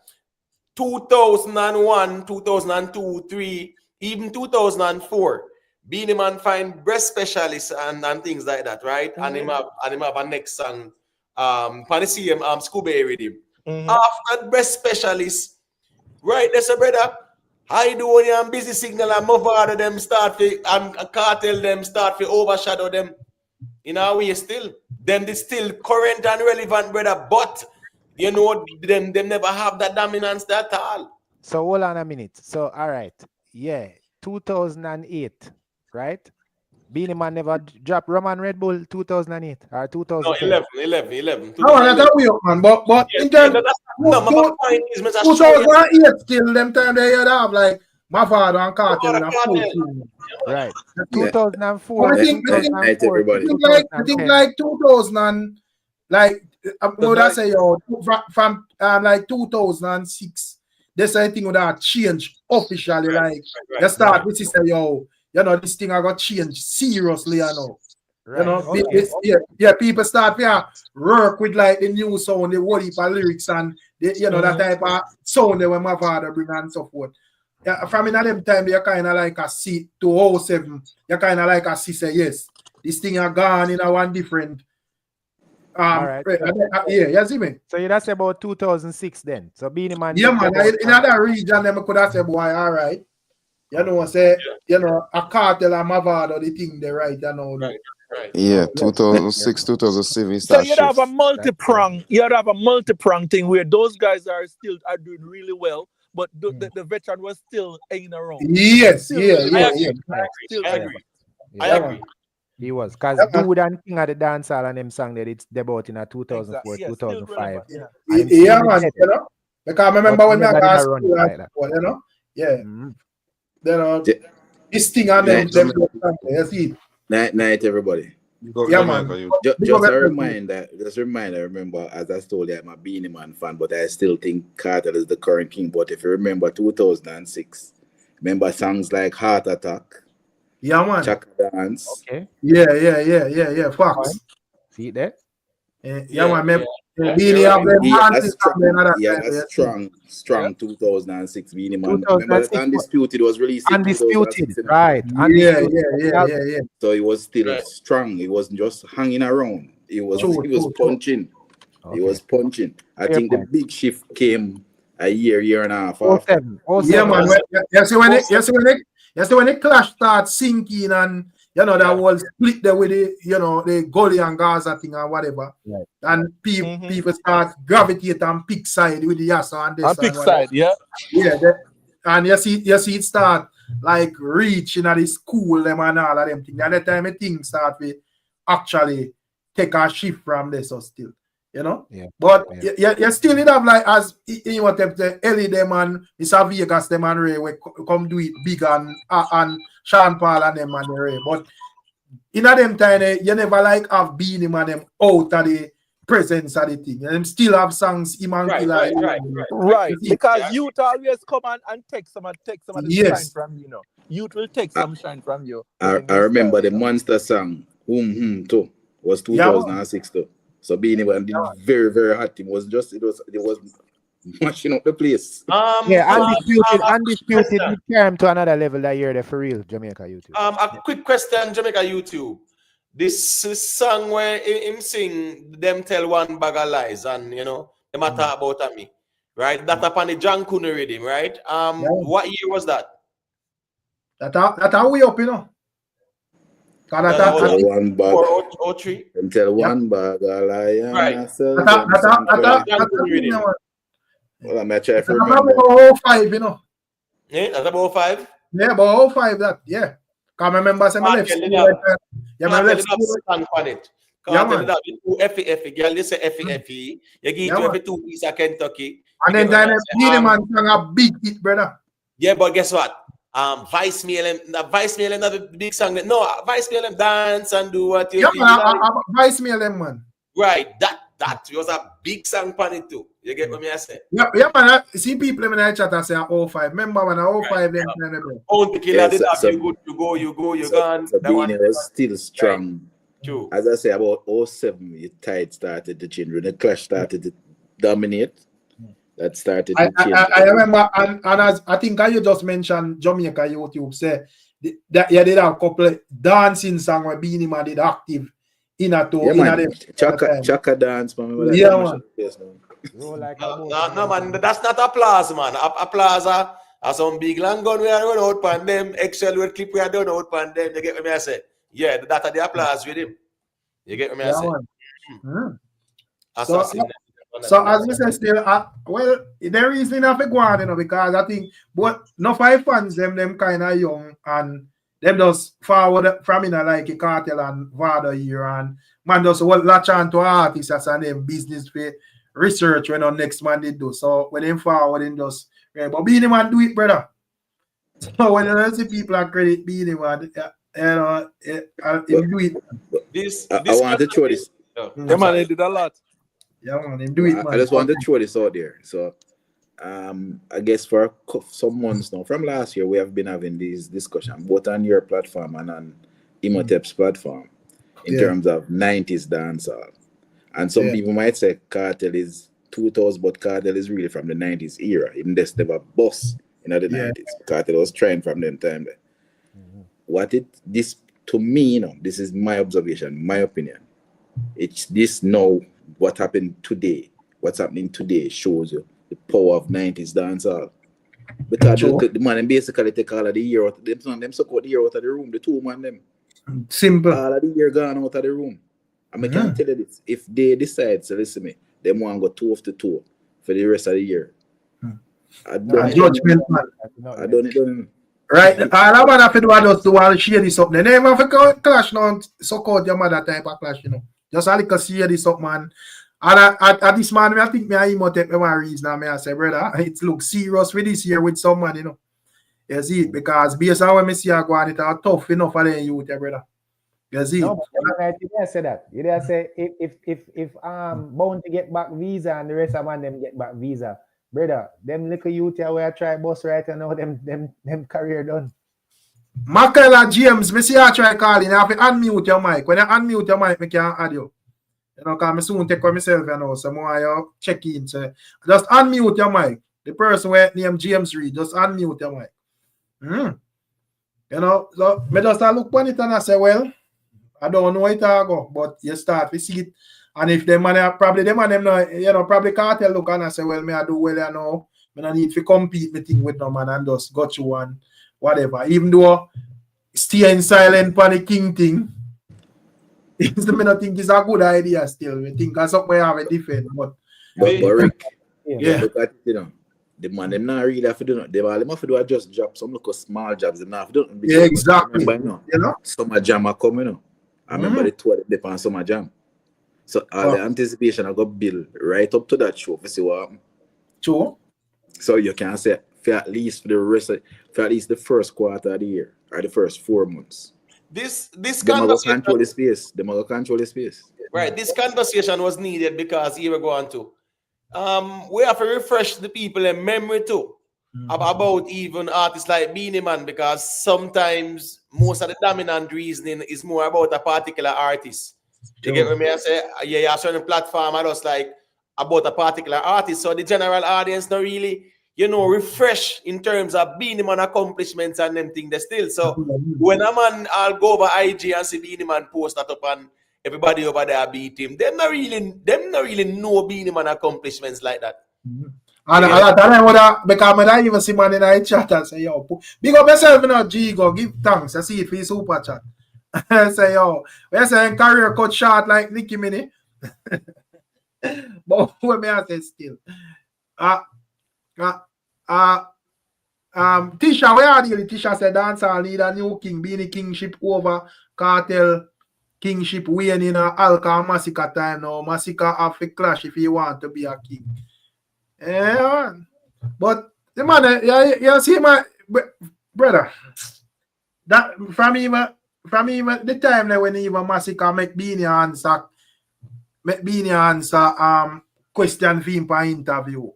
2001, 2002, 3, even 2004, Beenie Man find breast specialists and things like that, right? And him have a next song, Panacea, Scooby rhythm. After breast specialists, right? There's a brother. I do only and Busy Signal and Movado them start to and Cartel them start to overshadow them. In our way still. Them they still current and relevant, brother. But you know them never have that dominance at all. So hold on a minute. So all right. Yeah. 2008, right? Beenie Man never dropped Roman Red Bull 2008 or 2010. No, 11. No, that's a way up, man. But in terms of 2008 still, them time they have like My father and Cartel in a full. Right. Yeah. 2004. But I think, 2004. I think like 2000, like what I say, yo, from like 2006, this I think would have changed officially. Like you start with say, yo, you know, this thing I got changed seriously, you know. Right. You know, people start work with like the new sound, the whole heap of lyrics and the, you know, that type of sound that when my father bring and so forth. Yeah, from in them time, you kind of like a see 2007, you kind of like a see say, yes, this thing are gone in a one different. All right. Yeah, you see me? So that's about 2006 then. So Beenie Man. Yeah, man. In that region, them could have said, boy, all right. You know, say, you know, a Cartel and Mavado, the thing they right, you know. Right. Yeah, 2006, 2007. So you'd have a multi-prong. You'd have a multi-prong thing where those guys are doing really well, but the veteran was still hanging around. Yes, I agree. He was, because Dude and King of the Dancehall and them sang that it's about in 2004, 2005. Yeah, man, you know. Because I remember when I got school, you know. Yeah. You know, this thing and them you see. Night, everybody. Yeah, man. Just a reminder, I remember, as I told you, I'm a Beenie Man fan, but I still think Cartel is the current king. But if you remember 2006, remember songs like Heart Attack, yeah, man. Chaka Dance. Okay. Yeah. Fox. See it there? Yeah, man. Beenie that's strong 2006 Beenie Man. Remember that Undisputed was released in Undisputed, right. Yeah. So it was still strong. It wasn't just hanging around. It was punching. Okay. It was punching. I think the big shift came a year and a half after. Yeah, man. You see when the clash starts sinking and you know that whole split there with the, you know, the Gully and Gaza thing or whatever. Right. And people start gravitate and pick side with the Yasa and this. And pick side, yeah. Yeah, and you see it start like reaching at the school them and all of them things. And the time the thing start to actually take a shift from this so still. You know? Yeah. But you still need have like as you want to Ellie them and Mr. Vegas them and Ray we come do it big and Sean Paul and them and Ray. But in a them time you never like have Beenie Man them out of the presence of the thing. And them still have songs Right. Because youth always come and take some of the shine from you know. Youth will take some shine from you. I remember the Monster song, too, was 2006 too. So Beenie Man did very, very hot. It was mashing up the place. Undisputed came to another level that year there for real, Jamaica YouTube. A quick question, Jamaica YouTube. This song where him sing, them tell one bag of lies and you know, them talk about me. Right? That upon the John Cooney rhythm, right? What year was that? That how we up, you know. One bag. 03. Until one bag of lion. Right. Well, I'm try to remember. About 05, you know. Yeah, that's about 05. Yeah, about 05 that. Yeah. Can remember some left school. Girl, they say F.E. You give to every 2 piece of Kentucky. And then Beenie Man sang a big hit, brother. Yeah, but guess what? Vice Mail another big song. No, Vice Mail them dance and do what you Vice Mail them, man. Right, that was a big song on it too. You get what I say? Yeah, man. See people in the chat and say 05. Remember when 05 them kind of own the killer did that you go, you gone. So Beenie was still strong. True. As I say, about 07, the tide started to change. When the clash started to dominate, that started to change. I remember, and as I think you just mentioned Jamaica YouTube say that you did a couple of dancing songs where Beenie Man did active in a tour. Chaka dance, man. Yeah, man. No, man, that's not applause, man. Applause are some big long gun we are run out pan them, Excel with clip we are done out pan them. You get what I say? Yeah, that are the applause with him. You get what I say? So as we say still, well, there is enough to go on, you know, because I think but no 5 fans them kind of young and them just forward from like a Cartel and Vada here and man just latch on to artists as a name business for research when on next man they do. So when them forward them just but Beenie Man do it, brother. So when you see people are credit Beenie, man, him do it. I want to throw this. Yeah, man, they did a lot. Yeah, man, him do it, man. I just want to throw this out there. So, I guess for some months now, from last year, we have been having these discussions both on your platform and on Imhotep's platform in terms of 90s dancehall. And some people might say Cartel is 2000, but Cartel is really from the 90s era. Even they never bust in the 90s. Cartel was trying from them time there. This to me, this is my observation, my opinion. It's this now, what happened today, what's happening today shows you the power of 90s dancehall. Because the man basically take all of the year out, them suck out the year out of the room, the two man them. Simple. All of the year gone out of the room. And I can tell you this, if they decide to listen to me, they want to go 2 of the 2 for the rest of the year. I don't Judgment, man. I don't. Right, all I want to do is just do all shady something. They never have clash now, so called your mother type of clash, Just a little shady something, man. And at this man, I think I take my reason. I say, brother, it looks serious with this year with someone, You see it, because based on what I see, I go on, it's tough enough for the youth, brother. You see no, but you didn't say that. You didn't say if bound to get back visa and the rest of them get back visa. Brother, them little youth here where I try bus right now, them career done. Makela James, me see I try calling. You have to unmute your mic. When you unmute your mic, I can add you. Because I soon take for myself, so more you check in. So just unmute your mic. The person where name James Reed, just unmute your mic. So me just look upon it and I say, well, I don't know where it I go, but you start to see it. And if them man probably them probably Cartel look and I say, well, me I do well, I don't need to compete me thing with no man and just got you one, whatever. Even though staying silent for the king thing, I don't think it's a good idea still. I think that's something I have a different, but Rick, look at the man them not really have to do nothing. They have to do just job, some look small jobs, them not have to do nothing. Yeah, exactly. Summer jam are coming. I remember the two they on Summer Jam. So all the anticipation I got built right up to that show to see what happened. Sure. So you can say for at least the first quarter of the year or the first 4 months. This conversation control the space. They must control the space. Right. This conversation was needed because here we're going to. We have to refresh the people in memory too. About even artists like Beenie Man, because sometimes most of the dominant reasoning is more about a particular artist. You get what I say? Yeah, you have certain platform and just like about a particular artist. So the general audience not really, refresh in terms of Beenie Man accomplishments and them things they still. So when a man I'll go over IG and see Beenie Man post that up and everybody over there beat him, them not really know Beenie Man accomplishments like that. And that time because I even see man in the chat and say, yo, big up yourself, G, go give thanks. I see it for his super chat. I say, yo, we say career cut short like Nicki Minnie. But what may I say still? Tisha, where are you? Tisha said dancehall need a new king, Beenie kingship over Cartel kingship winning in a Alkaline massacre time now. Massacre have to clash if you want to be a king. Yeah, but the man, you see my brother. That from him the time that when even massacre make Beenie answer question for him for interview.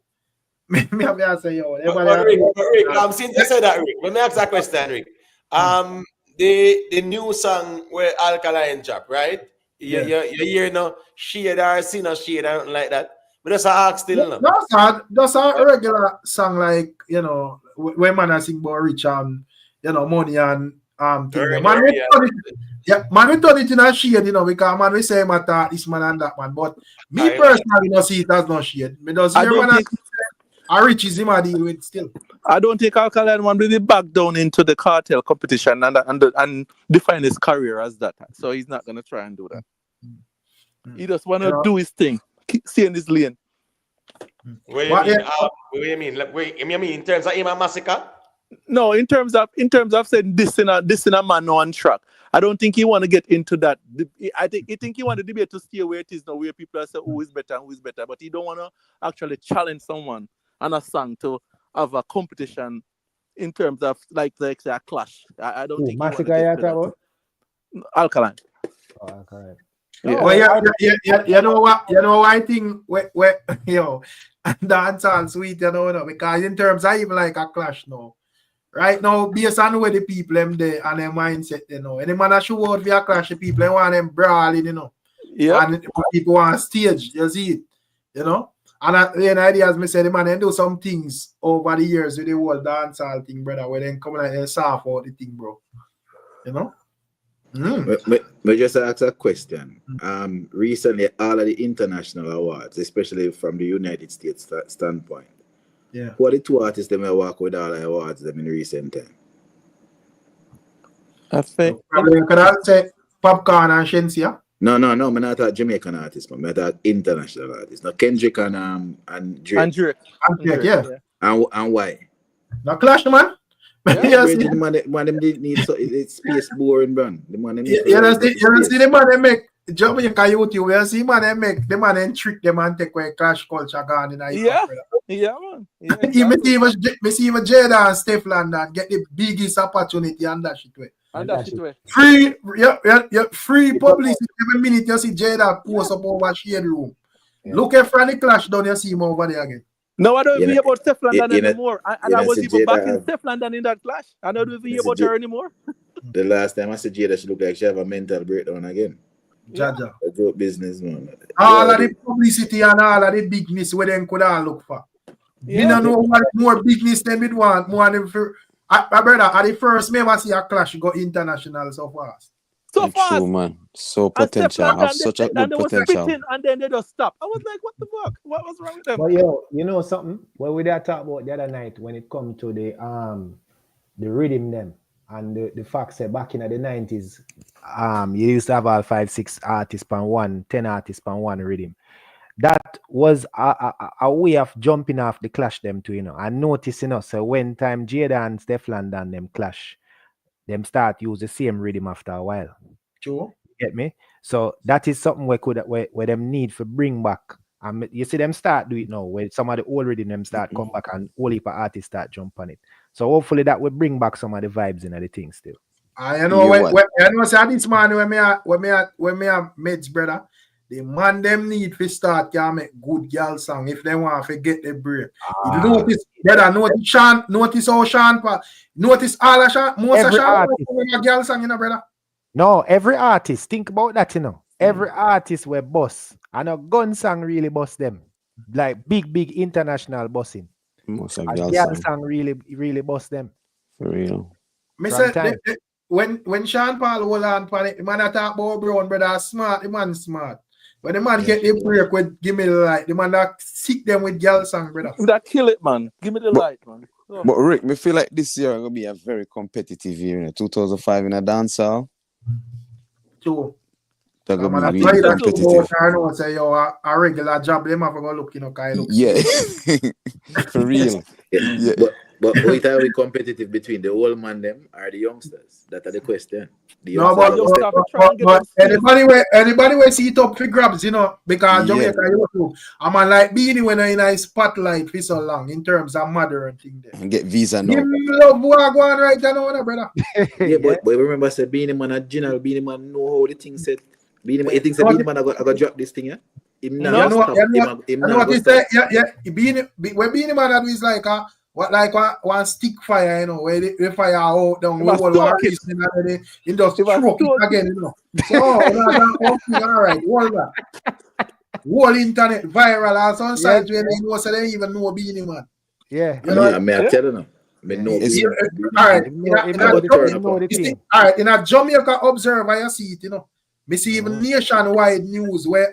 Me have to say yo. Rick, since you said that, Rick, let me ask that question, Rick. The new song where Alkaline drop, right? You hear no shade or see no shade or nothing like that. But that's ask still no. That's a regular song like when man I sing about rich and money and thing. Man, we turn it in a shade, because man we say matter this man and that man. But me personally don't see it as no shade. Me does hear man a rich is him I deal with still. I don't think Alkaline one really back down into the Cartel competition and define his career as that. So he's not gonna try and do that. He just wanna do his thing. Stay in his lane. What do you mean? In terms of him and massacre? No, in terms of saying this in a man on track. I don't think he want to get into that. I think he want the debate to stay where it is now, where people are saying who is better and who is better, but he don't want to actually challenge someone on a song to have a competition in terms of like say a clash. I don't think Massacre you talk about? Alkaline. Oh, Alkaline. Yeah. Well, you know what? You know why I think where yo dance all sweet, you know, because in terms of even like a clash now. Right now, based on where the people them there and their mindset, you know. Any man that show out for a clash, the people they want them brawling, you know. Yeah. And people on stage, you see it, you know. And the idea, as me said, the man they do some things over the years with the whole dancehall thing, brother, where they come like they soft out the thing, bro. You know? We just ask a question. Recently, all of the international awards, especially from the United States standpoint, yeah. What are the two artists that may walk with all the awards them in recent time? I think. Could I say Popcorn and Shensia? No. I'm not a Jamaican artist, but I'm an international artist. No, Kendrick and Drake. And Drake, yeah. And why? No clash, man. Yeah, the man them didn't need so it's space boring, bro. The man them you see the man they make Jamaica YouTube. You see man they make the man then trick them and take away clash culture gone in man. Me see even Jada and Steph London get the biggest opportunity and that shit way. Free free publicity every minute you see Jada post up over Shade Room. Look at Franny Clash down, you see him over there again. No, I don't even hear about Steph London anymore. And I was even back in Steph London in that clash. I don't even hear about her anymore. The last time I said Jada, she looked like she have a mental breakdown again. Jaja. A good business, man. All of the publicity and all of the bigness where they could all look for. We don't know what more bigness than we want. More than my brother, at the first, me ever see a clash go international so fast. So fast. True, man. So potential. Have such a good potential. And then they just stop. I was like, what the fuck? What was wrong with them? But yo, you know something? What we did talk about the other night when it come to the rhythm them and the fact that back in the 90s, you used to have all 5-6 artists per one, 10 artists per one rhythm. That was a way of jumping off the clash them too, you know. And noticing us, so when time Jada and Steph London them clash, them start use the same rhythm after a while. True. Get me? So that is something where them need to bring back. You see them start do it now, where some of the old rhythm them start come back and all heap of artists start jump on it. So hopefully that will bring back some of the vibes in the things still. I know when this man when me a mates brother, the man them need to start can make good girl song if they want to get the break. Notice, brother, notice how Sean, notice all of Sean, most of Sean a girl song, you know, brother. No, every artist, think about that, you know. Every artist were boss. And a gun song really boss them. Like big international bossing. Most of a girl song really boss them. For real. Me said when Sean Paul hold on for it, the man that talk about Brown, brother, smart, the man smart. When the man get the break with give me the light, the man that sick them with girl song, brother. That kill it, man. Give me the light, man. Oh. But Rick, me feel like this year gonna be a very competitive year, you know, 2005 in a dancehall. True. They're gonna be really competitive. I know, say yo, a regular job, them have to go look, you know, kind of. Yeah. For real. Yeah. But wait, are we competitive between the old man them or the youngsters? That are the question. No, but anybody will see it up for grabs, you know, because Jamaica, I'm a like Beenie when I'm in a spotlight for so long in terms of mother and thing there. And get visa now. You love what go on right now, brother. Yeah, but remember, say Beenie man a general, Beenie man know how the thing set. Beenie thinks Beenie man I got drop this thing, yeah. Him now stop. Beenie man is like a one stick fire, you know, where the fire out down, we will in the just stroke it again, you know. So, all right, hold that. Whole internet viral and some sites where they know, so they even know Beenie man. Yeah. You know, I tell you now. All right, in a Jamaica Observer, you see it, you know. Me see even nationwide news where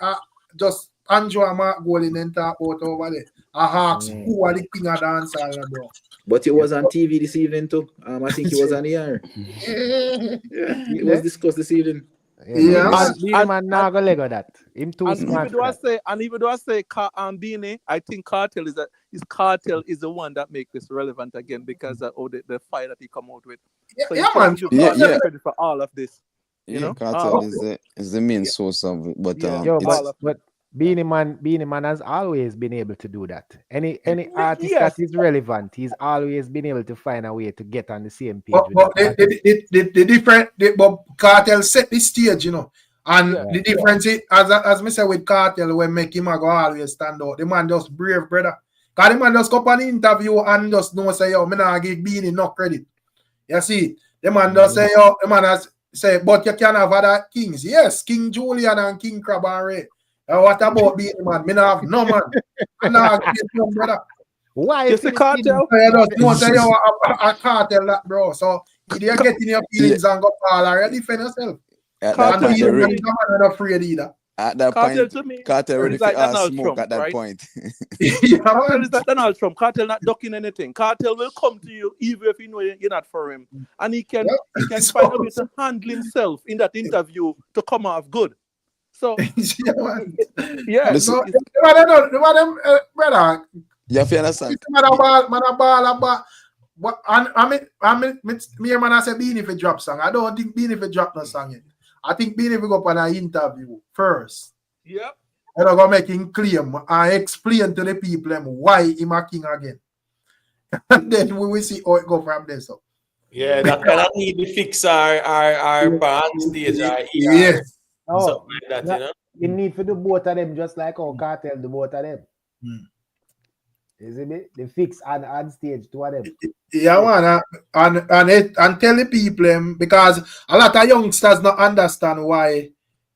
just Andrew Mark Golden and talk about over there. I asked who are the king of dancehall, bro. But it was on TV this evening too. I think it was on the air. It was discussed this evening. And man now go leg of that. Him too smart. And even though I say Beenie, I think Cartel Cartel is the one that make this relevant again because of the fight that he come out with. So man. Credit for all of this. You know, Cartel is the main source of it, but Beenie Man has always been able to do that. Any artist that is relevant, he's always been able to find a way to get on the same page. But the different, but Cartel set the stage, you know. And the difference is, as me say with Cartel, when make him go always stand out. The man just brave, brother. Because the man just come on the interview and just know say, yo, me nah give Beenie no credit. You see, the man just say, yo, the man has say, but you can have other kings. Yes, King Julian and King Crab and Ray. What about Beenie Man? Me nah have no man. Me nah give no brother. Why is the Cartel? No, say you a Cartel that, bro. So you're getting your feelings and go fall already. Defend yourself. Cartel and not afraid either. At that Cartel point, to me, Cartel ready like for Donald smoke Trump, at that right? point. Cartel is like Donald Trump. Cartel not ducking anything. Cartel will come to you even if you know you're not for him, and he can find a way to handle himself in that interview to come off good. So yeah, So the man brother. You have to understand. Man a ball. But I mean, me and man I say Beenie if you drop song. I don't think Beenie if you drop no song yet. I think Beenie if you go up on an interview first. Yep. And I'm gonna make him claim and explain to the people why he's a king again. And then we will see how it go from there. So yeah, that kind of need to fix our band stage. Yes. Something like that, you know. You need for the both of them, just like how Cartel the both of them. Isn't it? They fix on stage to them. Yeah, man, and tell the people because a lot of youngsters not understand why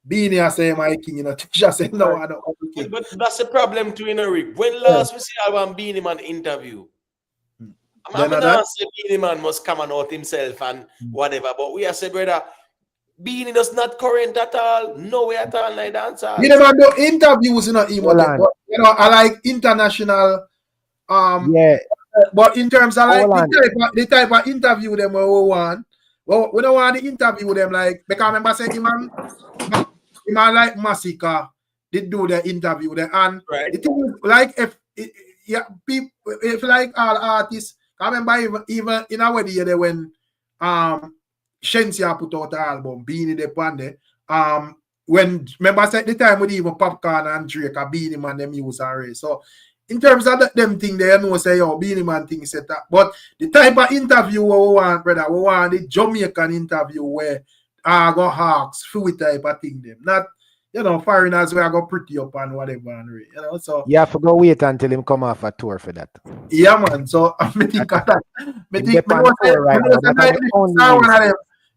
Beenie I say my king, you know. Just say no, I don't. But that's the problem too, you know, Rick. When last we see our Beenie Man interview, I'm not say Beenie Man must come and out himself and whatever, but we are say, brother, Beenie does not current at all, no way at all, like dancer. You never do interviews, you know, but you know, I like international. But in terms of like the type of interview them we want, well, we don't want to interview them like because I remember saying man like Massacre did do the interview there, and the thing is, like if like all artists, I remember even in our day there when Shensia put out the album Beenie the Pande, when remember I said the time with even Popcorn and Drake a Beenie Man them use already. So in terms of them thing there, you know, say, yo, Beenie Man thing set up. But the type of interview we want, brother, we want the Jamaican interview where I go hawks, food type of thing them. Not, you know, foreigners where I go pretty up and whatever. And, you know, so you have to go wait until him come off a tour for that. Yeah, man. So I think of that.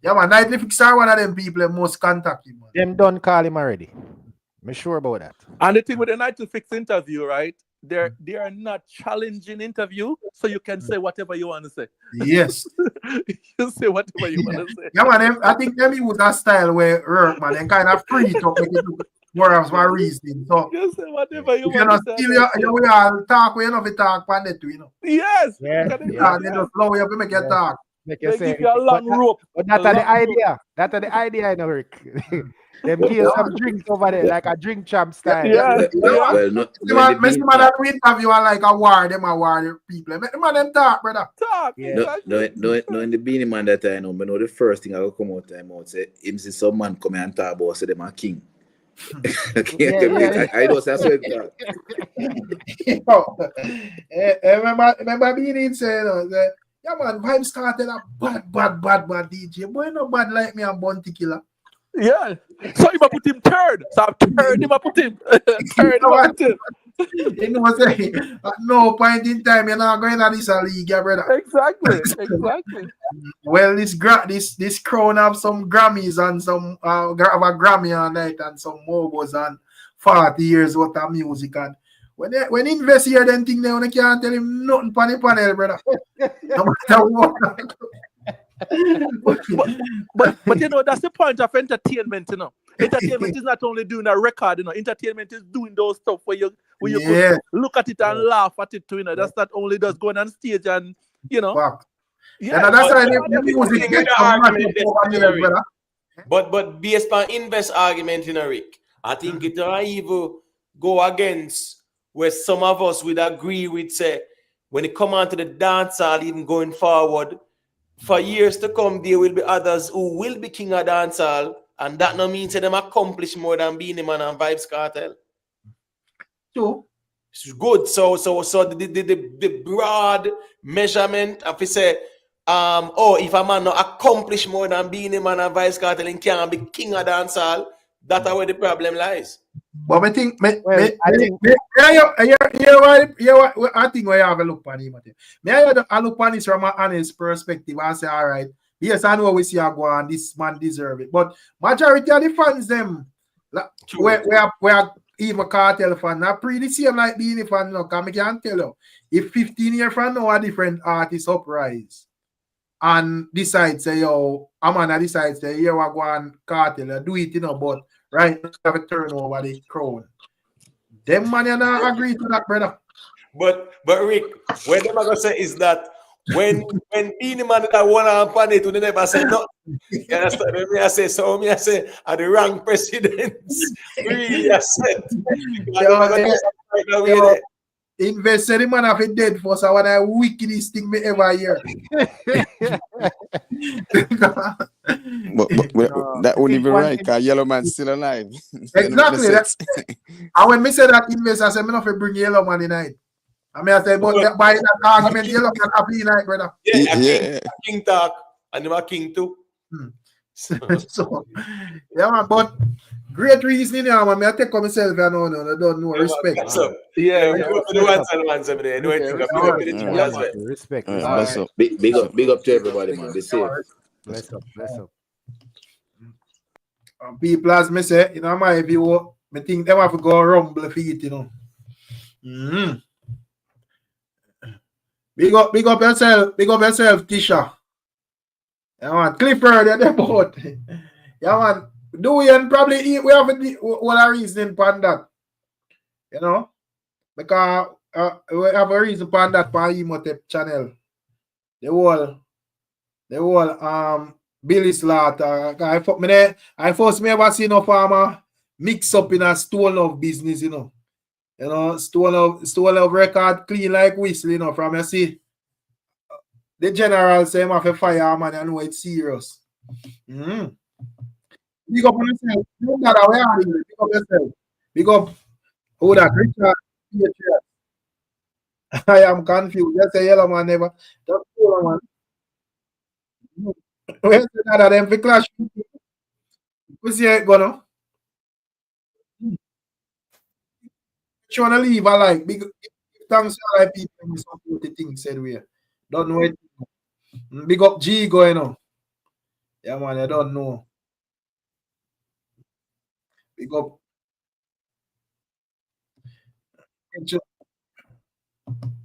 Yeah, man, Nightly Fix are one of them people that most contact him. Man. Them done call him already. I'm sure about that. And the thing with the Nightly Fix interview, right? They are not challenging interview, so you can say whatever you want to say. Yes. You say whatever you want to say. Yeah, man. I think them use that style where work, man, and kind of free to make it more of my reasoning. So you say whatever you want to say. We all talk, we enough to talk on that too, you know. Yes. Yeah. They just blow you up and make you talk. Make you say, give you a long rope. But that's the idea. That's the idea, you know, Rick. Them give some drinks over there, like a drink champ style. Yeah. Well, man that we interview are like a war, them a war people. Make them talk, brother. Talk. No, in the Beenie Man that I know, the first thing I will come out time out say him see some man come and talk about say them a king. I don't say that. Remember Beenie saying, yeah man, Vibes Cartel a bad DJ. Boy no bad like me and Bounty Killer. Yeah. So you put him third. So third, you put him. Third, you put him. You know what I'm saying? At no point in time, you're not going to this league, yeah, brother. Exactly. Well, this crown have some Grammys and some have a Grammy on night and some mobos and 40 years worth of music and when invest here, then think they can't tell him nothing on the panel, brother. No matter what. but you know that's the point of entertainment, you know. Entertainment is not only doing a record, you know. Entertainment is doing those stuff where you could look at it and laugh at it too, you know. That's not only just going on stage and you know. Wow. Yeah, and that's why the music gets but based on invest argument, you know, Rick, I think it will even go against where some of us would agree with say when it come on to the dancehall, even going forward. For years to come, there will be others who will be king of dancehall, and that no means that them accomplish more than Beenie Man and Vybz Cartel. True. It's good. So the broad measurement, if you say, if a man not accomplish more than being a man and Vice Cartel and can't be king of dancehall, that's where the problem lies. But I think, I think where you have a look on him. May I look on this from an honest perspective and say, all right, yes, I know we see a go on, this man deserve it. But majority of the fans, them, where even Cartel fan, not pretty same like Beenie fan, no, because I can tell you, if 15 years from now, a different artist uprise and decides, say, yo, a man decides, say, here we go on Cartel, do it, but right now, have a turn over the crown. Them man, you not agree to that, brother. But Rick, what I'm gonna say is that when Beenie Man that one on planet, they never say no. You understand? Me I say, are the wrong presidents. Really, I said. Invest any man have a dead for so one of the wickedest thing me ever hear. but that won't even right, because Yellow Man's still alive. Exactly. And when me say that invest, I say me not bring Yellow Man tonight. I mean I say but by that argument, Yellow Man happy tonight, brother. Yeah. King talk and they were king too. So yeah man, but great reasoning, yeah, man. I take on myself, I don't know, respect. Respect. Big up to everybody, man. Be safe. Bless up. People as me say, you know, my view, I think they have to go rumble feet, you know. Big up yourself, Tisha. Yeah, man. Clifford, you're the boat. Yeah, man. Do we and probably eat? We have a reason for that, you know, because we have a reason for that for Imhotep channel. The whole Billy Slaughter. I first me ever see no farmer mix up in a stone of business, you know. You know, stone of record clean like whistle, you know, from you see. The general say him have a fireman and know it's serious. Big up on yourself. Big up yourself. Big up. Who that? Richard. I am confused. Just say Yellow Man never. Just Yellow Man. Where's the other them for clash? We see it go now. Trying to leave a like. Big thanks to all people who support the thing said we. Don't know it. Big up G going on. Yeah, man, I don't know. Big up.